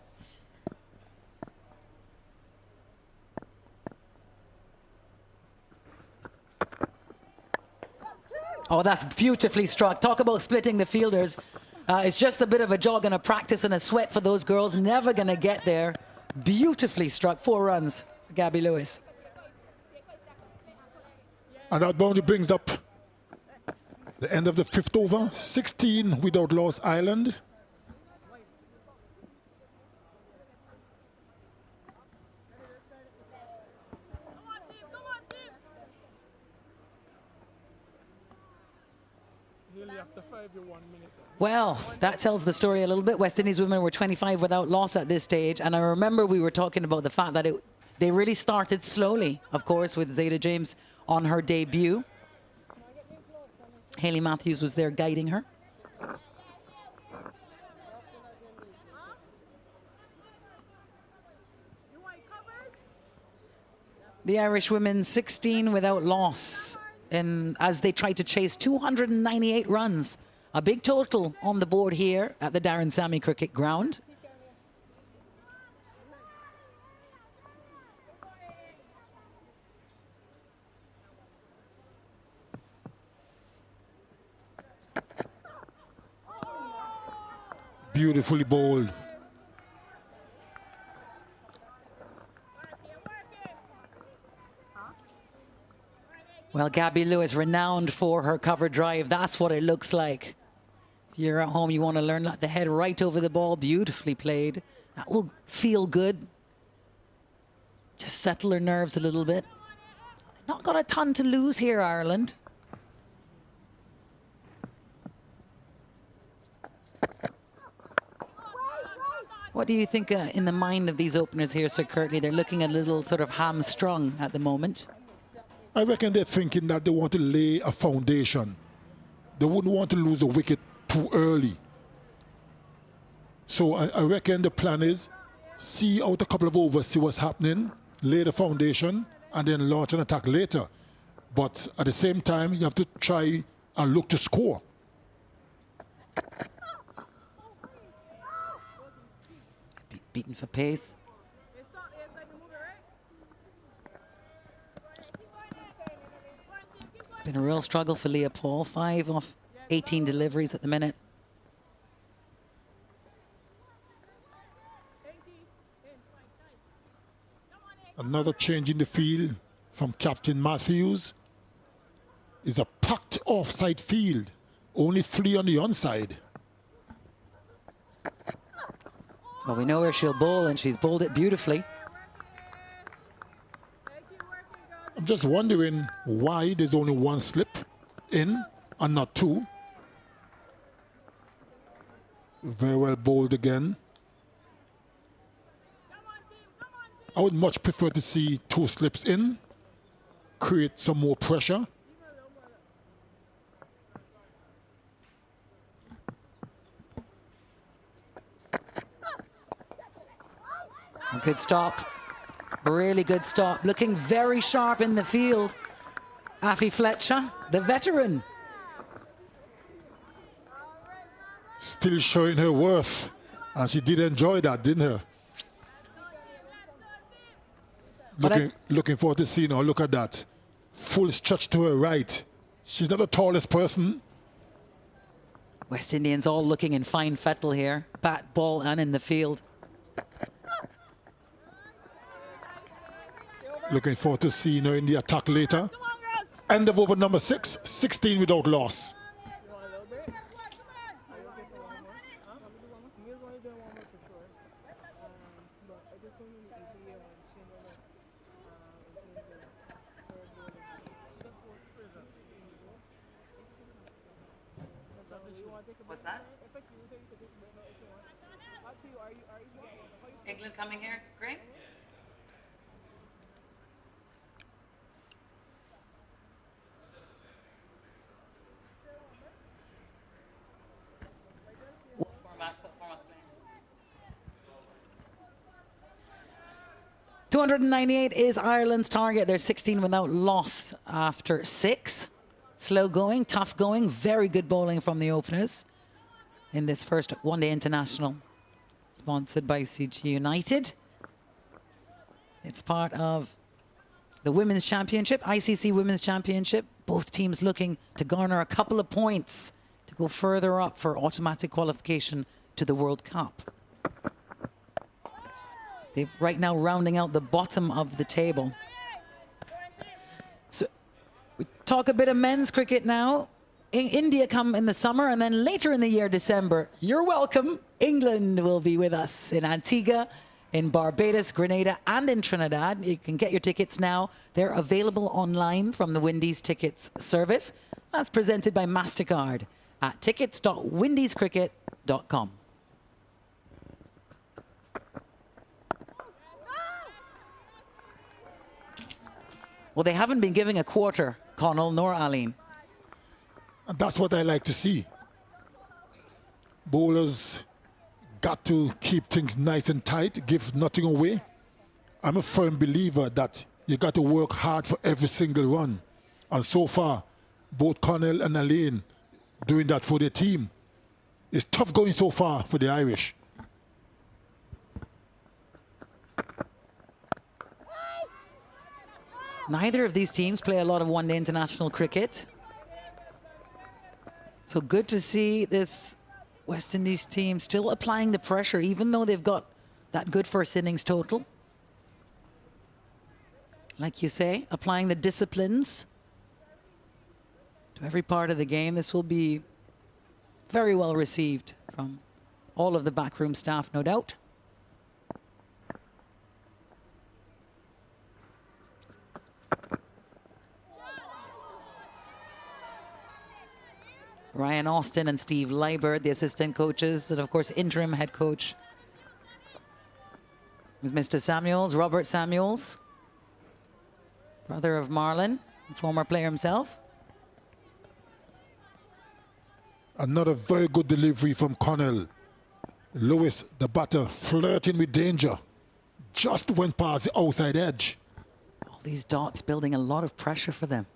Oh, that's beautifully struck. Talk about splitting the fielders. It's just a bit of a jog and a practice and a sweat for those girls. Never going to get there. Beautifully struck. 4 runs for Gabby Lewis. And that boundary brings up the end of the 5th over. 16 without loss, Ireland. Well, that tells the story a little bit. West Indies women were 25 without loss at this stage. And I remember we were talking about the fact that they really started slowly, of course, with Zaida James on her debut. Hayley Matthews was there guiding her. The Irish women 16 without loss as they tried to chase 298 runs. A big total on the board here at the Darren Sammy Cricket Ground. Beautifully bowled. Well, Gabby Lewis, renowned for her cover drive. That's what it looks like. If you're at home, you want to learn the head right over the ball. Beautifully played. That will feel good. Just settle her nerves a little bit. Not got a ton to lose here, Ireland. What do you think in the mind of these openers here, Sir Curtly? They're looking a little sort of hamstrung at the moment. I reckon they're thinking that they want to lay a foundation. They wouldn't want to lose a wicket too early. So I reckon the plan is see out a couple of overs, see what's happening, lay the foundation, and then launch an attack later. But at the same time, you have to try and look to score. Beaten for pace. It's been a real struggle for Leah Paul. 5 off 18 deliveries at the minute. Another change in the field from Captain Matthews is a packed offside field. Only 3 on the onside. Well, we know where she'll bowl, and she's bowled it beautifully. I'm just wondering why there's only 1 slip in and not 2. Very well bowled again. I would much prefer to see 2 slips in, create some more pressure. A good stop. Really good stop. Looking very sharp in the field. Afi Fletcher, the veteran. Still showing her worth. And she did enjoy that, didn't her? Looking forward to seeing her. Look at that. Full stretch to her right. She's not the tallest person. West Indians all looking in fine fettle here. Bat, ball, and in the field. Looking forward to seeing her in the attack later. End of over number 6, 16 without loss. What's that? England coming here, Greg? 298 is Ireland's target. They're 16 without loss after 6. Slow going, tough going, very good bowling from the openers in this first one-day international, sponsored by CG United. It's part of the Women's Championship, ICC Women's Championship. Both teams looking to garner a couple of points to go further up for automatic qualification to the World Cup. They're right now rounding out the bottom of the table. So we talk a bit of men's cricket now. India come in the summer, and then later in the year, December, you're welcome. England will be with us in Antigua, in Barbados, Grenada, and in Trinidad. You can get your tickets now. They're available online from the Windies Tickets service. That's presented by MasterCard at tickets.windiescricket.com. Well, they haven't been giving a quarter, Connell nor Aline. And that's what I like to see. Bowlers got to keep things nice and tight, give nothing away. I'm a firm believer that you got to work hard for every single run. And so far, both Connell and Aline doing that for their team. It's tough going so far for the Irish. Neither of these teams play a lot of one-day international cricket. So good to see this West Indies team still applying the pressure, even though they've got that good first innings total. Like you say, applying the disciplines to every part of the game. This will be very well received from all of the backroom staff, no doubt. Ryan Austin and Steve Liebert, the assistant coaches, and of course interim head coach with Mr. Samuels, Robert Samuels, brother of Marlon, former player himself. Another very good delivery from Connell. Lewis, the batter, flirting with danger. Just went past the outside edge. All these dots building a lot of pressure for them.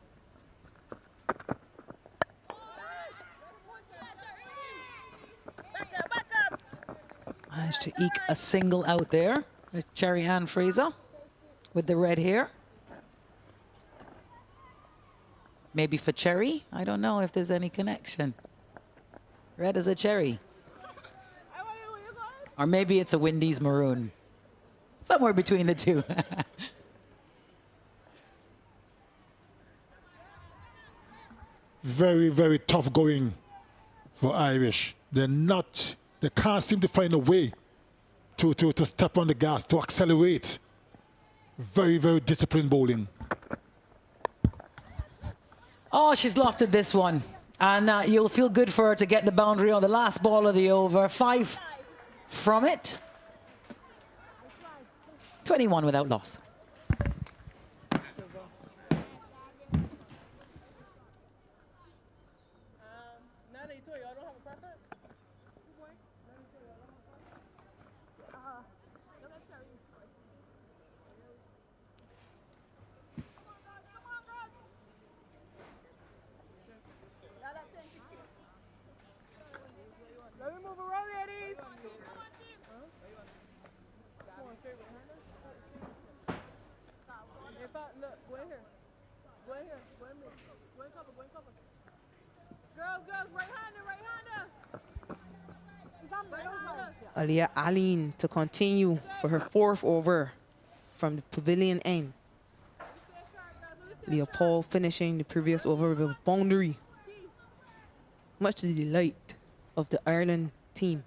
Managed to eke a single out there with Cherry Ann Fraser with the red hair. Maybe for Cherry? I don't know if there's any connection. Red as a cherry. Or maybe it's a Windies maroon. Somewhere between the two. Very, very tough going for Irish. They can't seem to find a way to step on the gas, to accelerate. Very, very disciplined bowling. Oh, she's lofted this one. And you'll feel good for her to get the boundary on the last ball of the over. 5 from it. 21 without loss. Let me move around, ladies. In fact, look, go in here. Go in here. Go in here. Go in cover. Go in cover. Girls, right-hander. Aliyah Aline to continue for her 4th over from the pavilion end. Leopold finishing the previous over with a boundary. Much to the delight of the Ireland team.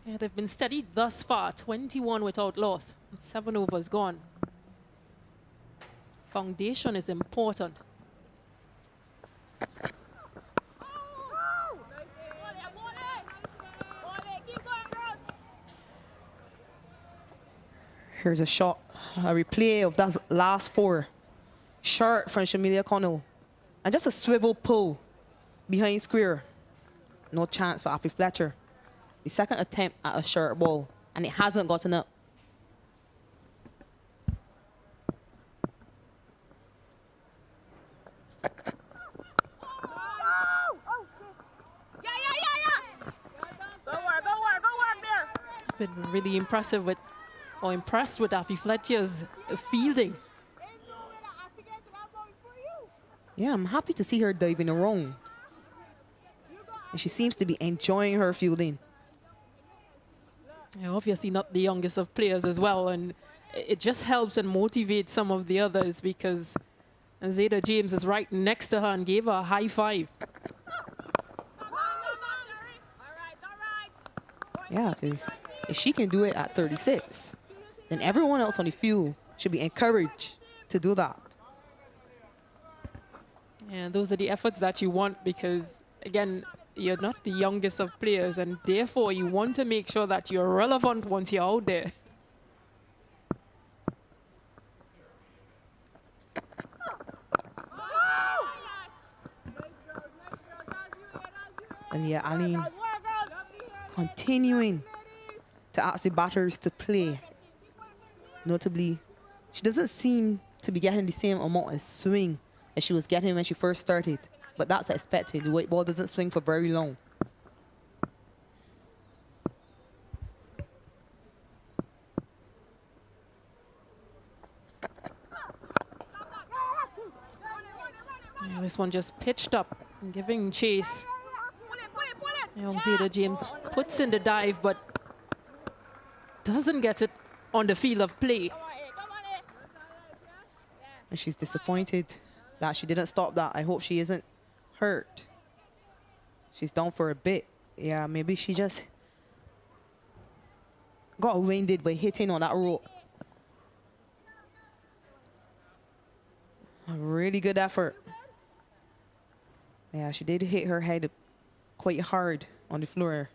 Yeah, they've been steady thus far, 21 without loss, 7 overs gone. Foundation is important. Here's a shot, a replay of that last 4. Short from Shamilia Connell. And just a swivel pull behind square. No chance for Affie Fletcher. The second attempt at a short ball and it hasn't gotten up. Been really impressed with Afi Fletcher's fielding. Yeah, I'm happy to see her diving around. And she seems to be enjoying her fielding. Yeah, obviously not the youngest of players as well, and it just helps and motivates some of the others because Zaida James is right next to her and gave her a high five. Yeah, because if she can do it at 36, then everyone else on the field should be encouraged to do that. And those are the efforts that you want because, again, you're not the youngest of players, and therefore you want to make sure that you're relevant once you're out there. And yeah, Aline continuing to ask the batters to play. Notably, she doesn't seem to be getting the same amount of swing as she was getting when she first started. But that's expected. The white ball doesn't swing for very long. Yeah, this one just pitched up and giving chase. Young Zaida James puts in the dive, but doesn't get it on the field of play. And she's disappointed that she didn't stop that. I hope she isn't hurt. She's down for a bit. Yeah, maybe she just got winded by hitting on that rope. A really good effort. Yeah, she did hit her head quite hard on the floor.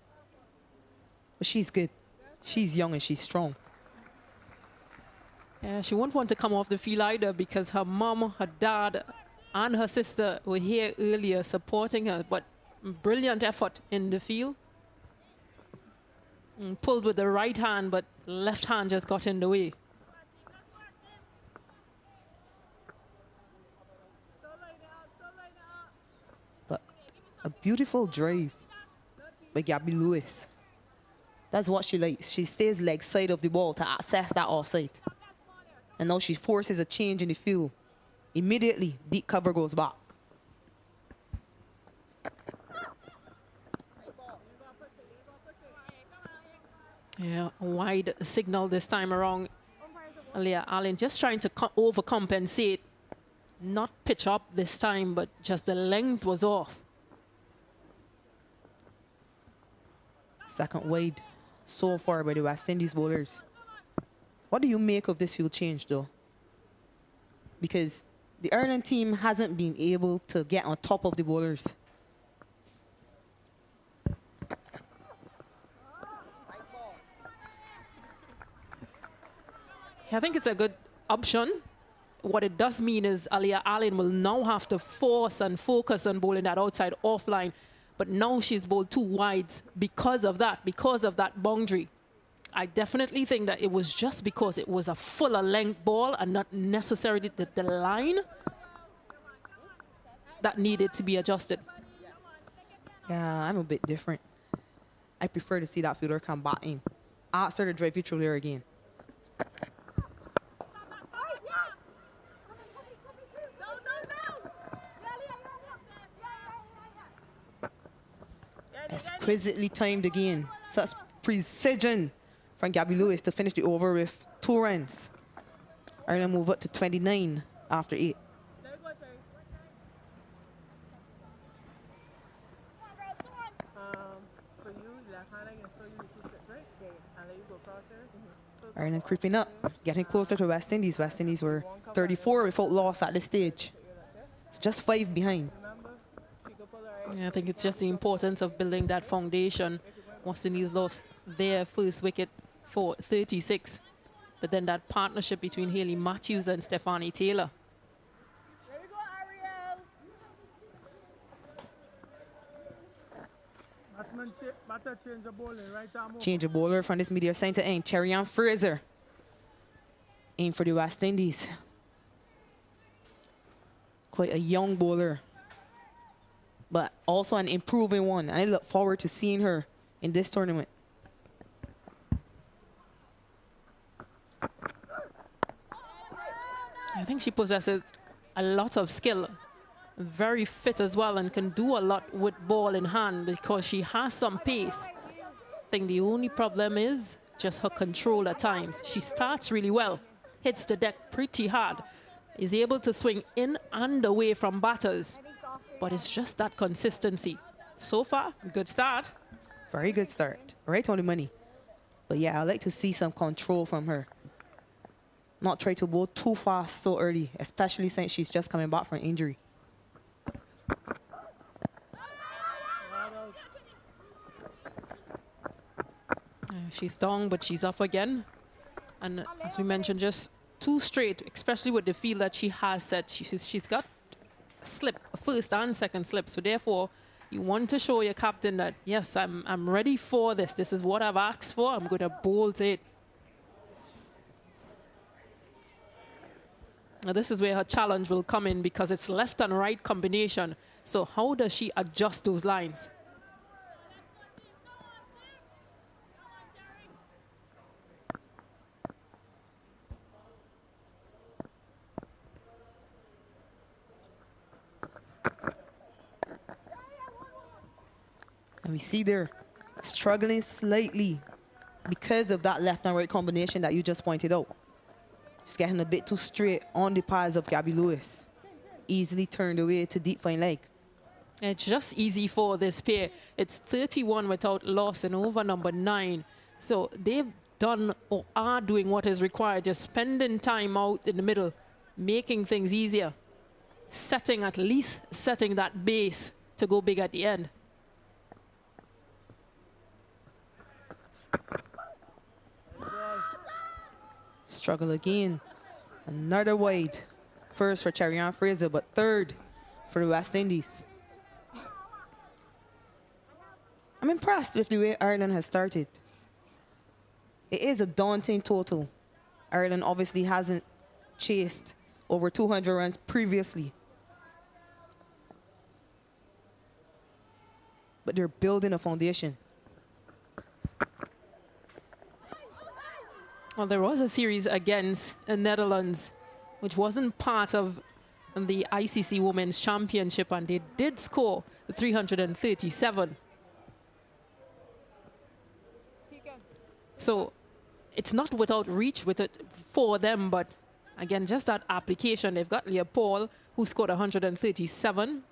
But she's good. She's young and she's strong. Yeah, she won't want to come off the field either because her mom, her dad, and her sister were here earlier supporting her, but brilliant effort in the field. And pulled with the right hand, but left hand just got in the way. But a beautiful drive by Gabby Lewis. That's what she likes. She stays leg side of the ball to access that offside. And now she forces a change in the field. Immediately, deep cover goes back. Yeah, a wide signal this time around. Leah Allen just trying to overcompensate. Not pitch up this time, but just the length was off. Second wide so far by the West Indies bowlers. What do you make of this field change, though? Because the Ireland team hasn't been able to get on top of the bowlers. I think it's a good option. What it does mean is Aliyah Allen will now have to force and focus on bowling that outside offline. But now she's bowled two wides because of that boundary. I definitely think that it was just because it was a fuller length ball and not necessarily the line that needed to be adjusted. Yeah, I'm a bit different. I prefer to see that fielder come back in. Ask her to drive you through there again. Exquisitely timed again. Such precision from Gabby Lewis to finish the over with 2 runs. Ireland move up to 29 after 8. Ireland creeping up, getting closer to West Indies. West Indies were 34 without loss at this stage. It's just 5 behind. Yeah, I think it's just the importance of building that foundation. West Indies lost their first wicket for 36. But then that partnership between Hayley Matthews and Stephanie Taylor. batsman batter change the bowling, right arm open. Change the bowler from this media center end. Cherian Fraser in for the West Indies. Quite a young bowler, but also an improving one. And I look forward to seeing her in this tournament. I think she possesses a lot of skill, very fit as well, and can do a lot with ball in hand because she has some pace. I think the only problem is just her control at times. She starts really well, hits the deck pretty hard, is able to swing in and away from batters, but it's just that consistency. So far, good start. Very good start, right on the money. But yeah, I'd like to see some control from her. Not try to bowl too fast so early, especially since she's just coming back from injury. She's down, but she's up again. And as we mentioned, just too straight, especially with the field that she has set. She's got a slip, a first and second slip. So therefore, you want to show your captain that, yes, I'm ready for this. This is what I've asked for. I'm going to bowl to it. Now, this is where her challenge will come in because it's left and right combination. So how does she adjust those lines? And we see they're struggling slightly because of that left and right combination that you just pointed out. Just getting a bit too straight on the paths of Gabby Lewis. Easily turned away to deep fine leg. It's just easy for this pair. It's 31 without loss in over number 9. So they've done or are doing what is required, just spending time out in the middle, making things easier, at least setting that base to go big at the end. Struggle again. Another wide. First for Cherian Fraser, but third for the West Indies. I'm impressed with the way Ireland has started. It is a daunting total. Ireland obviously hasn't chased over 200 runs previously. But they're building a foundation. Well, there was a series against the Netherlands, which wasn't part of the ICC Women's Championship, and they did score 337. So it's not without reach with it for them, but again, just that application. They've got Leah Paul, who scored 137,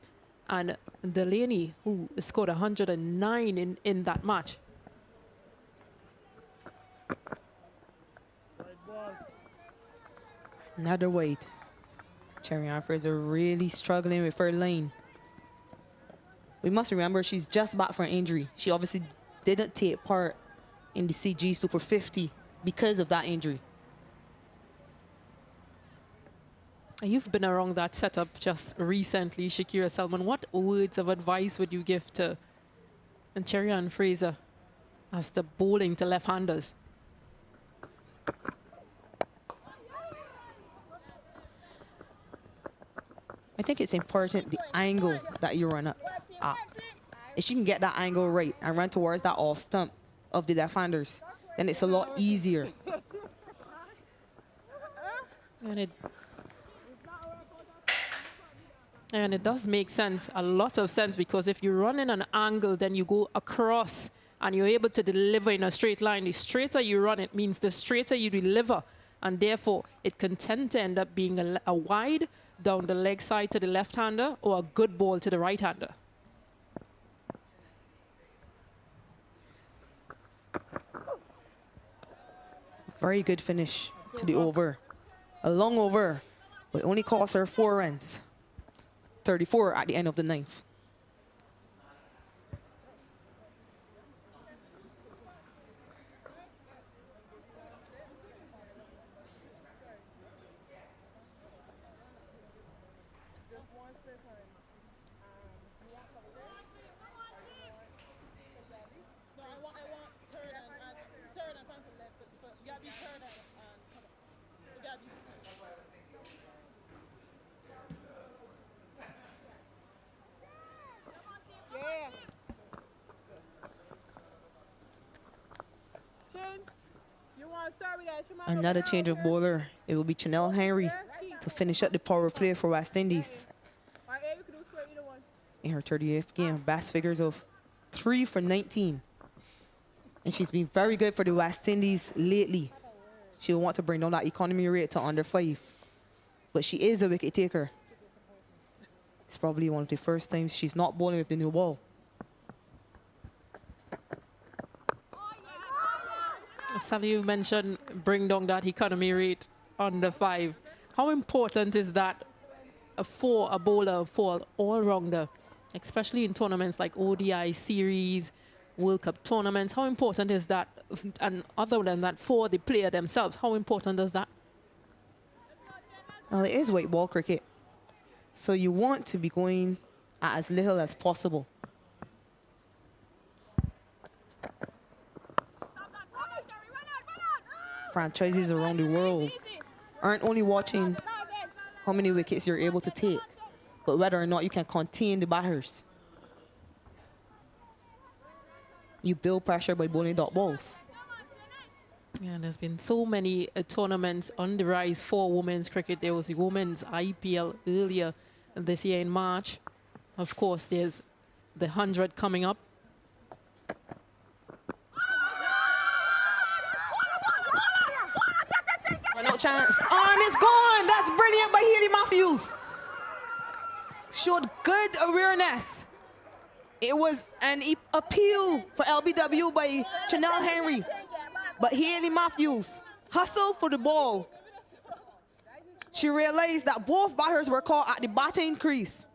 and Delaney, who scored 109 in that match. Another wide. Cherian Fraser really struggling with her lane. We must remember she's just back from injury. She obviously didn't take part in the CG Super 50 because of that injury. You've been around that setup just recently, Shakira Selman. What words of advice would you give to Cherian Fraser as to bowling to left-handers? I think it's important the angle that you run up. If she can get that angle right and run towards that off stump of the left-handers, then it's a lot easier. And it does make sense, a lot of sense, because if you run in an angle, then you go across and you're able to deliver in a straight line. The straighter you run, it means the straighter you deliver. And therefore, it can tend to end up being a wide down the leg side to the left-hander or a good ball to the right-hander. Very good finish to the over. A long over, but only cost her 4 runs. 34 at the end of the 9th. Another change of bowler. It will be Chanel Henry to finish up the power play for West Indies. In her 38th game, best figures of 3 for 19. And she's been very good for the West Indies lately. She'll want to bring down that economy rate to under 5. But she is a wicket taker. It's probably one of the first times she's not bowling with the new ball. Sally, you mentioned bring down that economy rate under 5. How important is that for a bowler, for an all-rounder, especially in tournaments like ODI series, World Cup tournaments? How important is that? And other than that, for the player themselves, how important is that? Well, it is white ball cricket. So you want to be going at as little as possible. Franchises around the world aren't only watching how many wickets you're able to take, but whether or not you can contain the batters. You build pressure by bowling dot balls. Yeah, there's been so many tournaments on the rise for women's cricket. There was the women's IPL earlier this year in March. Of course, there's the 100 coming up. No chance. On, it's gone. That's brilliant by Haley Matthews. Showed good awareness. It was an appeal for LBW by Chanel Henry. But Haley Matthews hustled for the ball. She realized that both batters were caught at the batting crease.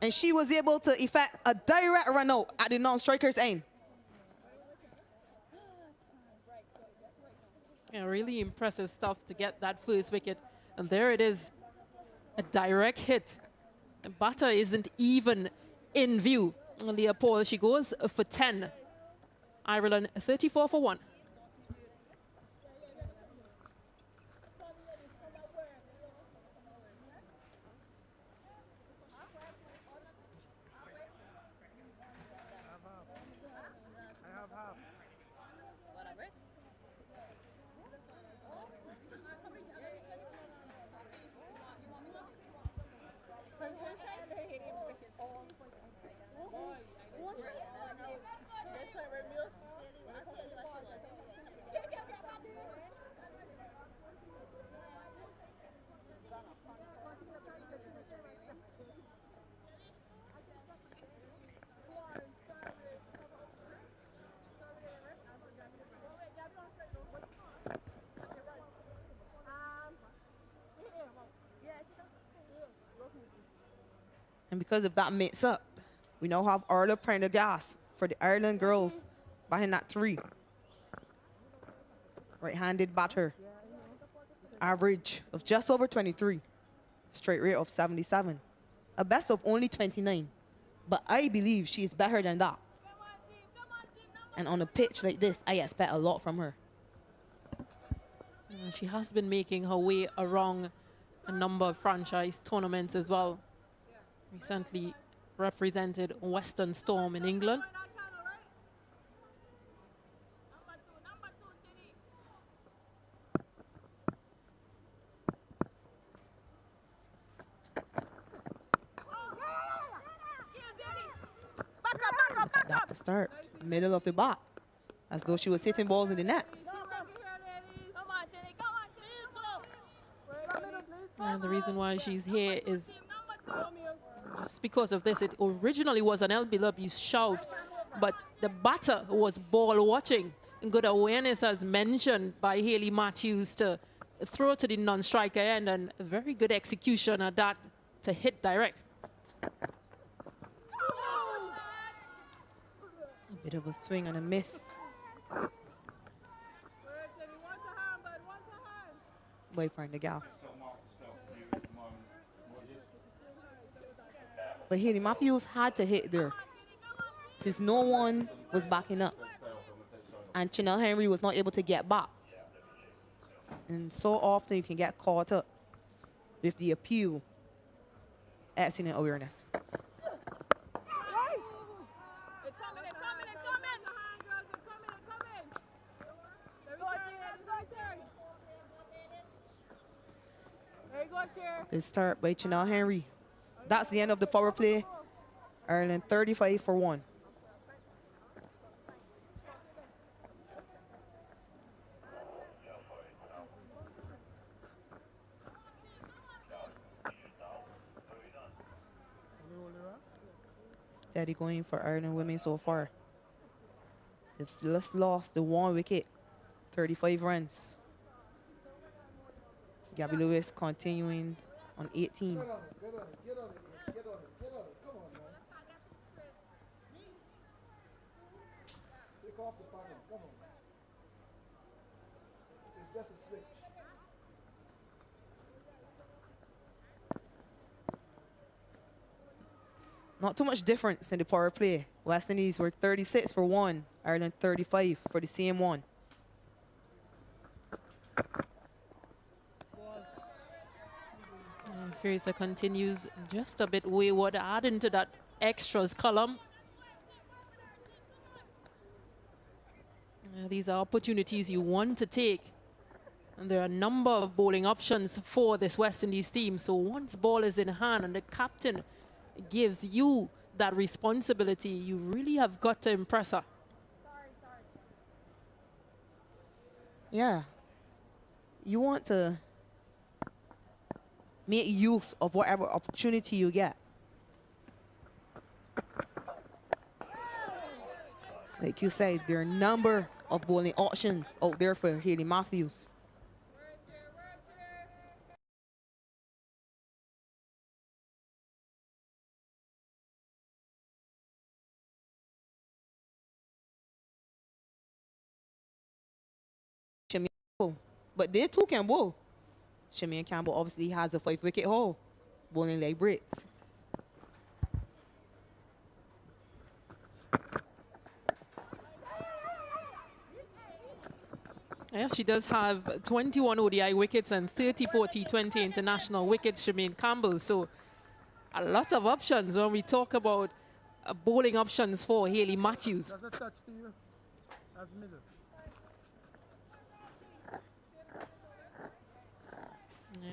And she was able to effect a direct run out at the non-striker's end. Yeah, really impressive stuff to get that first wicket. And there it is, a direct hit. The batter isn't even in view. Leopold, she goes for 10. Ireland 34 for 1. And because of that mix-up, we now have Arla Prendergast for the Ireland girls behind that 3. Right-handed batter. Average of just over 23. Straight rate of 77. A best of only 29. But I believe she is better than that. And on a pitch like this, I expect a lot from her. She has been making her way around a number of franchise tournaments as well. Recently represented Western Storm in England. Look at that to start. Middle of the bat. As though she was hitting balls in the nets. And the reason why she's here is just because of this. It originally was an LBW shout, but the batter was ball watching. And good awareness, as mentioned by Haley Matthews, to throw to the non-striker end, and a very good execution at that to hit direct. A bit of a swing and a miss. By Prendergast. But Haley Matthews had to hit there because no one was backing up. And Chanel Henry was not able to get back. And so often you can get caught up with the appeal, accident awareness. Good start by Chanel Henry. That's the end of the power play. Ireland 35 for 1. Steady going for Ireland women so far. They've just lost the 1 wicket, 35 runs. Gabby Lewis continuing on 18. Get on it, get on it, get on it, get on it, get on it. Come on, man. Take off the pattern, come on. It's just a switch. Not too much difference in the power play. West Indies were 36 for 1, Ireland 35 for the same one. Fraser continues just a bit wayward, adding to that extras column. These are opportunities you want to take. And there are a number of bowling options for this West Indies team. So once ball is in hand and the captain gives you that responsibility, you really have got to impress her. Yeah. You want to make use of whatever opportunity you get. Like you said, there are a number of bowling options out there for Hayley Matthews. But they too can bowl. Shameen Campbell obviously has a 5-wicket haul, bowling leg breaks. Yeah, she does have 21 ODI wickets and 34 T20 international wickets, Shameen Campbell. So a lot of options when we talk about bowling options for Hayley Matthews. Does it touch to you? As middle.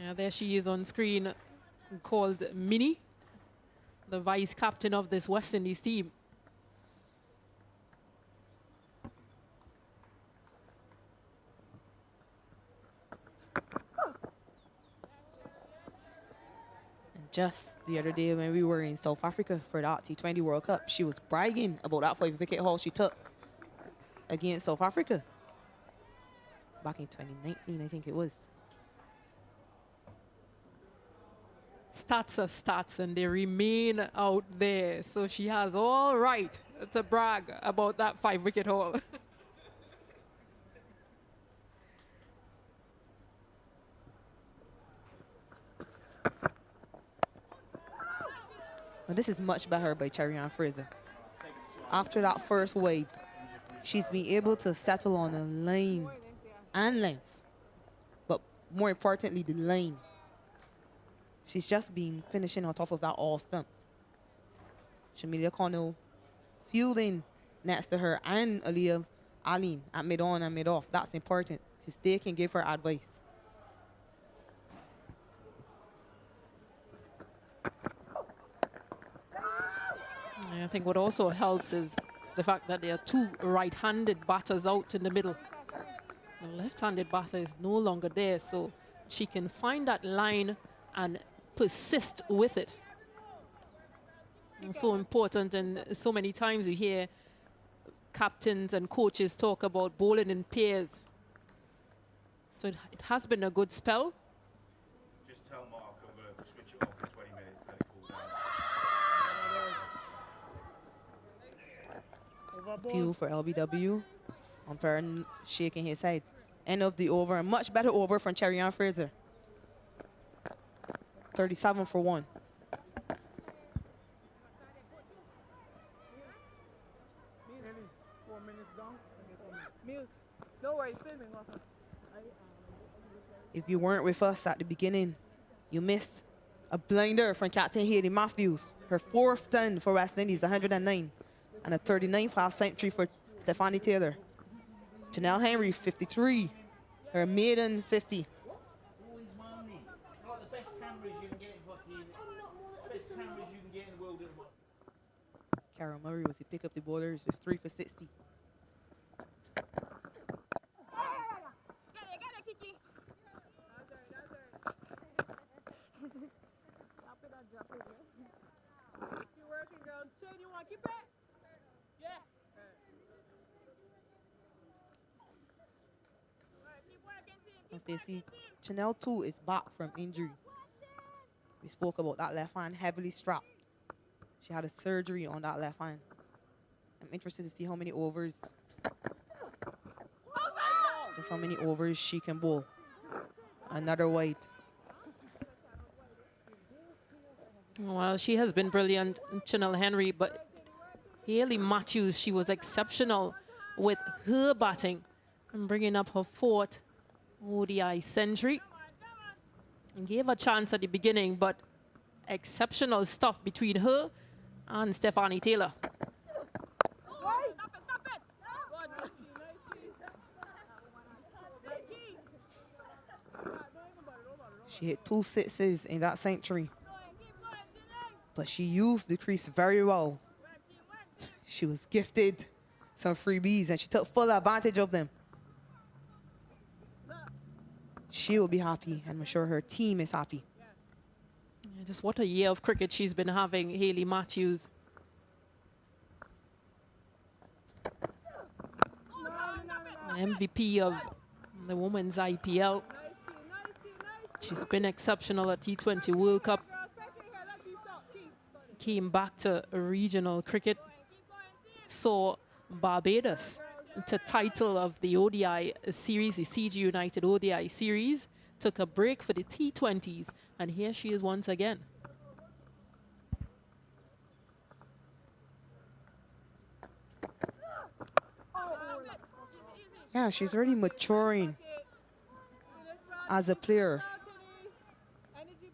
Yeah, there she is on screen, called Minnie, the vice captain of this West Indies team. And just the other day when we were in South Africa for the T20 World Cup, she was bragging about that 5-wicket haul she took against South Africa back in 2019, I think it was. Stats are stats and they remain out there. So she has all right to brag about that 5-wicket haul. And this is much better by Cherry-Ann Fraser. After that first wide, she's been able to settle on a line and length, but more importantly, the line. She's just been finishing on top of that all stump. Shamilia Connell fielding next to her and Aliyah Aline at mid-on and mid-off. That's important, since they can give her advice. I think what also helps is the fact that there are 2 right-handed batters out in the middle. The left-handed batter is no longer there, so she can find that line and persist with it. And so important, and so many times you hear captains and coaches talk about bowling in pairs. So it has been a good spell. Just tell Mark I'm going to switch it off for 20 minutes, let it cool down. Cue for LBW. Umpire shaking his head. End of the over. A much better over from Cherry-Ann Fraser. 37 for 1. Nearly 4 minutes down. Mills, no worries, filming. If you weren't with us at the beginning, you missed a blinder from Captain Hayley Matthews. Her 4th ton for West Indies, 109. And a 39th half century for Stephanie Taylor. Janelle Henry, 53. Her maiden 50. Carol Murray was to pick up the bowlers with 3 for 60. Keep working, girl. Shane, you want to keep it? Yeah. As they see, Chanel 2 is back from injury. We spoke about that left hand heavily strapped. She had a surgery on that left hand. I'm interested to see how many overs, just how many overs she can bowl. Another white. Well, she has been brilliant, Chanel Henry, but Haley Matthews, she was exceptional with her batting and bringing up her 4th ODI century. And gave a chance at the beginning, but exceptional stuff between her and Stephanie Taylor. She hit 2 sixes in that century. But she used the crease very well. She was gifted some freebies and she took full advantage of them. She will be happy, and I'm sure her team is happy. Yeah, just what a year of cricket she's been having, Haley Matthews. MVP of the Women's IPL. She's been exceptional at T20 World Cup. Came back to regional cricket. Saw Barbados to title of the ODI series, the CG United ODI series. Took a break for the T20s, and here she is once again. Yeah, she's already maturing as a player.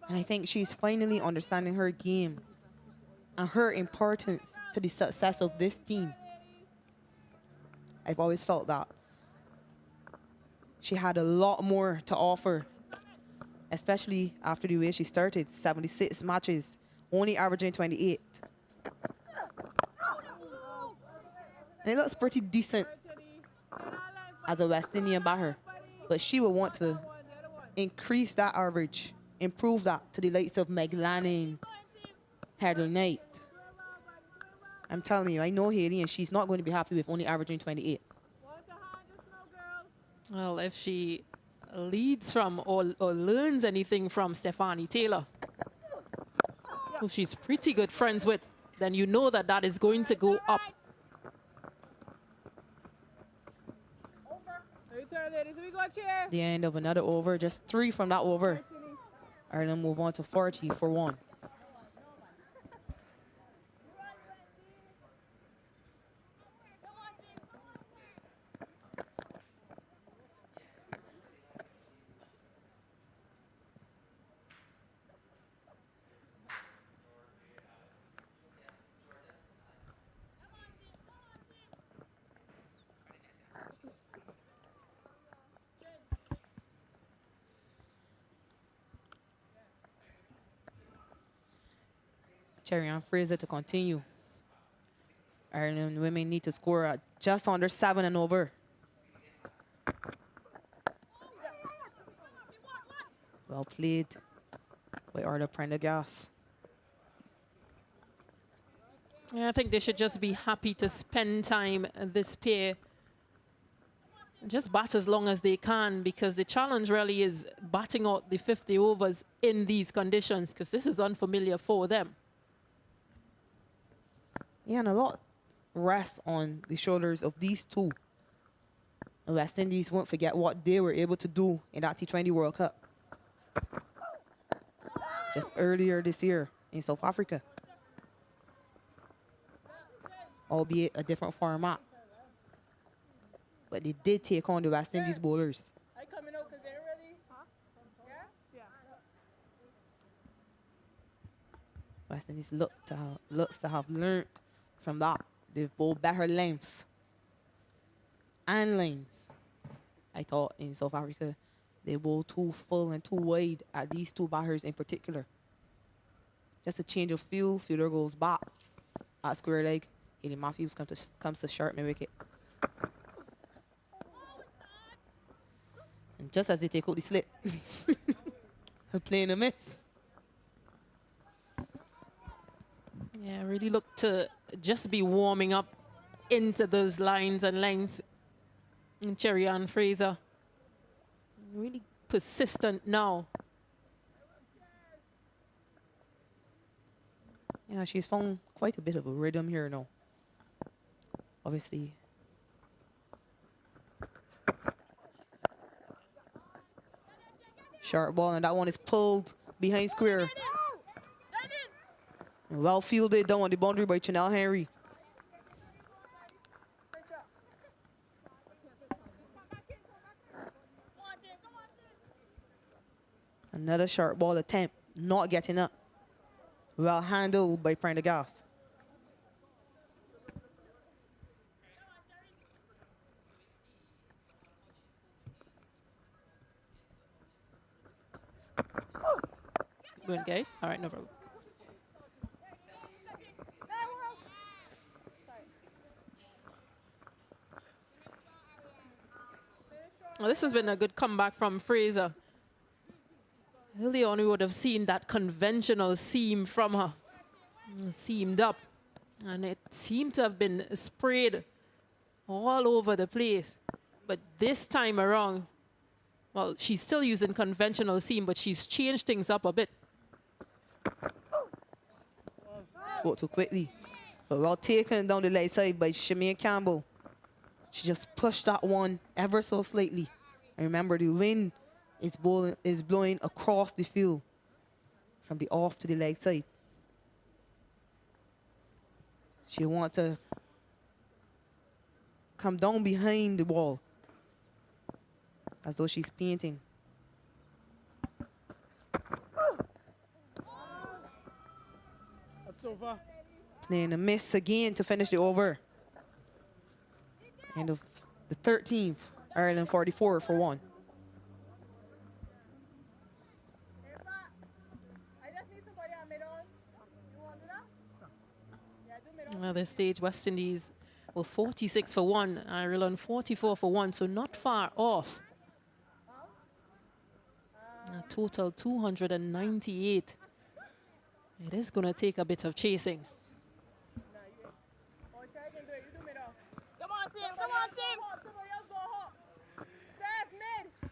And I think she's finally understanding her game and her importance to the success of this team. I've always felt that she had a lot more to offer, especially after the way she started. 76 matches, only averaging 28. And it looks pretty decent as a West Indian batter, but she will want to increase that average, improve that to the likes of Meg Lanning, Heather Knight. I'm telling you, I know Haley, and she's not going to be happy with only averaging 28. Well, if she leads from or learns anything from Stephanie Taylor, who she's pretty good friends with, then you know that that is going to go up. The end of another over, just 3 from that over. Ireland move on to 40 for 1. Cherry-Ann Fraser to continue. Ireland women need to score at just under 7 and over. Well played by Arla Prendergast. Yeah, I think they should just be happy to spend time this pair. Just bat as long as they can, because the challenge really is batting out the 50 overs in these conditions, because this is unfamiliar for them. Yeah, and a lot rests on the shoulders of these two. The West Indies won't forget what they were able to do in that T20 World Cup just earlier this year in South Africa, albeit a different format. But they did take on the West Indies bowlers. I coming out because they're ready. Huh? Yeah? West Indies looks to have learned from that. They've bowled better lengths and lanes. I thought in South Africa, they bowled too full and too wide at these two batters in particular. Just a change of field, fielder goes back at square leg, Haley Matthews comes to short mid wicket. And just as they take out the slip, playing a miss. Yeah, really look to just be warming up into those lines and lengths. And Cherry Ann Fraser, really persistent now. Yeah, she's found quite a bit of a rhythm here now. Obviously. Sharp ball, and that one is pulled behind square. And well fielded down on the boundary by Chanel Henry. Another sharp ball attempt, not getting up. Well handled by Prendergast. Good game. All right, no problem. Well, this has been a good comeback from Fraser. Early on, we would have seen that conventional seam from her. Seamed up. And it seemed to have been sprayed all over the place. But this time around, well, she's still using conventional seam, but she's changed things up a bit. Spoke too quickly. But well taken down the leg side by Shemaine Campbell. She just pushed that one ever so slightly. And remember, the wind is blowing across the field from the off to the leg side. She wants to come down behind the wall as though she's painting. That's over. Playing a miss again to finish the over. End of the 13th, Ireland 44 for 1. Well, this stage, West Indies were 46 for 1, Ireland 44 for 1, so not far off. A total 298. It is going to take a bit of chasing. Come on, team. Come on, team. Somebody else go hop. Steph, mid.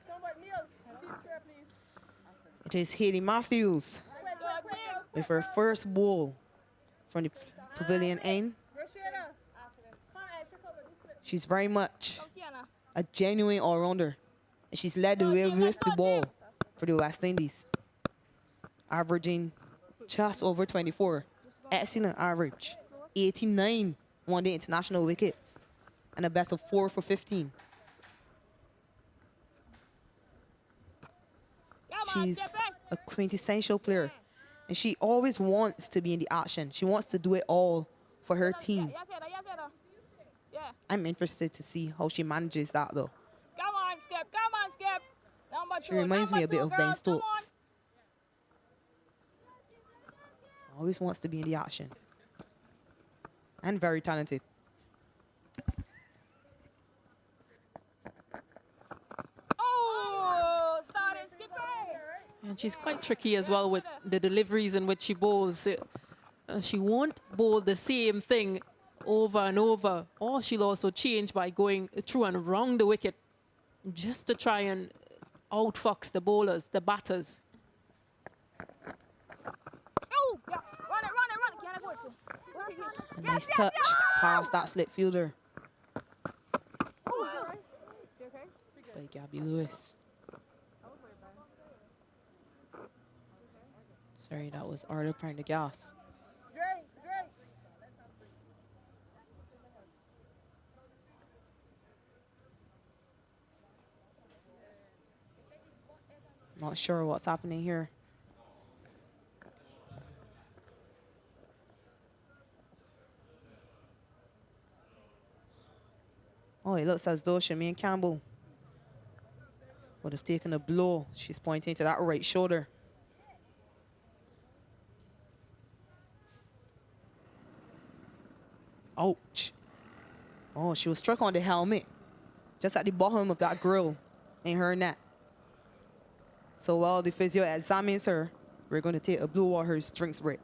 Somebody, Neil, deep square, please. It is Haley Matthews with her first ball from the pavilion end. She's very much a genuine all-rounder. And she's led the way with the ball for the West Indies. Averaging just over 24. Excellent average. 89 one-day international wickets. And a best of 4 for 15. She's a quintessential player. And she always wants to be in the action. She wants to do it all for her team. I'm interested to see how she manages that, though. Come on, Skip. Come on, Skip. Number 2. She reminds me a bit of Ben Stokes. Always wants to be in the action. And very talented. Oh, started skipping. And she's quite tricky as well with the deliveries in which she bowls. She won't bowl the same thing over and over, or she'll also change by going through and around the wicket just to try and outfox the bowlers, the batters. Oh, yeah. Run it. Can I go to? Nice touch past that slip fielder by Gabby Lewis. Sorry, that was Arlo Prendergast. Not sure what's happening here. Oh, it looks as though Shemaine Campbell would have taken a blow. She's pointing to that right shoulder. Ouch. Oh, she was struck on the helmet. Just at the bottom of that grill in her neck. So while the physio examines her, we're going to take a Blue Waters drinks break.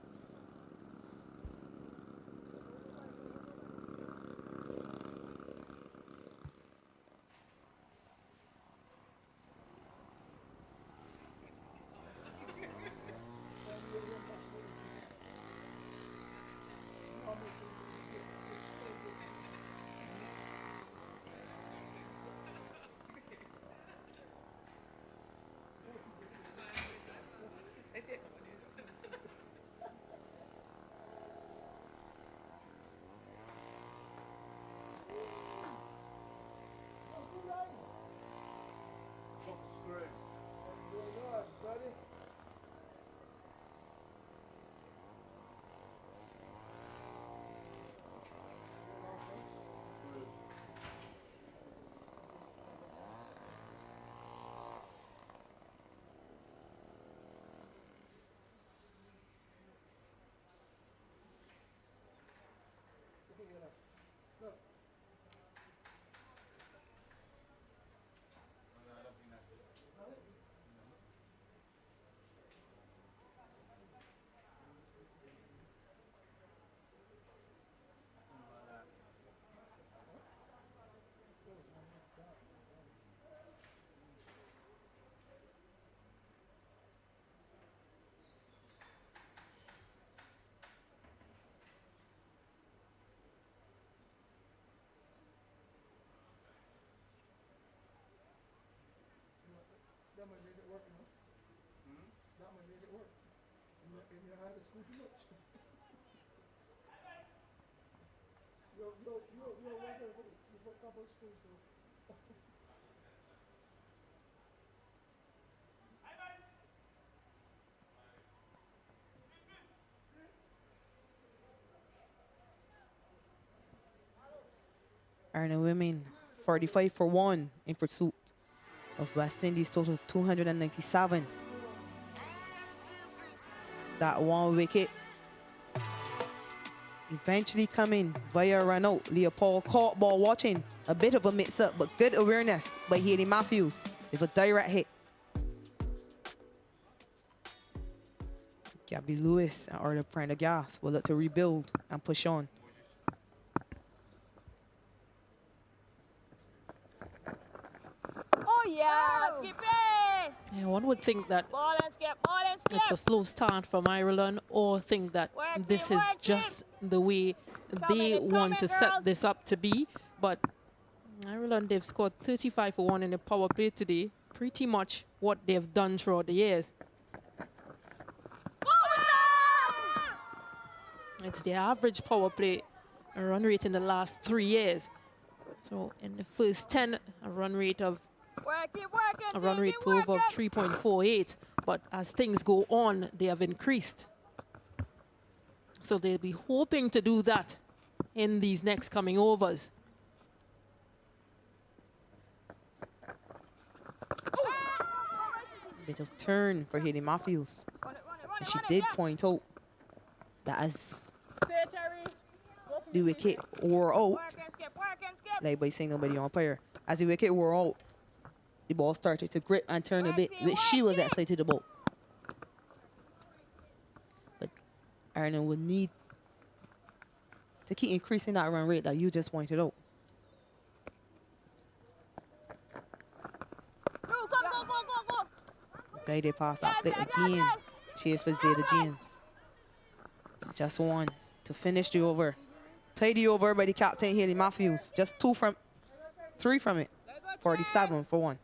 That might make it work, you know? That might make it work. And you had to school too much. You're working for a couple of schools, so. Ireland women 45 for 1 in pursuit of West Indies total of 297. That one wicket eventually coming via run out. Leopold caught ball watching. A bit of a mix up, but good awareness by Haley Matthews with a direct hit. Gabby Lewis and Arla Prendergast will look to rebuild and push on. Oh yeah, skip it! Yeah, one would think that Ball and skip, ball and skip! it's a slow start from Ireland, or think that this is just the way they want to set this up to be. But Ireland, they've scored 35 for 1 in the power play today. Pretty much what they've done throughout the years. It's the average power play run rate in the last 3 years. So in the first 10, a run rate of a run rate proof of 3.48, but as things go on, they have increased. So they'll be hoping to do that in these next coming overs. Bit of turn for Haley Matthews. And she did point out that as the wicket wore out, like by saying nobody on umpire, as the wicket wore out, the ball started to grip and turn a bit, which she was excited about. But Ireland would need to keep increasing that run rate that you just pointed out. Guided pass that slip again. Chase for Zaida James. Just one to finish the over. Tidy over by the captain, Haley Matthews. Just 3 from it. 47 for 1.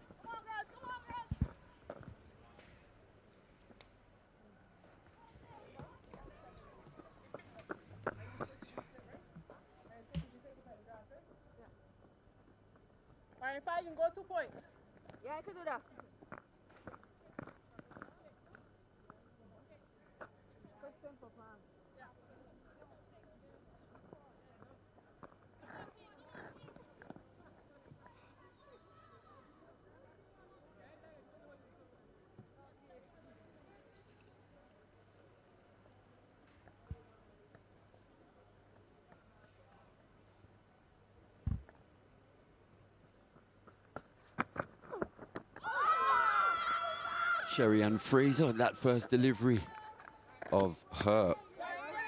Alright, if I can go 2 points. Yeah, I can do that. Quick tempo plan. Sherry-Ann Fraser, that first delivery of her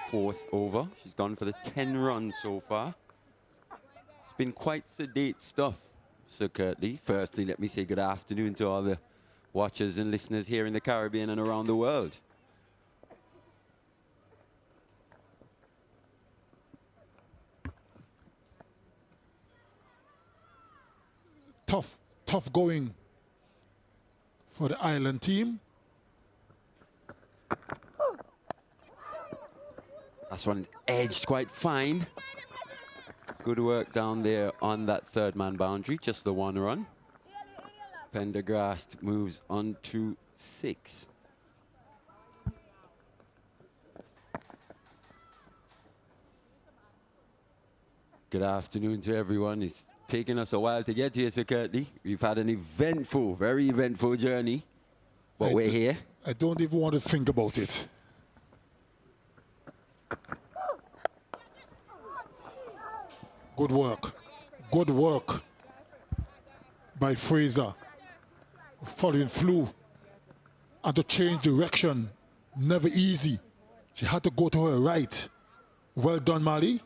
4th over. She's gone for the 10 runs so far. It's been quite sedate stuff, Sir Kirtley. Firstly, let me say good afternoon to all the watchers and listeners here in the Caribbean and around the world. Tough going for the Ireland team. That's one edged quite fine. Good work down there on that 3rd man boundary, just the 1 run. Pendergrast moves on to 6. Good afternoon to everyone. It's taken us a while to get here, Sir Kirtley. We've had an eventful, very eventful journey, but we're here. I don't even want to think about it. Good work. Good work by Fraser. Following through and to change direction. Never easy. She had to go to her right. Well done, Mali.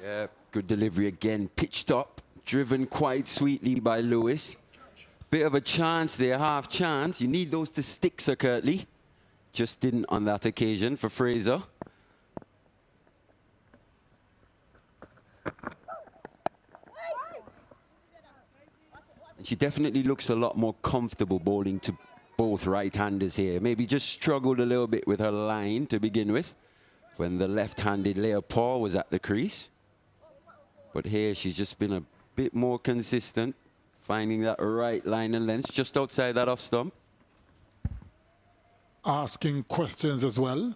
Yeah, good delivery again. Pitched up, driven quite sweetly by Lewis. Bit of a chance there, half chance. You need those to stick, Sir Kirtley. Just didn't on that occasion for Fraser. And she definitely looks a lot more comfortable bowling to both right-handers here. Maybe just struggled a little bit with her line to begin with when the left-handed Leopold was at the crease. But here she's just been a bit more consistent, finding that right line and length just outside that off stump. Asking questions as well.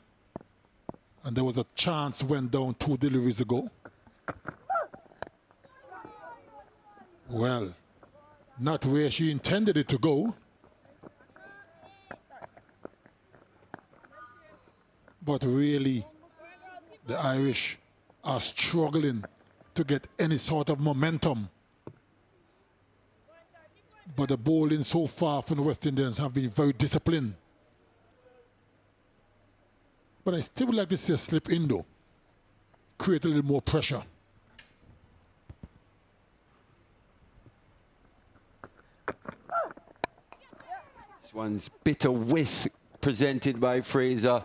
And there was a chance went down 2 deliveries ago. Well, not where she intended it to go. But really, the Irish are struggling to get any sort of momentum. But the bowling so far from the West Indians have been very disciplined. But I still would like to see a slip in though. Create a little more pressure. This one's bit of width presented by Fraser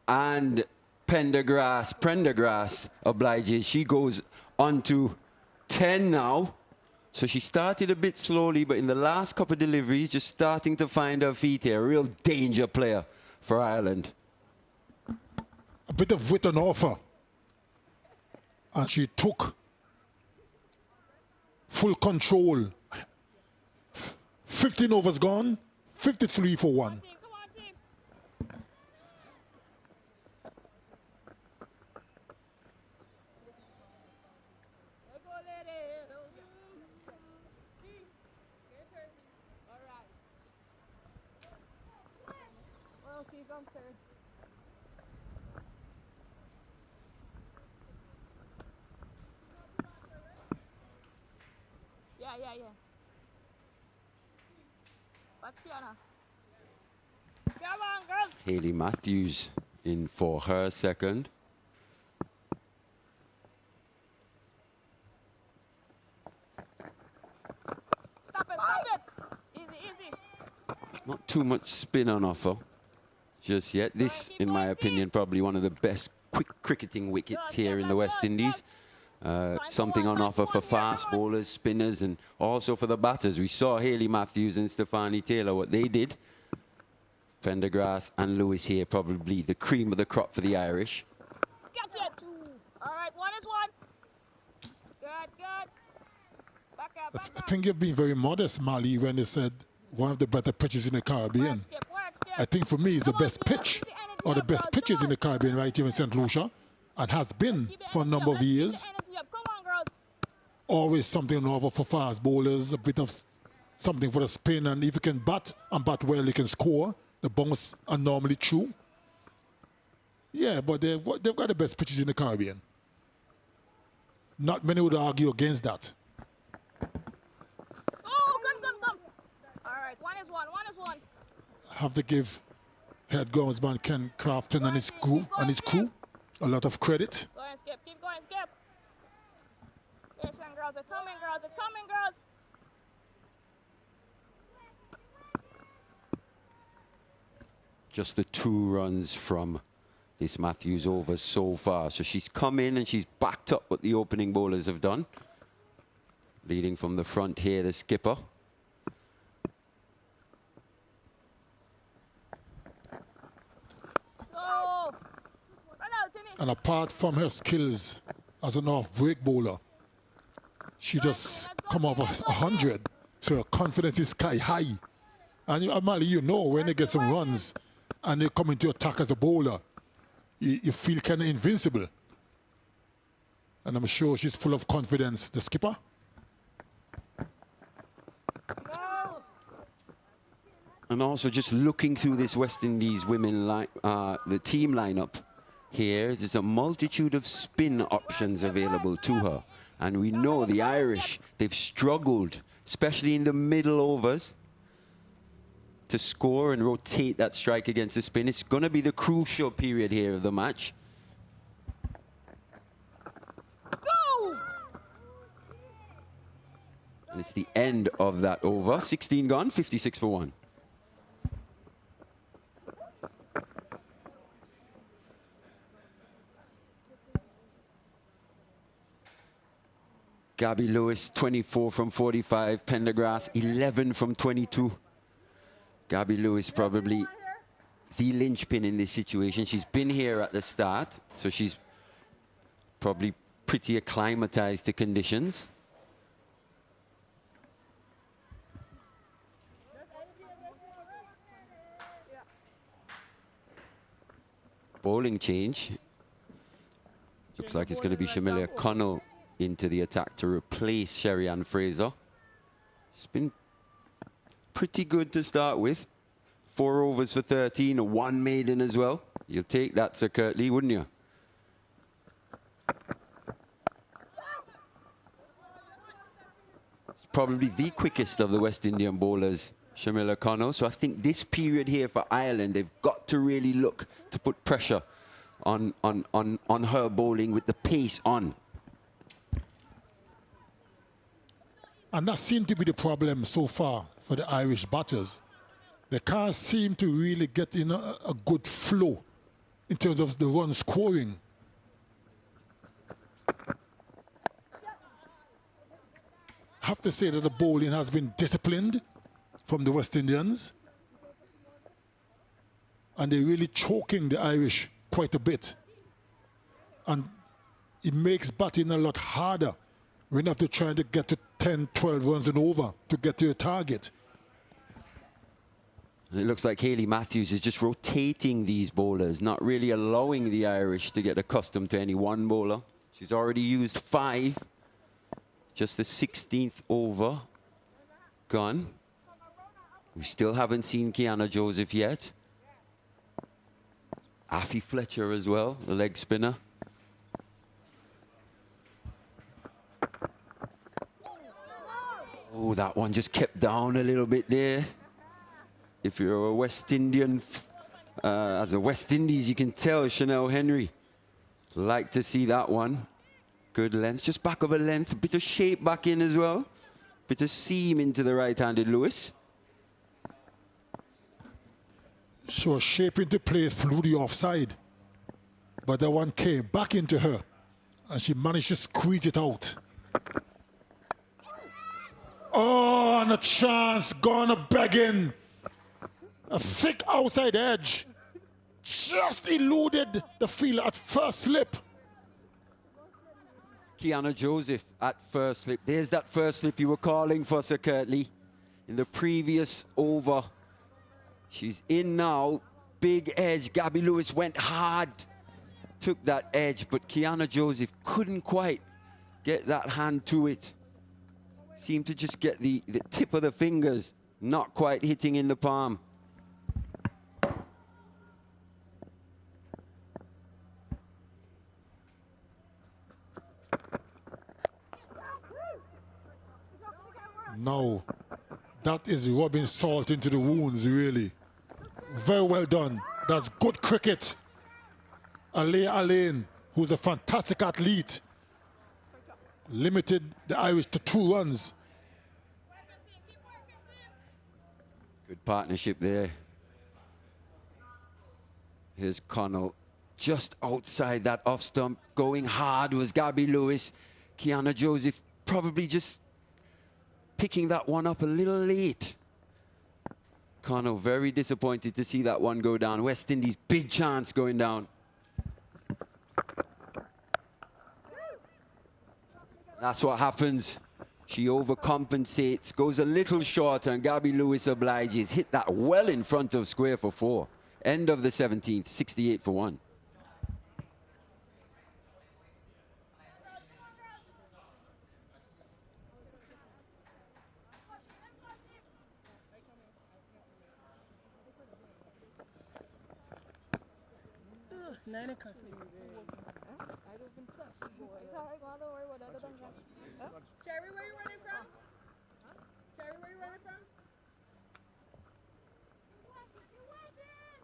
and Pendergrast obliges. She goes on to 10 now. So she started a bit slowly, but in the last couple of deliveries, just starting to find her feet here. A real danger player for Ireland. A bit of width on offer. And she took full control. 15 overs gone, 53 for 1. Yeah. Let's go now. Come on, girls. Hayley Matthews in for her second. Stop it. Easy. Not too much spin on offer just yet. This, in my opinion, probably one of the best quick cricketing wickets here in the West Indies. Something on offer for fast bowlers, spinners, and also for the batters. We saw Hayley Matthews and Stefanie Taylor, what they did. Pendergrast and Lewis here, probably the cream of the crop for the Irish. Gotcha. All right, 1 is 1. Good. Back up. I think you've been very modest, Mali, when you said one of the better pitches in the Caribbean. Skip. I think for me it's the best pitch, or the best pitches in the Caribbean right here in St. Lucia, and has been for a number of years. Come on, girls. Always something on offer for fast bowlers, a bit of something for the spin, and if you can bat and bat well, you can score. The bounce are normally true. Yeah, but they've got the best pitches in the Caribbean. Not many would argue against that. Oh, come. All right, 1 is 1. have to give head groundsman Ken Crafton and his crew a lot of credit. Go and skip. Keep going, skip. Yes, young girls are coming, girls are coming, girls. Just the 2 runs from this Matthews over so far. So she's come in and she's backed up what the opening bowlers have done. Leading from the front here, the skipper. And apart from her skills as an off-break bowler, she just come off 100. So her confidence is sky high. And Amali, you know, when they get some runs and they come into attack as a bowler, you feel kind of invincible. And I'm sure she's full of confidence, the skipper. And also just looking through this West Indies women the team lineup here, there's a multitude of spin options available to her. And we know the Irish, they've struggled, especially in the middle overs, to score and rotate that strike against the spin. It's going to be the crucial period here of the match. Go! And it's the end of that over. 16 gone, 56 for 1. Gabby Lewis, 24 from 45. Pendergrass, 11 from 22. Gabby Lewis probably the linchpin in this situation. She's been here at the start, so she's probably pretty acclimatized to conditions. Bowling change. Looks like it's going to be Shamila Connell into the attack to replace Sherry-Ann Fraser. It's been pretty good to start with. 4 overs for 13, 1 maiden as well. You'll take that, Sir Kirtley, wouldn't you? It's probably the quickest of the West Indian bowlers, Shamila Connell. So I think this period here for Ireland, they've got to really look to put pressure on her bowling with the pace on. And that seemed to be the problem so far for the Irish batters. They can't seem to really get in a good flow in terms of the run scoring. Have to say that the bowling has been disciplined from the West Indians. And they're really choking the Irish quite a bit. And it makes batting a lot harder when you have to try to get to 10, 12 runs and over to get to your target. And it looks like Hayley Matthews is just rotating these bowlers, not really allowing the Irish to get accustomed to any one bowler. She's already used 5. Just the 16th over gone. We still haven't seen Kiana Joseph yet. Afi Fletcher as well, the leg spinner. Oh, that one just kept down a little bit there. If you're a West Indian, as a West Indies, you can tell Chanel Henry. Like to see that one. Good length, just back of a length, a bit of shape back in as well. Bit of seam into the right-handed Lewis. She was shaping to play through the offside. But that one came back into her. And she managed to squeeze it out. Oh, and a chance, gone a begging. A thick outside edge. Just eluded the fielder at first slip. Kiana Joseph at first slip. There's that first slip you were calling for, Sir Kirtley. In the previous over. She's in now. Big edge. Gabby Lewis went hard. Took that edge, but Kiana Joseph couldn't quite get that hand to it. Seemed to just get the tip of the fingers, not quite hitting in the palm. No, that is rubbing salt into the wounds, really. Very well done. That's good cricket. Alain, who's a fantastic athlete, limited the Irish to 2 runs. Good partnership there. Here's Connell just outside that off stump. Going hard was Gabby Lewis. Kiana Joseph probably just picking that one up a little late. Connell very disappointed to see that one go down. West Indies, big chance going down. That's what happens. She overcompensates, goes a little shorter, and Gabby Lewis obliges. Hit that well in front of square for 4. End of the 17th, 68 for 1. Nine o'clock. Sherry, where you running from? Sherry, where you running from?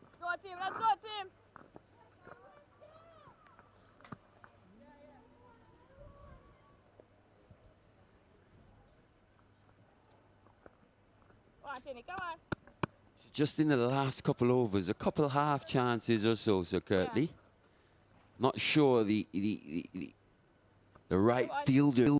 Let's go, team. Let's go, team. Come on, Jenny, come on. Just in the last couple overs, a couple half chances or so, Sir Kirtley. Not sure the right fielder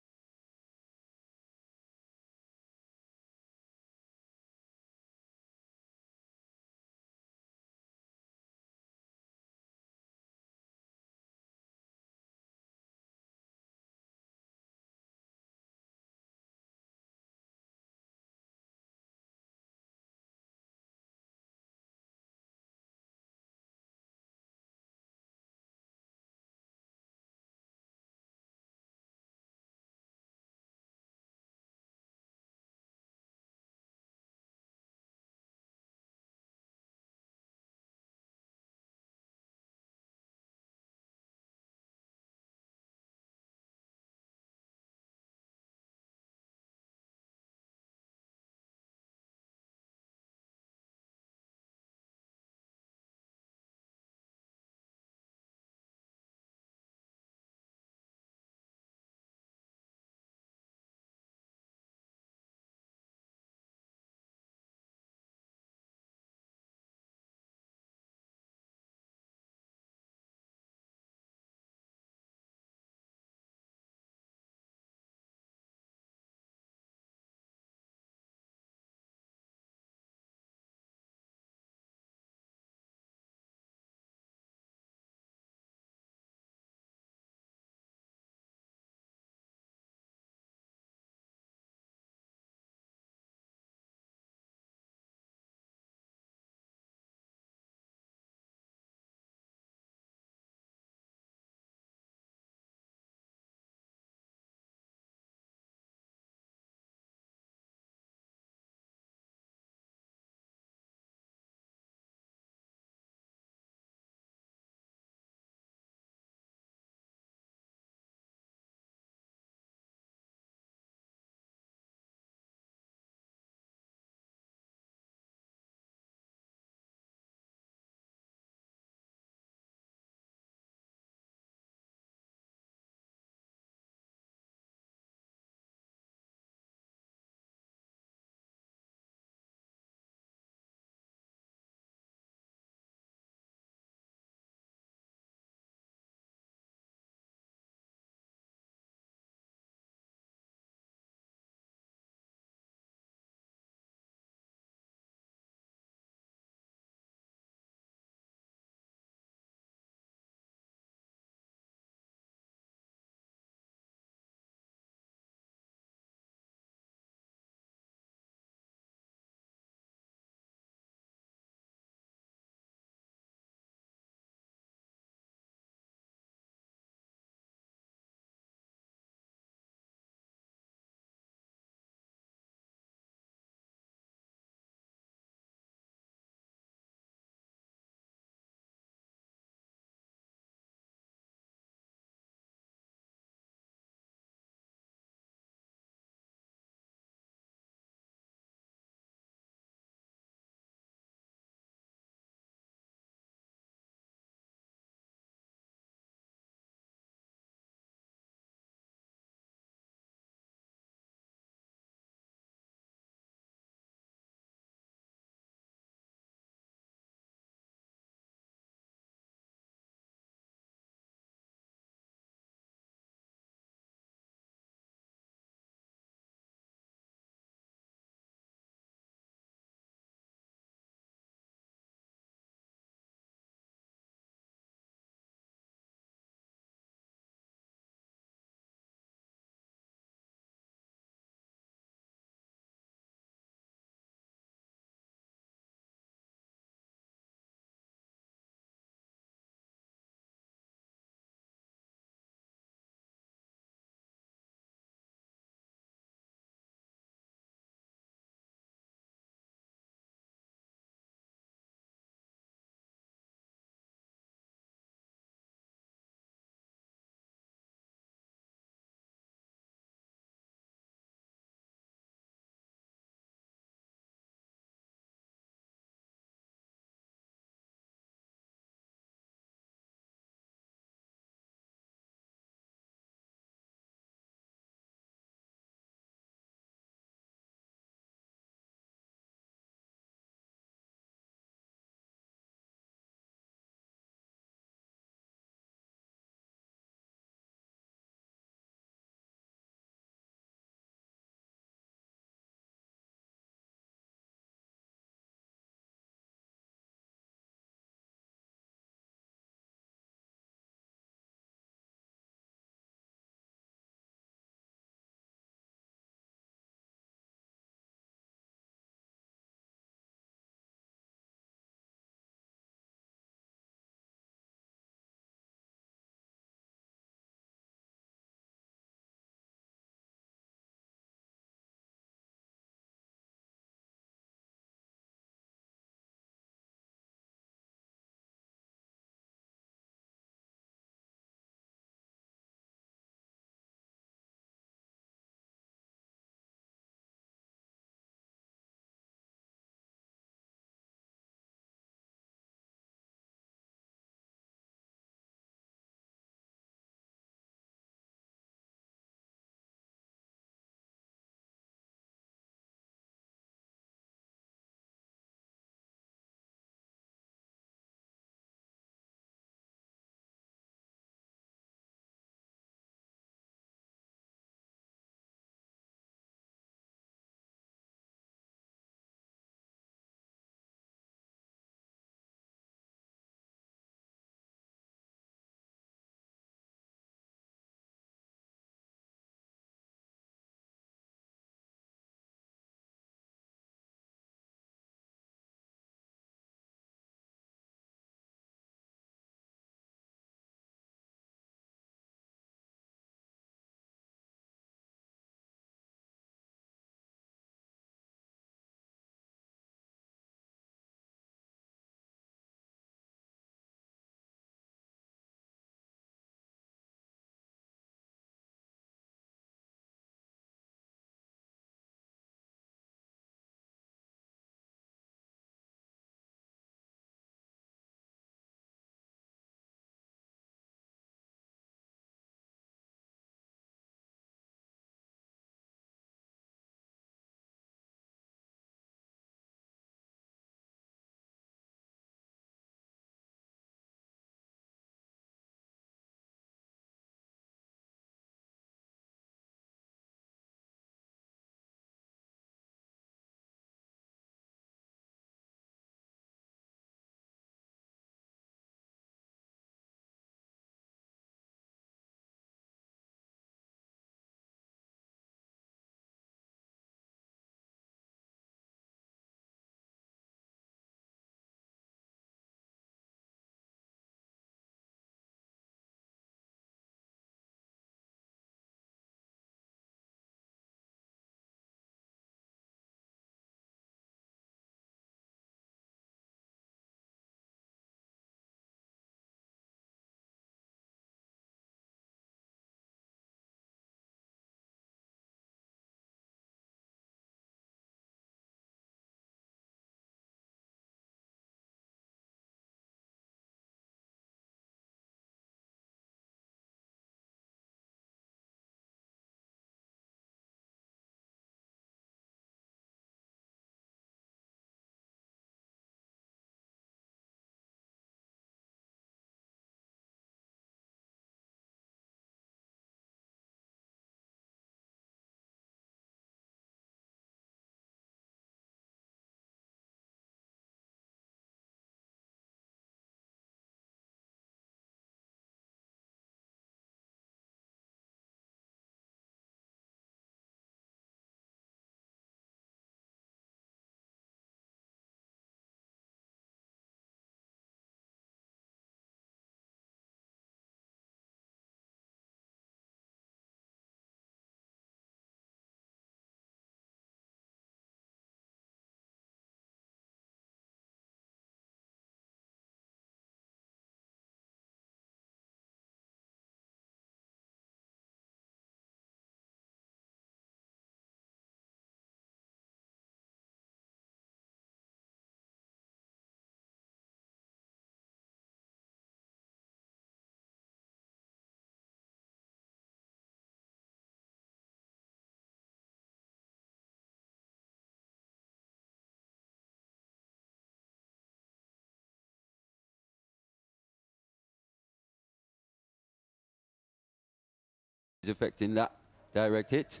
affecting that direct hit.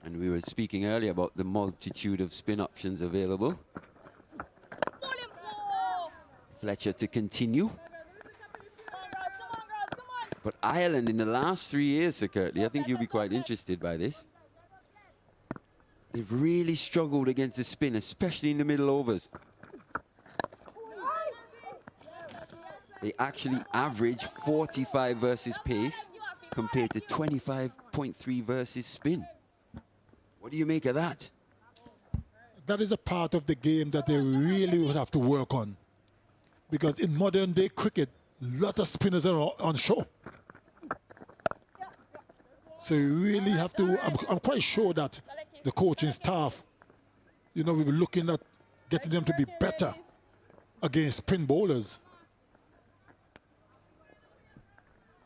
And we were speaking earlier about the multitude of spin options available. Fletcher to continue. But Ireland in the last 3 years, Sir Kirtley, I think you'll be quite interested by this. They've really struggled against the spin, especially in the middle overs. They actually average 45 versus pace compared to 25.3 versus spin. What do you make of that? That is a part of the game that they really would have to work on. Because in modern day cricket, a lot of spinners are on show. So you really have to, I'm quite sure that the coaching staff, you know, we'll be looking at getting them to be better against spin bowlers.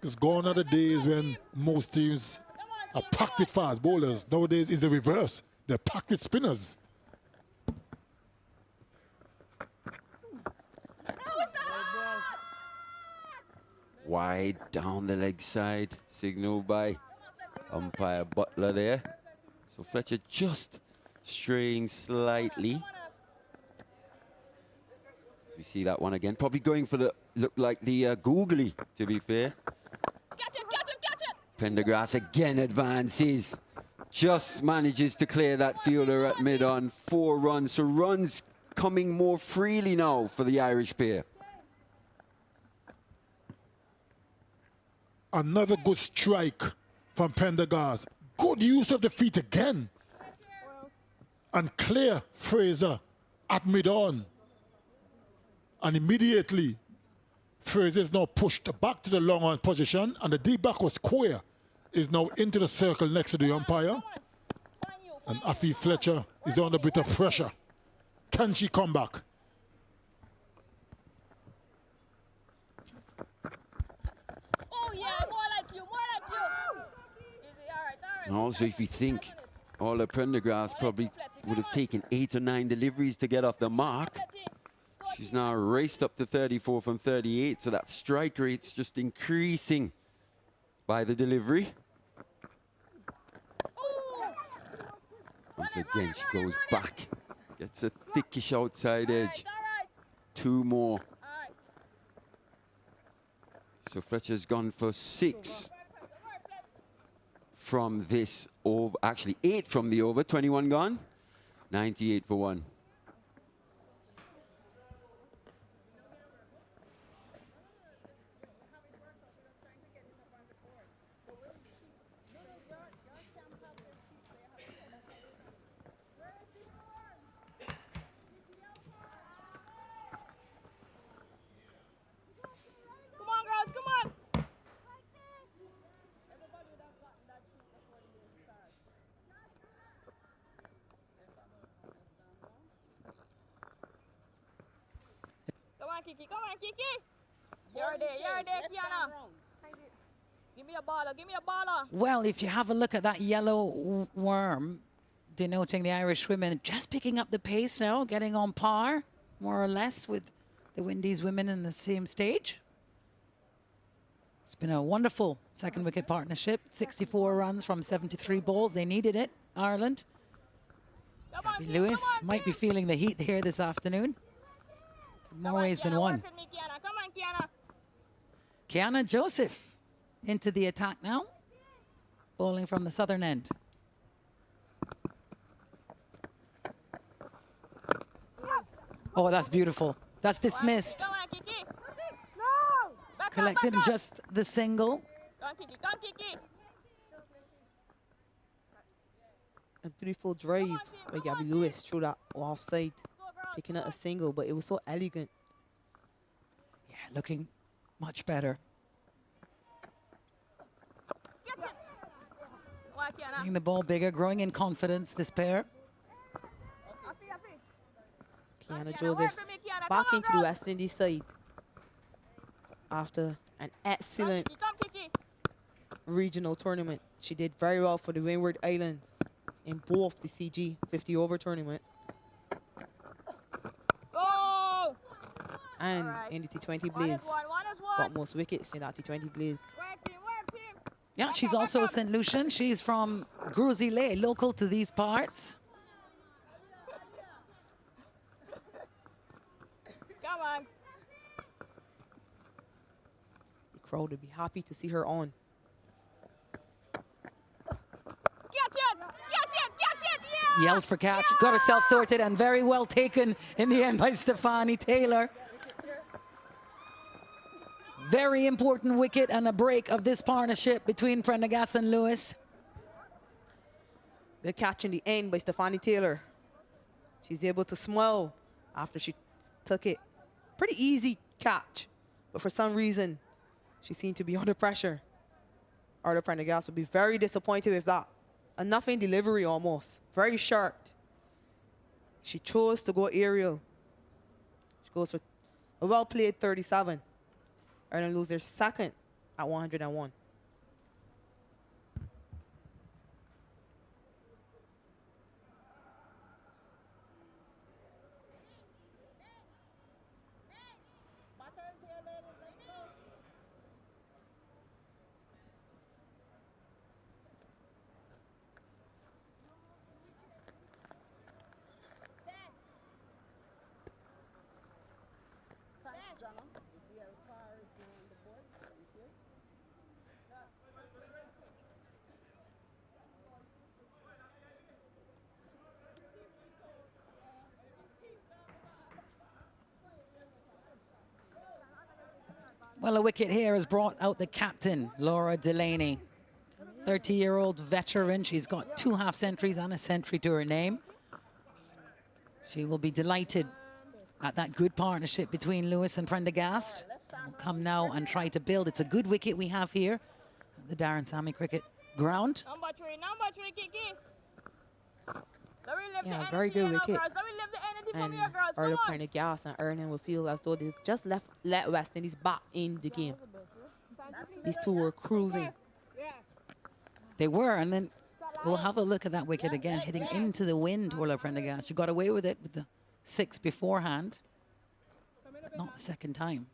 Because gone are the days when most teams are packed with fast bowlers. Nowadays it's the reverse. They're packed with spinners. Wide down the leg side, signaled by umpire Butler there. So Fletcher just straying slightly. As we see that one again, probably going for the, look like the googly, to be fair. Pendergrass again advances. Just manages to clear that fielder at mid-on. 4 runs, so runs coming more freely now for the Irish pair. Another good strike from Pendergrass. Good use of the feet again. And clear Fraser at mid-on. And immediately, Fraser is now pushed back to the long-on position, and the deep-back was square. Is now into the circle next to the umpire. And Afi Fletcher is under a bit of pressure. Can she come back? And also, if you think all the Pendergrass probably would have taken 8 or 9 deliveries to get off the mark. She's now raced up to 34 from 38, so that strike rate's just increasing by the delivery. Once again, she goes back, gets a thickish outside edge. 2 more. So Fletcher's gone for 6 from this over, actually 8 from the over, 21 gone, 98 for 1. Kiki, come on, Kiki. You're there, Kiana. Give me a baller, give me a baller. Well, if you have a look at that yellow worm, denoting the Irish women, just picking up the pace now, getting on par, more or less, with the Windies women in the same stage. It's been a wonderful second wicket partnership. 64 runs from 73 balls. They needed it, Ireland. Gabby Lewis might be feeling the heat here this afternoon. More ways than one. Kiana Joseph into the attack now, bowling from the southern end. Oh, that's beautiful. That's dismissed. Collected just the single. A beautiful drive by Gabby Lewis through that offside, picking up a single, but it was so elegant. Yeah, looking much better. Seeing the ball bigger, growing in confidence, this pair. Kiana Joseph back into the West Indies side after an excellent regional tournament. She did very well for the Windward Islands in both the CG 50 over tournament and in the T20 Blaze. Got most wickets in that T20 Blaze. Yeah, she's also a St. Lucian. She's from Gruzile, local to these parts. Come on. The crowd would be happy to see her on. Yeah. Yells for catch. Got herself sorted and very well taken in the end by Stefani Taylor. Very important wicket and a break of this partnership between Prendergast and Lewis. The catch in the end by Stefani Taylor. She's able to smile after she took it. Pretty easy catch, but for some reason, she seemed to be under pressure. Arthur Prendergast would be very disappointed with that. A nothing delivery almost, very short. She chose to go aerial. She goes for a well-played 37. Ireland lose their second at 101. Well, a wicket here has brought out the captain, Laura Delaney. 30-year-old veteran. She's got 2 half-centuries and a century to her name. She will be delighted at that good partnership between Lewis and Prendergast. We'll come now and try to build. It's a good wicket we have here at the Darren Sammy Cricket Ground. Number three, Kiki. Yeah, very good wicket. And Arthur Prendergast and Ireland will feel as though they just let West Indies back in the game. These two were cruising. They were, and then we'll have a look at that wicket again, hitting into the wind, Orla Prendergast. She got away with it with the 6 beforehand, but not the second time.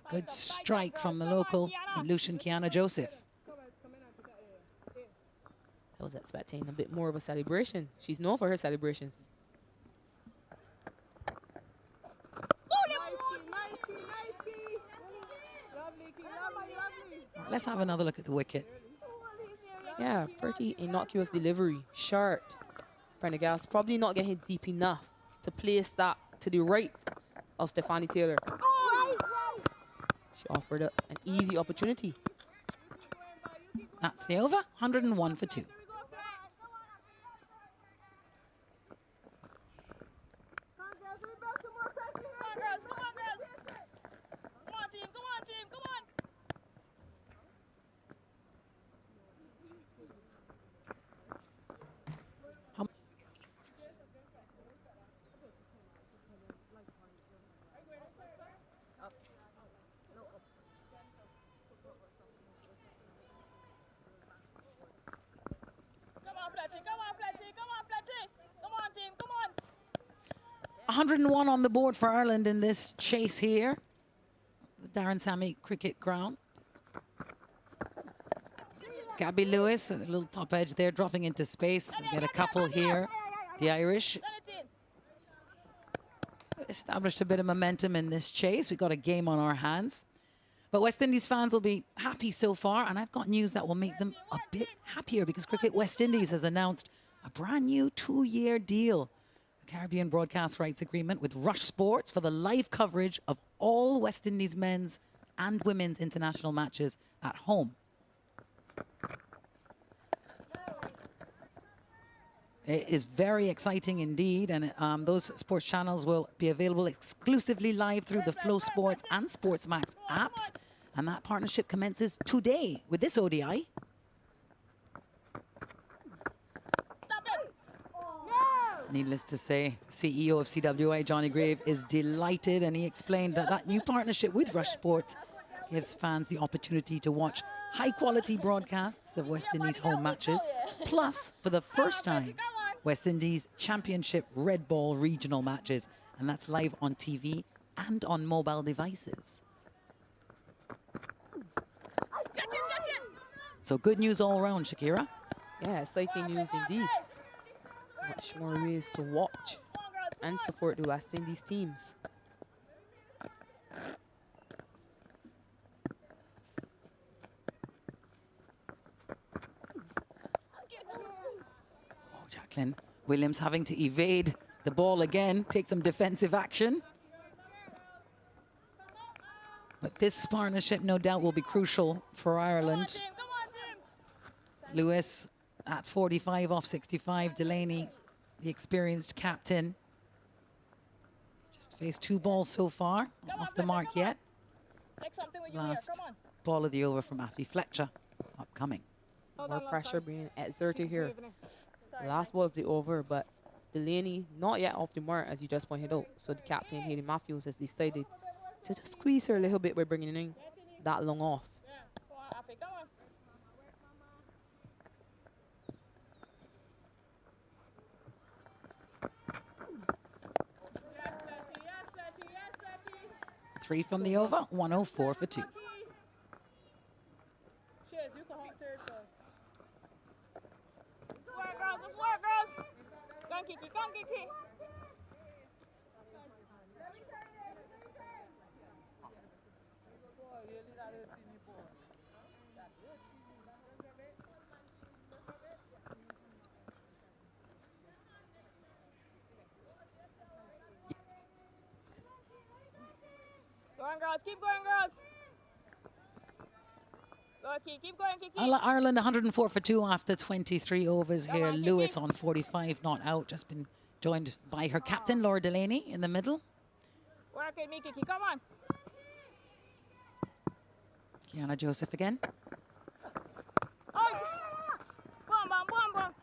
A good strike from the local St. Lucian Kiana Joseph. I was expecting a bit more of a celebration. She's known for her celebrations. Let's have another look at the wicket. Yeah, pretty innocuous delivery. Short. Prendergast probably not getting deep enough to place that to the right of Stefani Taylor. She offered up an easy opportunity. That's the over, 101 for 2. Come on, Fletchy. Come on, team. Come on. 101 on the board for Ireland in this chase here. The Darren Sammy Cricket Ground. Gabby Lewis, a little top edge there, dropping into space. We get a couple here. The Irish established a bit of momentum in this chase. We got a game on our hands. But West Indies fans will be happy so far, and I've got news that will make them a bit happier because Cricket West Indies has announced a brand new 2-year deal, a Caribbean broadcast rights agreement with Rush Sports for the live coverage of all West Indies men's and women's international matches at home. It is very exciting indeed, and those sports channels will be available exclusively live through the Flow Sports and Sportsmax apps, and that partnership commences today with this ODI. Needless to say, CEO of CWI, Johnny Grave, is delighted, and he explained that that new partnership with Rush Sports gives fans the opportunity to watch high-quality broadcasts of West Indies home matches, plus, for the first time, West Indies Championship Red Ball regional matches, and that's live on TV and on mobile devices. So good news all around, Shakira. Yeah, exciting news indeed. Much more ways to watch and support the West Indies teams. Oh, Jacqueline Williams having to evade the ball again, take some defensive action. But this partnership, no doubt, will be crucial for Ireland. Lewis at 45 off 65. Delaney, the experienced captain. Just faced 2 balls so far, off the mark yet. Last ball of the over from Afi Fletcher, upcoming. More pressure being exerted here. Last ball of the over, but Delaney not yet off the mark, as you just pointed out. So the captain, Haley Matthews, has decided to just squeeze her a little bit by bringing in that long off. Three from the over, 104 for 2. Let's work, girls. Go on, Kiki. Go on, Kiki. Go on, girls. Keep going, girls. Go, Kiki. Keep going, Kiki. Ireland 104 for 2 after 23 overs here. on, Lewis Kiki. on 45, not out. Just been joined by her captain, Laura Delaney, in the middle. Work with me, Kiki. Come on. Kiana Joseph again. Oh. Boom, boom, boom, boom.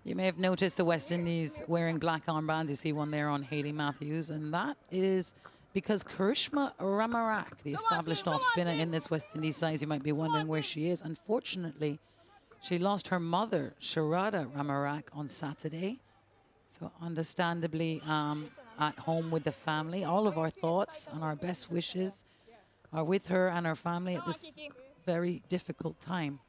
You may have noticed the West Indies wearing black armbands. You see one there on Hayley Matthews, and that is because Karishma Ramarak, the established off spinner in this West Indies side, you might be wondering where she is. Unfortunately, she lost her mother, Sharada Ramarak, on Saturday. So understandably at home with the family. All of our thoughts and our best wishes are with her and her family at this very difficult time.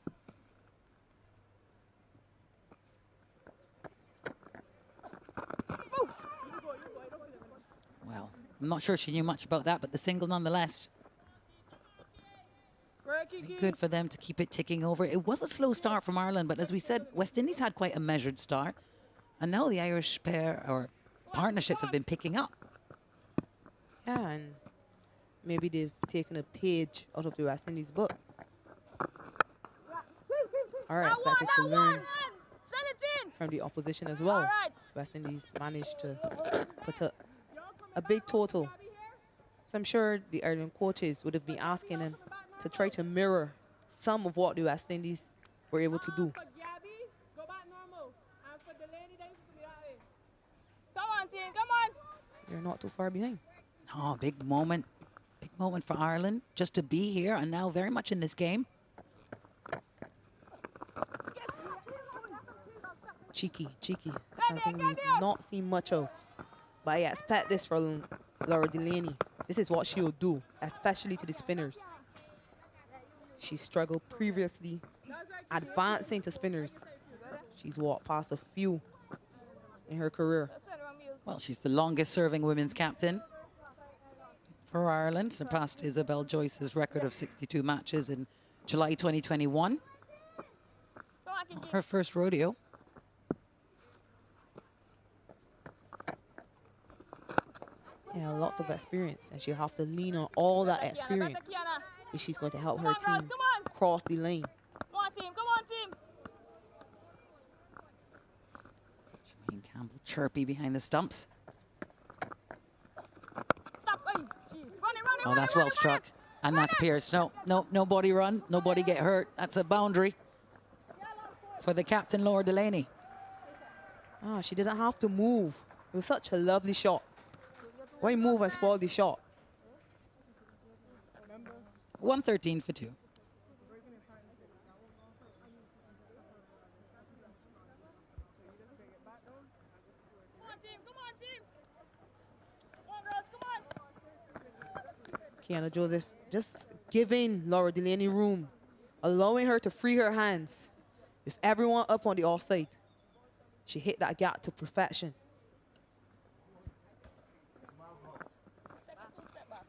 Well, I'm not sure she knew much about that, but the single nonetheless. Good for them to keep it ticking over. It was a slow start from Ireland, but as we said, West Indies had quite a measured start. And now the Irish pair or partnerships have been picking up. Yeah, and maybe they've taken a page out of the West Indies books. All right, expected to learn from the opposition as well. West Indies managed to put a big total. So I'm sure the Ireland coaches would have been asking them to try to mirror some of what the West Indies were able to do. Come on, team. Come on. You're not too far behind. Oh, big moment for Ireland just to be here and now very much in this game. Cheeky. Something we've not seen much of. But I expect this from Laura Delaney. This is what she'll do, especially to the spinners. She struggled previously advancing to spinners. She's walked past a few in her career. Well, she's the longest serving women's captain for Ireland, surpassed Isabel Joyce's record of 62 matches in July 2021. Her first rodeo. Yeah, lots of experience, and she'll have to lean on all that experience if she's going to help her team cross the lane. Come on, team. Come on, team. Jermaine Campbell chirpy behind the stumps. Stop. Hey, jeez. Run it. Oh, that's well struck. And that's Pierce. No, nobody run. Nobody get hurt. That's a boundary for the captain, Laura Delaney. Ah, she didn't have to move. It was such a lovely shot. Why move and spoil the shot? 113 for 2. Come on, team. Come on, team. Kiana Joseph just giving Laura Delaney room, allowing her to free her hands with everyone up on the offside. She hit that gap to perfection. Step back.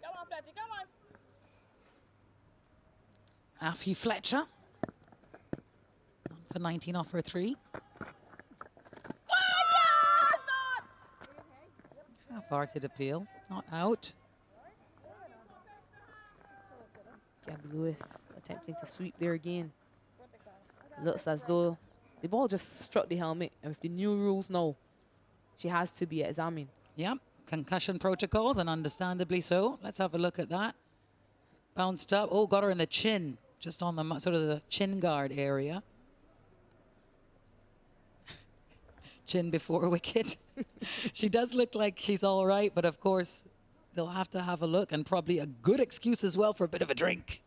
Come on, Fletcher, come on. Afi Fletcher. On for 19 off her 3. How far did it appeal? Not out. Gabby Lewis attempting to sweep there again. Looks as though the ball just struck the helmet, and with the new rules now, she has to be examined. Yep, concussion protocols, and understandably so. Let's have a look at that. Bounced up. Oh, got her in the chin, just on the sort of the chin guard area. Chin before wicket. She does look like she's all right, but of course, they'll have to have a look, and probably a good excuse as well for a bit of a drink.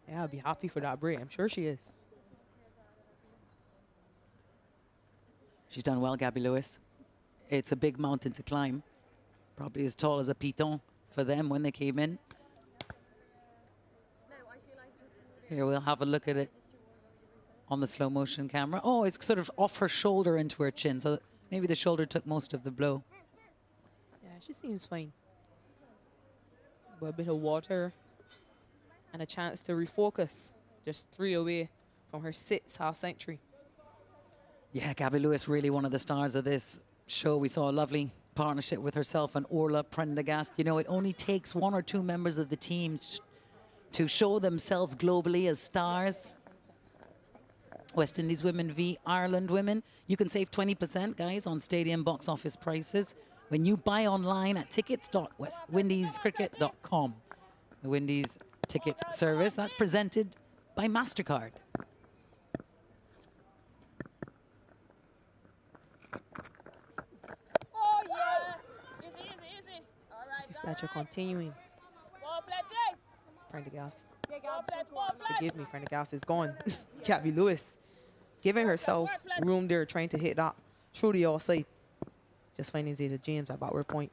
Yeah, I'll be happy for that break. I'm sure she is. She's done well, Gabby Lewis. It's a big mountain to climb. Probably as tall as a piton for them when they came in. Here, we'll have a look at it on the slow motion camera. Oh, it's sort of off her shoulder into her chin. So maybe the shoulder took most of the blow. Yeah, she seems fine. But a bit of water and a chance to refocus. Just 3 away from her 6th half century. Yeah, Gabby Lewis, really one of the stars of this show. We saw a lovely partnership with herself and Orla Prendergast. You know, it only takes 1 or 2 members of the teams to show themselves globally as stars. West Indies women v Ireland women. You can save 20%, guys, on stadium box office prices when you buy online at tickets.windiescricket.com. The Windies tickets service that's presented by MasterCard. Oh, yeah. Easy, easy, easy. All right, Fletcher continuing. Ball, Fletcher. Prendergast. Ball, Fletcher. Ball, Fletcher. Forgive me, Prendergast is gone. Gabby Lewis giving herself room there, trying to hit that through the offside. Just finding Zaida James at backward point.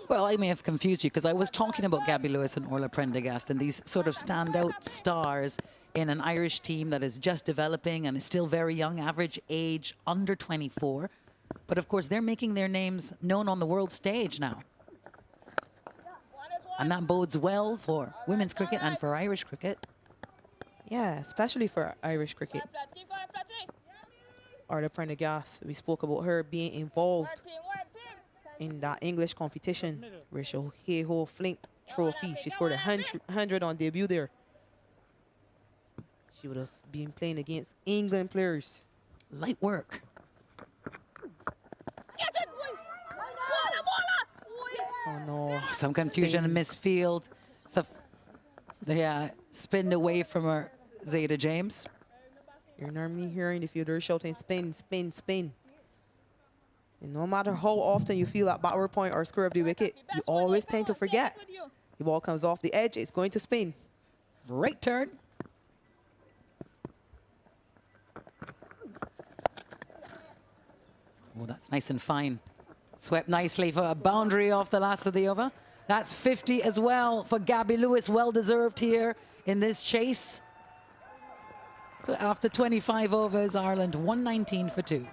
Well, I may have confused you because I was talking about Gabby Lewis and Orla Prendergast and these sort of standout stars in an Irish team that is just developing and is still very young, average age under 24. But of course, they're making their names known on the world stage now. And that bodes well for women's cricket and for Irish cricket. Yeah, especially for Irish cricket. Keep going, Fletcher. Orla Prendergast, we spoke about her being involved in that English competition, Rachel Hayhoe Flint Trophy. She scored 100 on debut there. She would have been playing against England players. Light work. Oh no. Some confusion in midfield. They spinned away from her, Zaida James. You're normally hearing the fielder shouting spin, spin, spin. And no matter how often you feel that backward point or square of the wicket, you always tend to forget. The ball comes off the edge, it's going to spin. Right turn. Oh, that's nice and fine. Swept nicely for a boundary off the last of the over. That's 50 as well for Gabby Lewis. Well deserved here in this chase. So after 25 overs, Ireland 119 for 2.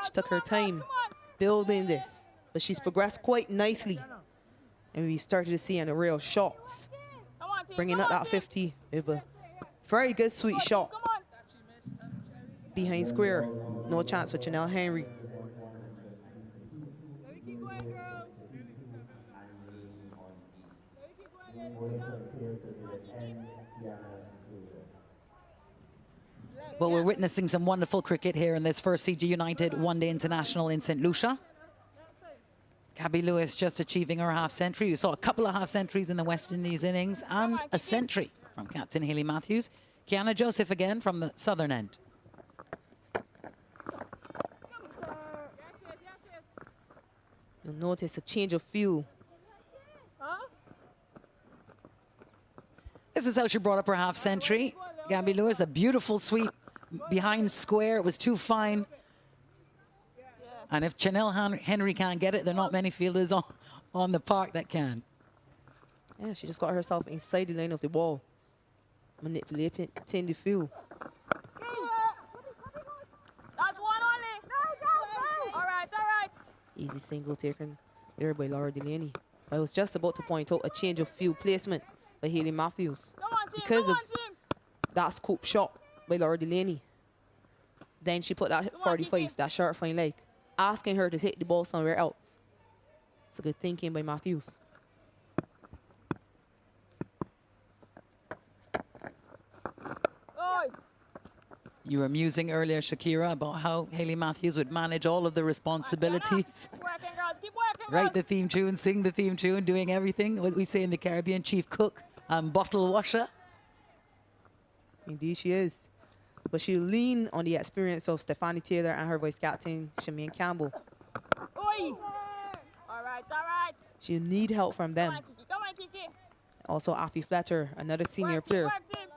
She took her time building this, but she's progressed quite nicely. And we started to see on the real shots. Bringing up that 50 with a very good sweet shot. Behind square, no chance for Chanel Henry. Well, we're witnessing some wonderful cricket here in this first CG United One-Day International in St. Lucia. Gabby Lewis just achieving her half-century. We saw a couple of half-centuries in the West Indies innings and a century from Captain Hayley Matthews. Kiana Joseph again from the southern end. You'll notice a change of feel. This is how she brought up her half century. Gabby Lewis, a beautiful sweep behind square. It was too fine. And if Chanel Henry can't get it, there are not many fielders on the park that can. Yeah, she just got herself inside the lane of the ball. Manipulating the field. That's one only. No. All right. Easy single taken there by Laura Delaney. I was just about to point out a change of field placement by Hayley Matthews. Because of that scoop shot by Laura Delaney. Then she put that 45, that short fine leg, asking her to hit the ball somewhere else. It's a good thinking by Matthews. You were musing earlier, Shakira, about how Hayley Matthews would manage all of the responsibilities. Working, girls. Keep working. Write the theme tune, sing the theme tune, doing everything. What we say in the Caribbean, chief cook and bottle washer. Indeed she is. But she'll lean on the experience of Stephanie Taylor and her vice captain, Shemaine Campbell. Oi. All right. She'll need help from them. Come on, Kiki. Also, Afi Fletcher, another senior player. Work, team.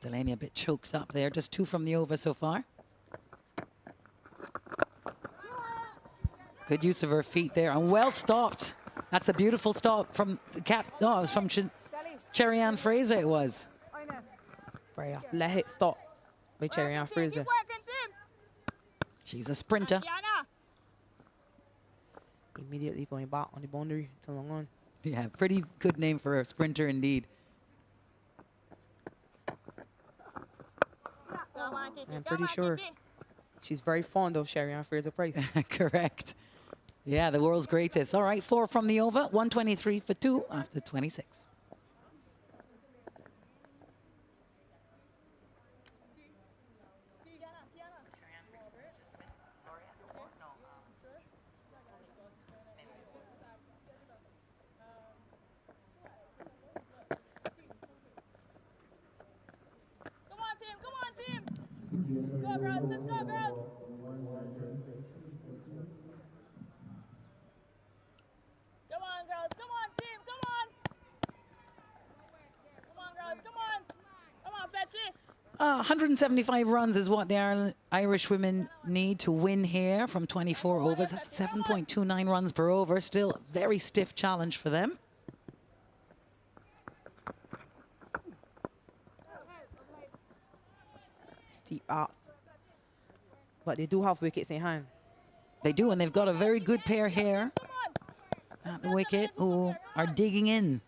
Delaney a bit choked up there. Just 2 from the over so far. Good use of her feet there and well stopped. That's a beautiful stop from the cap. No, it was from Cherry Ann Fraser it was. Very athletic stop by Cherry Ann Fraser. She's a sprinter. Immediately going back on the boundary to long on. Yeah, pretty good name for a sprinter indeed. I'm pretty sure she's very fond of Cherry Ann Fraser Price. Correct. Yeah, the world's greatest. All right, 4 from the over, 123 for 2 after 26. Let's go, girls. Come on, girls. Come on, team. Come on. Come on, girls. Come on. Come on, Fletchy. 175 runs is what the Irish women need to win here from 24 overs. That's 7.29 runs per over. Still a very stiff challenge for them. Steep arcs. But they do have wickets in hand. They do, and they've got a very good pair here at the wicket who are digging in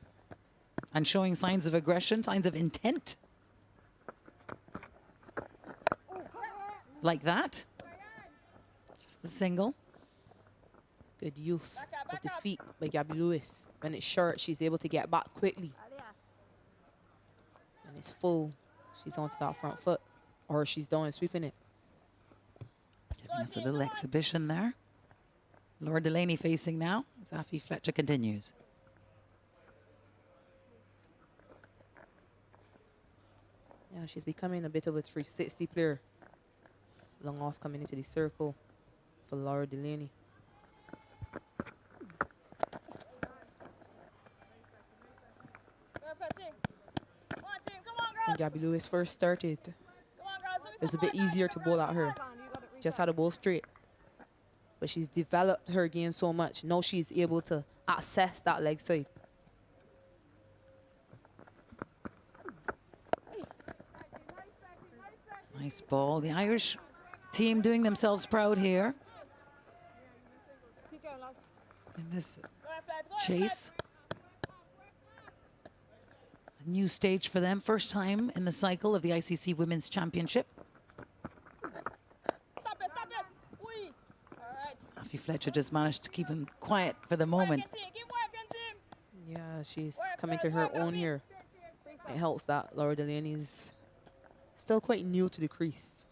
and showing signs of aggression, signs of intent. Like that. Just the single. Good use of the feet by Gabby Lewis. When it's short, she's able to get back quickly. When it's full, she's onto that front foot. Or she's down and sweeping it. Giving us a little exhibition there. Laura Delaney facing now. Afi Fletcher continues. Yeah, she's becoming a bit of a 360 player. Long off coming into the circle for Laura Delaney. When Gabby Lewis first started, it was a bit easier to bowl at her. Just had to bowl straight. But she's developed her game so much. Now she's able to access that leg side. Nice ball. The Irish team doing themselves proud here in this chase. A new stage for them. First time in the cycle of the ICC Women's Championship. Stop it. Wee. All right. Afi Fletcher just managed to keep him quiet for the moment. Keep working, team. Yeah, she's coming to her own here. It helps that Laura Delaney is still quite new to the crease.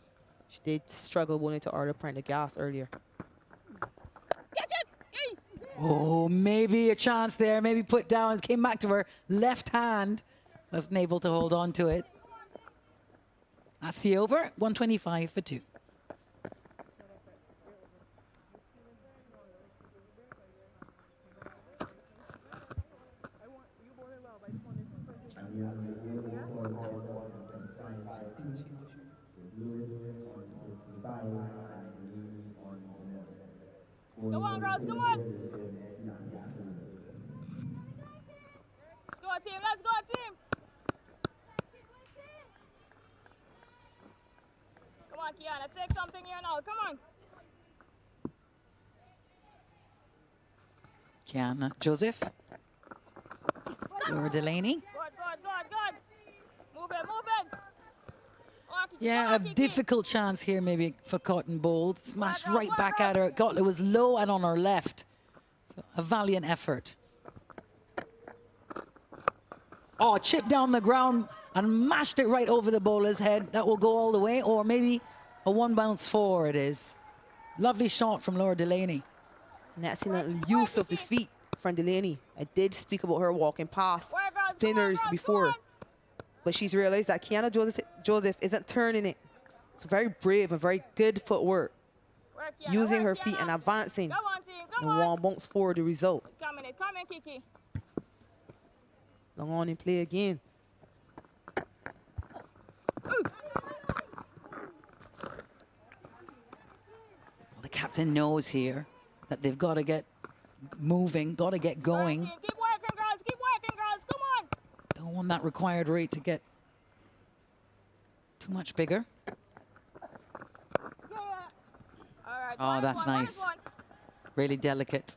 She did struggle bowling to Arda Prendergast earlier. Catch it! Oh, maybe a chance there. Maybe put down. Came back to her left hand. Wasn't able to hold on to it. That's the over. 125 for 2. Come on, girls, come on. Let's go, team. Let's go, team. Come on, Kiana. Take something here now. Come on. Kiana Joseph. Or Delaney. Good. Move it. Yeah, a difficult chance here maybe for Cotton Bold. Smashed right back at her. It was low and on her left. So a valiant effort. Oh, chipped down the ground and mashed it right over the bowler's head. That will go all the way, or maybe a one bounce four it is. Lovely shot from Laura Delaney. An excellent use of the feet from Delaney. I did speak about her walking past spinners before, but she's realized that Kiana Joseph isn't turning it. It's very brave and very good footwork. Using her feet and advancing. And one bounce forward the result. Come in, Kiki. Long on and play again. Well, the captain knows here that they've got to get moving, got to get going. Keep working, girls. Come on. Don't want that required rate to get too much bigger. All right. Oh, that's nice. Really delicate.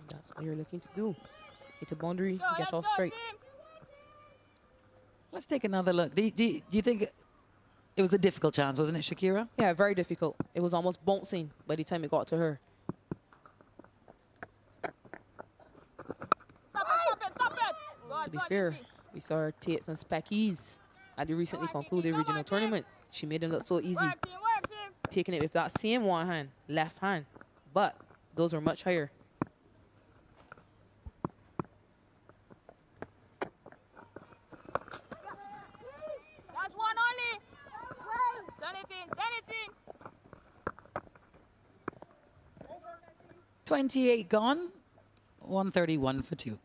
That's what you're looking to do. Hit a boundary, get off straight. Let's take another look. Do you think it was a difficult chance, wasn't it, Shakira? Yeah, very difficult. It was almost bouncing by the time it got to her. Stop it. To be fair, we saw her Tates and Speckies at the recently concluded regional tournament. She made them look so easy. Work, team. Taking it with that same one hand, left hand. But those were much higher. That's one only. Send it in. 28 gone, 131 for 2.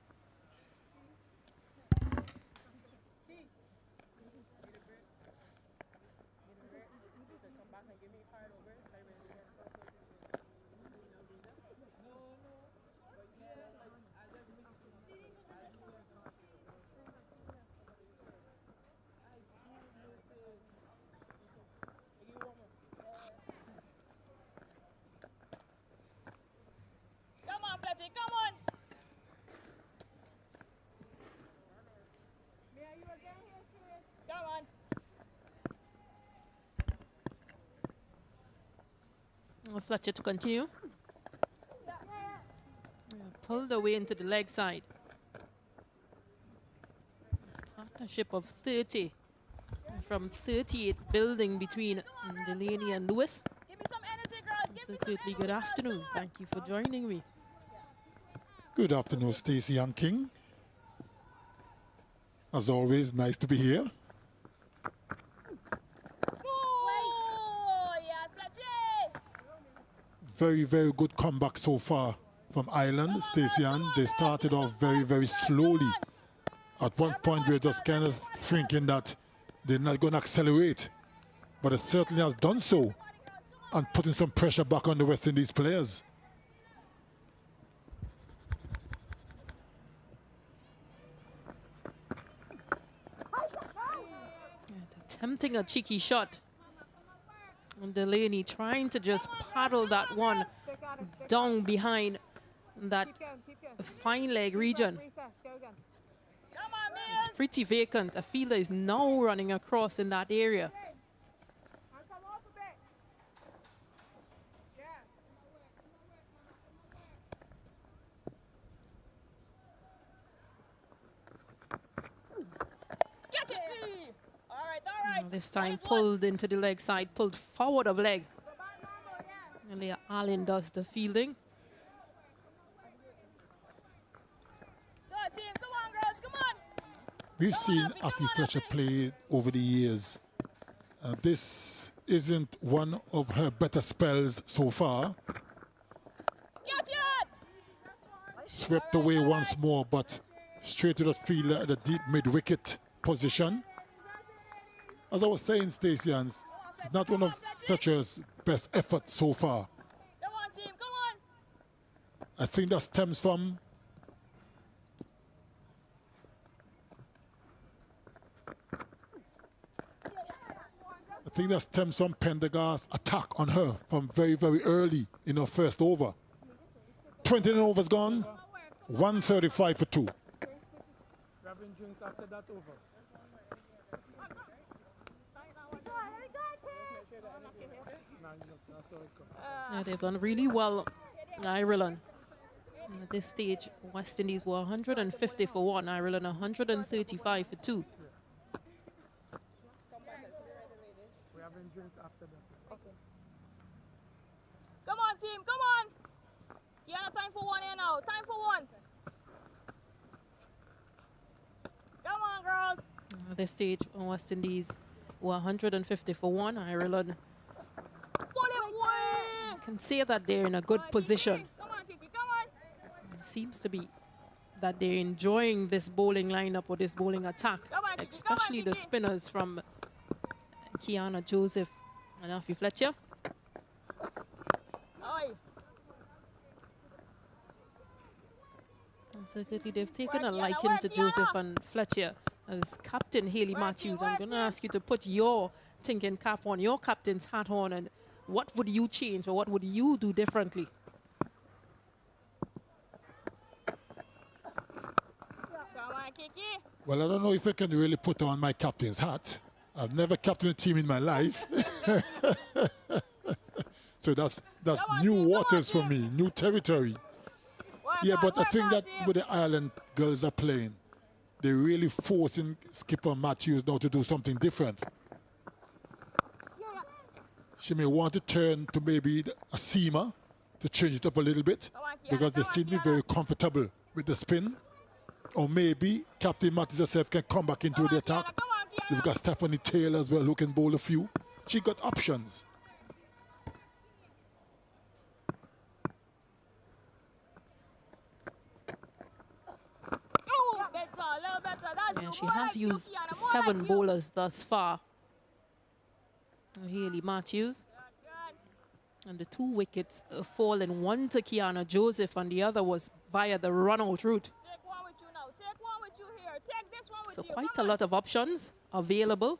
Come on. Come on. Fletcher to continue. Pulled away into the leg side. Partnership of 30 from 38 building between Delaney and Lewis. Give me some energy, girls. Give me some Certainly good afternoon. Thank you for joining me. Good afternoon, Stacey and King. As always, nice to be here. Oh, yeah, Fletcher. Very, very good comeback so far from Ireland. Stacey Ann, they started off very, very slowly. At one point, we were just kind of thinking that they're not going to accelerate. But it certainly has done so and putting some pressure back on the West Indies players. Attempting a cheeky shot. And Delaney trying to just paddle that one down behind that fine leg region. It's pretty vacant. A fielder is now running across in that area. Catch it. All right. This time pulled into the leg side, pulled forward of leg. And Leah Allen does the fielding. Go, team. Come on, girls. Come on. We've seen Afi Fletcher play over the years. This isn't one of her better spells so far. Catch it. Swept away once more, but straight to the fielder at the deep mid-wicket position. As I was saying, Stacey, it's not one of Fletcher's best efforts so far. Come on, team, come on. I think that stems from Pendergast's attack on her from very, very early in her first over. 29 overs gone, 135 for 2. Grabbing drinks after that over. Yeah, they've done really well, Ireland. At this stage, West Indies were 150 for 1, Ireland 135 for 2. We're having drinks after that. Okay. Come on, team, come on. You have time for one here now. Time for one. Come on, girls. At this stage, West Indies were 150 for 1, Ireland. Can say that they're in a good position. Come on, Kiki, come on. It seems to be that they're enjoying this bowling lineup or this bowling attack, Come on, Kiki, especially the spinners from Kiana Joseph and Alfie Fletcher. Oi. And certainly they've taken a liking to Joseph and Fletcher as Captain Haley Matthews. I'm going to ask you to put your thinking cap on, your captain's hat on, and what would you change or what would you do differently? Come on, Kiki. Well, I don't know if I can really put on my captain's hat. I've never captained a team in my life. So that's new waters for me, new territory. Yeah, but I think that with the Ireland girls are playing, they're really forcing skipper Matthews now to do something different. She may want to turn to maybe a seamer to change it up a little bit because they seem to be very comfortable with the spin. Or maybe Captain Matthews herself can come back into the attack. We've got Stephanie Taylor as well who can bowl a few. She got options. Yeah, she has used 7 bowlers thus far. Haley Matthews. And the 2 wickets fallen, one to Kiana Joseph and the other was via the run-out route. Take one with you now. Take one with you here. Take this one with So you. quite a lot of options available.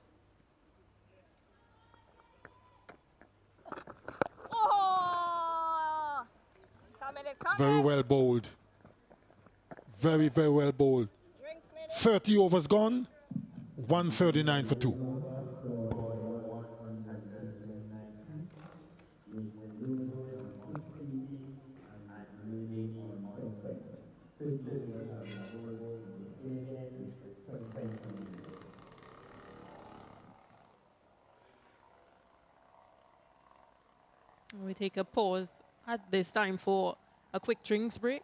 Oh! Very well bowled. Very, very well bowled. 30 overs gone, 139 for 2. We take a pause at this time for a quick drinks break.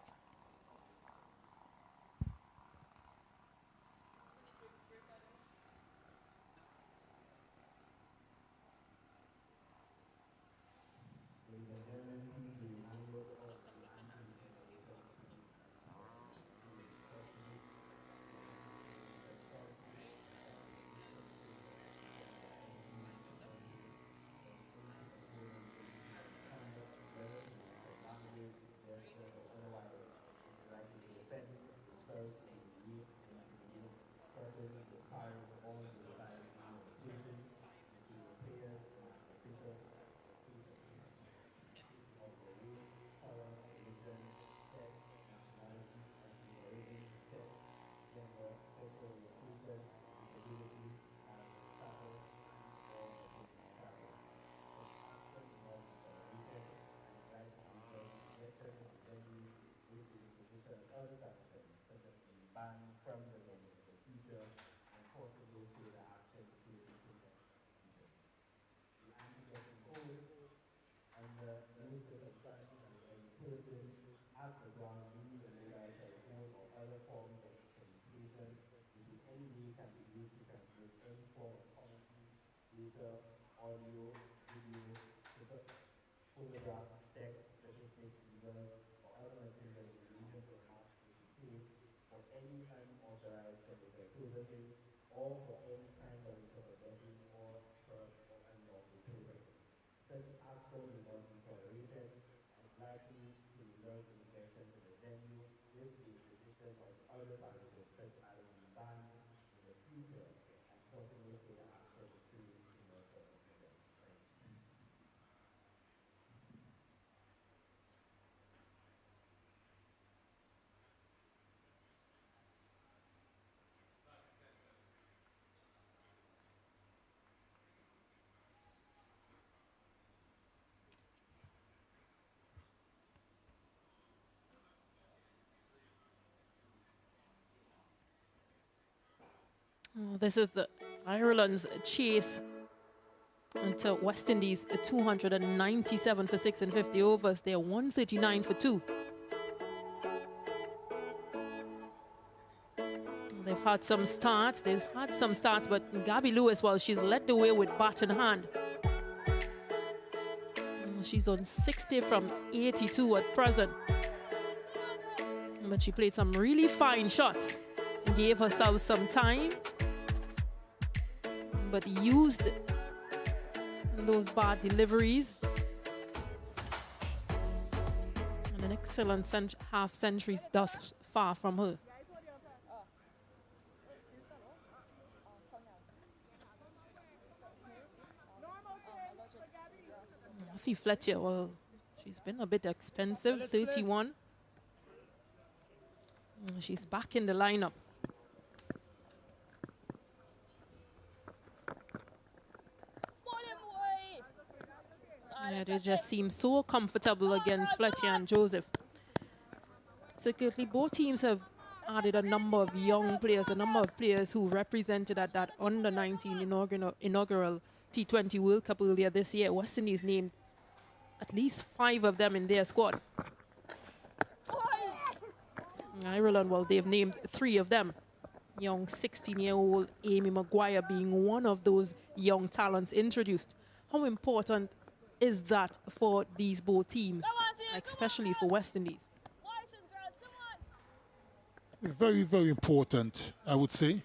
authorized for their purposes or for any kind of interpreting or unlawful purpose. Such acts will not be tolerated and likely to result in rejection to the venue with the imposition of other sanctions such as being banned in the future and possible further action to not permitted. This is the Ireland's chase into West Indies, 297 for 6 and 50 overs. They're 139 for 2. They've had some starts, but Gabby Lewis, well, she's led the way with bat in hand. She's on 60 from 82 at present. But she played some really fine shots, gave herself some time, but used those bad deliveries. And an excellent half century thus far from her. Afi Fletcher, well, she's been a bit expensive, 31. She's back in the lineup. Yeah, they just seem so comfortable against Fletcher and Joseph. Secretly, both teams have added a number of young players, a number of players who represented at that under-19 inaugural T20 World Cup earlier this year. West Indies named at least 5 of them in their squad. Ireland, well, they've named 3 of them. Young 16-year-old Amy Maguire being one of those young talents introduced. How important is that for these both teams, especially for West Indies? Very, very important, I would say.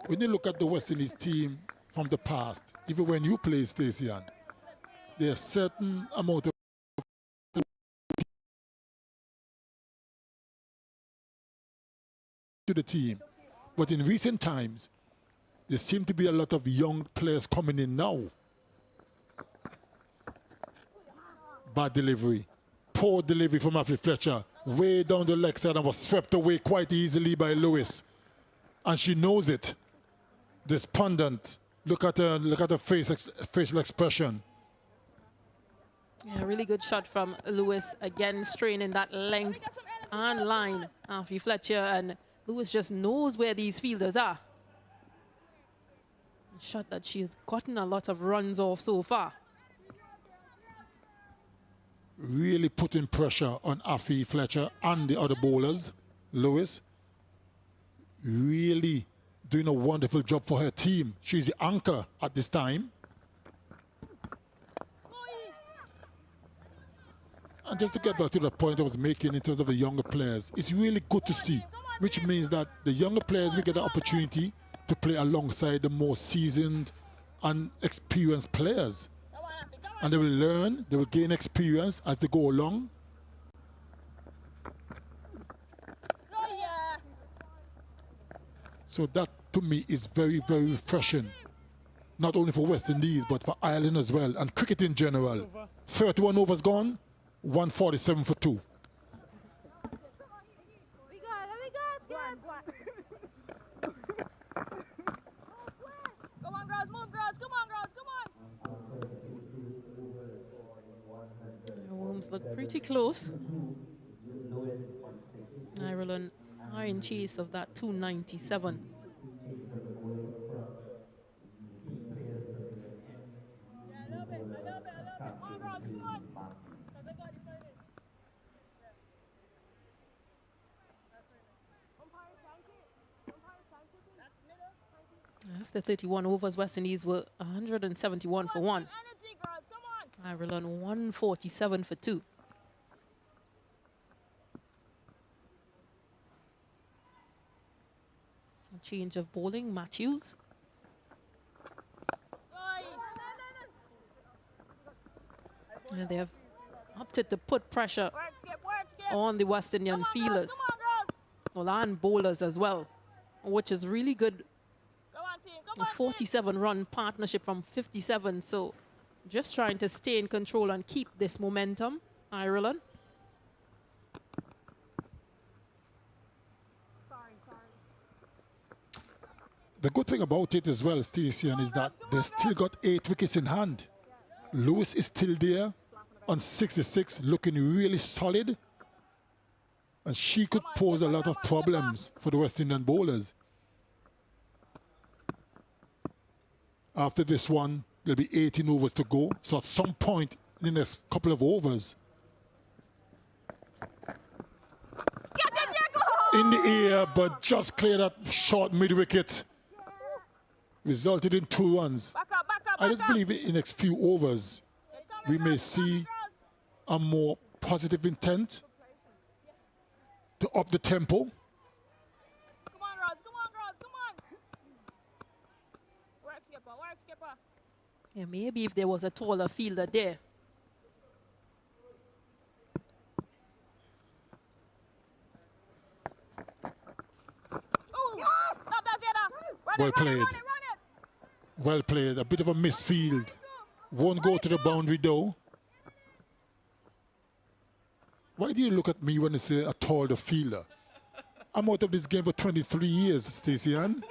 When you look at the West Indies team from the past, even when you play Stacey, there's certain amount of to the team. But in recent times, there seem to be a lot of young players coming in now. Bad delivery. Poor delivery from Afi Fletcher. Way down the leg side and was swept away quite easily by Lewis. And she knows it. Despondent. Look at her facial expression. Yeah, really good shot from Lewis. Again, straining that length and line. Afi Fletcher, and Lewis just knows where these fielders are. A shot that she has gotten a lot of runs off so far. Really putting pressure on Afi Fletcher and the other bowlers. Lewis really doing a wonderful job for her team. She's the anchor at this time. And just to get back to the point I was making in terms of the younger players, it's really good to see, which means that the younger players will get the opportunity to play alongside the more seasoned and experienced players. And they will learn, they will gain experience as they go along. So that, to me, is very, very refreshing. Not only for West Indies, but for Ireland as well, and cricket in general. 31 overs gone, 147 for 2. Come on, girls, move, girls. Come on, girls, come on. The rooms look pretty close. Ireland are in chase of that 297. After 31 overs, West Indies were 171 for 1. Ireland 147 for 2. Change of bowling, Matthews. And they have opted to put pressure on the West Indian fielders, well, and bowlers as well, which is really good. A 47-run partnership from 57, so just trying to stay in control and keep this momentum, Ireland. The good thing about it as well, Stacey, is that they still got 8 wickets in hand. Lewis is still there on 66, looking really solid. And she could pose a lot of problems for the West Indian bowlers. After this one, there'll be 18 overs to go. So at some point in the next couple of overs, in the air, but just clear that short mid-wicket. Resulted in 2 runs. I just believe in the next few overs, we may see a more positive intent to up the tempo. Come on, Ross. Come on, Ross. Come on. Work, skipper. Work, skipper. Yeah, maybe if there was a taller fielder there. Ooh, stop that, Zaida. Well played. Well played. A bit of a misfield. Won't go to the boundary though. Why do you look at me when you say a taller fielder? I'm out of this game for 23 years, Stacey Ann.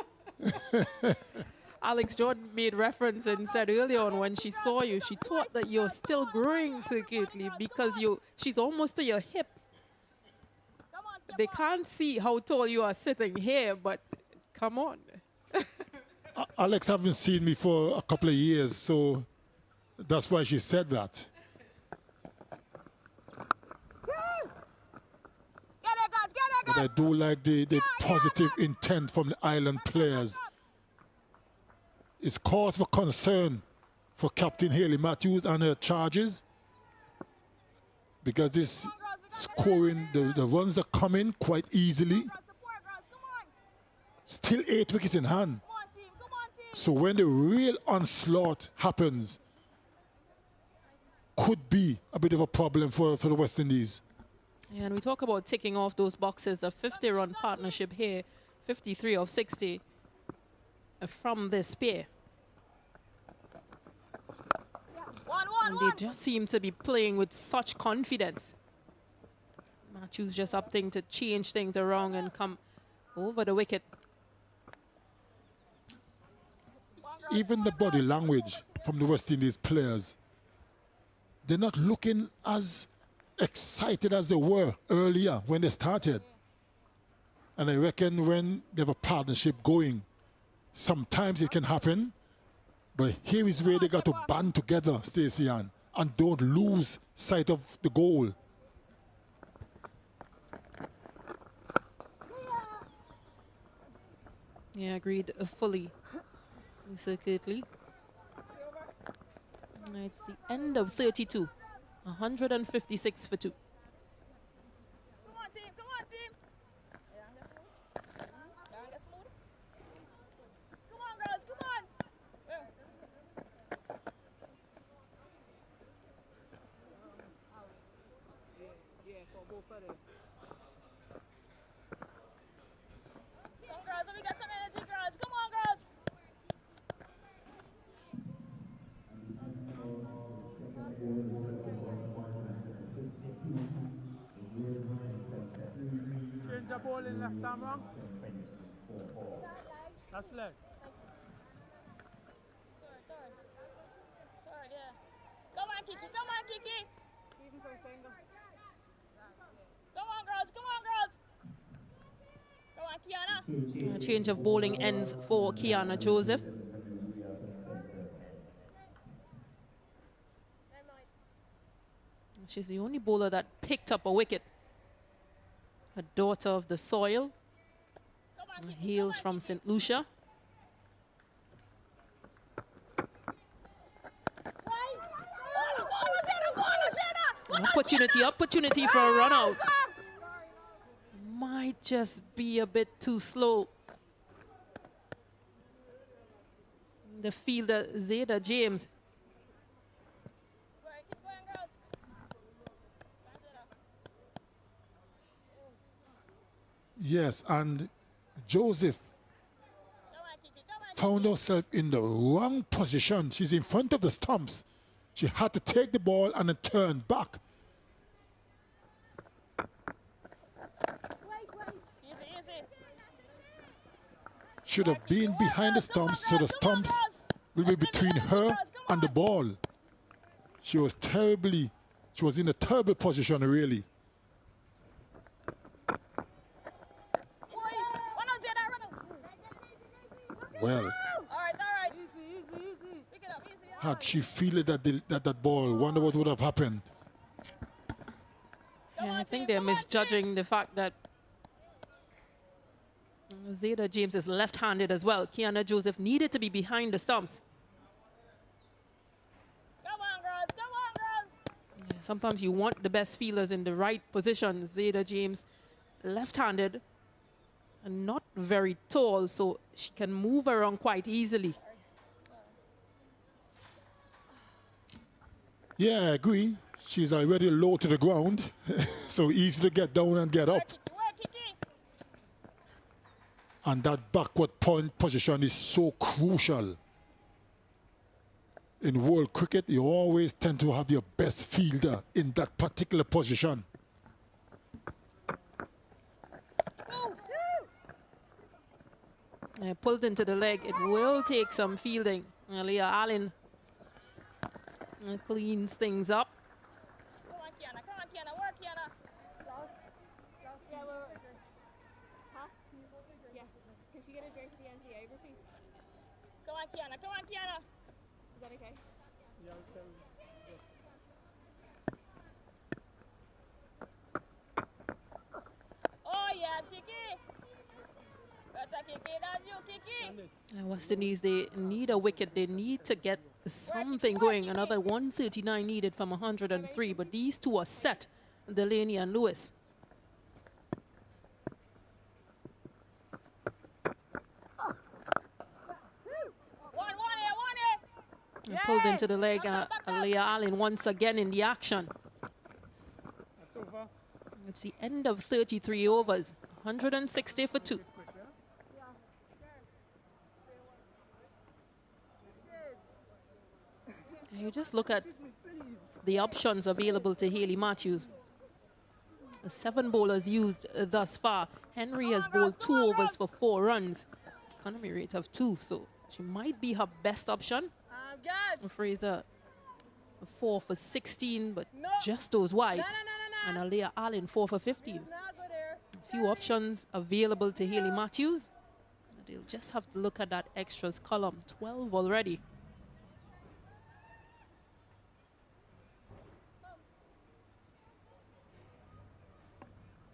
Alex Jordan made reference and said earlier on when she saw you, she thought that you're still growing so quickly because she's almost to your hip. They can't see how tall you are sitting here, but come on. Alex haven't seen me for a couple of years, so that's why she said that. But I do like the positive intent from the Ireland players. It's cause for concern for Captain Hayley Matthews and her charges, because this scoring, the runs are coming quite easily. Still 8 wickets in hand. So when the real onslaught happens, could be a bit of a problem for the West Indies. Yeah, and we talk about ticking off those boxes, a 50-run partnership here, 53 of 60 from this pair. And they just seem to be playing with such confidence. Matthews just opting to change things around and come over the wicket. Even the body language from the West Indies players, they're not looking as excited as they were earlier when they started. And I reckon when they have a partnership going, sometimes it can happen. But here is where they got to band together, Stacey Ann, and don't lose sight of the goal. Yeah, agreed fully. Certainly. It's the end of 32. 156 for 2. Come on, team. Come on, team. Come on, girls. Come on. Come on, girls. Let me get some energy, girls. Come on, girls. Change the ball in left arm wrong. That's leg. Third, yeah. Come on, Kiki. Come on, Kiki. Come on, girls. Come on, girls. Come on, Kiana. A change of bowling ends for Kiana Joseph. She's the only bowler that picked up a wicket. A daughter of the soil. Hails from St. Lucia. Opportunity for a run out. Might just be a bit too slow. the fielder Zaida James. Yes, and Joseph found herself in the wrong position. She's in front of the stumps. She had to take the ball and then turn back. Should have been behind the stumps, so the stumps will be between her and the ball. She was in a terrible position, really. Well, had she feel that ball, wonder what would have happened. Yeah, I think they're misjudging the fact that Zaida James is left-handed as well. Kiana Joseph needed to be behind the stumps. Come on, girls. Come on, girls. Yeah, sometimes you want the best fielders in the right position. Zaida James, left-handed and not very tall, so she can move around quite easily. Yeah, I agree. She's already low to the ground, so easy to get down and get up. And that backward point position is so crucial. In world cricket, you always tend to have your best fielder in that particular position. Pulled into the leg. It will take some fielding. Leah Allen cleans things up. Come on, Kiana. Come on, Kiana. Work, Kiana. Huh? Yeah. Can she get a drink for the NGA over, please? Come on, Kiana. Come on, Kiana. Is that okay? Yeah, I'll tell you. Oh, yes, Kiki. Better, Kiki. That's you, Kiki. West Indies, they need a wicket. They need to get something going. Another 139 needed from 103, but these two are set, Delaney and Lewis. And pulled into the leg. Leah Allen once again in the action. That's over. It's the end of 33 overs. 160 for 2. You just look at the options available to Hayley Matthews. The 7 bowlers used thus far. Henry has bowled 2 overs for 4 runs. Economy rate of 2, so she might be her best option. Fraser, 4 for 16, but just those wides. And Aliyah Allen, 4 for 15. A few options available to Hayley Matthews. They'll just have to look at that extras column. 12 already.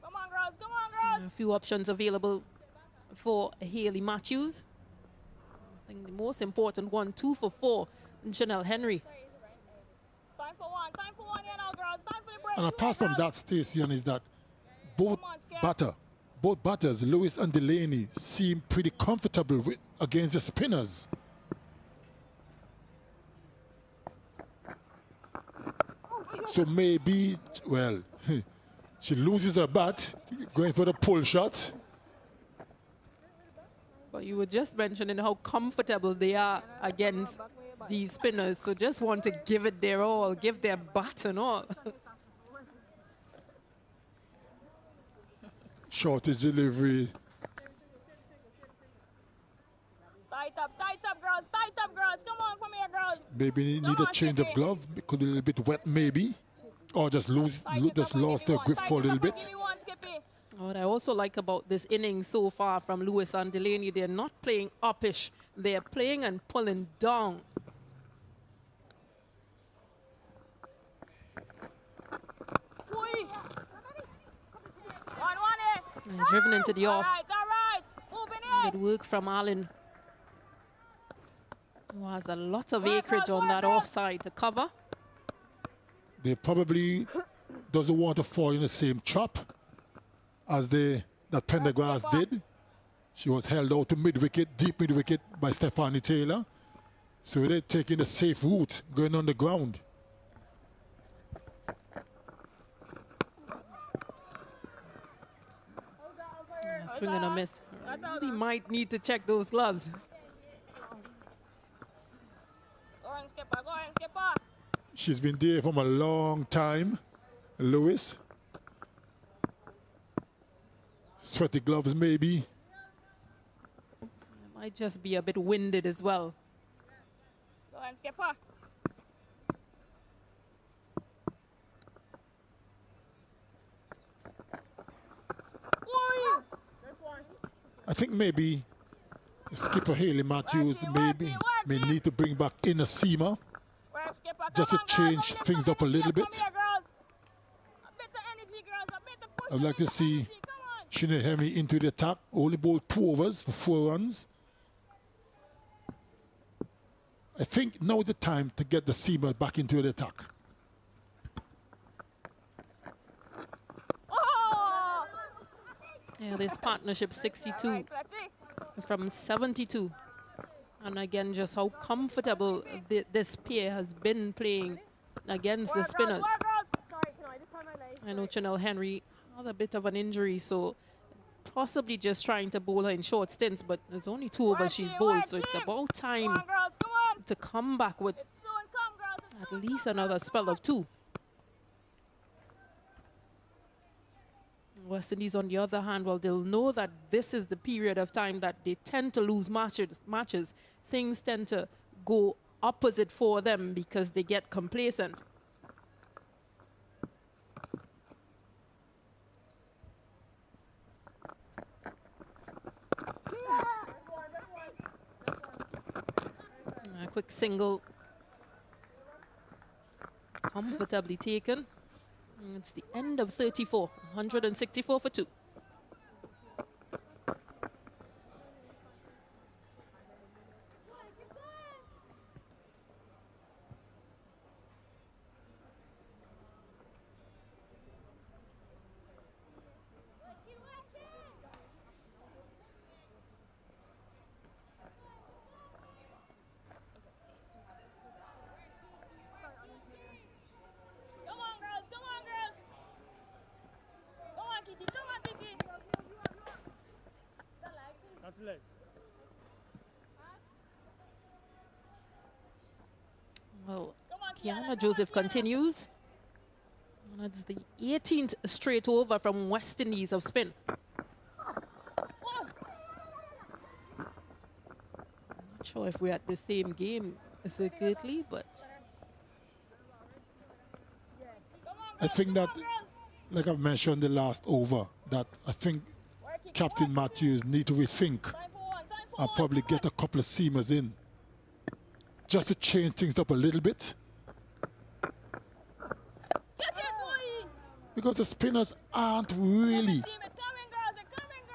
Come on, girls. Come on, girls. A few options available for Hayley Matthews. I think the most important one, 2 for 4, Janelle Henry. Time for one, you know, girls. Time for the break. And apart from that, Stacey, is that both batters, Lewis and Delaney, seem pretty comfortable against the spinners. So maybe, well, she loses her bat, going for the pull shot. But you were just mentioning how comfortable they are against these spinners. So just want to give it their all, give their bat and all. Shortage delivery. Tight up, girls. Tight up, girls. Come on, come here, girls. Maybe need a change of glove, because a little bit wet maybe. Or just lost their grip for a little bit. What I also like about this innings so far from Lewis and Delaney, they're not playing uppish. They're playing and pulling down. Driven into the off. All right. Moving in. Good work from Allen, who has a lot of acreage on that offside to cover. They probably doesn't want to fall in the same trap as that Pendergrass did. She was held out to mid-wicket, deep mid-wicket by Stephanie Taylor. So they're taking the safe route, going on the ground. Swing and a miss. He might need to check those gloves. Go on, skipper, go on, skipper. She's been there from a long time, Lewis. Sweaty gloves, maybe. Might just be a bit winded as well. Go on, skipper. I think maybe skipper Haley Matthews may need to bring back in a seamer just to change things up a little bit. I would like to see Sinead Henry into the attack. Only bowled 2 overs for 4 runs. I think now is the time to get the seamer back into the attack. Yeah, this partnership 62 from 72. And again, just how comfortable this pair has been playing against the spinners. I know Chanel Henry had a bit of an injury, so possibly just trying to bowl her in short stints, but there's only 2 overs she's bowled, so it's about time to come back with at least another spell of 2. West Indies, on the other hand, well, they'll know that this is the period of time that they tend to lose matches. Things tend to go opposite for them because they get complacent. A quick single, comfortably taken. It's the end of 34, 164 for 2. Well, Kiana Joseph continues. And that's the 18th straight over from West Indies of spin. Not sure if we're at the same game secretly, but I think that, like I've mentioned the last over, that I think Captain Matthews need to rethink and probably get a couple of seamers in just to change things up a little bit. Because the spinners aren't really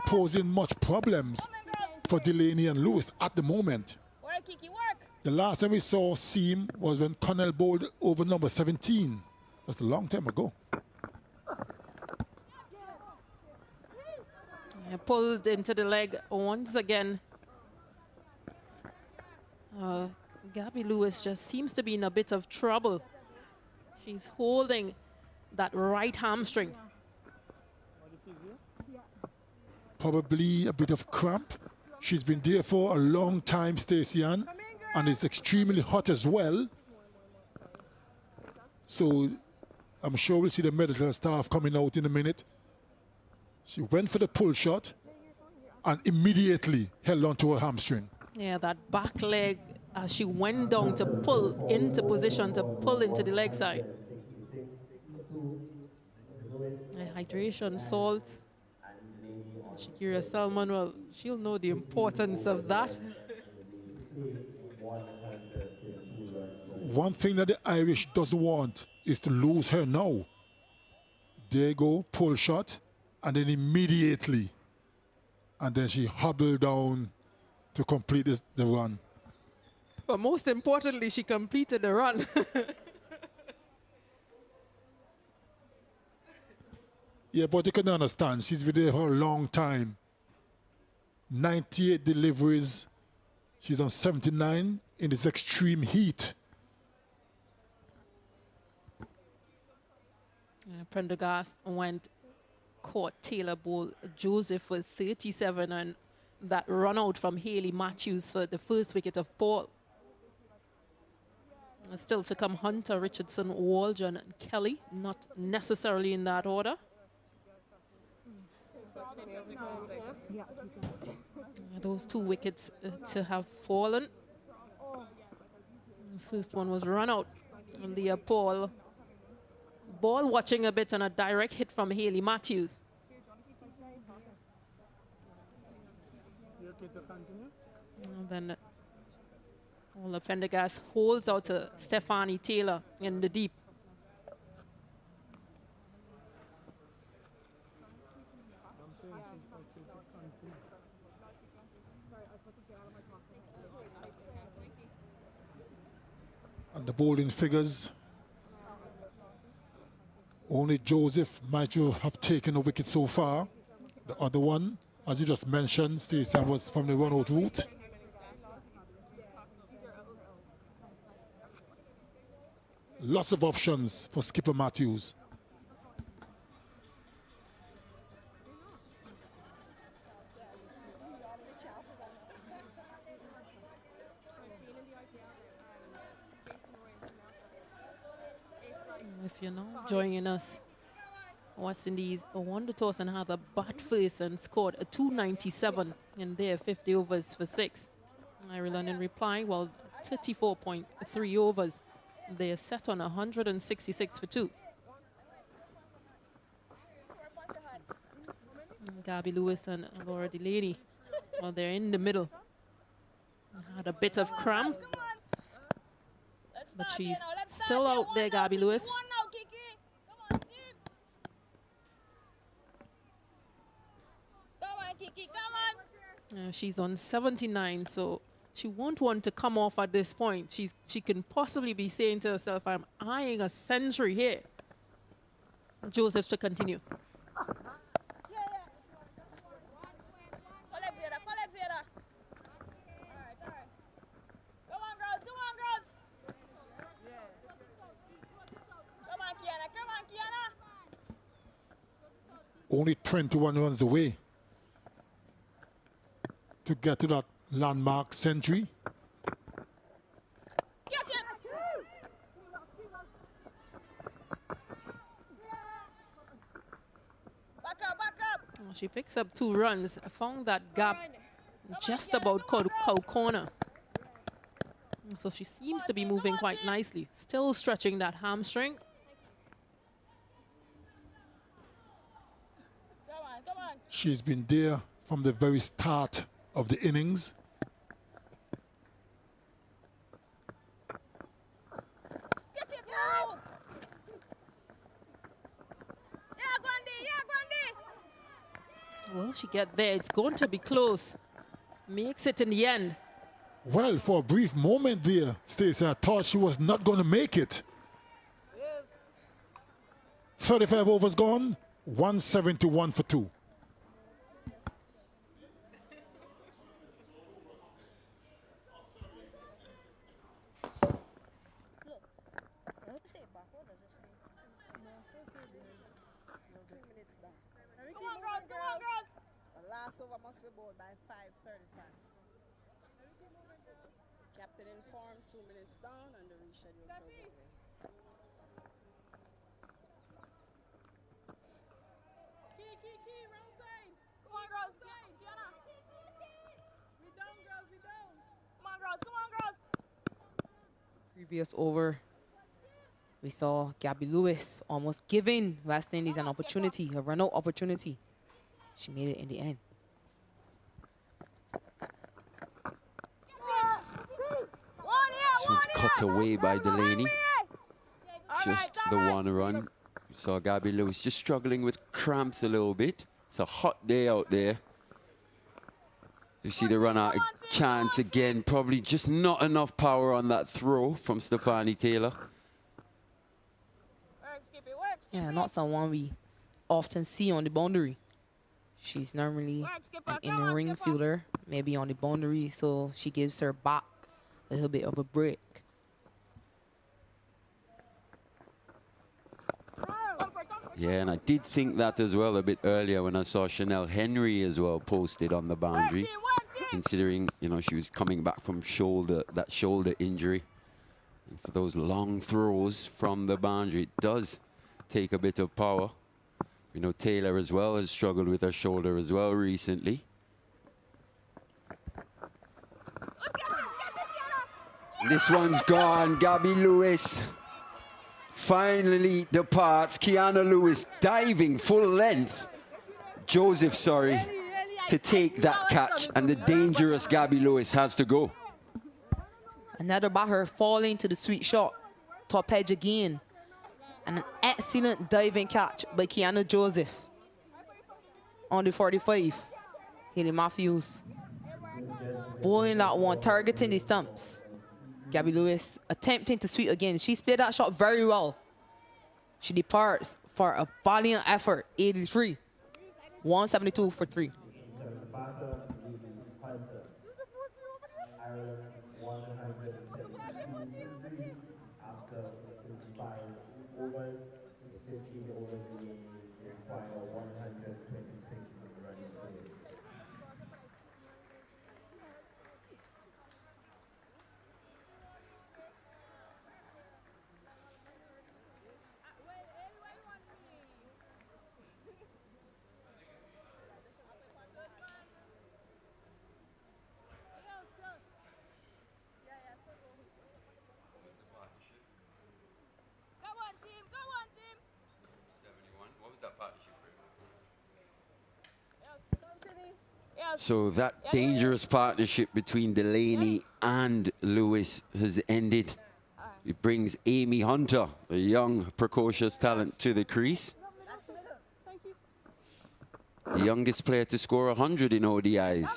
posing much problems for Delaney and Lewis at the moment. The last time we saw seam was when Connell bowled over number 17. That's a long time ago. Yeah, pulled into the leg once again. Gabby Lewis just seems to be in a bit of trouble. She's holding that right hamstring. Probably a bit of cramp. She's been there for a long time, Stacey Ann, and it's extremely hot as well. So I'm sure we'll see the medical staff coming out in a minute. She went for the pull shot and immediately held onto her hamstring. Yeah, that back leg as she went down to pull into position, to pull into the leg side. Hydration, salts. Shakira Salman, well, she'll know the importance of that. One thing that the Irish doesn't want is to lose her now. There you go, pull shot, and then immediately, and then she hobbled down to complete the run. But most importantly, she completed the run. Yeah, but you can understand, she's been there for a long time. 98 deliveries. She's on 79 in this extreme heat. Prendergast went, caught Taylor Ball Joseph for 37, and that run out from Haley Matthews for the first wicket of Paul. Still to come, Hunter, Richardson, Waldron, and Kelly, not necessarily in that order. Those 2 wickets to have fallen. The first one was run out. And the Paul ball watching a bit, and a direct hit from Haley Matthews. You okay to continue? And then Ola Prendergast holds out to Stephanie Taylor in the deep. And the bowling figures, only Joseph might have taken a wicket so far. The other one, as you just mentioned, Stacey, was from the run-out route. Lots of options for skipper Matthews. If you're now joining us, West Indies won the toss and had a bat first and scored a 297 in their 50 overs for 6. Ireland in reply, well, 34.3 overs. They are set on 166 for 2. Gabby Lewis and Laura Delaney, well, they're in the middle. Had a bit of cramp, but she's still out there, Gabby Lewis. She's on 79, so she won't want to come off at this point. She can possibly be saying to herself, I'm eyeing a century here. Joseph to continue. Only 21 runs away to get to that landmark century. She picks up 2 runs, found that gap just about cow corner. So she seems to be moving quite nicely, still stretching that hamstring. She's been there from the very start of the innings. Will she get there? It's going to be close. Makes it in the end. Well, for a brief moment there, Stacey, I thought she was not going to make it. 35 overs gone, 171 for 2. Last over must be bowled by 5:35. Captain informed, 2 minutes down, and the reschedule goes away. Key, round side. Come on, girls. Diana. We down, girls, we down. Come on, girls. Previous over, we saw Gabby Lewis almost giving West Indies an opportunity, a run-out opportunity. She made it in the end. This one's cut away by Delaney. Just the 1 run. We saw Gabby Lewis just struggling with cramps a little bit. It's a hot day out there. You see the run out chance again. Probably just not enough power on that throw from Stephanie Taylor. Yeah, not someone we often see on the boundary. She's normally an in-the-ring fielder, maybe on the boundary, so she gives her back a little bit of a break. Yeah, and I did think that as well a bit earlier when I saw Chanel Henry as well posted on the boundary, considering, you know, she was coming back from that shoulder injury. And for those long throws from the boundary, it does take a bit of power. You know, Taylor as well has struggled with her shoulder as well recently. This one's gone. Gabby Lewis finally departs. Kiana Lewis diving full length. Joseph, sorry, to take that catch. And the dangerous Gabby Lewis has to go. Another batter falling to the sweet shot. Top edge again. And an excellent diving catch by Kiana Joseph. On the 45. Haley Matthews bowling that one, targeting the stumps. Gabby Lewis attempting to sweep again. She's played that shot very well. She departs for a valiant effort. 83. 172 for 3. After 55 overs, 15 overs remaining, they require 126 runs scored. So that dangerous partnership between Delaney and Lewis has ended. It brings Amy Hunter, a young, precocious talent, to the crease. The youngest player to score 100 in ODIs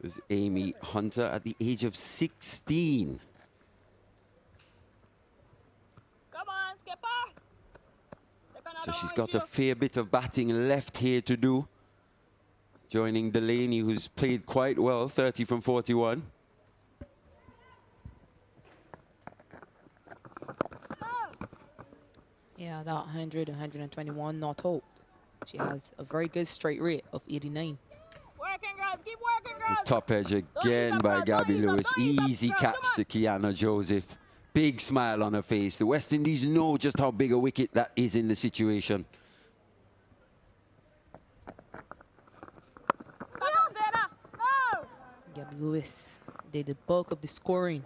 was Amy Hunter at the age of 16. So she's got a fair bit of batting left here to do, joining Delaney, who's played quite well, 30 from 41. Yeah, that 100, 121 not out. She has a very good strike rate of 89. Working, girls, keep working, girls. It's a top edge again by Gabby Lewis. Easy catch to Kiana Joseph. Big smile on her face. The West Indies know just how big a wicket that is in the situation. Gabby Lewis did the bulk of the scoring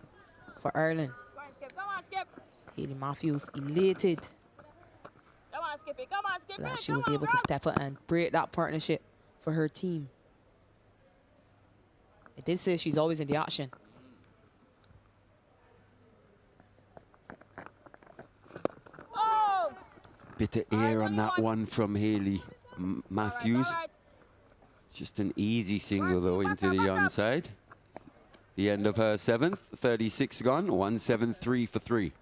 for Ireland. Come on, Skip. Haley Matthews elated Come on, Skippy. Come on, Skippy. that she was able to step up and break that partnership for her team. It did say she's always in the action. Oh! Bit of air on that one from Haley Matthews. Just an easy single, though, into the onside. The end of her 7th, 36 gone, 173 for 3.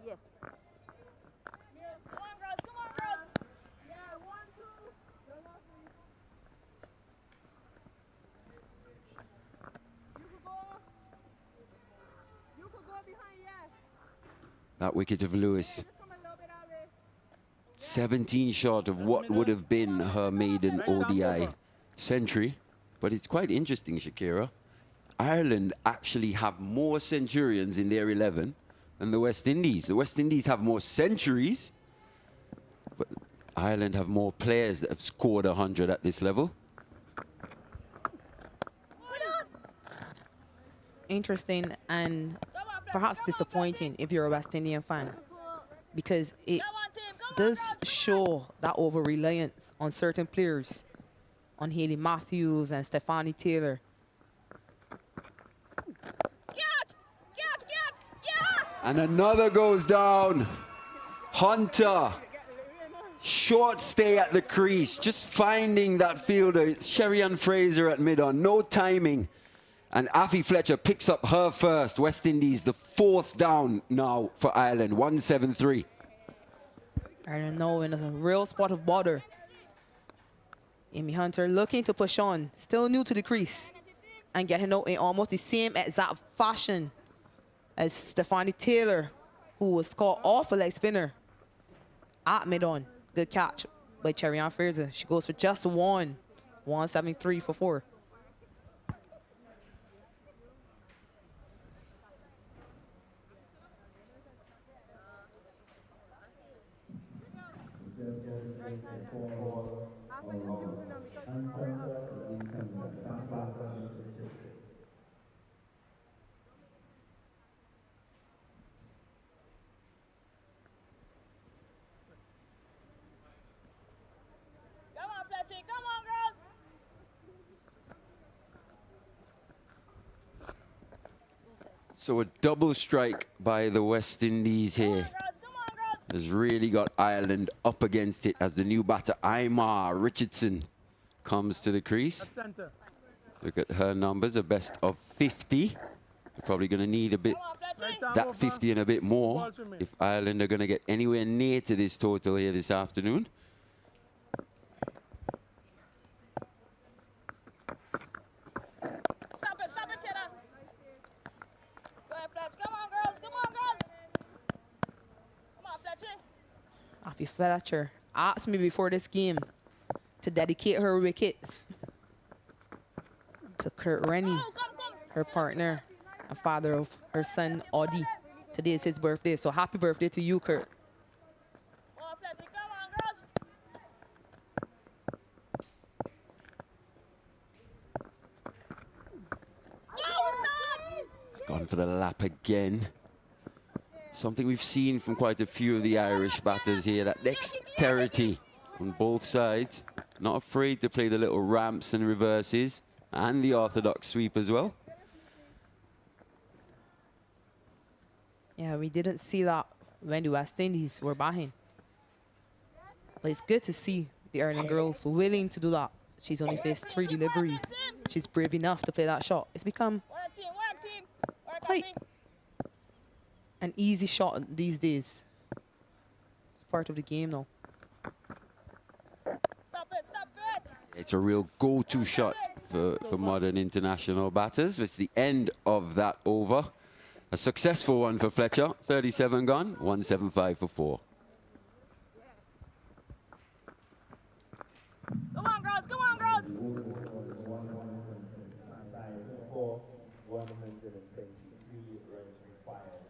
Yeah. Come on, girls. Come on, girls. Yeah, 1, 2. You could go behind, yes. That wicket of Lewis, 17 short of what would have been her maiden ODI century. But it's quite interesting, Shakira. Ireland actually have more centurions in their 11 than the West Indies. The West Indies have more centuries, but Ireland have more players that have scored 100 at this level. Interesting and perhaps disappointing if you're a West Indian fan, because it does show that over-reliance on certain players, on Haley Matthews and Stephanie Taylor. And another goes down. Hunter. Short stay at the crease, just finding that fielder. It's Sherry-Ann Fraser at mid-on, no timing. And Afi Fletcher picks up her first. West Indies, the 4th down now for Ireland, 173. Ireland now in a real spot of bother. Amy Hunter looking to push on, still new to the crease, and getting out in almost the same exact fashion as Stephanie Taylor, who was caught off a leg spinner at mid-on. Good catch by Sherry-Ann Fraser. She goes for just 173 for 4. Come on, girls. So a double strike by the West Indies here has really got Ireland up against it as the new batter, Aimar Richardson, comes to the crease. Look at her numbers, a best of 50. They're probably going to need a bit, that 50 and a bit more if Ireland are going to get anywhere near to this total here this afternoon. Stop it, Cheddar. Go ahead, Fletch. Come on, girls. Come on, girls. Come on, Fletcher. Afi Fletcher asked me before this game to dedicate her wickets to Kurt Rennie, her partner and father of her son, ODI. Today is his birthday, so happy birthday to you, Kurt. Come on, Fletcher. Come on, girls. He's gone for the lap again. Something we've seen from quite a few of the Irish batters here, that dexterity on both sides. Not afraid to play the little ramps and reverses and the orthodox sweep as well. Yeah, we didn't see that when the West Indies were behind. But it's good to see the Ireland girls willing to do that. She's only faced 3 deliveries. She's brave enough to play that shot. It's become quite an easy shot these days. It's part of the game now. Stop it. It's a real go-to shot for modern international batters. It's the end of that over. A successful one for Fletcher. 37 gone, 175 for 4. Come on, girls. Come on, girls. 123 runs required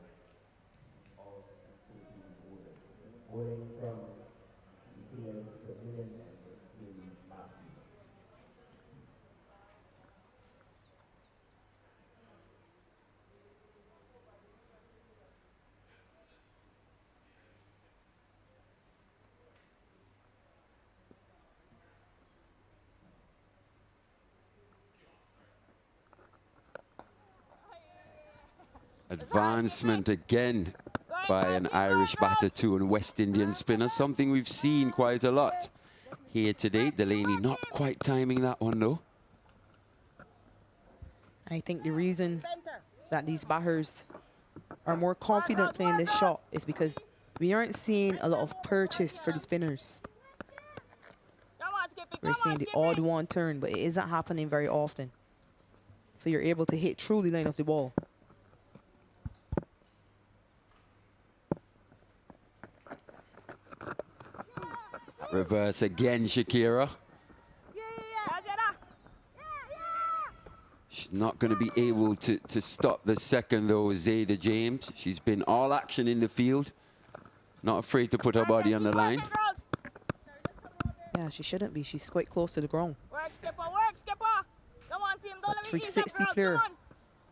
of 18 bowlers. Bowling from the Phoenix Pavilion and the Matthews. Advancement again by an Irish batter to a West Indian spinner, something we've seen quite a lot here today. Delaney not quite timing that one though. I think the reason that these batters are more confident playing this shot is because we aren't seeing a lot of purchase for the spinners. We're seeing the odd one turn, but it isn't happening very often. So you're able to hit through the line of the ball. Reverse again, Shakira. She's not going to be able to stop the second, though, Zaida James. She's been all action in the field. Not afraid to put her body on the line. Yeah, she shouldn't be. She's quite close to the ground. Work, skipper. Come on, team. Don't let me ease up, 360 girls. player. Come on.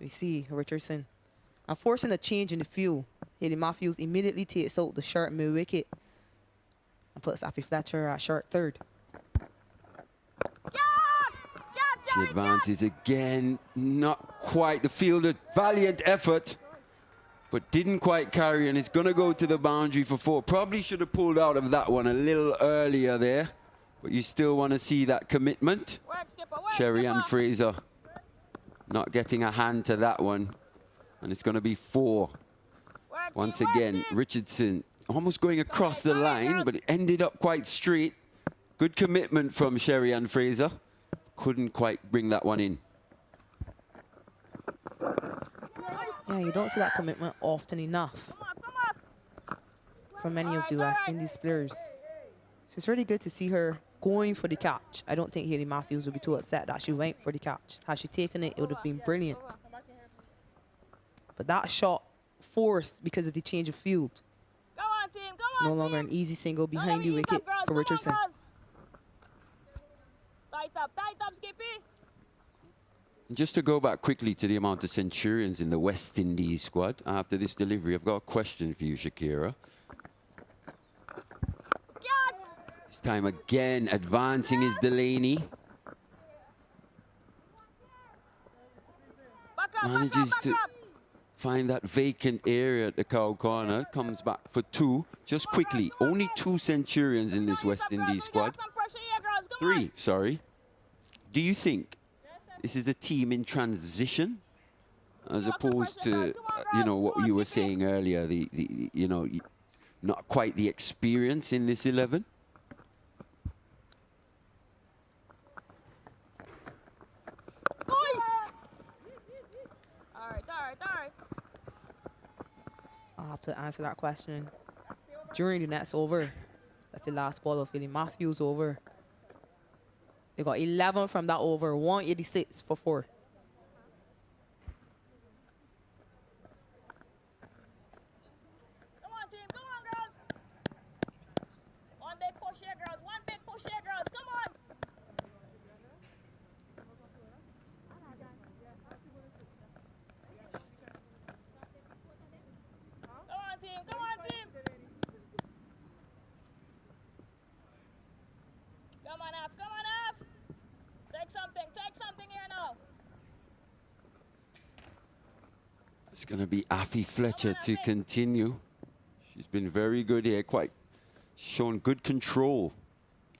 We see Richardson. And forcing a change in the field. Haley Matthews immediately takes out the short mid wicket and puts Afi Fletcher at short third. She advances again. Not quite the fielder. Valiant effort. but didn't quite carry, and it's going to go to the boundary for 4. Probably should have pulled out of that one a little earlier there, but you still want to see that commitment. Sherry Ann Fraser not getting a hand to that one, and it's going to be 4. Once again, Richardson almost going across the line, but it ended up quite straight. Good commitment from Sherry Ann Fraser. Couldn't quite bring that one in. Yeah, you don't see that commitment often enough from many of the West Indies players. So it's really good to see her going for the catch. I don't think Hayley Matthews would be too upset that she went for the catch. Had she taken it, it would have been brilliant. But that shot forced because of the change of field. It's no longer an easy single behind the wicket for Richardson. Tight up, Skippy. Just to go back quickly to the amount of Centurions in the West Indies squad after this delivery, I've got a question for you, Shakira. This time again, advancing is Delaney. Manages to find that vacant area at the cow corner, comes back for 2. Just quickly, only 2 Centurions in this West Indies squad. 3, sorry. Do you think this is a team in transition, as opposed to, you know, what you were saying earlier, the you know, not quite the experience in this 11? I'll have to answer that question during the next over. That's the last ball of Hayley Matthews over. They got 11 from that over, 186 for 4. Come on, team. Come on, girls. One big push here, girls. One big push here, girls. Come on. Come on, team. Come on, team. Come on, F. Come on, F. Take something here now. It's going to be Afi Fletcher to continue. She's been very good here, quite shown good control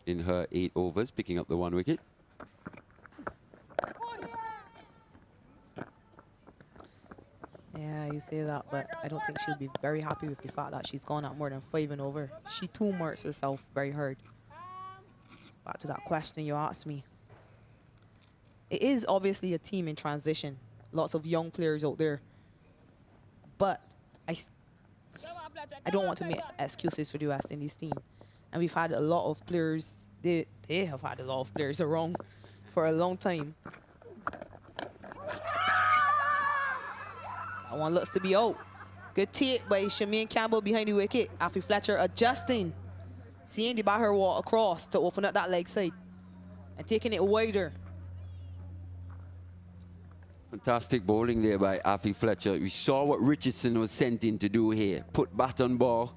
in her 8 overs, picking up the 1 wicket. Yeah, you say that, but I don't think she'll be very happy with the fact that she's gone out more than 5 and over. She too marks herself very hard. Back to that question you asked me. It is obviously a team in transition. Lots of young players out there. But I don't want to make excuses for the West Indies team. And we've had a lot of players, they have had a lot of players around for a long time. That one looks to be out. Good take by Shemaine Campbell behind the wicket. Afi Fletcher adjusting. Seeing the batter walk across to open up that leg side. And taking it wider. Fantastic bowling there by Afi Fletcher. We saw what Richardson was sent in to do here. Put bat on ball.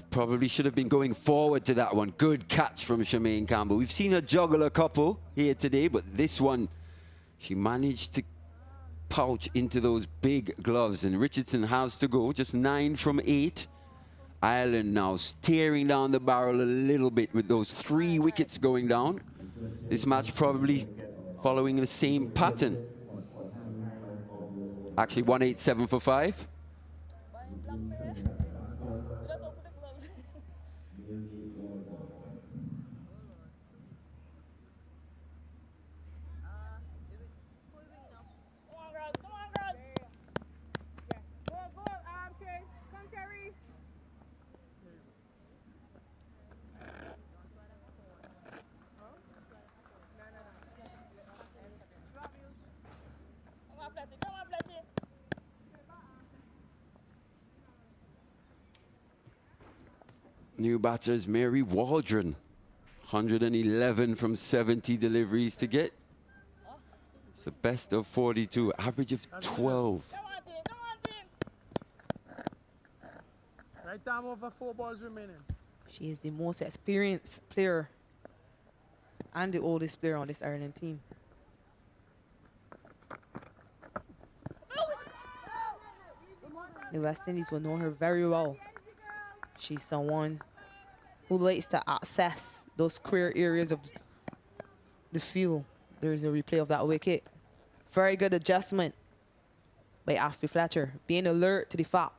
Probably should have been going forward to that one. Good catch from Shemaine Campbell. We've seen her juggle a couple here today, but this one, she managed to pouch into those big gloves, and Richardson has to go. Just 9 from 8. Ireland now staring down the barrel a little bit with those 3 wickets going down. This match probably following the same pattern. Actually 187 for 5. New batters, Mary Waldron. 111 from 70 deliveries to get. It's the best of 42, average of 12. Right time over 4 balls remaining. She is the most experienced player and the oldest player on this Ireland team. The West Indies will know her very well. She's someone who likes to access those clear areas of the field. There's a replay of that wicket. Very good adjustment by Ashby Fletcher, being alert to the fact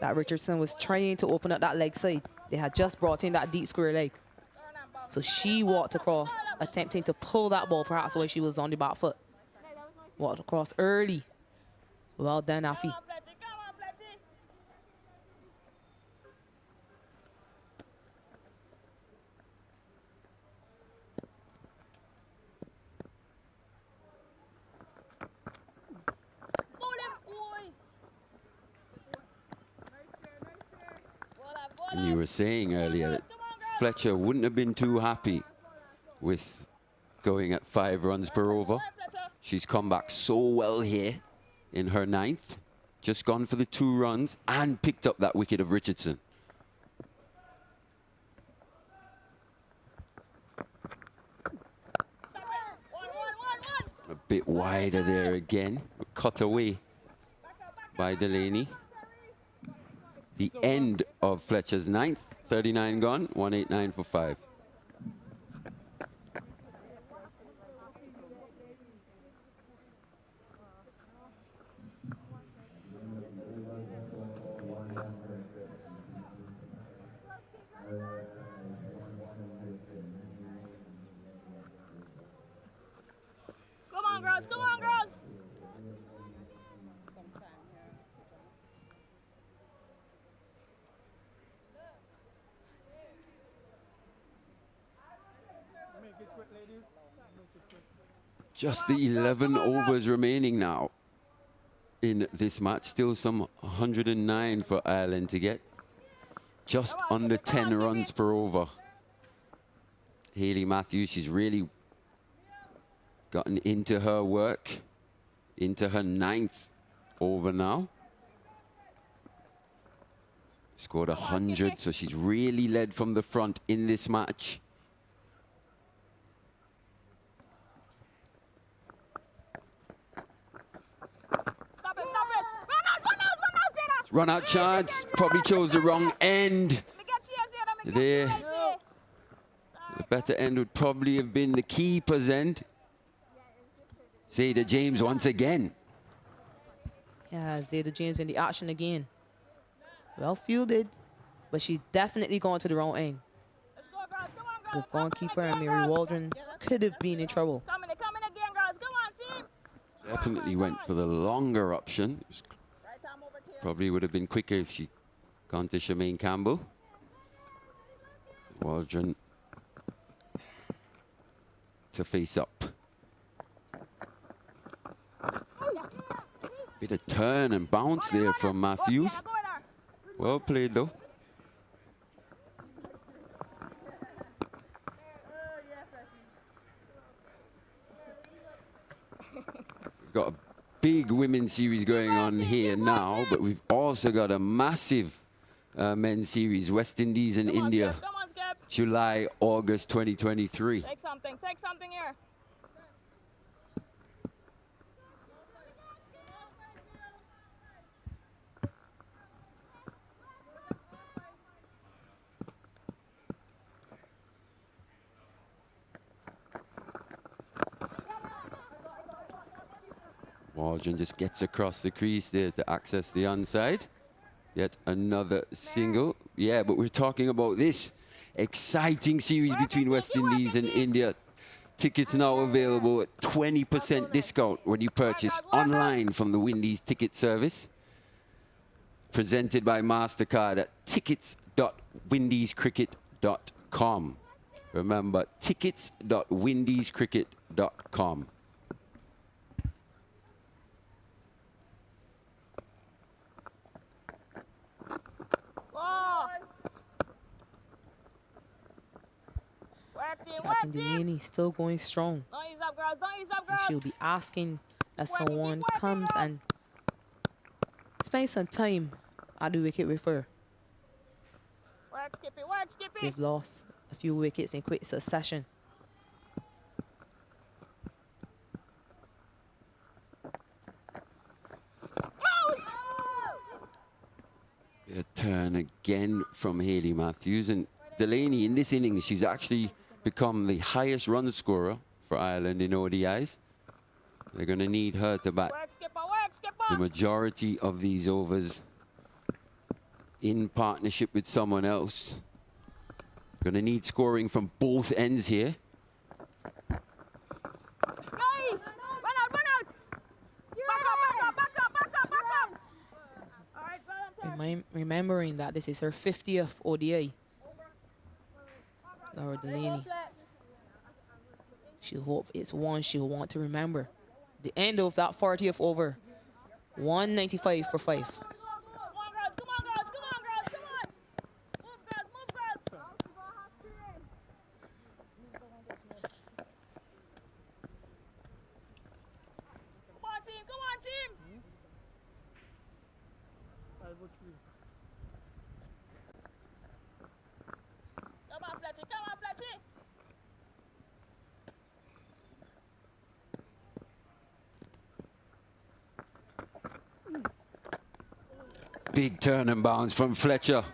that Richardson was trying to open up that leg side. They had just brought in that deep square leg. So she walked across, attempting to pull that ball, perhaps while she was on the back foot. Walked across early. Well done, Afi. And you were saying earlier that Fletcher wouldn't have been too happy with going at 5 runs per over. She's come back so well here in her 9th. Just gone for the 2 runs and picked up that wicket of Richardson. A bit wider there again. Cut away by Delaney. The end of Fletcher's 9th. 39 gone, 189 for 5. Come on, girls. Come on, girls. Just the 11 overs remaining now in this match. Still some 109 for Ireland to get. Just under 10 runs per over. Hayley Matthews, she's really gotten into her work, into her 9th over now. Scored 100, so she's really led from the front in this match. Run out chance, probably chose the wrong end there. The better end would probably have been the keeper's end. Zaida James once again. Yeah, Zaida James in the action again. Well fielded, but she's definitely going to the wrong end. The goalkeeper and Mary Waldron could have been in trouble. Coming again, girls. Come on, team. Definitely went for the longer option. Probably would have been quicker if she'd gone to Shemaine Campbell. Waldron to face up. Bit of turn and bounce there from Matthews. Well played though. Got a big women's series going on here now, but we've also got a massive men's series, West Indies and India, July, August 2023. Take something here. Waldron just gets across the crease there to access the onside. Yet another single. Yeah, but we're talking about this exciting series between West Indies and India. Tickets now available at 20% discount when you purchase online from the Windies ticket service. Presented by MasterCard at tickets.windiescricket.com. Remember, tickets.windiescricket.com. Captain Delaney still going strong. Don't use up, girls. Don't use up, And girls. she'll be asking that someone comes and spends some time at the wicket with her. Work, Skippy. Work, Skippy. They've lost a few wickets in quick succession. turn again from Hayley Matthews. And Delaney, in this innings, she's actually become the highest run scorer for Ireland in ODIs. They're going to need her to bat the majority of these overs in partnership with someone else. Going to need scoring from both ends here. Remembering that this is her 50th ODI. Laura Delaney. She'll hope it's one she'll want to remember. The end of that 40th over. 195 for 5. Big turn and bounce from Fletcher.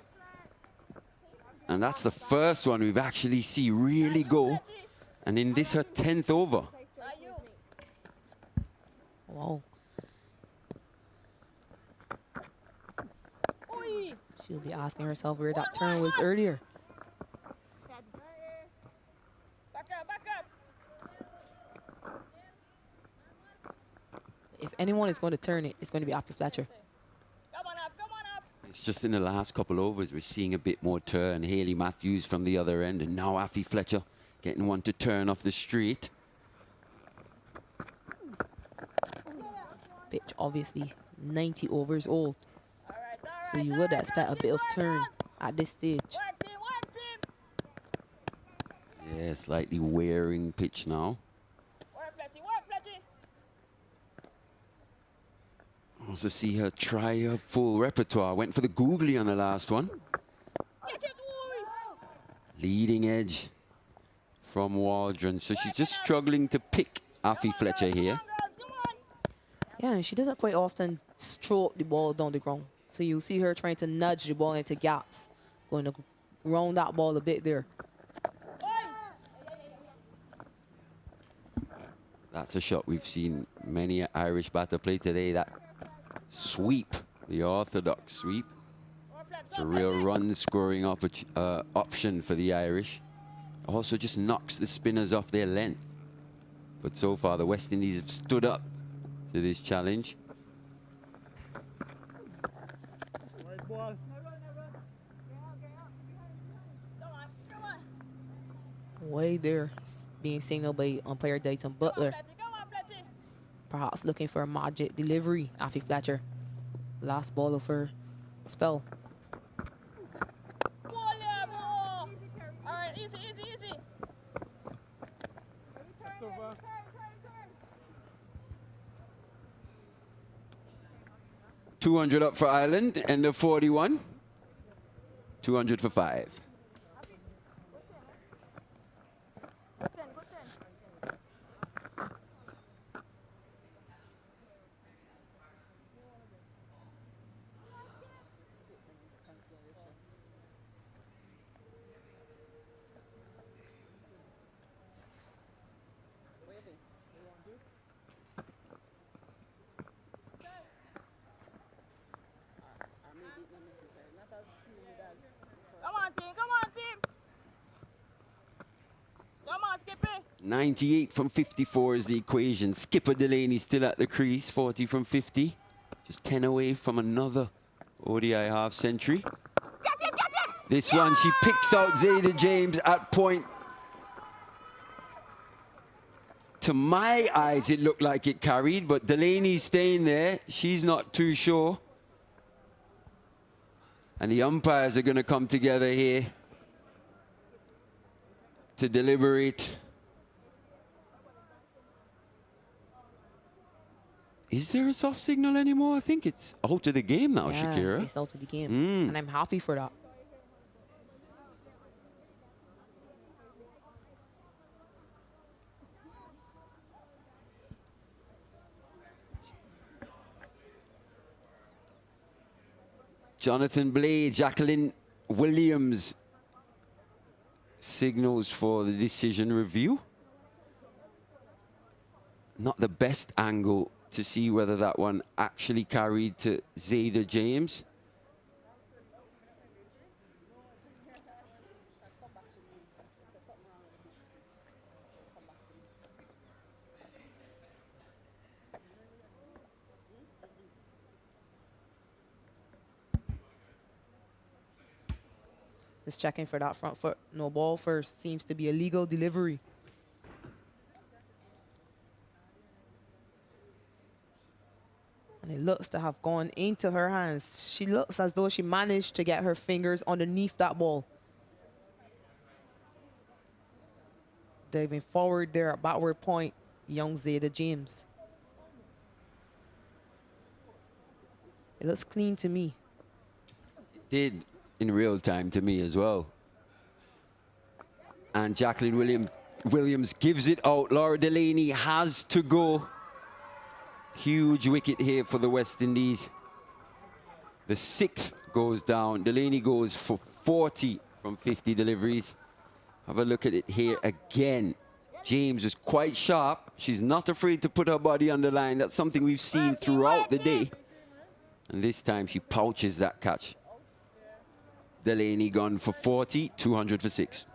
And that's the first one we've actually seen really go. And in this, her 10th over. Wow. She'll be asking herself where that turn was earlier. If anyone is going to turn it, it's going to be after Fletcher. It's just in the last couple overs, we're seeing a bit more turn. Hayley Matthews from the other end, and now Afi Fletcher getting one to turn off the straight. Pitch obviously 90 overs old. So you would expect a bit of turn at this stage. Yeah, slightly wearing pitch now. Also see her try her full repertoire. Went for the googly on the last one. Leading edge from Waldron. So she's just struggling to pick Afi Fletcher here. Yeah, and she doesn't quite often stroke the ball down the ground. So you'll see her trying to nudge the ball into gaps. Going to round that ball a bit there. That's a shot we've seen many Irish batter play today. That sweep, the orthodox sweep. It's a real run scoring option for the Irish. Also just knocks the spinners off their length. But so far the West Indies have stood up to this challenge. Way there, being signaled by umpire Dayton Butler. Perhaps looking for a magic delivery, Afi Fletcher. Last ball of her spell. Alright, easy, easy, easy. 200 up for Ireland, end of 41. 200 for 5. Come on, team, come on, team. Come on, Skippy. 98 from 54 is the equation. Skipper Delaney still at the crease, 40 from 50. Just 10 away from another ODI half century. Catch it, catch it. This one, she picks out Zaida James at point. To my eyes, it looked like it carried, but Delaney's staying there. She's not too sure. And the umpires are going to come together here to deliberate. Is there a soft signal anymore? I think it's out of the game now, yeah, Shakira. It's out of the game, and I'm happy for that. Jonathan Blade, Jacqueline Williams signals for the decision review. Not the best angle to see whether that one actually carried to Zaida James. Just checking for that front foot. No ball first. Seems to be a legal delivery. And it looks to have gone into her hands. She looks as though she managed to get her fingers underneath that ball. Diving forward there at backward point, young Zaida James. It looks clean to me. It did in real time to me as well. And Jacqueline Williams gives it out. Laura Delaney has to go. Huge wicket here for the West Indies. The 6th goes down. Delaney goes for 40 from 50 deliveries. Have a look at it here again. James is quite sharp. She's not afraid to put her body on the line. That's something we've seen throughout the day. And this time she pouches that catch. Delaney gone for 40, 200 for 6.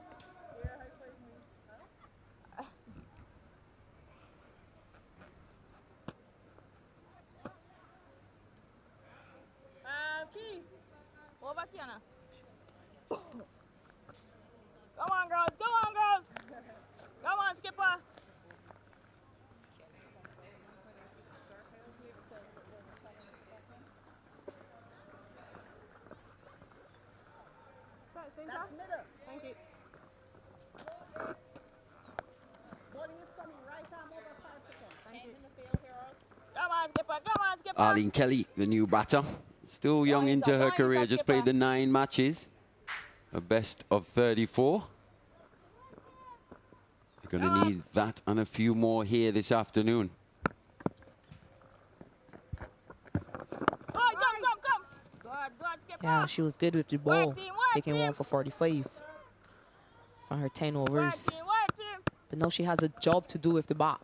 Come on, girls. Come on, girls. Come on, skipper. That's middle. Thank you. Bowling is coming right arm over 5%. Changing the field here. Come on, skipper. Come on, skipper. Arlene Kelly, the new batter. Still young into her career, just played the 9 matches. A best of 34. You're going to need that and a few more here this afternoon. Yeah, she was good with the ball, taking one for 45 from her 10 overs. But now she has a job to do with the bat.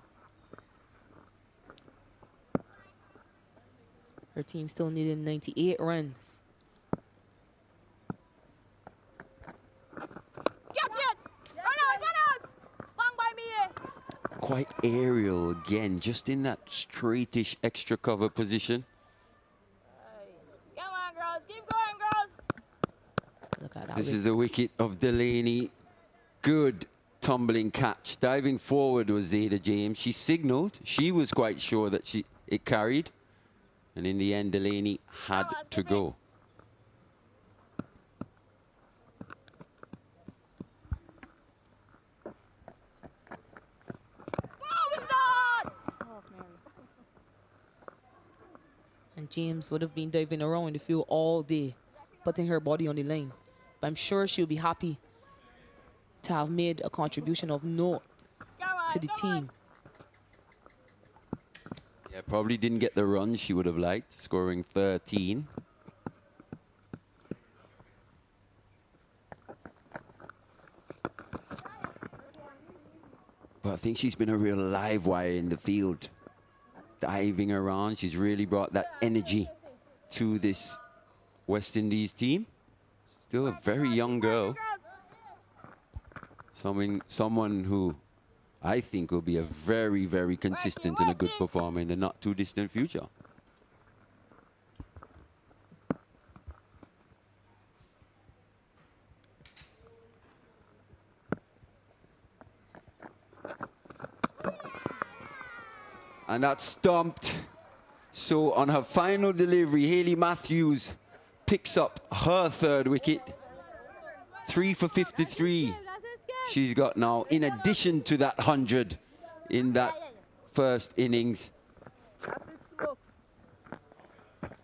Her team still needed 98 runs. Quite aerial again, just in that straightish extra cover position. Come on, girls. Keep going, girls. Look at that. This is the wicket of Delaney. Good tumbling catch. Diving forward was Zaida James. She signaled. She was quite sure that it carried. And in the end, Delaney had to go. And James would have been diving around the field all day, putting her body on the line. But I'm sure she'll be happy to have made a contribution of note to the team. Yeah, probably didn't get the run she would have liked, scoring 13. But I think she's been a real live wire in the field. Diving around, she's really brought that energy to this West Indies team. Still a very young girl. Someone who I think will be a very, very consistent and a good performer in the not too distant future. And that's stumped. So on her final delivery, Hayley Matthews picks up her 3rd wicket. 3 for 53. She's got now, in addition to that 100 in that first innings.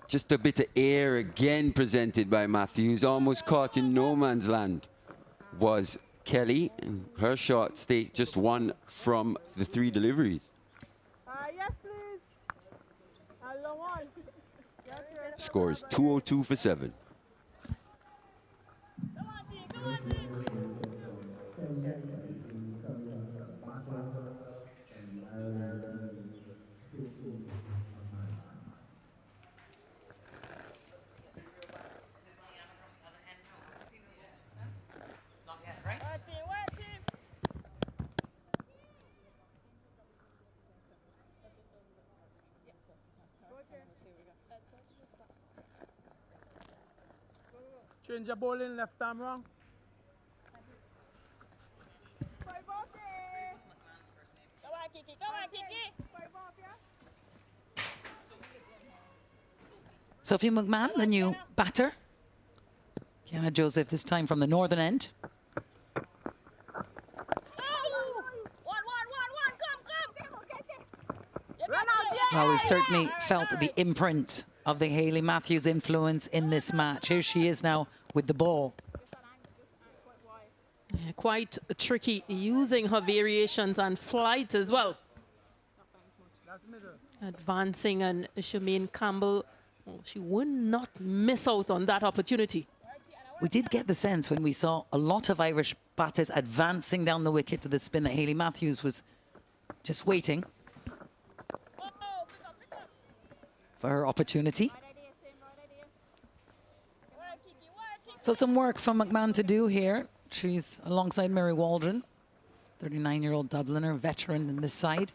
Just a bit of air again presented by Matthews, almost caught in no man's land was Kelly. And her shot stayed just 1 from the 3 deliveries. Yes, please. Scores 202 for 7. Change your bowling left arm wrong. Sophie McMahon, the new batter. Kiana Joseph this time from the northern end. Well, we've certainly felt the imprint of the Hayley Matthews influence in this match. Here she is now with the ball. Yeah, quite tricky using her variations and flight as well. Advancing, and Shemaine Campbell, well, she would not miss out on that opportunity. We did get the sense when we saw a lot of Irish batters advancing down the wicket to the spin that Hayley Matthews was just waiting for her opportunity. So some work for McMahon to do here. She's alongside Mary Waldron, 39-year-old Dubliner, veteran in this side.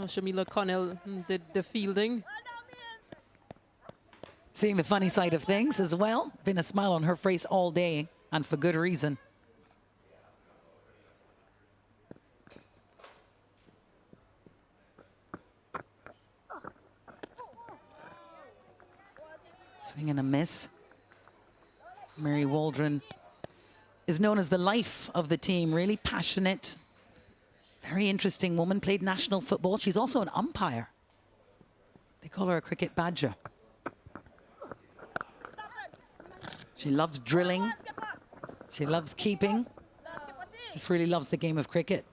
Shamila Connell did the fielding. Seeing the funny side of things as well. Been a smile on her face all day, and for good reason. Swing and a miss. Mary Waldron is known as the life of the team, really passionate. Very interesting woman, played national football. She's also an umpire. They call her a cricket badger. She loves drilling. She loves keeping. Just really loves the game of cricket.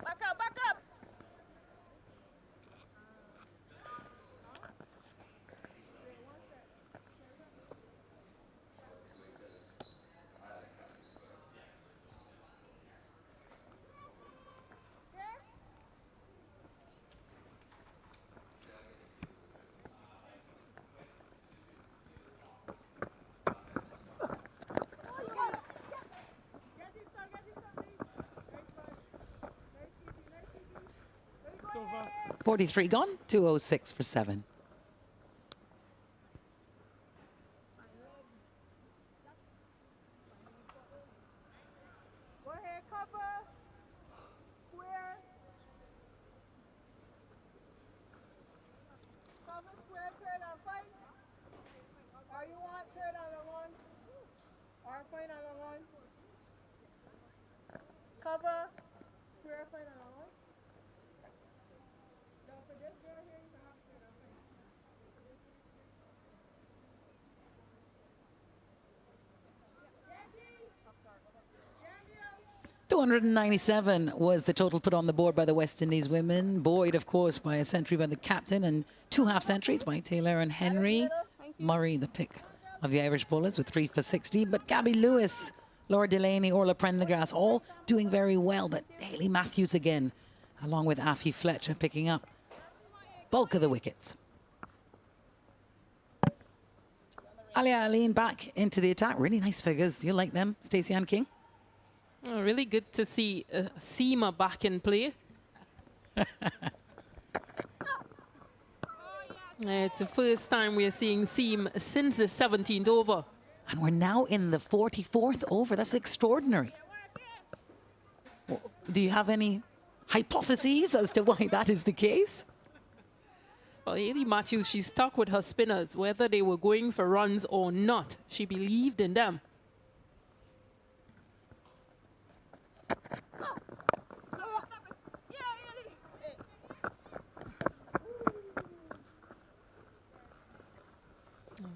43 gone, 206 for 7. Go ahead, cover. Square. Cover, square, turn and fight. Or you want turn and a one? Or fight and a one? Cover, square, fight and a one. Don't forget, girl, here you have turn and fight. 297 was the total put on the board by the West Indies women, buoyed, of course, by a century by the captain and 2 half-centuries by Taylor and Henry. Murray, the pick of the Irish bowlers, with 3 for 60. But Gabby Lewis, Laura Delaney, Orla Prendergast, all doing very well. But Hayley Matthews again, along with Afi Fletcher, picking up bulk of the wickets. Alia Aline back into the attack. Really nice figures. You like them, Stacey Ann King? Oh, really good to see Seema back in play. It's the first time we're seeing Seam since the 17th over. And we're now in the 44th over. That's extraordinary. Well, do you have any hypotheses as to why that is the case? Well, Hayley Matthews, she stuck with her spinners, whether they were going for runs or not. She believed in them.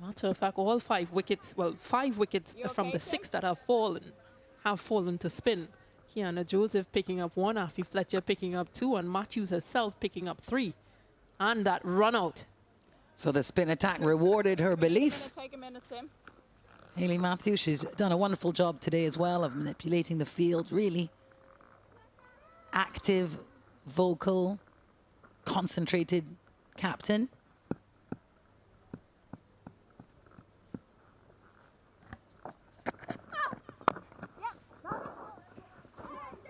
Matter of fact, all 5 wickets, well, 5 wickets from the 6 that have fallen to spin. Kiana Joseph picking up 1, Afi Fletcher picking up 2, and Matthews herself picking up 3. And that run out. So the spin attack rewarded her belief. Take a minute, Tim. Hayley Matthews, she's done a wonderful job today as well of manipulating the field. Really active, vocal, concentrated captain.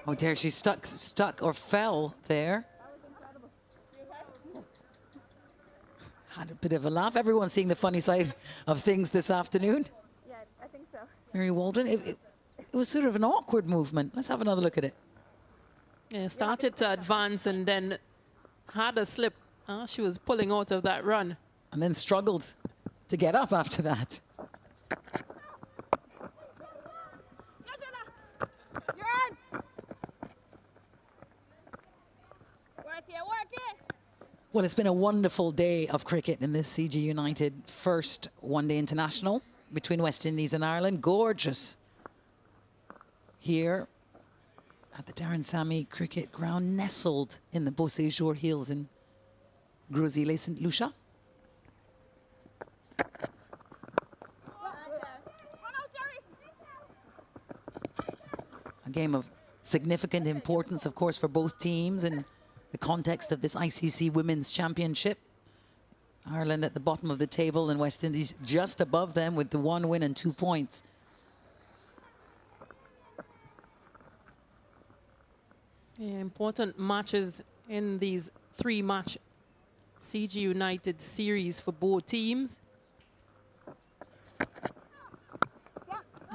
Oh dear, she stuck or fell there. had a bit of a laugh. Everyone's seeing the funny side of things this afternoon. Yeah, I think so. Mary Waldron, it was sort of an awkward movement. Let's have another look at it. Yeah, started to advance and then had a slip. She was pulling out of that run. And then struggled to get up after that. Your hand! Work it, work it! Well, it's been a wonderful day of cricket in this CG United first one-day international between West Indies and Ireland. Gorgeous here at the Darren Sammy Cricket Ground, nestled in the Beau Séjour Hills in Gros-Islet, St. Lucia. A game of significant importance, of course, for both teams in the context of this ICC Women's Championship. Ireland at the bottom of the table and West Indies just above them with the 1 win and 2 points. Yeah, important matches in these 3-match CG United series for both teams.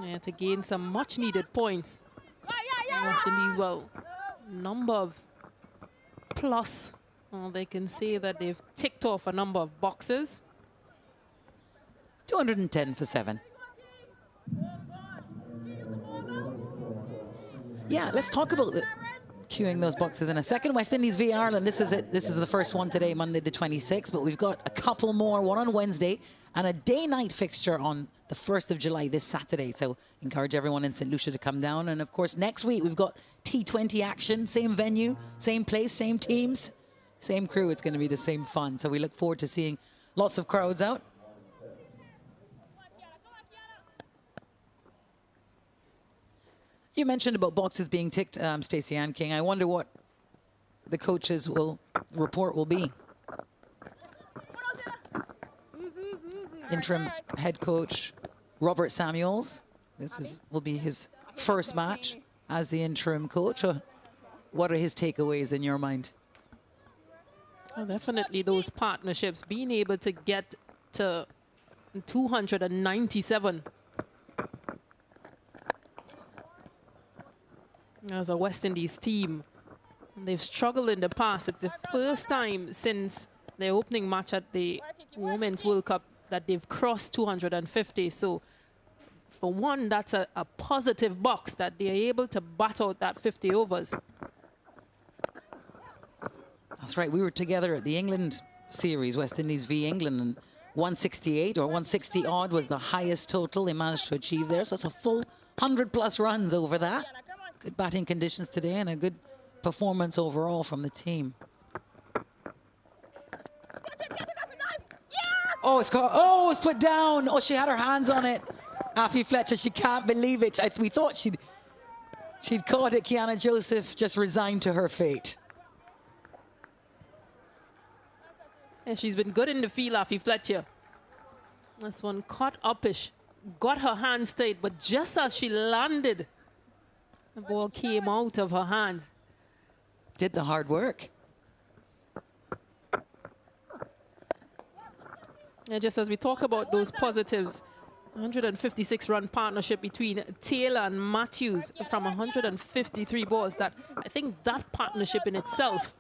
Yeah, to gain some much needed points. West Indies, well, number of plus. They can say that they've ticked off a number of boxes. 210 for 7. Yeah, let's talk about queuing those boxes in a second. West Indies v Ireland, this is it. This is the first one today, Monday the 26th, but we've got a couple more, one on Wednesday and a day-night fixture on the 1st of July, this Saturday. So encourage everyone in St. Lucia to come down. And of course, next week we've got T20 action, same venue, same place, same teams, same crew. It's going to be the same fun. So we look forward to seeing lots of crowds out. You mentioned about boxes being ticked, Stacey Ann King. I wonder what the coaches report will be. Interim head coach Robert Samuels. This will be his first match as the interim coach. What are his takeaways in your mind? Well, definitely those partnerships, being able to get to 297 as a West Indies team. They've struggled in the past. It's the first time since their opening match at the Women's World Cup that they've crossed 250. So for one, that's a positive box that they're able to bat out that 50 overs. That's right. We were together at the England series, West Indies v England, and 168 or 160 odd was the highest total they managed to achieve there. So that's a full 100+ runs over that. Good batting conditions today and a good performance overall from the team. Oh, it's put down. Oh, she had her hands on it. Afi Fletcher, she can't believe it. We thought she'd caught it. Kiana Joseph just resigned to her fate. And she's been good in the field, Afi Fletcher. This one caught upish, got her hands tight, but just as she landed, the ball came out of her hand. Did the hard work. And just as we talk about those positives, 156-run partnership between Taylor and Matthews from 153 balls. That I think that partnership in itself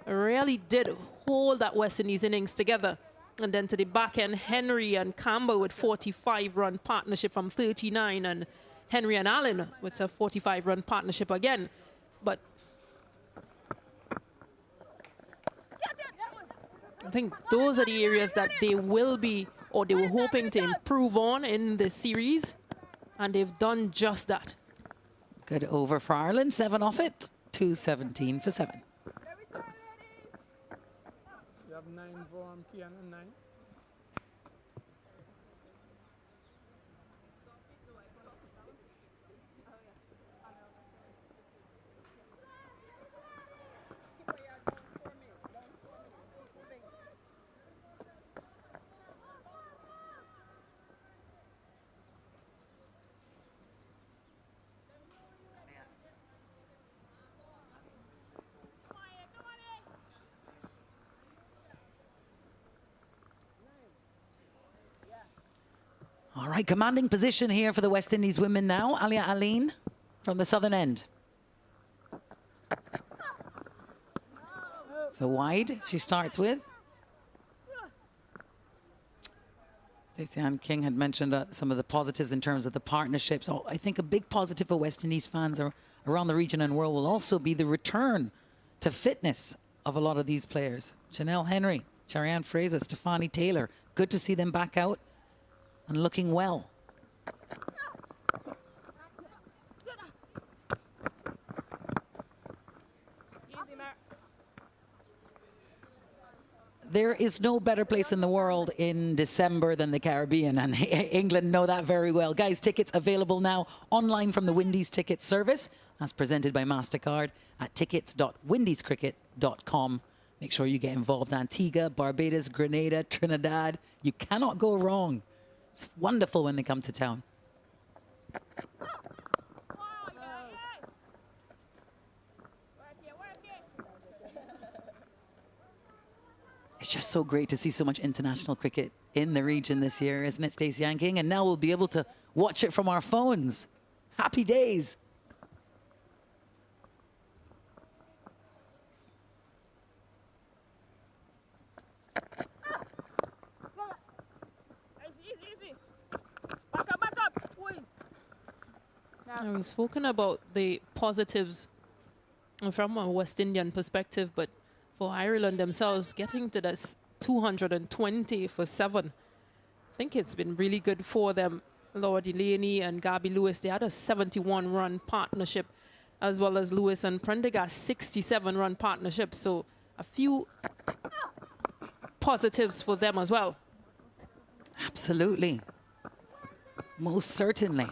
really did hold that West Indies innings together. And then to the back end, Henry and Campbell with 45-run partnership from 39, and Henry and Allen with a 45-run partnership again. But I think those are the areas that they will be, or they were hoping to improve on in this series, and they've done just that. Good over for Ireland, 7 off it, 217 for 7. You have 9 for Kiana, 9. Right, commanding position here for the West Indies women now. Alia Aline from the southern end. So wide she starts with. Stacey Ann King had mentioned some of the positives in terms of the partnerships. Oh, I think a big positive for West Indies fans around the region and world will also be the return to fitness of a lot of these players. Chanel Henry, Charianne Fraser, Stefani Taylor. Good to see them back out and looking well. There is no better place in the world in December than the Caribbean, and England know that very well. Guys, tickets available now online from the Windies ticket service, as presented by MasterCard at tickets.windiescricket.com. Make sure you get involved. Antigua, Barbados, Grenada, Trinidad. You cannot go wrong. It's wonderful when they come to town. It's just so great to see so much international cricket in the region this year, isn't it, Stacey Ann King? And now we'll be able to watch it from our phones. Happy days. Now, we've spoken about the positives from a West Indian perspective, but for Ireland themselves, getting to this 220 for 7, I think it's been really good for them. Laura Delaney and Gabby Lewis, they had a 71-run partnership, as well as Lewis and Prendergast, 67-run partnership. So a few positives for them as well. Absolutely. Most certainly.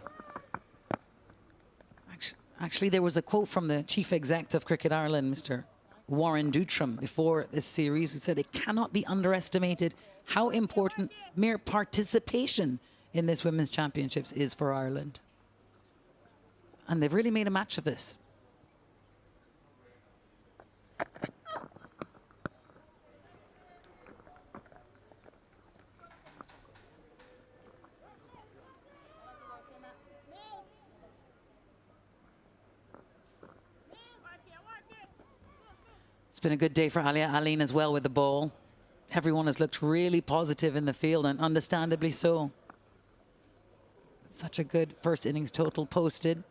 Actually, there was a quote from the chief exec of Cricket Ireland, Mr. Warren Dutram, before this series, who said it cannot be underestimated how important mere participation in this Women's Championships is for Ireland. And they've really made a match of this. It's been a good day for Alia Aline as well with the ball. Everyone has looked really positive in the field, and understandably so. Such a good first innings total posted.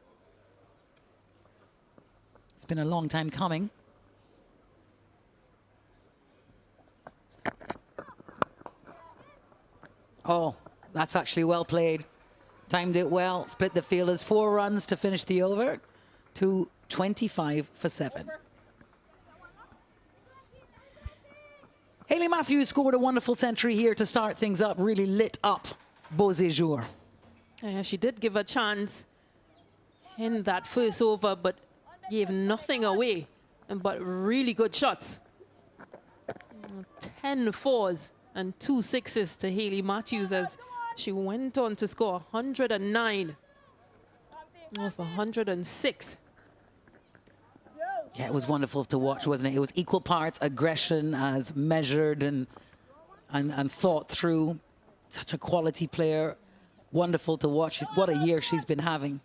It's been a long time coming. Oh, that's actually well played. Timed it well, split the fielders, 4 runs to finish the over, to 25 for 7. Hayley Matthews scored a wonderful century here to start things up, really lit up Beau Séjour. Yeah, she did give a chance in that first over, but gave nothing away, but really good shots. 10 fours and 2 sixes to Hayley Matthews as she went on to score 109 off 106. Yeah, it was wonderful to watch, wasn't it? It was equal parts aggression as measured and thought through. Such a quality player. Wonderful to watch. What a year she's been having.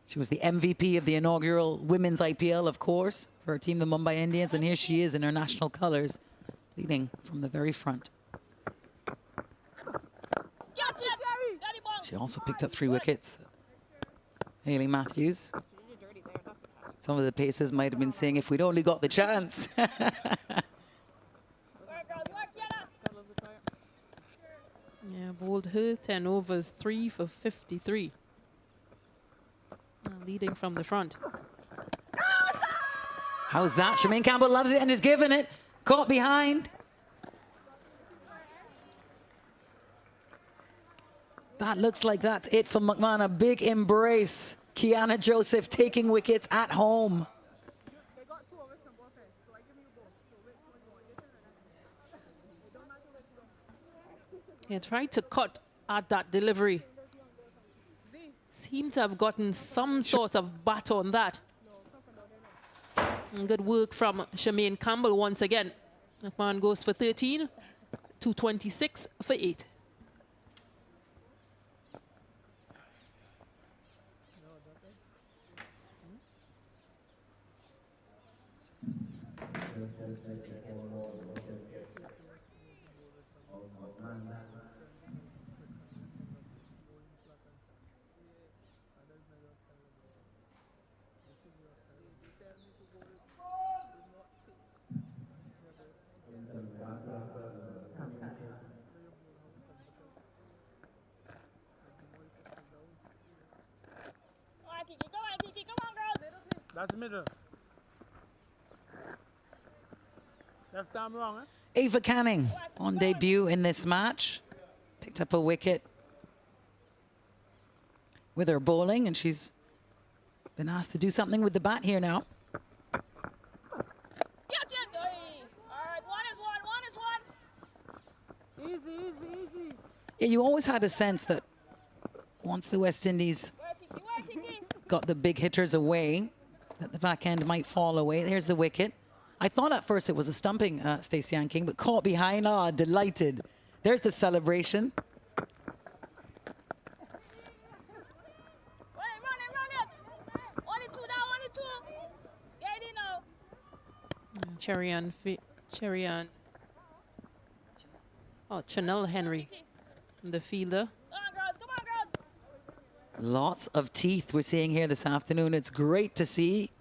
She was the MVP of the inaugural Women's IPL, of course, for her team, the Mumbai Indians. And here she is in her national colors, leading from the very front. She also picked up 3 wickets. Hayley Matthews. Some of the pacers might have been saying, if we'd only got the chance. Yeah, bowled her 10 overs, 3 for 53. Leading from the front. How's that? Shemaine Campbell loves it and is giving it. Caught behind. That looks like that's it for McMahon. A big embrace. Kiana Joseph taking wickets at home. Yeah, tried to cut at that delivery. Seemed to have gotten some sort of bat on that. And good work from Shemaine Campbell once again. McMahon goes for 13, 226 for 8. That's middle. Left arm wrong, eh? Ava Canning on debut in this match. Picked up a wicket with her bowling, and she's been asked to do something with the bat here now. Easy, easy, easy. Yeah, you always had a sense that once the West Indies got the big hitters away, that the back end might fall away. Here's the wicket. I thought at first it was a stumping, Stacey Ann King, but caught behind. Ah, delighted. There's the celebration. Cherian. Oh, Chanel Henry, the fielder. Lots of teeth we're seeing here this afternoon. It's great to see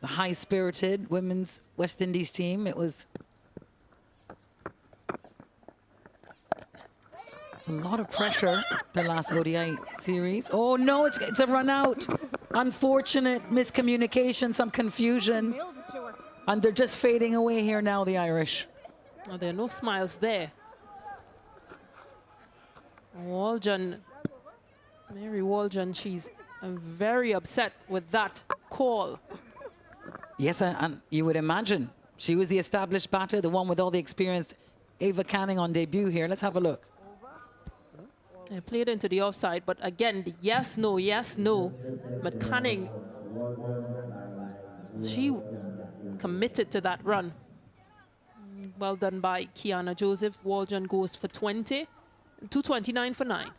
the high-spirited women's West Indies team. It's a lot of pressure, the last ODI series. Oh no, it's a run out. Unfortunate miscommunication, some confusion. And they're just fading away here now, the Irish. Oh, there are no smiles there. Mary Waljan, she's very upset with that call. Yes, and you would imagine. She was the established batter, the one with all the experience. Ava Canning on debut here. Let's have a look. They played into the offside, but again, the yes, no. But Canning, she committed to that run. Well done by Kiana Joseph. Waljan goes for 20. 229 for 9.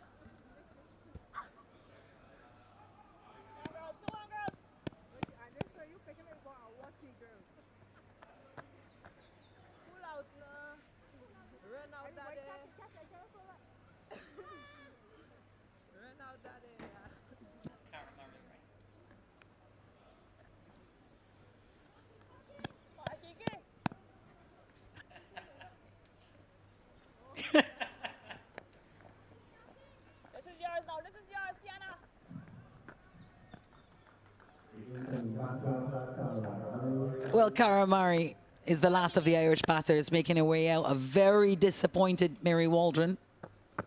Well, Karamari is the last of the Irish batters making her way out. A very disappointed Mary Waldron.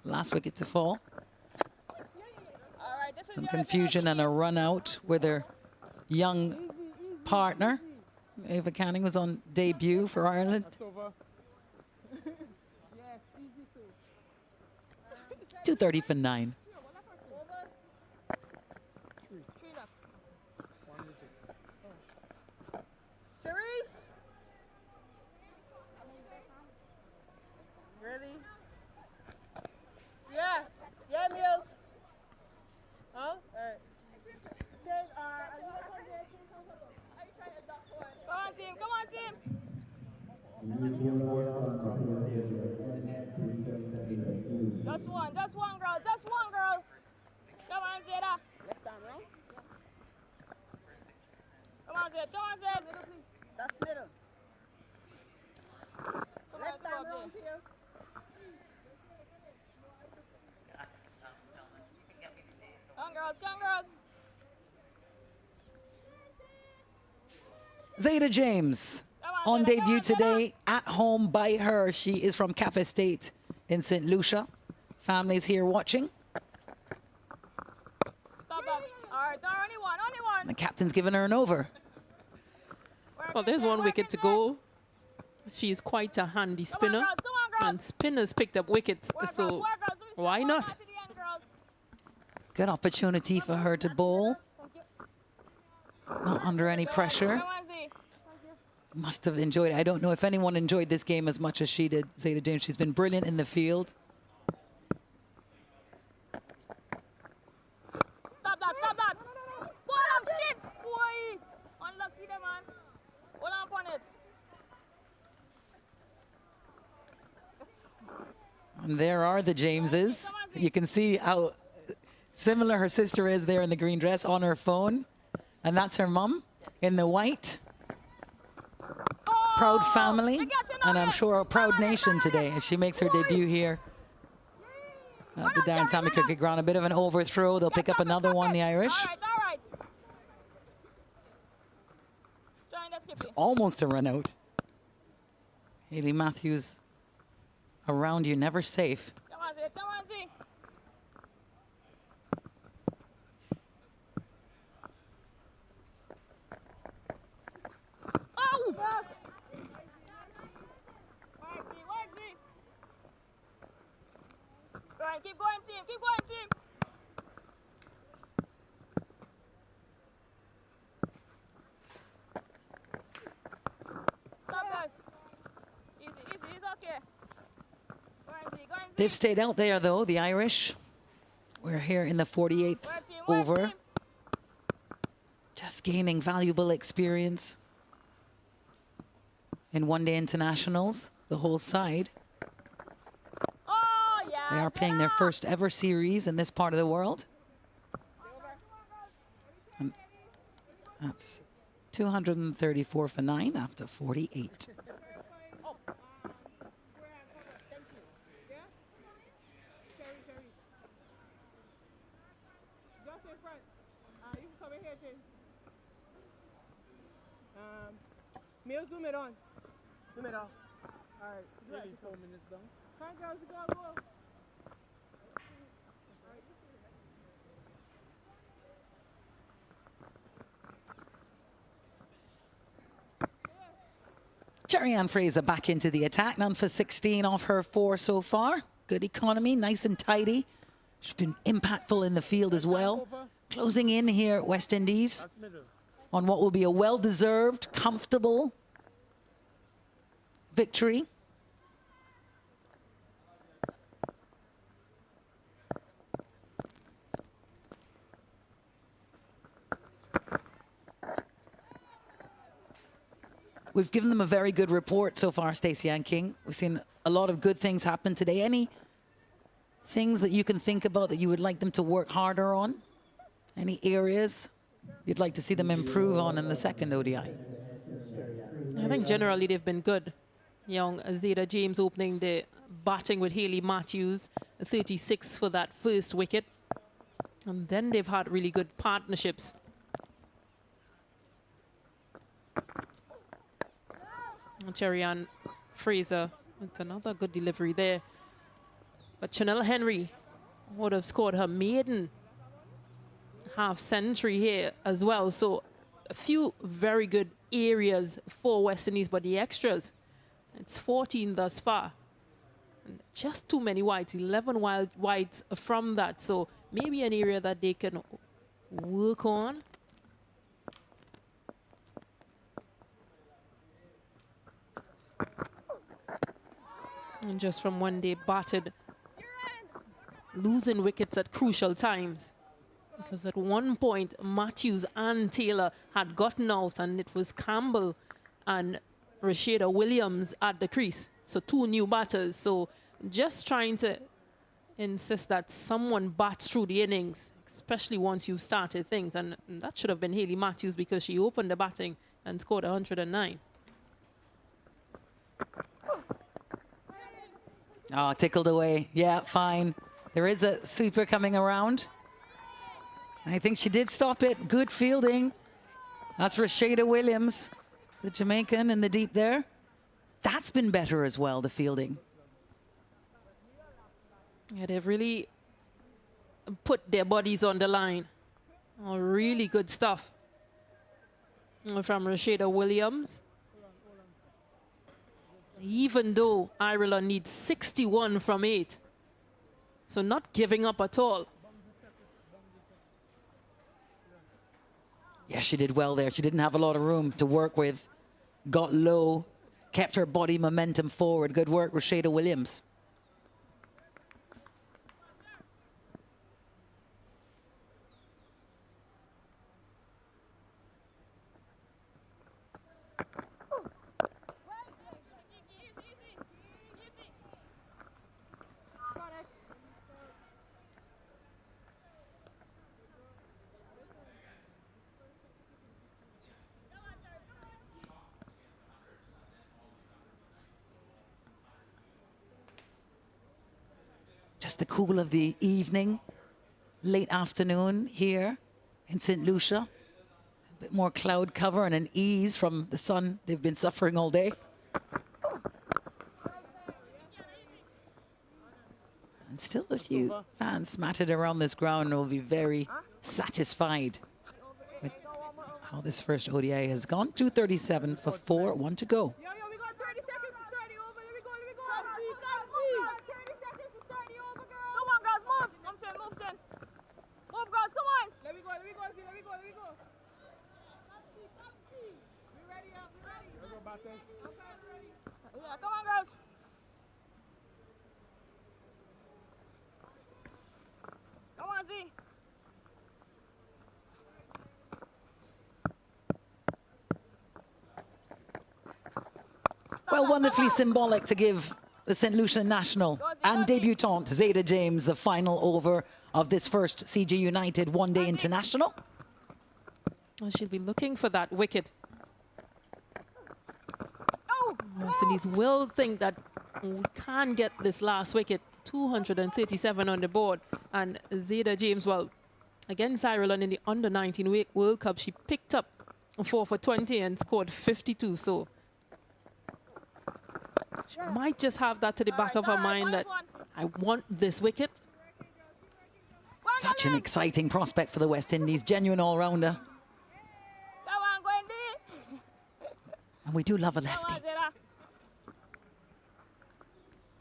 Last wicket to fall. Some confusion and a run out with her young partner. Ava Canning was on debut for Ireland. 230 for 9. Really? Yeah, Mills. Huh? Alright. Come on, team. Just one, girl. Come on, Zaida. Left arm wrong. Come on, Zaida. That's middle. Left arm wrong here. Come on, girls. Zaida James on debut today at home by her. She is from Cafe State in St. Lucia. Family's here watching. Stop that. All right, only one. The captain's given her an over. Well, there's one wicket to go. She's quite a handy spinner. Come on, girls. And spinners picked up wickets, so why not? Good opportunity for her to bowl. Not under any pressure. Must have enjoyed it. I don't know if anyone enjoyed this game as much as she did, Zaida James. She's been brilliant in the field. Stop that. Go on, shit, boy. Unlucky, man. Hold on, And there are the Jameses. You can see how similar her sister is there in the green dress on her phone. And that's her mum in the white. Proud family, and I'm sure a proud nation today as she makes her debut here at the Darren Sammy Cricket Ground. A bit of an overthrow. They'll pick up another one, the Irish. It's almost a run out. Hayley Matthews, around you, never safe. Come on, Z. Come on, Z. Oh! Right, keep going, team. Keep going, team. Stop that. Easy, easy. It's okay. Go on, Z. Go on, Z. They've stayed out there, though, the Irish. We're here in the 48th over. Just gaining valuable experience in one-day internationals, the whole side. Oh, yeah. They are playing their first ever series in this part of the world. And that's 234 for 9 after 48. Me'll zoom it on. Zoom it off. All right. Really 4 minutes down. Come on, girls. Go, go. Jerry-Ann Fraser back into the attack. None for 16 off her 4 so far. Good economy, nice and tidy. She's been impactful in the field as well. Closing in here at West Indies on what will be a well-deserved, comfortable victory. We've given them a very good report so far, Stacey and King. We've seen a lot of good things happen today. Any things that you can think about that you would like them to work harder on? Any areas you'd like to see them improve on in the second ODI? I think generally they've been good. Young Zaida James opening the batting with Hayley Matthews, 36 for that first wicket. And then they've had really good partnerships. Jerry-Ann Fraser with another good delivery there. But Chanel Henry would have scored her maiden half century here as well. So a few very good areas for West Indies, but the extras, it's 14 thus far. And just too many wides, 11 wides from that. So maybe an area that they can work on. And just from one day batted, losing wickets at crucial times. Because at one point, Matthews and Taylor had gotten out, and it was Campbell and Rashida Williams at the crease. So 2 new batters. So just trying to insist that someone bats through the innings, especially once you've started things. And that should have been Hayley Matthews because she opened the batting and scored 109. Oh, tickled away. Yeah, fine. There is a sweeper coming around. I think she did stop it. Good fielding. That's Rashida Williams, the Jamaican in the deep there. That's been better as well, the fielding. Yeah, they've really put their bodies on the line. Oh, really good stuff from Rashida Williams. Even though Ireland needs 61 from 8. So not giving up at all. Yeah, she did well there. She didn't have a lot of room to work with. Got low, kept her body momentum forward. Good work, Rashida Williams. Just the cool of the evening, late afternoon here in St. Lucia. A bit more cloud cover and an ease from the sun they've been suffering all day. And still a few fans smattered around this ground will be very satisfied with how this first ODI has gone. 2:37 for 4, 1 to go. Yo, we got 30 seconds to start it over. Let me go. Come 30 seconds to start it over, girl. Come on, girls, move. Move, Jen. Move, girls, come on. Let me go. Let me go. We ready up. Let's go, Bates. Yeah, come on, girls. Come on, Z. Well, wonderfully symbolic to give the St. Lucia national and debutante Zaida James the final over of this first CG United one-day international. Well, she'll be looking for that wicket. West Indies will think that we can get this last wicket. 237 on the board. And Zaida James, well, against Ireland in the under-19 World Cup, she picked up 4 for 20 and scored 52. So she might just have that to the back of her mind that I want this wicket. Such an exciting prospect for the West Indies, genuine all-rounder. Come on, Wendy. And we do love a lefty.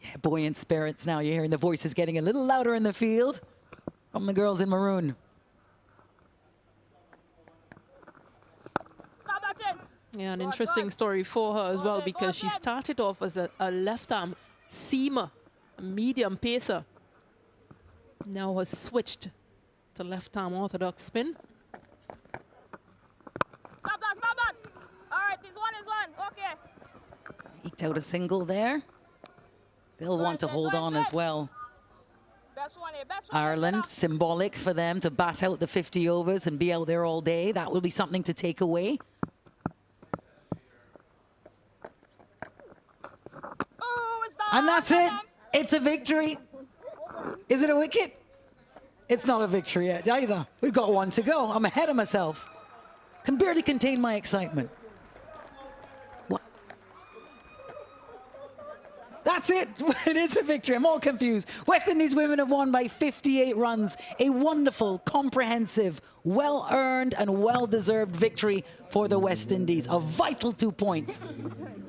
Yeah, buoyant spirits now. You're hearing the voices getting a little louder in the field from the girls in maroon. Stop that, Jen. Yeah, an interesting story for her as well, because she started off as a left-arm seamer, a medium pacer. Now has switched to left-arm orthodox spin. Stop that. All right, this one is one. Okay. Eked out a single there. They'll want to hold on as well. Best one here, Ireland, symbolic for them to bat out the 50 overs and be out there all day. That will be something to take away. And that's it. It's a victory. Is it a wicket? It's not a victory yet either. We've got one to go. I'm ahead of myself. Can barely contain my excitement. What? That's it. It is a victory. I'm all confused. West Indies women have won by 58 runs. A wonderful, comprehensive, well-earned and well-deserved victory for the West Indies. A vital 2 points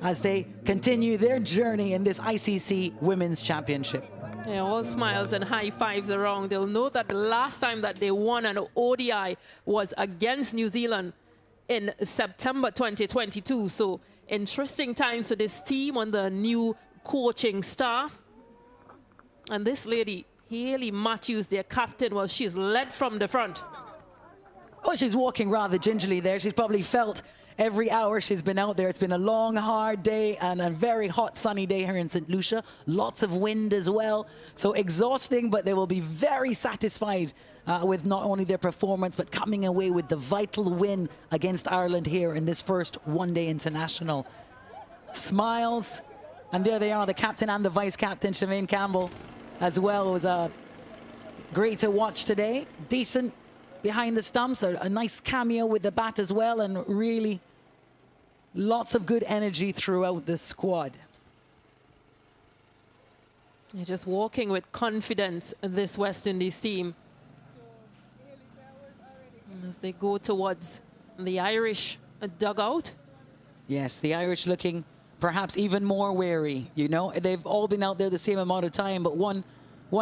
as they continue their journey in this ICC Women's Championship. Yeah, all smiles and high fives around. They'll know that the last time that they won an ODI was against New Zealand in September 2022. So interesting times for this team on the new coaching staff. And this lady, Hayley Matthews, their captain, well, she's led from the front. Oh, she's walking rather gingerly there. She's probably felt every hour she's been out there. It's been a long, hard day and a very hot, sunny day here in St. Lucia. Lots of wind as well. So exhausting, but they will be very satisfied with not only their performance, but coming away with the vital win against Ireland here in this first one-day international. Smiles. And there they are, the captain and the vice-captain, Sinead Campbell, as well. It was great to watch today. Decent behind the stumps, a nice cameo with the bat as well, and really lots of good energy throughout the squad. You're just walking with confidence, this West Indies team. As they go towards the Irish dugout. Yes, the Irish looking perhaps even more wary. You know, they've all been out there the same amount of time, but one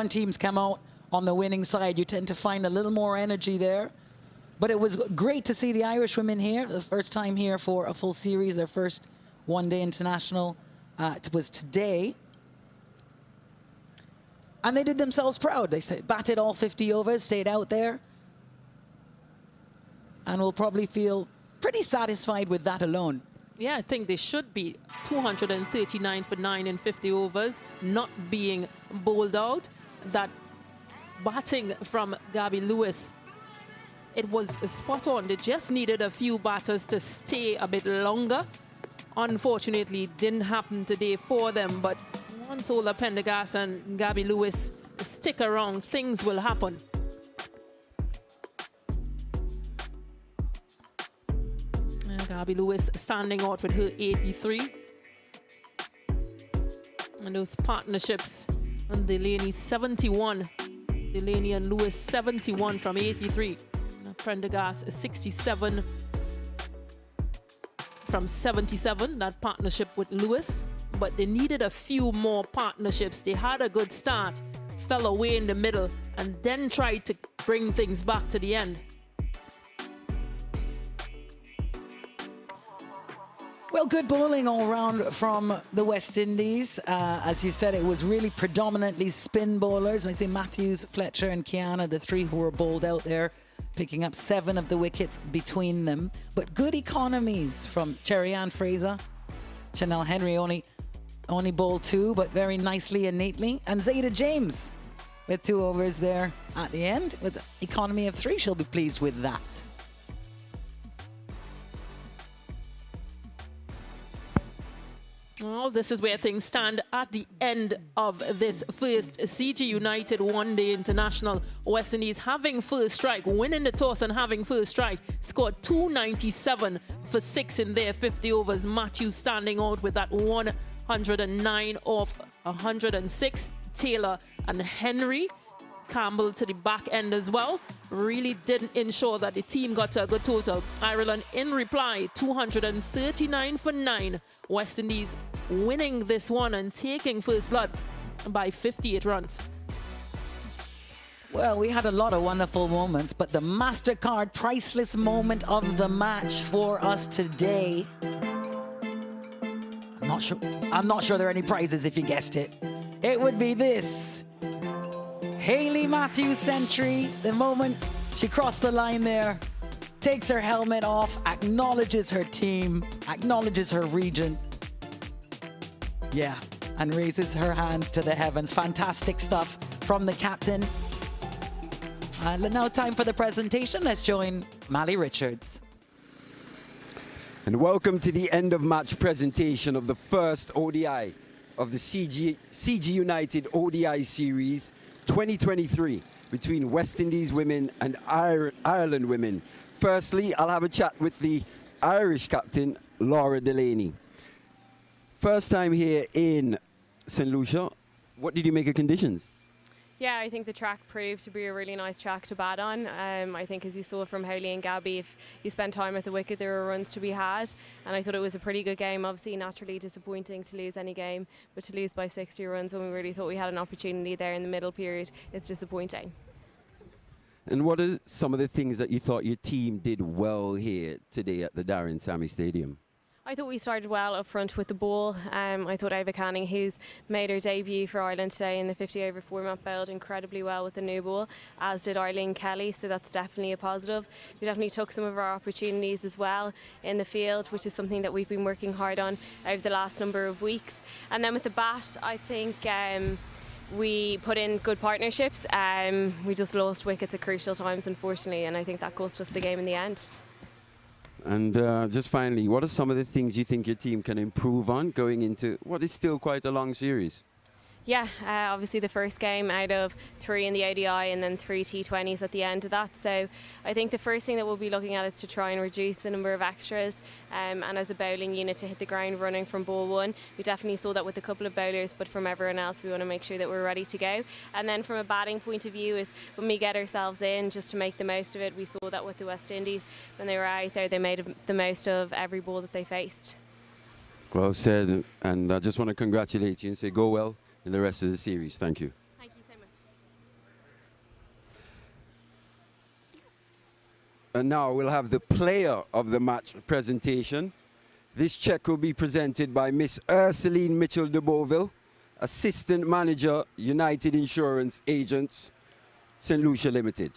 team's come out on the winning side. You tend to find a little more energy there. But it was great to see the Irish women here, the first time here for a full series, their first one-day international. It was today. And they did themselves proud. They batted all 50 overs, stayed out there. And will probably feel pretty satisfied with that alone. Yeah, I think they should be 239 for 9 in 50 overs, not being bowled out. That batting from Gabby Lewis, it was spot on. They just needed a few batters to stay a bit longer. Unfortunately, it didn't happen today for them, but once Ola Pendergast and Gabby Lewis stick around, things will happen. Gabby Lewis standing out with her 83. And those partnerships, and Delaney 71. Delaney and Lewis 71 from 83. And Prendergast 67 from 77, that partnership with Lewis. But they needed a few more partnerships. They had a good start, fell away in the middle, and then tried to bring things back to the end. Well, good bowling all round from the West Indies. As you said, it was really predominantly spin bowlers. I say Matthews, Fletcher and Kiana, the three who were bowled out there, picking up 7 of the wickets between them. But good economies from Cherry Ann Fraser. Chanel Henry only bowled 2, but very nicely and neatly. And Zaida James with 2 overs there at the end with economy of 3. She'll be pleased with that. Well, this is where things stand at the end of this first CG United one-day international. West Indies having first strike, winning the toss and having first strike, scored 297 for 6 in their 50 overs. Matthews standing out with that 109 off 106. Taylor and Henry. Campbell to the back end as well, really didn't ensure that the team got to a good total. Ireland in reply, 239 for 9. West Indies winning this one and taking first blood by 58 runs. Well, we had a lot of wonderful moments, but the MasterCard priceless moment of the match for us today. I'm not sure there are any prizes if you guessed it. It would be this. Hayley Matthews century, the moment she crossed the line there, takes her helmet off, acknowledges her team, acknowledges her region. Yeah, and raises her hands to the heavens. Fantastic stuff from the captain. And now time for the presentation. Let's join Mally Richards. And welcome to the end of match presentation of the first ODI of the CG United ODI series 2023 between West Indies women and Ireland women. Firstly, I'll have a chat with the Irish captain, Laura Delaney. First time here in St. Lucia. What did you make of conditions? Yeah, I think the track proved to be a really nice track to bat on. I think, as you saw from Howley and Gabby, if you spend time at the wicket, there are runs to be had. And I thought it was a pretty good game. Obviously, naturally disappointing to lose any game, but to lose by 60 runs when we really thought we had an opportunity there in the middle period is disappointing. And what are some of the things that you thought your team did well here today at the Darren Sammy Stadium? I thought we started well up front with the ball. I thought Ava Canning, who's made her debut for Ireland today in the 50-over format, bowled incredibly well with the new ball, as did Arlene Kelly, so that's definitely a positive. We definitely took some of our opportunities as well in the field, which is something that we've been working hard on over the last number of weeks. And then with the bat, I think we put in good partnerships. We just lost wickets at crucial times, unfortunately, and I think that cost us the game in the end. And just finally, what are some of the things you think your team can improve on going into what is still quite a long series? Yeah, obviously the first game out of 3 in the ODI and then 3 T20s at the end of that. So I think the first thing that we'll be looking at is to try and reduce the number of extras and as a bowling unit to hit the ground running from ball 1. We definitely saw that with a couple of bowlers, but from everyone else we want to make sure that we're ready to go. And then from a batting point of view is when we get ourselves in just to make the most of it. We saw that with the West Indies. When they were out there, they made the most of every ball that they faced. Well said, and I just want to congratulate you and say go well in the rest of the series. Thank you. Thank you so much. And now we'll have the player of the match presentation. This check will be presented by Miss Ursuline Mitchell de Beauville, Assistant Manager, United Insurance Agents, St. Lucia Limited.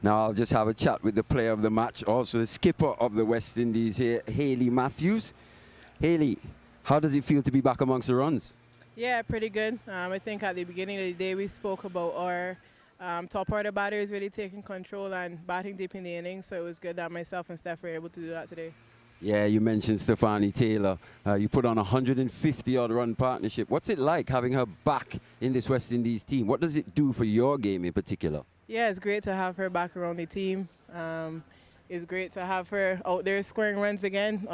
Now I'll just have a chat with the player of the match, also the skipper of the West Indies here, Hayley Matthews. Hayley, how does it feel to be back amongst the runs? Yeah, pretty good. I think at the beginning of the day we spoke about our Top order batters really taking control and batting deep in the innings, so it was good that myself and Steph were able to do that today. Yeah, you mentioned Stefani Taylor. You put on a 150-odd run partnership. What's it like having her back in this West Indies team? What does it do for your game in particular? Yeah, it's great to have her back around the team. It's great to have her out there scoring runs again.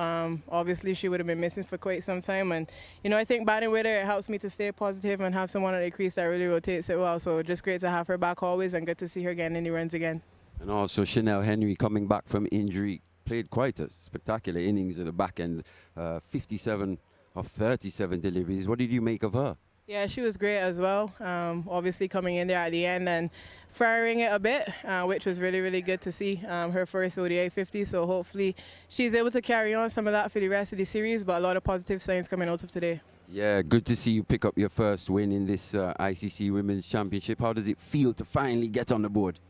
Obviously, she would have been missing for quite some time. And, you know, I think batting with her, it helps me to stay positive and have someone at the crease that really rotates it well. So just great to have her back always and good to see her getting any runs again. And also Chanel Henry coming back from injury. Played quite a spectacular innings at the back end, 57 of 37 deliveries. What did you make of her? Yeah, she was great as well. Obviously coming in there at the end and firing it a bit, which was really, really good to see. Her first ODI 50, so hopefully she's able to carry on some of that for the rest of the series, but a lot of positive signs coming out of today. Yeah, good to see you pick up your first win in this ICC Women's Championship. How does it feel to finally get on the board?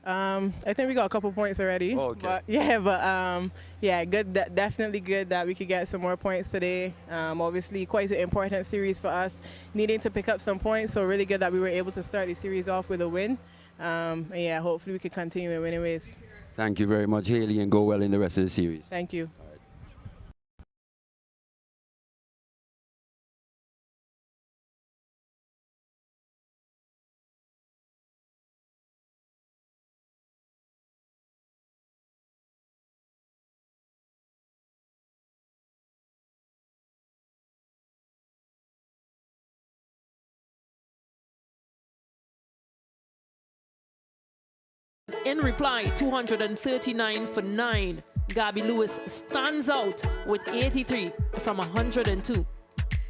I think we got a couple points already. Oh, okay. But yeah, good. Definitely good that we could get some more points today. Obviously, quite an important series for us, needing to pick up some points. So really good that we were able to start the series off with a win. And yeah, hopefully we could continue in winning ways. Thank you very much, Haley, and go well in the rest of the series. Thank you. In reply, 239 for 9. Gabby Lewis stands out with 83 from 102.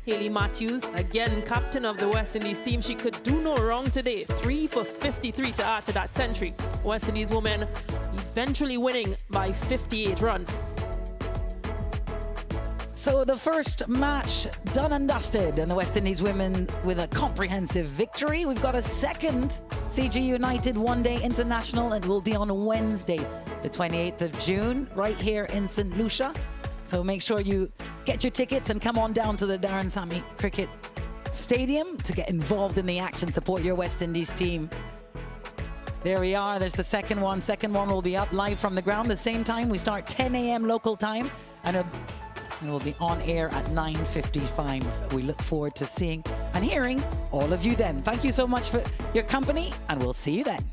Haley Matthews, again captain of the West Indies team, she could do no wrong today. 3 for 53 to add to that century. West Indies women eventually winning by 58 runs. So the first match done and dusted, and the West Indies women with a comprehensive victory. We've got a second CG United one-day international. It will be on Wednesday, the 28th of June, right here in St. Lucia. So make sure you get your tickets and come on down to the Darren Sammy Cricket Stadium to get involved in the action, support your West Indies team. There we are, there's the second one. Second one will be up live from the ground. The same time, we start 10 a.m. local time. And we'll be on air at 9:55. We look forward to seeing and hearing all of you then. Thank you so much for your company, and we'll see you then.